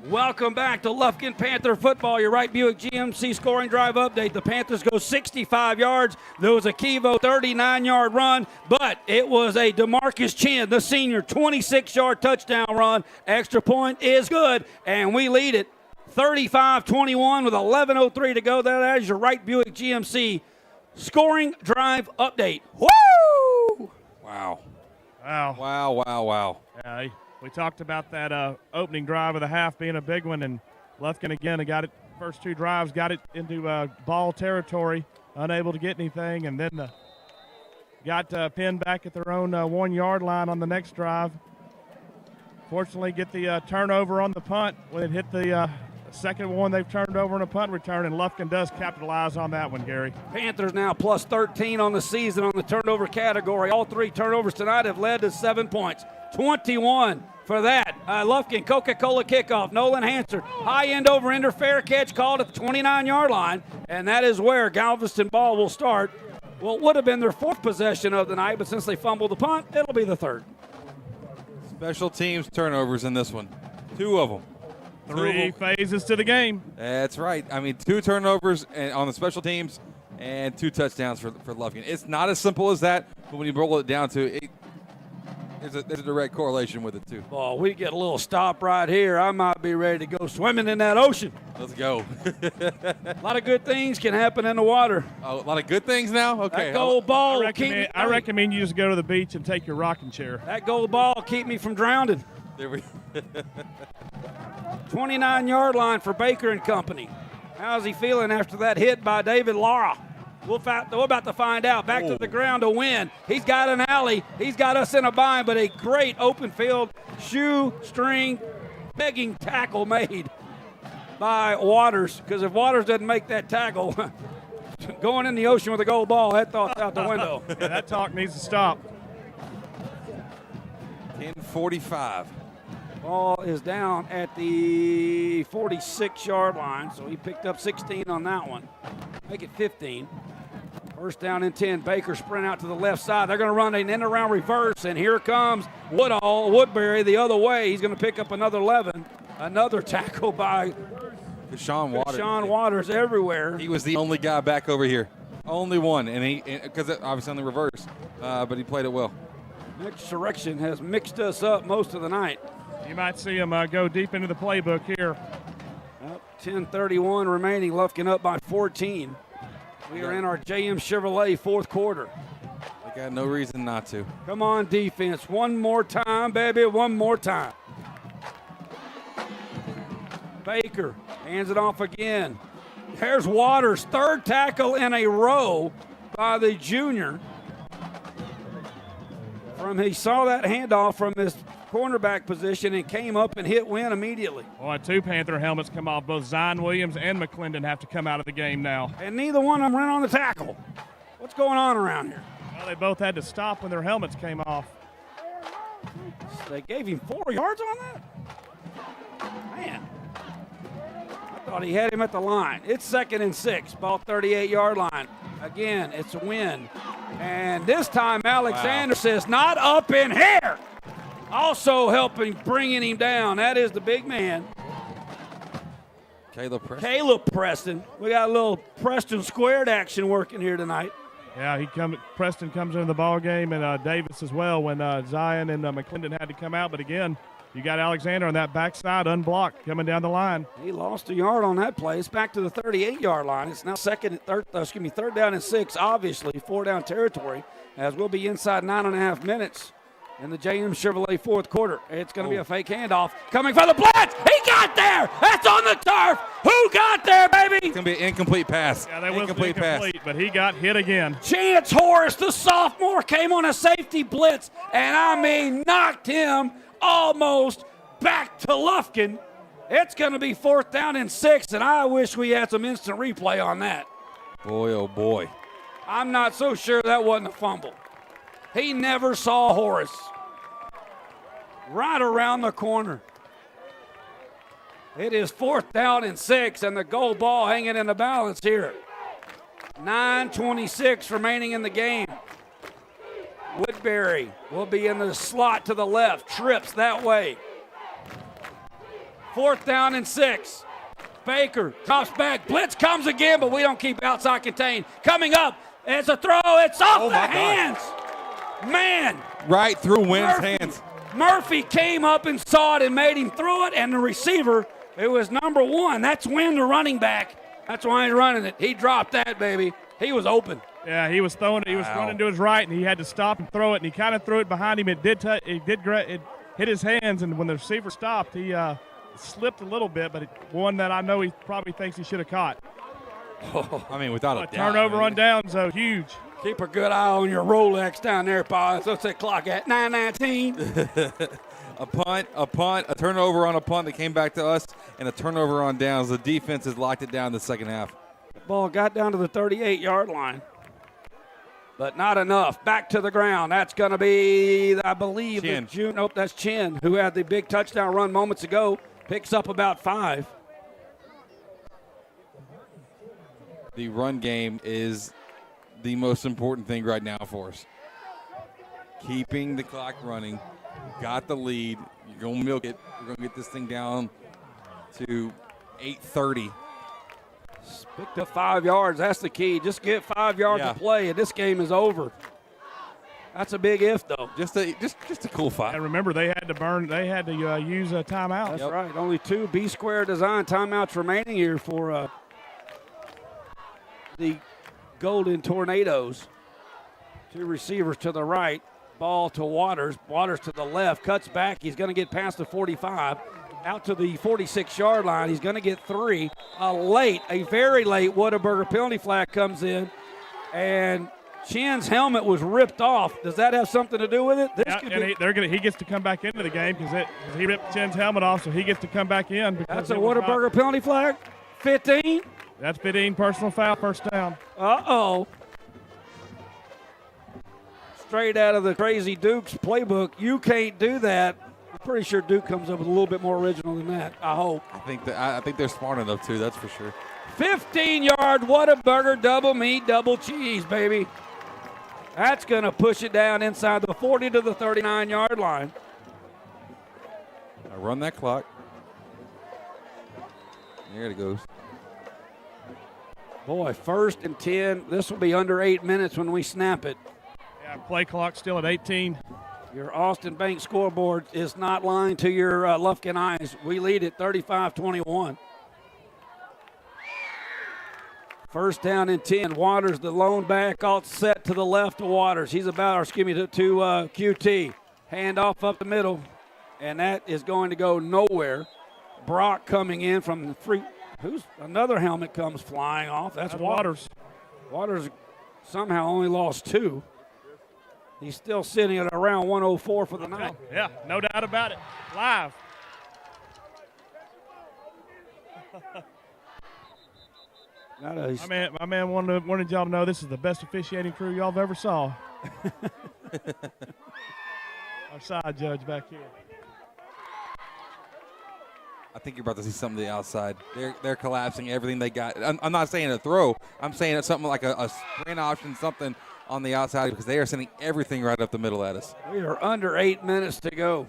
Welcome back to Lufkin Panther football. Your Wright Buick GMC scoring drive update. The Panthers go 65 yards. There was a Kevo 39-yard run, but it was a DeMarcus Chin, the senior, 26-yard touchdown run. Extra point is good, and we lead it 35-21 with 11:03 to go. That is your Wright Buick GMC scoring drive update. Woo! Wow. Wow. Wow, wow, wow. Yeah, we talked about that opening drive of the half being a big one, and Lufkin again got it, first two drives, got it into ball territory, unable to get anything, and then got pinned back at their own 1 yard line on the next drive. Fortunately, get the turnover on the punt when it hit the second one they've turned over in a punt return, and Lufkin does capitalize on that one, Gary. Panthers now plus 13 on the season on the turnover category. All three turnovers tonight have led to 7 points. 21 for that. Lufkin, Coca-Cola kickoff. Nolan Hansard, high end over ender, fair catch called at the 29-yard line, and that is where Galveston ball will start. Well, it would have been their fourth possession of the night, but since they fumbled the punt, it'll be the third. Special teams turnovers in this one. 2 of them. 3 phases to the game. That's right. I mean, 2 turnovers on the special teams and 2 touchdowns for Lufkin. It's not as simple as that, but when you roll it down to it, there's a direct correlation with it, too. Well, we get a little stop right here. I might be ready to go swimming in that ocean. Let's go. A lot of good things can happen in the water. Oh, a lot of good things now? Okay. That gold ball. I recommend you just go to the beach and take your rocking chair. That gold ball keep me from drowning. There we 29-yard line for Baker and company. How's he feeling after that hit by David Lara? We're about to find out. Back to the ground to win. He's got an alley. He's got us in a bind, but a great open field shoestring begging tackle made by Waters, because if Waters doesn't make that tackle, going in the ocean with a gold ball, that thought's out the window. Yeah, that talk needs to stop. 10:45. Ball is down at the 46-yard line, so he picked up 16 on that one. Make it 15. First down and 10. Baker sprint out to the left side. They're going to run an in around reverse, and here comes Woodbury the other way. He's going to pick up another 11. Another tackle by Deshaun Waters. Deshaun Waters everywhere. He was the only guy back over here. Only one, and because obviously on the reverse, but he played it well. Next direction has mixed us up most of the night. You might see him go deep into the playbook here. 10:31 remaining. Lufkin up by 14. We are in our JM Chevrolet fourth quarter. I got no reason not to. Come on, defense. One more time, baby. One more time. Baker hands it off again. There's Waters. Third tackle in a row by the junior. He saw that handoff from his cornerback position and came up and hit Wynn immediately. Boy, 2 Panther helmets come off. Both Zion Williams and McClendon have to come out of the game now. And neither one of them ran on the tackle. What's going on around here? Well, they both had to stop when their helmets came off. They gave him 4 yards on that? Man. I thought he had him at the line. It's 2nd and 6, ball 38-yard line. Again, it's a win. And this time Alexander says, not up in here. Also helping, bringing him down. That is the big man. Caleb Preston. We got a little Preston squared action working here tonight. Yeah, Preston comes into the ball game, and Davis as well when Zion and McClendon had to come out. But again, you got Alexander on that backside unblocked coming down the line. He lost a yard on that play. It's back to the 38-yard line. It's now third down and 6, obviously 4 down territory, as we'll be inside 9.5 minutes in the JM Chevrolet fourth quarter. It's going to be a fake handoff coming for the blitz. He got there. That's on the turf. Who got there, baby? It's going to be an incomplete pass. Yeah, that was incomplete, but he got hit again. Chance Horace, the sophomore, came on a safety blitz, and I mean knocked him almost back to Lufkin. It's going to be 4th down and 6, and I wish we had some instant replay on that. Boy, oh boy. I'm not so sure that wasn't a fumble. He never saw Horace. Right around the corner. It is 4th down and 6, and the goal ball hanging in the balance here. 9:26 remaining in the game. Woodbury will be in the slot to the left, trips that way. 4th down and 6. Baker drops back, blitz comes again, but we don't keep outside contained. Coming up, it's a throw, it's off the hands. Man. Right through Wynn's hands. Murphy came up and saw it and made him throw it, and the receiver, it was number 1. That's Wynn, the running back. That's why he's running it. He dropped that, baby. He was open. Yeah, he was throwing it. He was running to his right, and he had to stop and throw it, and he kind of threw it behind him. It hit his hands, and when the receiver stopped, he slipped a little bit, but one that I know he probably thinks he should have caught. I mean, without a doubt. Turnover on downs, though, huge. Keep a good eye on your Rolex down there, Pa. What's that clock at? 9:19. A punt, a turnover on a punt that came back to us, and a turnover on downs. The defense has locked it down in the second half. Ball got down to the 38-yard line, but not enough. Back to the ground. That's going to be, I believe, Chin. Nope, that's Chin, who had the big touchdown run moments ago. Picks up about 5. The run game is the most important thing right now for us. Keeping the clock running. Got the lead. You're going to milk it. We're going to get this thing down to 8:30. Picked up 5 yards. That's the key. Just get 5 yards to play, and this game is over. That's a big if, though. Just a cool 5. And remember, they had to use a timeout. That's right. Only 2 B-square design timeouts remaining here for the Golden Tornadoes. 2 receivers to the right. Ball to Waters. Waters to the left. Cuts back. He's going to get past the 45. Out to the 46-yard line. He's going to get 3. A very late Whataburger penalty flag comes in. And Chin's helmet was ripped off. Does that have something to do with it? He gets to come back into the game because he ripped Chin's helmet off, so he gets to come back in. That's a Whataburger penalty flag? 15? That's 15, personal foul, first down. Uh-oh. Straight out of the Crazy Duke's playbook. You can't do that. I'm pretty sure Duke comes up with a little bit more original than that. I hope. I think they're smart enough too. That's for sure. 15-yard Whataburger double meat, double cheese, baby. That's going to push it down inside the 40 to the 39-yard line. I run that clock. There it goes. Boy, 1st and 10. This will be under 8 minutes when we snap it. Yeah, play clock still at 18. Your Austin Bank scoreboard is not lying to your Lufkin eyes. We lead at 35-21. 1st down and 10. Waters, the lone back, all set to the left of Waters. He's to QT. Hand off up the middle, and that is going to go nowhere. Brock coming in from the free. Another helmet comes flying off. That's Waters. Waters somehow only lost 2. He's still sitting at around 104 for the night. Yeah, no doubt about it. Live. My man wanted y'all to know this is the best officiating crew y'all have ever saw. Our side judge back here. I think you're about to see something to the outside. They're collapsing everything they got. I'm not saying a throw. I'm saying it's something like a sprint option, something on the outside, because they are sending everything right up the middle at us. We are under 8 minutes to go.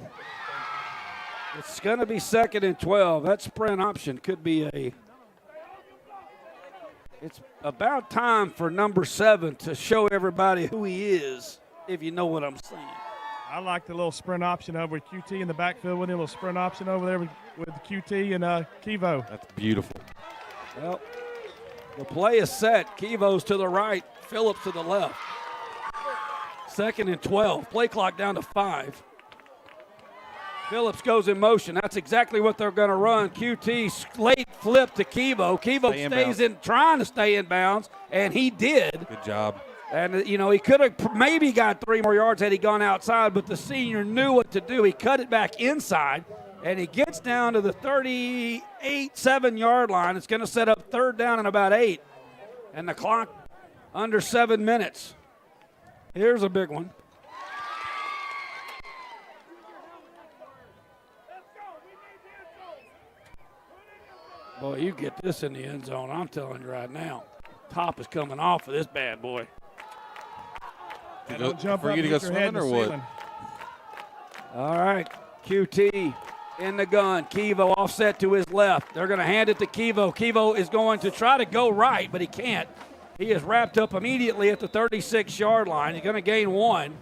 It's going to be 2nd and 12. That sprint option could be it's about time for number 7 to show everybody who he is, if you know what I'm saying. I like the little sprint option over with QT in the backfield with him, a little sprint option over there with QT and Kivo. That's beautiful. Well, the play is set. Kivo's to the right, Phillips to the left. 2nd and 12. Play clock down to 5. Phillips goes in motion. That's exactly what they're going to run. QT late flip to Kevo. Kevo stays trying to stay in bounds, and he did. Good job. And, you know, he could have maybe got 3 more yards had he gone outside, but the senior knew what to do. He cut it back inside, and he gets down to the 38-7-yard line. It's going to set up 3rd down and about 8, and the clock under 7 minutes. Here's a big one. Boy, you get this in the end zone, I'm telling you right now. Top is coming off of this bad boy. Don't jump for you to go swimming or what? All right, QT in the gun. Kevo offset to his left. They're going to hand it to Kevo. Kevo is going to try to go right, but he can't. He is wrapped up immediately at the 36-yard line. He's going to gain 1.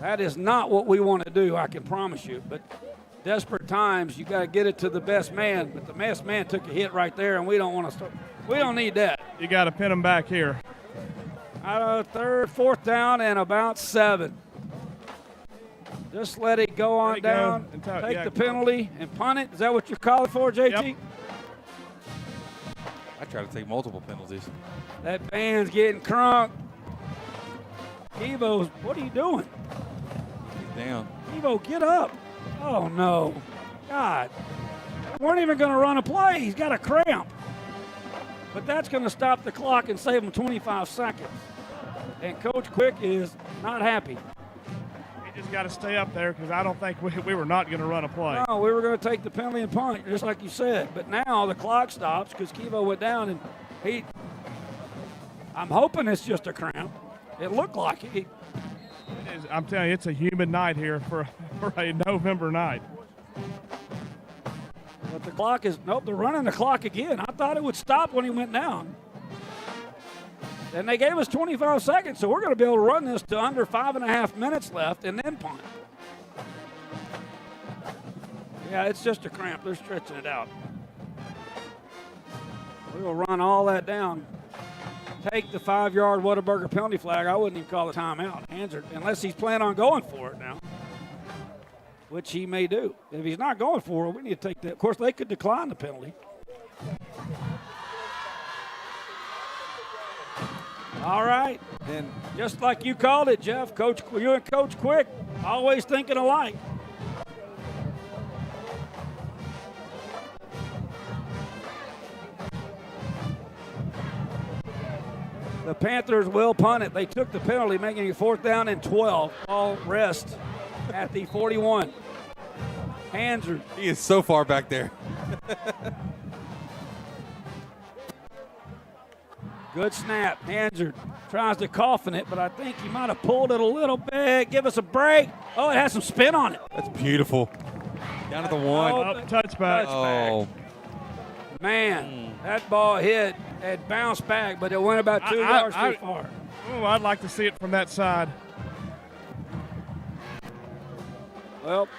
That is not what we want to do, I can promise you. But desperate times, you got to get it to the best man. But the best man took a hit right there, and we don't want to start. We don't need that. You got to pin him back here. 3rd, 4th down, and about 7. Just let it go on down, take the penalty, and punt it. Is that what you're calling for, JT? Yep. I try to take multiple penalties. That band's getting crunk. Kevo's, what are you doing? He's down. Kevo, get up. Oh, no. God. We weren't even going to run a play. He's got a cramp. But that's going to stop the clock and save him 25 seconds. And Coach Quick is not happy. He just got to stay up there because I don't think we were not going to run a play. No, we were going to take the penalty and punt, just like you said. But now the clock stops because Kevo went down, and I'm hoping it's just a cramp. It looked like it. I'm telling you, it's a humid night here for a November night. But the clock is, nope, they're running the clock again. I thought it would stop when he went down. And they gave us 25 seconds, so we're going to be able to run this to under 5.5 minutes left and then punt. Yeah, it's just a cramp. They're stretching it out. We'll run all that down. Take the 5-yard Whataburger penalty flag. I wouldn't even call it timeout. Hands are, unless he's planning on going for it now, which he may do. If he's not going for it, we need to take that. Of course, they could decline the penalty. All right, and just like you called it, Jeff, Coach, you and Coach Quick always thinking alike. The Panthers will punt it. They took the penalty, making it 4th down and 12. All rest at the 41. Hanser. He is so far back there. Good snap. Hanser tries to cough in it, but I think he might have pulled it a little bit. Give us a break. Oh, it has some spin on it. That's beautiful. Down to the 1. Touchback. Oh. Man, that ball hit and bounced back, but it went about 2 yards too far. Oh, I'd like to see it from that side. Well,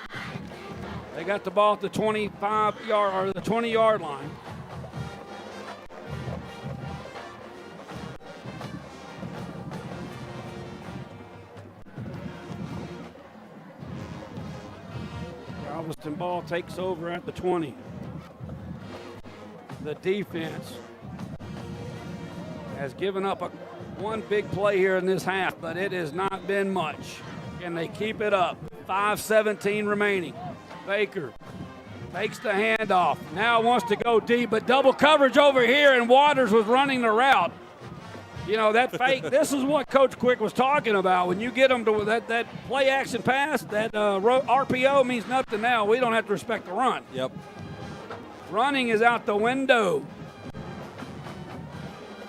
they got the ball at the 25-yard or the 20-yard line. Galveston ball takes over at the 20. The defense has given up one big play here in this half, but it has not been much. Can they keep it up? 5:17 remaining. Baker takes the handoff. Now wants to go deep, but double coverage over here, and Waters was running the route. You know, that fake, this is what Coach Quick was talking about. When you get them to that play action pass, that RPO means nothing now. We don't have to respect the run. Yep. Running is out the window.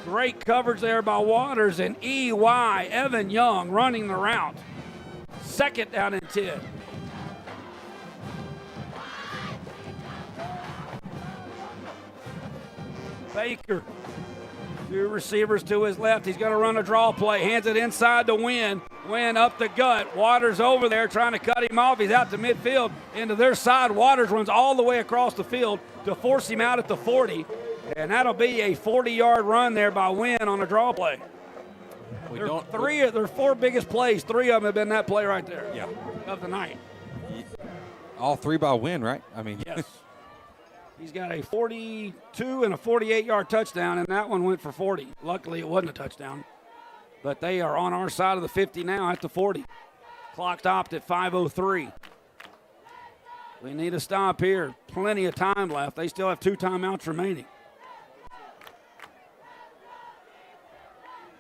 Great coverage there by Waters, and EY, Evan Young, running the route. 2nd down and 10. Baker, 2 receivers to his left. He's going to run a draw play. Hands it inside to Wynn. Wynn up the gut. Waters over there trying to cut him off. He's out to midfield into their side. Waters runs all the way across the field to force him out at the 40. And that'll be a 40-yard run there by Wynn on a draw play. Their 4 biggest plays, 3 of them have been that play right there. Yeah. Of the night. All 3 by win, right? I mean, yes. He's got a 42 and a 48-yard touchdown, and that one went for 40. Luckily, it wasn't a touchdown. But they are on our side of the 50 now at the 40. Clock stopped at 5:03. We need a stop here. Plenty of time left. They still have 2 timeouts remaining.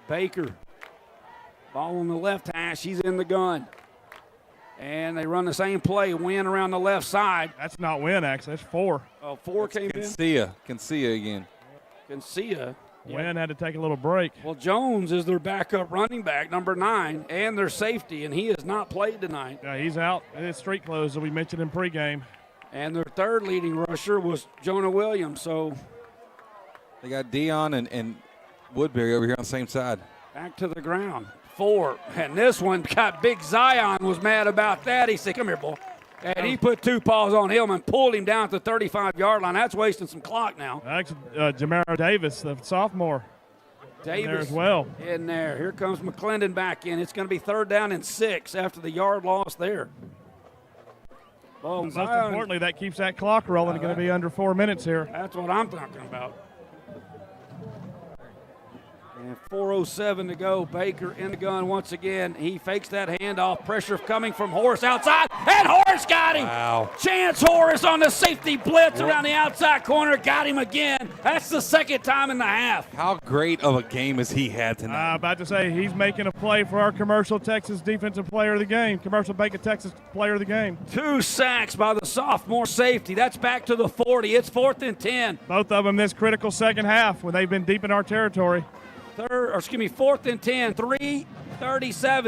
Baker, ball on the left hash. He's in the gun. And they run the same play. Win around the left side. That's not Win, actually. That's 4. Oh, 4 came in. Cancia again. Cancia. Win had to take a little break. Well, Jones is their backup running back, number 9, and their safety, and he has not played tonight. Yeah, he's out. His street clothes that we mentioned in pregame. And their 3rd leading rusher was Jonah Williams. So they got Dion and Woodbury over here on the same side. Back to the ground. 4. And this one got Big Zion was mad about that. He said, come here, boy. And he put 2 paws on him and pulled him down to the 35-yard line. That's wasting some clock now. That's Jamaro Davis, the sophomore. Davis in there as well. In there. Here comes McClendon back in. It's going to be 3rd down and 6 after the yard loss there. Well, most importantly, that keeps that clock rolling. It's going to be under 4 minutes here. That's what I'm talking about. And 4:07 to go. Baker in the gun once again. He fakes that handoff. Pressure coming from Horace outside. And Horace got him. Wow. Chance Horace on the safety blitz around the outside corner. Got him again. That's the 2nd time in the half. How great of a game has he had tonight? About to say, he's making a play for our Commercial Texas Defensive Player of the Game. Commercial Bank of Texas Player of the Game. 2 sacks by the sophomore safety. That's back to the 40. It's 4th and 10. Both of them this critical second half when they've been deep in our territory. 4th and 10, 3:37.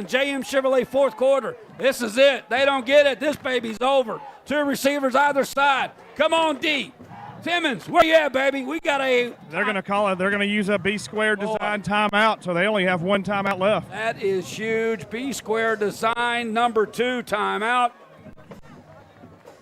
JM Chevrolet 4th quarter. This is it. They don't get it. This baby's over. 2 receivers either side. Come on, D. Timmons, where you at, baby? We got a. They're going to call it. They're going to use a B-square design timeout, so they only have 1 timeout left. That is huge. B-square design, number 2 timeout.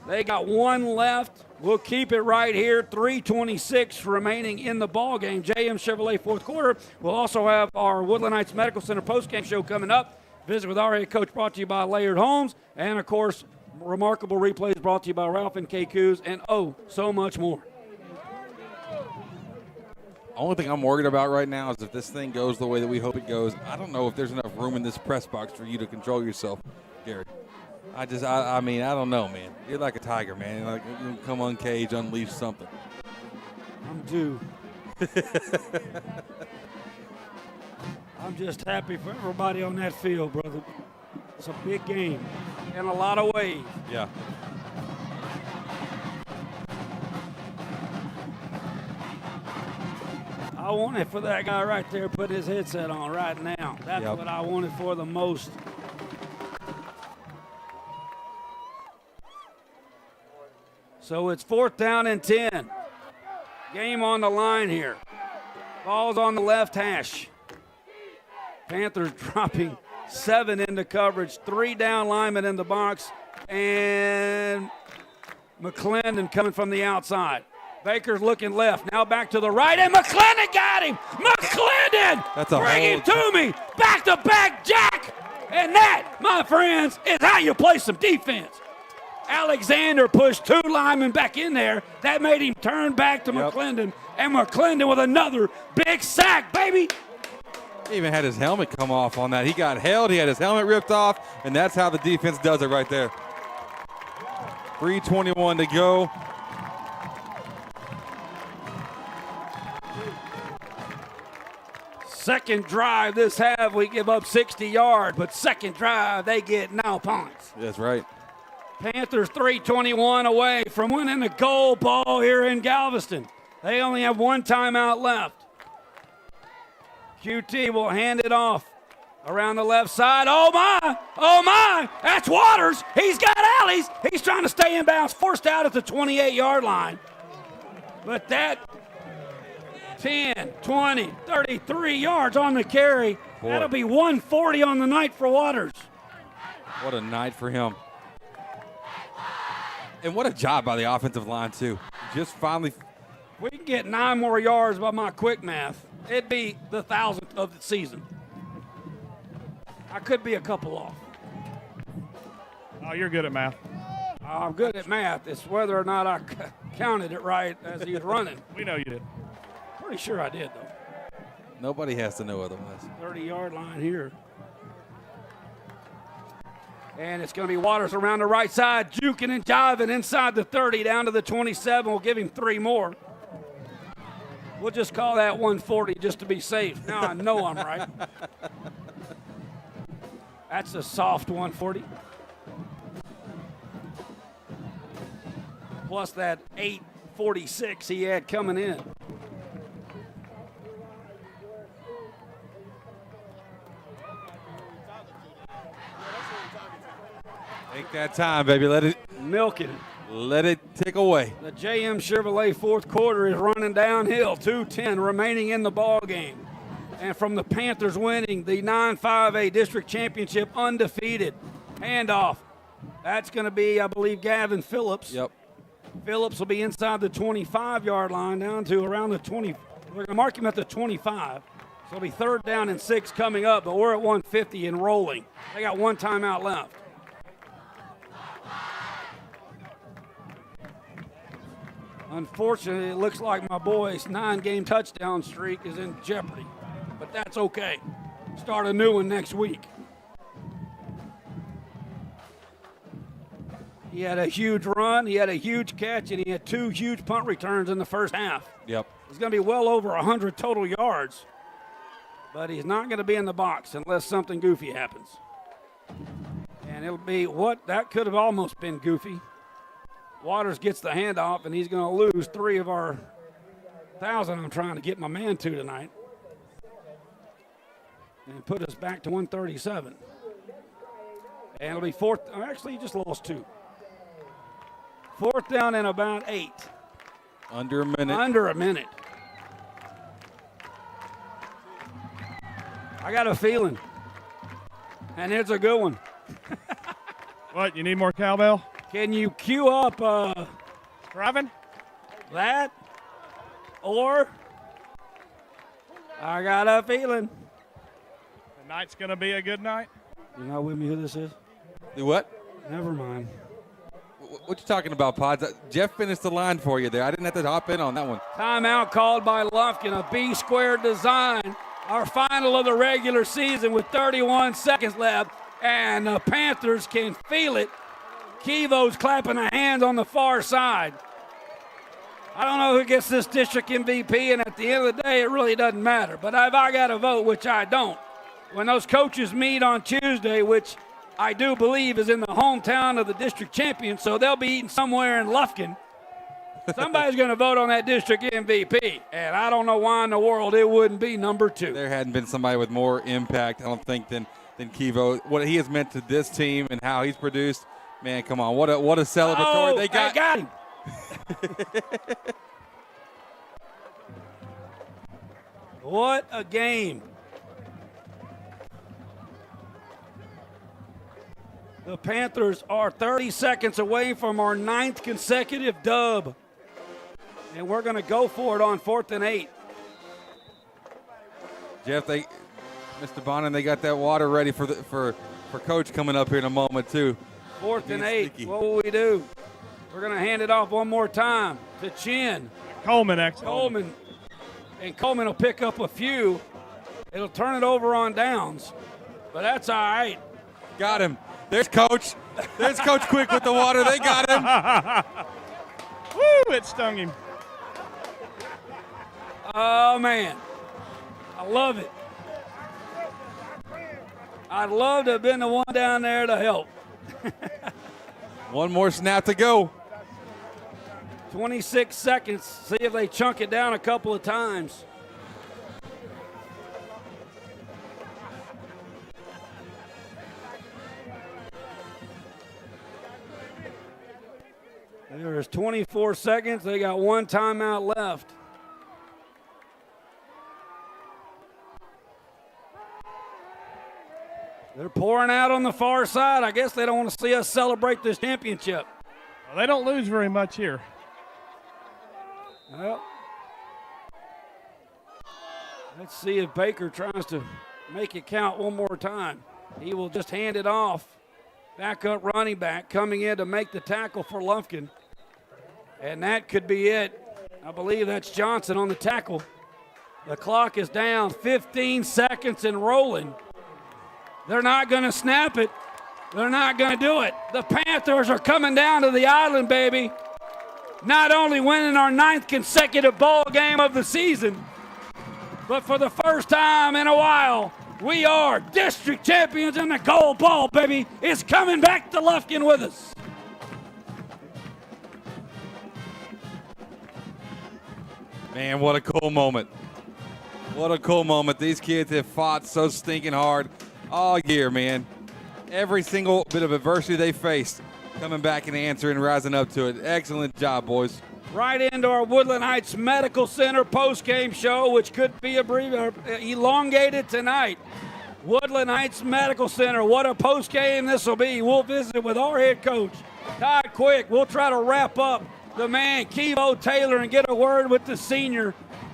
They got 1 left. We'll keep it right here. 3:26 remaining in the ball game. JM Chevrolet 4th quarter. We'll also have our Woodland Heights Medical Center postgame show coming up. Visit with our head coach, brought to you by Layered Homes. And, of course, remarkable replays brought to you by Ralph and K. Coos. And, so much more. Only thing I'm worried about right now is if this thing goes the way that we hope it goes, I don't know if there's enough room in this press box for you to control yourself, Gary. I mean, I don't know, man. You're like a tiger, man. Like, you come uncaged, unleash something. I'm due. I'm just happy for everybody on that field, brother. It's a big game in a lot of ways. Yeah. I want it for that guy right there putting his headset on right now. That's what I want it for the most. So it's 4th down and 10. Game on the line here. Ball's on the left hash. Panthers dropping 7 into coverage. 3 down linemen in the box. And McClendon coming from the outside. Baker's looking left. Now back to the right. And McClendon got him. McClendon! Bring him to me. Back-to-back jack. And that, my friends, is how you play some defense. Alexander pushed 2 linemen back in there. That made him turn back to McClendon. And McClendon with another big sack, baby. He even had his helmet come off on that. He got held. He had his helmet ripped off. And that's how the defense does it right there. 3:21 to go. Second drive this half, we give up 60 yards. But second drive, they get no points. That's right. Panthers 3:21 away from winning the gold ball here in Galveston. They only have 1 timeout left. QT will hand it off around the left side. Oh my, that's Waters. He's got alleys. He's trying to stay in bounds, forced out at the 28-yard line. But that 10, 20, 33 yards on the carry. Boy. That'll be 140 on the night for Waters. What a night for him. And what a job by the offensive line, too. Just finally. We can get 9 more yards by my quick math. It'd be the 1,000th of the season. I could be a couple off. Oh, you're good at math. I'm good at math. It's whether or not I counted it right as he was running. We know you did. Pretty sure I did, though. Nobody has to know otherwise. 30-yard line here. And it's going to be Waters around the right side, juking and jiving inside the 30 down to the 27. We'll give him 3 more. We'll just call that 140 just to be safe. Now I know I'm right. That's a soft 140. Plus that 846 he had coming in. Take that time, baby. Let it milk it. Let it tick away. The JM Chevrolet fourth quarter is running downhill. 2:10 remaining in the ball game. And from the Panthers winning the 9-5A district championship undefeated. Handoff. That's going to be, I believe, Gavin Phillips. Yep. Phillips will be inside the 25-yard line down to around the 20. We're going to mark him at the 25. So it'll be 3rd down and 6 coming up, but we're at 150 and rolling. They got 1 timeout left. Unfortunately, it looks like my boy's 9-game touchdown streak is in jeopardy, but that's okay. Start a new one next week. He had a huge run, he had a huge catch, and he had 2 huge punt returns in the first half. Yep. He's going to be well over 100 total yards, but he's not going to be in the box unless something goofy happens. And it'll be that could have almost been goofy. Waters gets the handoff, and he's going to lose 3 of our 1,000 I'm trying to get my man to tonight. And put us back to 137. And it'll be 4th. Actually, he just lost 2. 4th down and about 8. Under a minute. Under a minute. I got a feeling. And it's a good one. What, you need more cowbell? Can you cue up driving? That? Or I got a feeling. The night's going to be a good night? You know with me who this is? Do what? Never mind. What you talking about, Pods? Jeff finished the line for you there. I didn't have to hop in on that one. Timeout called by Lufkin, a B-squared design. Our final of the regular season with 31 seconds left, and the Panthers can feel it. Kevo's clapping the hands on the far side. I don't know who gets this district MVP, and at the end of the day, it really doesn't matter. But if I got to vote, which I don't, when those coaches meet on Tuesday, which I do believe is in the hometown of the district champion, so they'll be eating somewhere in Lufkin, somebody's going to vote on that district MVP. And I don't know why in the world it wouldn't be number 2. There hadn't been somebody with more impact, I don't think, than Kevo. What he has meant to this team and how he's produced. Man, come on, what a celebratory they got. They got him. What a game. The Panthers are 30 seconds away from our 9th consecutive dub. And we're going to go for it on 4th and 8. Jeff, Mr. Bonin, they got that water ready for Coach coming up here in a moment, too. 4th and 8. Sneaky. What will we do? We're going to hand it off one more time to Chin. Coleman, actually. Coleman. And Coleman will pick up a few. It'll turn it over on downs. But that's all right. Got him. There's Coach. There's Coach Quick with the water. They got him. Woo, it stung him. Oh, man. I love it. I'd love to have been the one down there to help. One more snap to go. 26 seconds. See if they chunk it down a couple of times. There's 24 seconds. They got 1 timeout left. They're pouring out on the far side. I guess they don't want to see us celebrate this championship. Well, they don't lose very much here. Well, let's see if Baker tries to make it count one more time. He will just hand it off. Backup running back coming in to make the tackle for Lufkin. And that could be it. I believe that's Johnson on the tackle. The clock is down, 15 seconds and rolling. They're not going to snap it. They're not going to do it. The Panthers are coming down to the island, baby. Not only winning our 9th consecutive ball game of the season, but for the first time in a while, we are district champions in the gold ball, baby. It's coming back to Lufkin with us. Man, what a cool moment. What a cool moment. These kids have fought so stinking hard all year, man. Every single bit of adversity they faced, coming back and answering, rising up to it. Excellent job, boys. Right into our Woodland Heights Medical Center post-game show, which could be elongated tonight. Woodland Heights Medical Center, what a post-game this will be. We'll visit with our head coach, Todd Quick. We'll try to wrap up the man, Kevo Taylor, and get a word with the senior.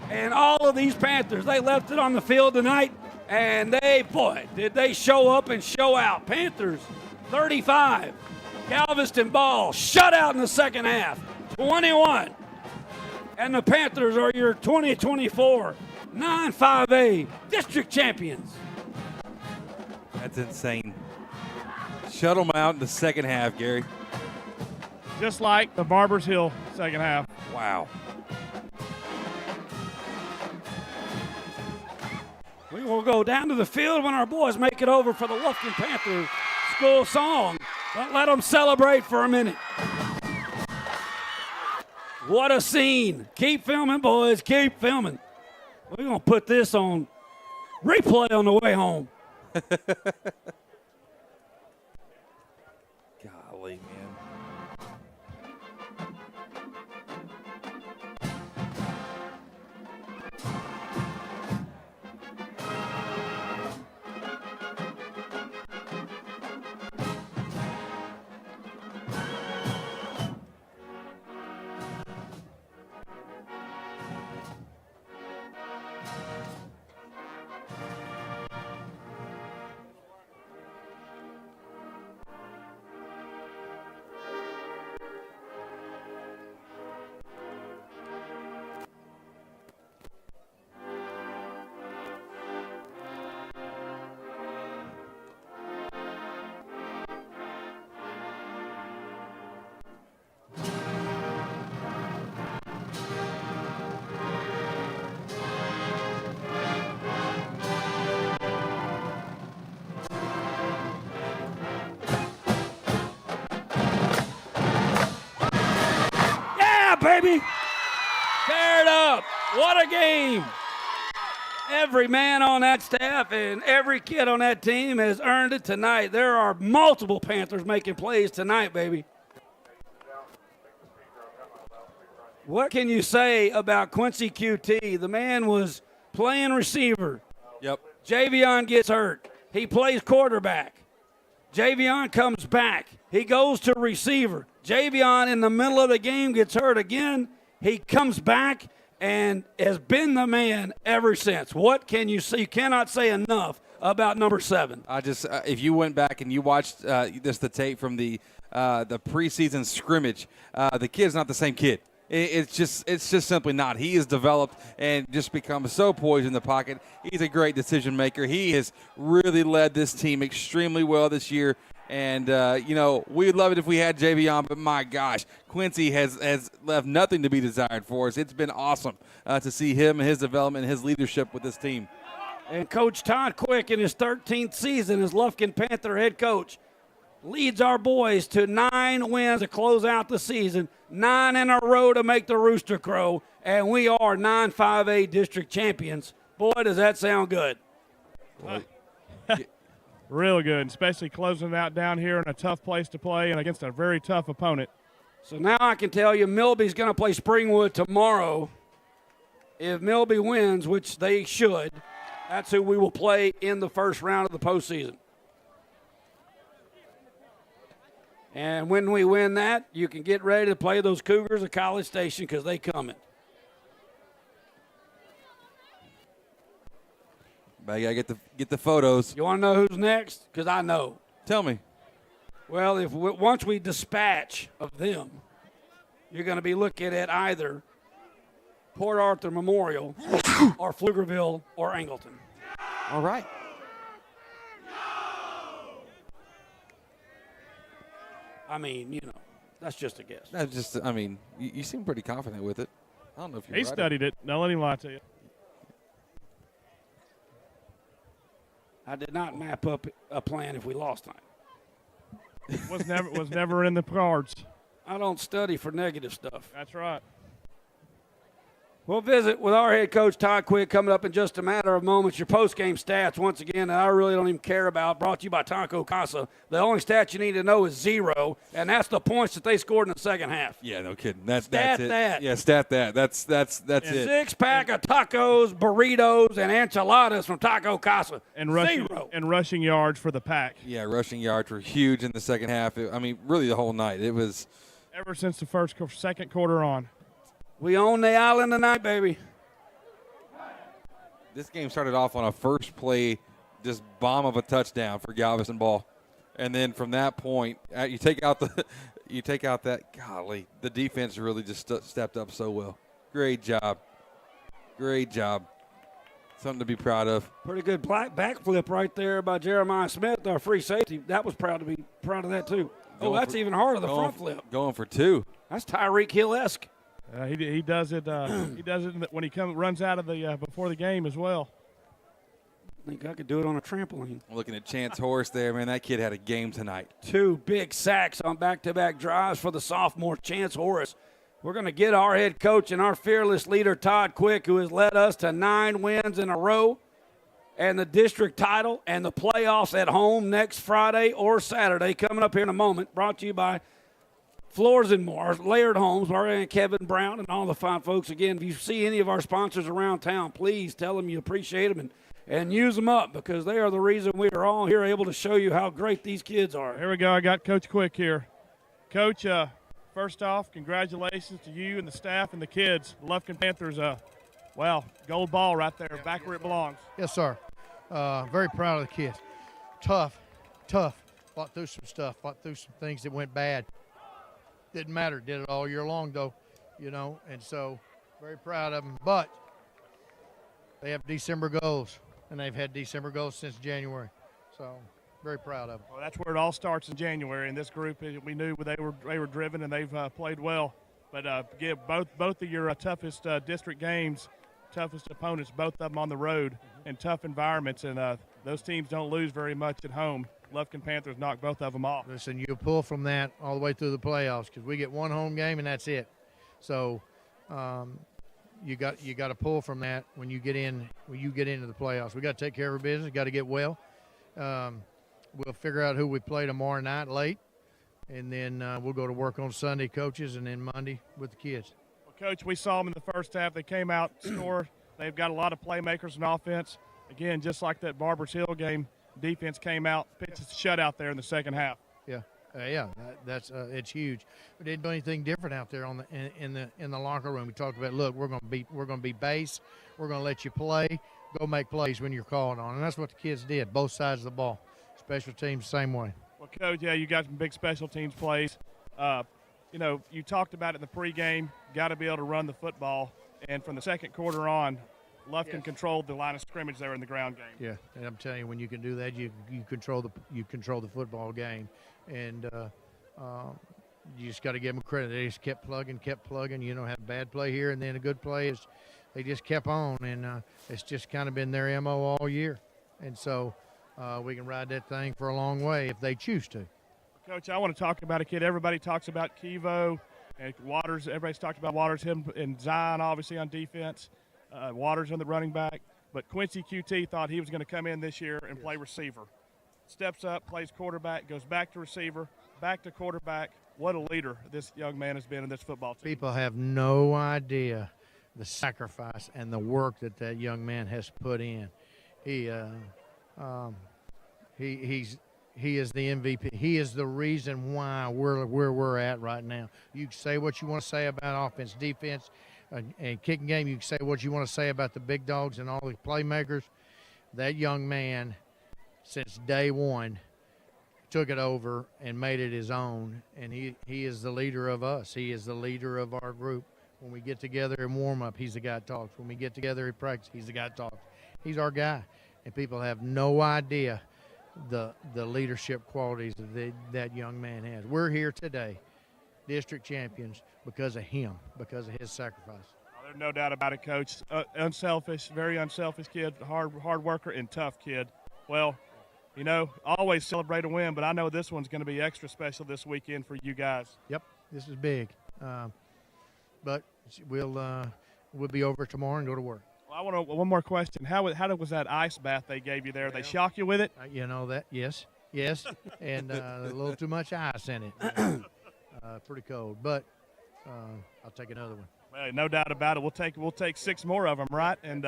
And all of these Panthers, they left it on the field tonight, and did they show up and show out. Panthers 35, Galveston ball, shutout in the second half, 21. And the Panthers are your 2024 9-5A district champions. That's insane. Shut them out in the second half, Gary. Just like the Barbers Hill second half. Wow. We will go down to the field when our boys make it over for the Lufkin Panther school song. But let them celebrate for a minute. What a scene. Keep filming, boys. Keep filming. We're going to put this on replay on the way home. Golly, man. Baby, tear it up. What a game. Every man on that staff and every kid on that team has earned it tonight. There are multiple Panthers making plays tonight, baby. What can you say about Quincy QT? The man was playing receiver. Yep. Javion gets hurt. He plays quarterback. Javion comes back. He goes to receiver. Javion in the middle of the game gets hurt again. He comes back and has been the man ever since. What can you say? You cannot say enough about number 7. If you went back and you watched the tape from the preseason scrimmage, the kid's not the same kid. It's just simply not. He has developed and just become so poised in the pocket. He's a great decision maker. He has really led this team extremely well this year. And, we'd love it if we had Javion, but my gosh, Quincy has left nothing to be desired for us. It's been awesome to see him and his development and his leadership with this team. And Coach Todd Quick in his 13th season as Lufkin Panther head coach leads our boys to 9 wins to close out the season, 9 in a row to make the rooster crow, and we are 9-5A district champions. Boy, does that sound good. Real good, especially closing out down here in a tough place to play and against a very tough opponent. So now I can tell you Milby's going to play Springwood tomorrow. If Milby wins, which they should, that's who we will play in the first round of the postseason. And when we win that, you can get ready to play those Cougars at College Station because they coming. I gotta get the photos. You want to know who's next? Because I know. Tell me. Well, once we dispatch of them, you're going to be looking at either Port Arthur Memorial or Pflugerville or Angleton. All right. I mean, that's just a guess. That's just, I mean, you seem pretty confident with it. I don't know if you're He right. studied it. Don't let him lie to you. I did not map up a plan if we lost tonight. Was never in the cards. I don't study for negative stuff. That's right. We'll visit with our head coach, Todd Quick, coming up in just a matter of moments. Your post-game stats, once again, that I really don't even care about, brought to you by Taco Casa. The only stat you need to know is 0, and that's the points that they scored in the second half. Yeah, no kidding. That's Stat it. that. Yeah, stat that. That's it. 6-pack of tacos, burritos, and enchiladas from Taco Casa. And 0. rushing yards for the Pack. Yeah, rushing yards were huge in the second half. I mean, really the whole night. It was. Ever since the second quarter on. We own the island tonight, baby. This game started off on a first play, just bomb of a touchdown for Galveston ball, and then from that point, you take out that. Golly, the defense really just stepped up so well. Great job. Something to be proud of. Pretty good backflip right there by Jeremiah Smith, our free safety. That was proud of that too. That's even harder, the front flip. Going for 2. That's Tyreek Hill-esque. He does it. He does it when he runs out of the before the game as well. I think I could do it on a trampoline. Looking at Chance Horace there, man. That kid had a game tonight. 2 big sacks on back-to-back drives for the sophomore Chance Horace. We're going to get our head coach and our fearless leader, Todd Quick, who has led us to 9 wins in a row and the district title and the playoffs at home next Friday or Saturday, coming up here in a moment, brought to you by Floors and More, Laird Homes, and Kevin Brown, and all the fine folks. Again, if you see any of our sponsors around town, please tell them you appreciate them and use them up, because they are the reason we are all here able to show you how great these kids are. Here we go. I got Coach Quick here. Coach, first off, congratulations to you and the staff and the kids. The Lufkin Panthers, gold ball right there, back where it belongs. Yes, sir. Very proud of the kids. Tough. Fought through some stuff. Fought through some things that went bad. Didn't matter. Did it all year long, though, and so very proud of them. But they have December goals, and they've had December goals since January. So very proud of them. Well, that's where it all starts in January. And this group, we knew they were driven, and they've played well. But give both of your toughest district games, toughest opponents, both of them on the road in tough environments, and those teams don't lose very much at home. Lufkin Panthers knocked both of them off. Listen, you pull from that all the way through the playoffs, because we get one home game and that's it. So you got to pull from that when you get into the playoffs. We got to take care of our business. Got to get well. We'll figure out who we play tomorrow night late, and then we'll go to work on Sunday, coaches, and then Monday with the kids. Well, Coach, we saw them in the first half. They came out, scored. They've got a lot of playmakers in offense. Again, just like that Barbers Hill game. Defense came out, pitched a shutout there in the second half. Yeah, that's it's huge. We didn't do anything different out there in the locker room. We talked about, look, we're gonna be base. We're gonna let you play. Go make plays when you're called on, and that's what the kids did. Both sides of the ball. Special teams, same way. Well, Coach, you got some big special teams plays. You talked about it in the pregame. Got to be able to run the football, and from the second quarter on, Lufkin controlled the line of scrimmage there in the ground game. Yeah, and I'm telling you, when you can do that, you control the football game, and you just got to give them credit. They just kept plugging. Have a bad play here, and then a good play is they just kept on, and it's just kind of been their MO all year, and so we can ride that thing for a long way if they choose to. Coach, I want to talk about a kid. Everybody talks about Kevo and Waters. Everybody's talked about Waters, him and Zion, obviously on defense. Waters on the running back, but Quincy QT thought he was going to come in this year and play receiver. Steps up, plays quarterback, goes back to receiver, back to quarterback. What a leader this young man has been in this football team. People have no idea the sacrifice and the work that young man has put in. He is the MVP. He is the reason why we're where we're at right now. You can say what you want to say about offense, defense, and kicking game. You can say what you want to say about the big dogs and all the playmakers, that young man, since day one, took it over and made it his own, and he is the leader of us. He is the leader of our group. When we get together in warm-up, he's the guy that talks. When we get together in practice, he's the guy that talks. He's our guy, and people have no idea the leadership qualities that young man has. We're here today, district champions, because of him, because of his sacrifice. There's no doubt about it, Coach. Unselfish, very unselfish kid, hard worker, and tough kid. Well, you know, always celebrate a win, but I know this one's going to be extra special this weekend for you guys. Yep, this is big. But we'll be over tomorrow and go to work. Well, I want one more question. How was that ice bath they gave you there? They shock you with it? You know that? Yes, and a little too much ice in it. Pretty cold, but I'll take another one. Well, no doubt about it. We'll take 6 more of them, right? And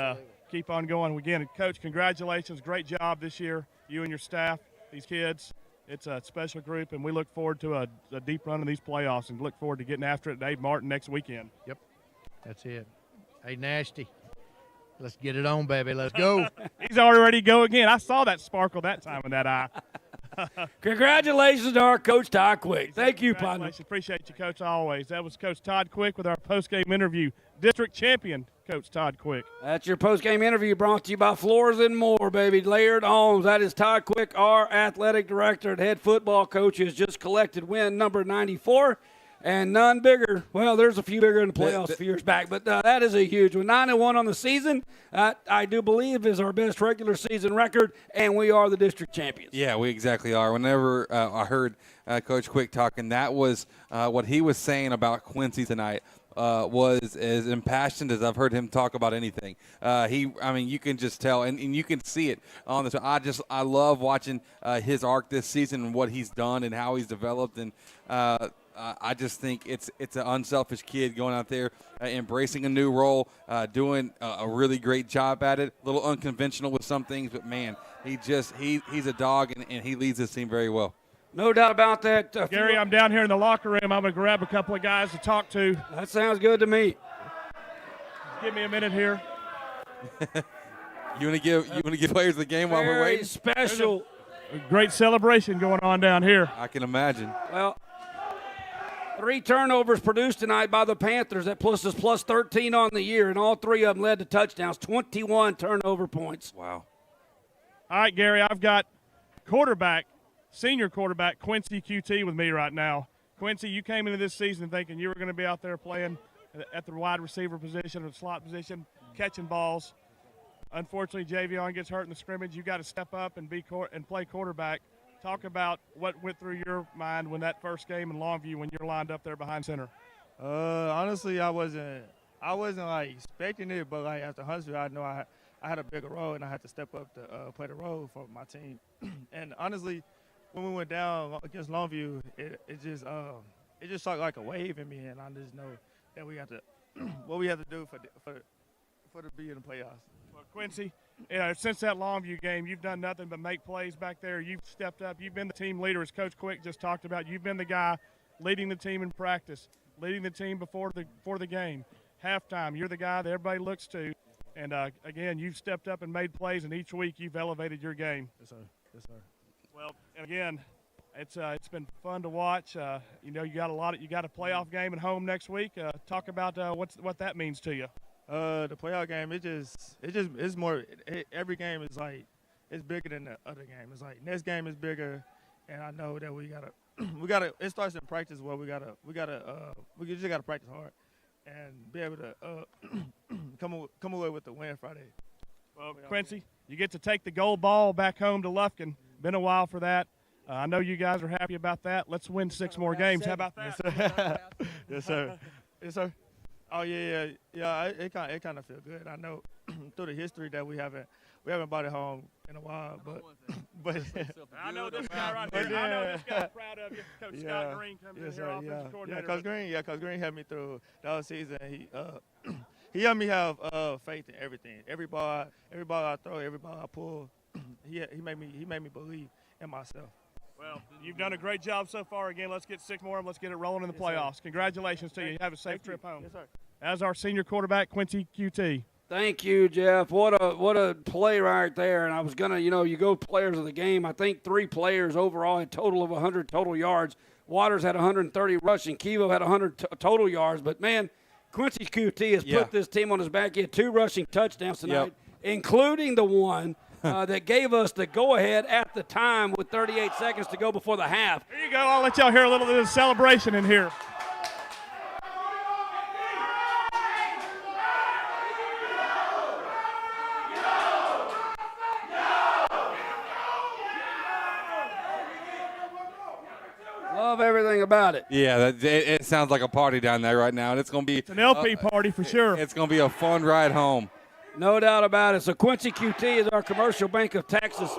keep on going. Again, Coach, congratulations. Great job this year, you and your staff, these kids. It's a special group, and we look forward to a deep run in these playoffs and look forward to getting after it at Dave Martin next weekend. Yep, that's it. Hey, Nasty, let's get it on, baby. Let's go. He's already ready to go again. I saw that sparkle that time in that eye. Congratulations to our Coach Todd Quick. Thank you, partner. Appreciate you, Coach, always. That was Coach Todd Quick with our post-game interview. District champion, Coach Todd Quick. That's your post-game interview brought to you by Floors and More, baby. Layered Homes. That is Todd Quick, our athletic director and head football coach, who has just collected win number 94. And none bigger. Well, there's a few bigger in the playoffs a few years back, but that is a huge one. 9-1 on the season, I do believe is our best regular season record, and we are the district champions. Yeah, we exactly are. Whenever I heard Coach Quick talking, that was what he was saying about Quincy tonight. Was as impassioned as I've heard him talk about anything. You can just tell, and you can see it on this. I love watching his arc this season and what he's done and how he's developed, and I just think it's an unselfish kid going out there, embracing a new role, doing a really great job at it. A little unconventional with some things, but man, he's a dog, and he leads this team very well. No doubt about that. Gary, I'm down here in the locker room. I'm going to grab a couple of guys to talk to. That sounds good to me. Give me a minute here. You want to give players the game while we're waiting? Special. A great celebration going on down here. I can imagine. Well, 3 turnovers produced tonight by the Panthers. That plus 13 on the year, and all 3 of them led to touchdowns. 21 turnover points. Wow. All right, Gary, I've got senior quarterback Quincy QT with me right now. Quincy, you came into this season thinking you were going to be out there playing at the wide receiver position or slot position, catching balls. Unfortunately, Javion gets hurt in the scrimmage. You got to step up and play quarterback. Talk about what went through your mind when that first game in Longview when you're lined up there behind center. Honestly, I wasn't like expecting it, but like after Huntsville, I know I had a bigger role and I had to step up to play the role for my team. And honestly, when we went down against Longview, it just felt like a wave in me, and I just know that we have to what we have to do for to be in the playoffs. Well, Quincy, since that Longview game, you've done nothing but make plays back there. You've stepped up. You've been the team leader, as Coach Quick just talked about. You've been the guy leading the team in practice, leading the team before the game. Halftime, you're the guy that everybody looks to. And, again, you've stepped up and made plays, and each week you've elevated your game. Yes, sir. Yes, sir. Well, and again, it's been fun to watch. You got a playoff game at home next week. Talk about what that means to you. The playoff game, it's more. Every game is like it's bigger than the other game. It's like next game is bigger, and I know that we gotta. It starts in practice where we just gotta practice hard and be able to come away with the win Friday. Well, Quincy, you get to take the gold ball back home to Lufkin. Been a while for that. I know you guys are happy about that. Let's win 6 more games. How about that? Yes, sir. Yes, sir. Yes, sir. Oh yeah. It kind of feel good. I know through the history that we haven't brought it home in a while, but I know this guy right here. I know this guy's proud of you. Coach Scott Green comes in here, offensive coordinator. Coach Green helped me through the whole season. He helped me have faith in everything. Every ball I throw, every ball I pull, he made me believe in myself. Well, you've done a great job so far. Again, let's get 6 more. Let's get it rolling in the playoffs. Congratulations to you. Have a safe trip home. Yes, sir. As our senior quarterback, Quincy QT. Thank you, Jeff. What a play right there. And I was going to, you go players of the game. I think 3 players overall had total of 100 total yards. Waters had 130 rushing. Kevo had 100 total yards. But, man, Quincy QT has put this team on his back. He had 2 rushing touchdowns tonight, including the one that gave us the go-ahead at the time with 38 seconds to go before the half. Here you go. I'll let y'all hear a little bit of celebration in here. Love everything about it. Yeah, it sounds like a party down there right now, and it's going to be an LP party for sure. It's going to be a fun ride home. No doubt about it. So Quincy QT is our Commercial Bank of Texas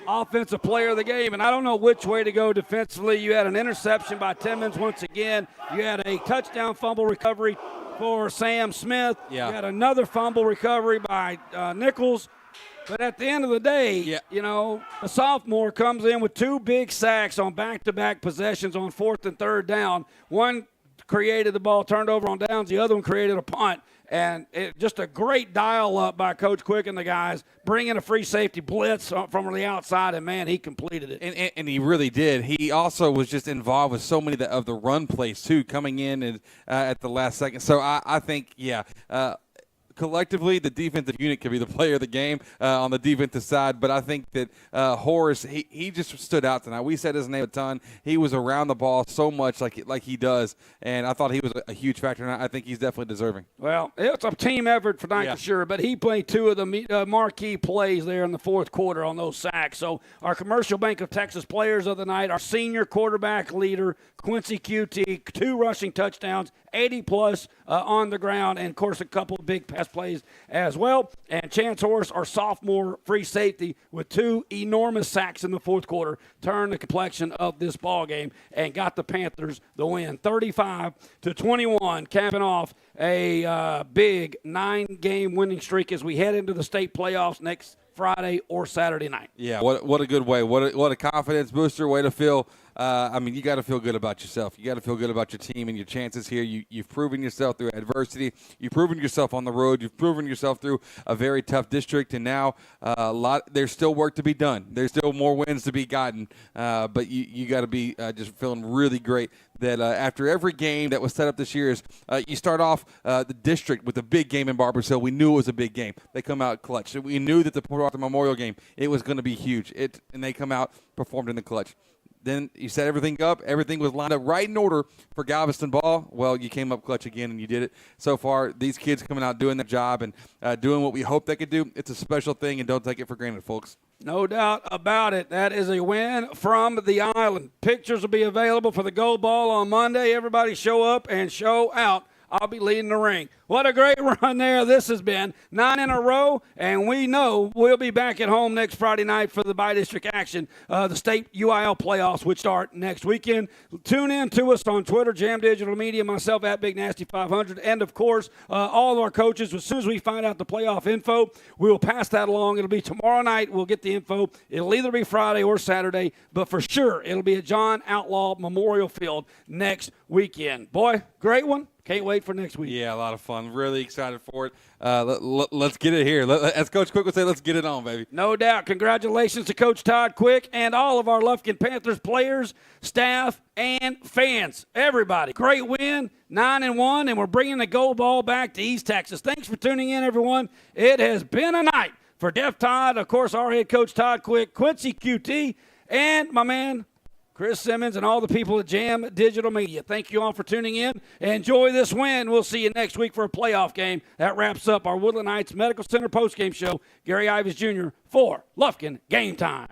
offensive player of the game, and I don't know which way to go defensively. You had an interception by Timmons once again. You had a touchdown fumble recovery for Sam Smith. Yeah. You had another fumble recovery by Nichols. But at the end of the day, a sophomore comes in with 2 big sacks on back-to-back possessions on 4th and 3rd down. One created the ball turned over on downs. The other one created a punt. And just a great dial-up by Coach Quick and the guys, bringing a free safety blitz from the outside, and, man, he completed it. And he really did. He also was just involved with so many of the run plays, too, coming in and at the last second. So I think, collectively, the defensive unit could be the player of the game on the defensive side, but I think that Horace, he just stood out tonight. We said his name a ton. He was around the ball so much like he does, and I thought he was a huge factor, and I think he's definitely deserving. Well, it's a team effort for tonight for sure, but he played 2 of the marquee plays there in the 4th quarter on those sacks. So our Commercial Bank of Texas players of the night, our senior quarterback leader, Quincy QT, 2 rushing touchdowns, 80-plus on the ground, and, of course, a couple of big pass plays as well. And Chance Horace, our sophomore free safety, with 2 enormous sacks in the 4th quarter, turned the complexion of this ball game and got the Panthers the win, 35-21, capping off a big 9-game winning streak as we head into the state playoffs next Friday or Saturday night. Yeah, what a good way. What a confidence booster way to feel. You got to feel good about yourself. You got to feel good about your team and your chances here. You've proven yourself through adversity. You've proven yourself on the road. You've proven yourself through a very tough district, and now there's still work to be done. There's still more wins to be gotten, but you got to be just feeling really great that after every game that was set up this year is you start off the district with a big game in Barbers Hill. We knew it was a big game. They come out clutch. We knew that the Port Arthur Memorial game, it was going to be huge. And they come out, performed in the clutch. Then you set everything up. Everything was lined up right in order for Galveston ball. Well, you came up clutch again, and you did it. So far, these kids coming out doing their job and doing what we hope they could do, it's a special thing, and don't take it for granted, folks. No doubt about it. That is a win from the island. Pictures will be available for the Gold Ball on Monday. Everybody show up and show out. I'll be leading the ring. What a great run there this has been. 9 in a row, and we know we'll be back at home next Friday night for the bi-district action, the state UIL playoffs, which start next weekend. Tune in to us on Twitter, Jam Digital Media, myself at Big Nasty 500, and, of course, all of our coaches. As soon as we find out the playoff info, we will pass that along. It'll be tomorrow night. We'll get the info. It'll either be Friday or Saturday, but for sure it'll be at John Outlaw Memorial Field next weekend. Boy, great one. Can't wait for next week. Yeah, a lot of fun. Really excited for it. Let's get it here. As Coach Quick would say, let's get it on, baby. No doubt. Congratulations to Coach Todd Quick and all of our Lufkin Panthers players, staff, and fans. Everybody. Great win, 9-1, and we're bringing the gold ball back to East Texas. Thanks for tuning in, everyone. It has been a night for Def Todd, of course, our head coach Todd Quick, Quincy QT, and my man Chris Simmons, and all the people at Jam Digital Media. Thank you all for tuning in. Enjoy this win. We'll see you next week for a playoff game. That wraps up our Woodland Heights Medical Center postgame show. Gary Ives Jr. for Lufkin Game Time.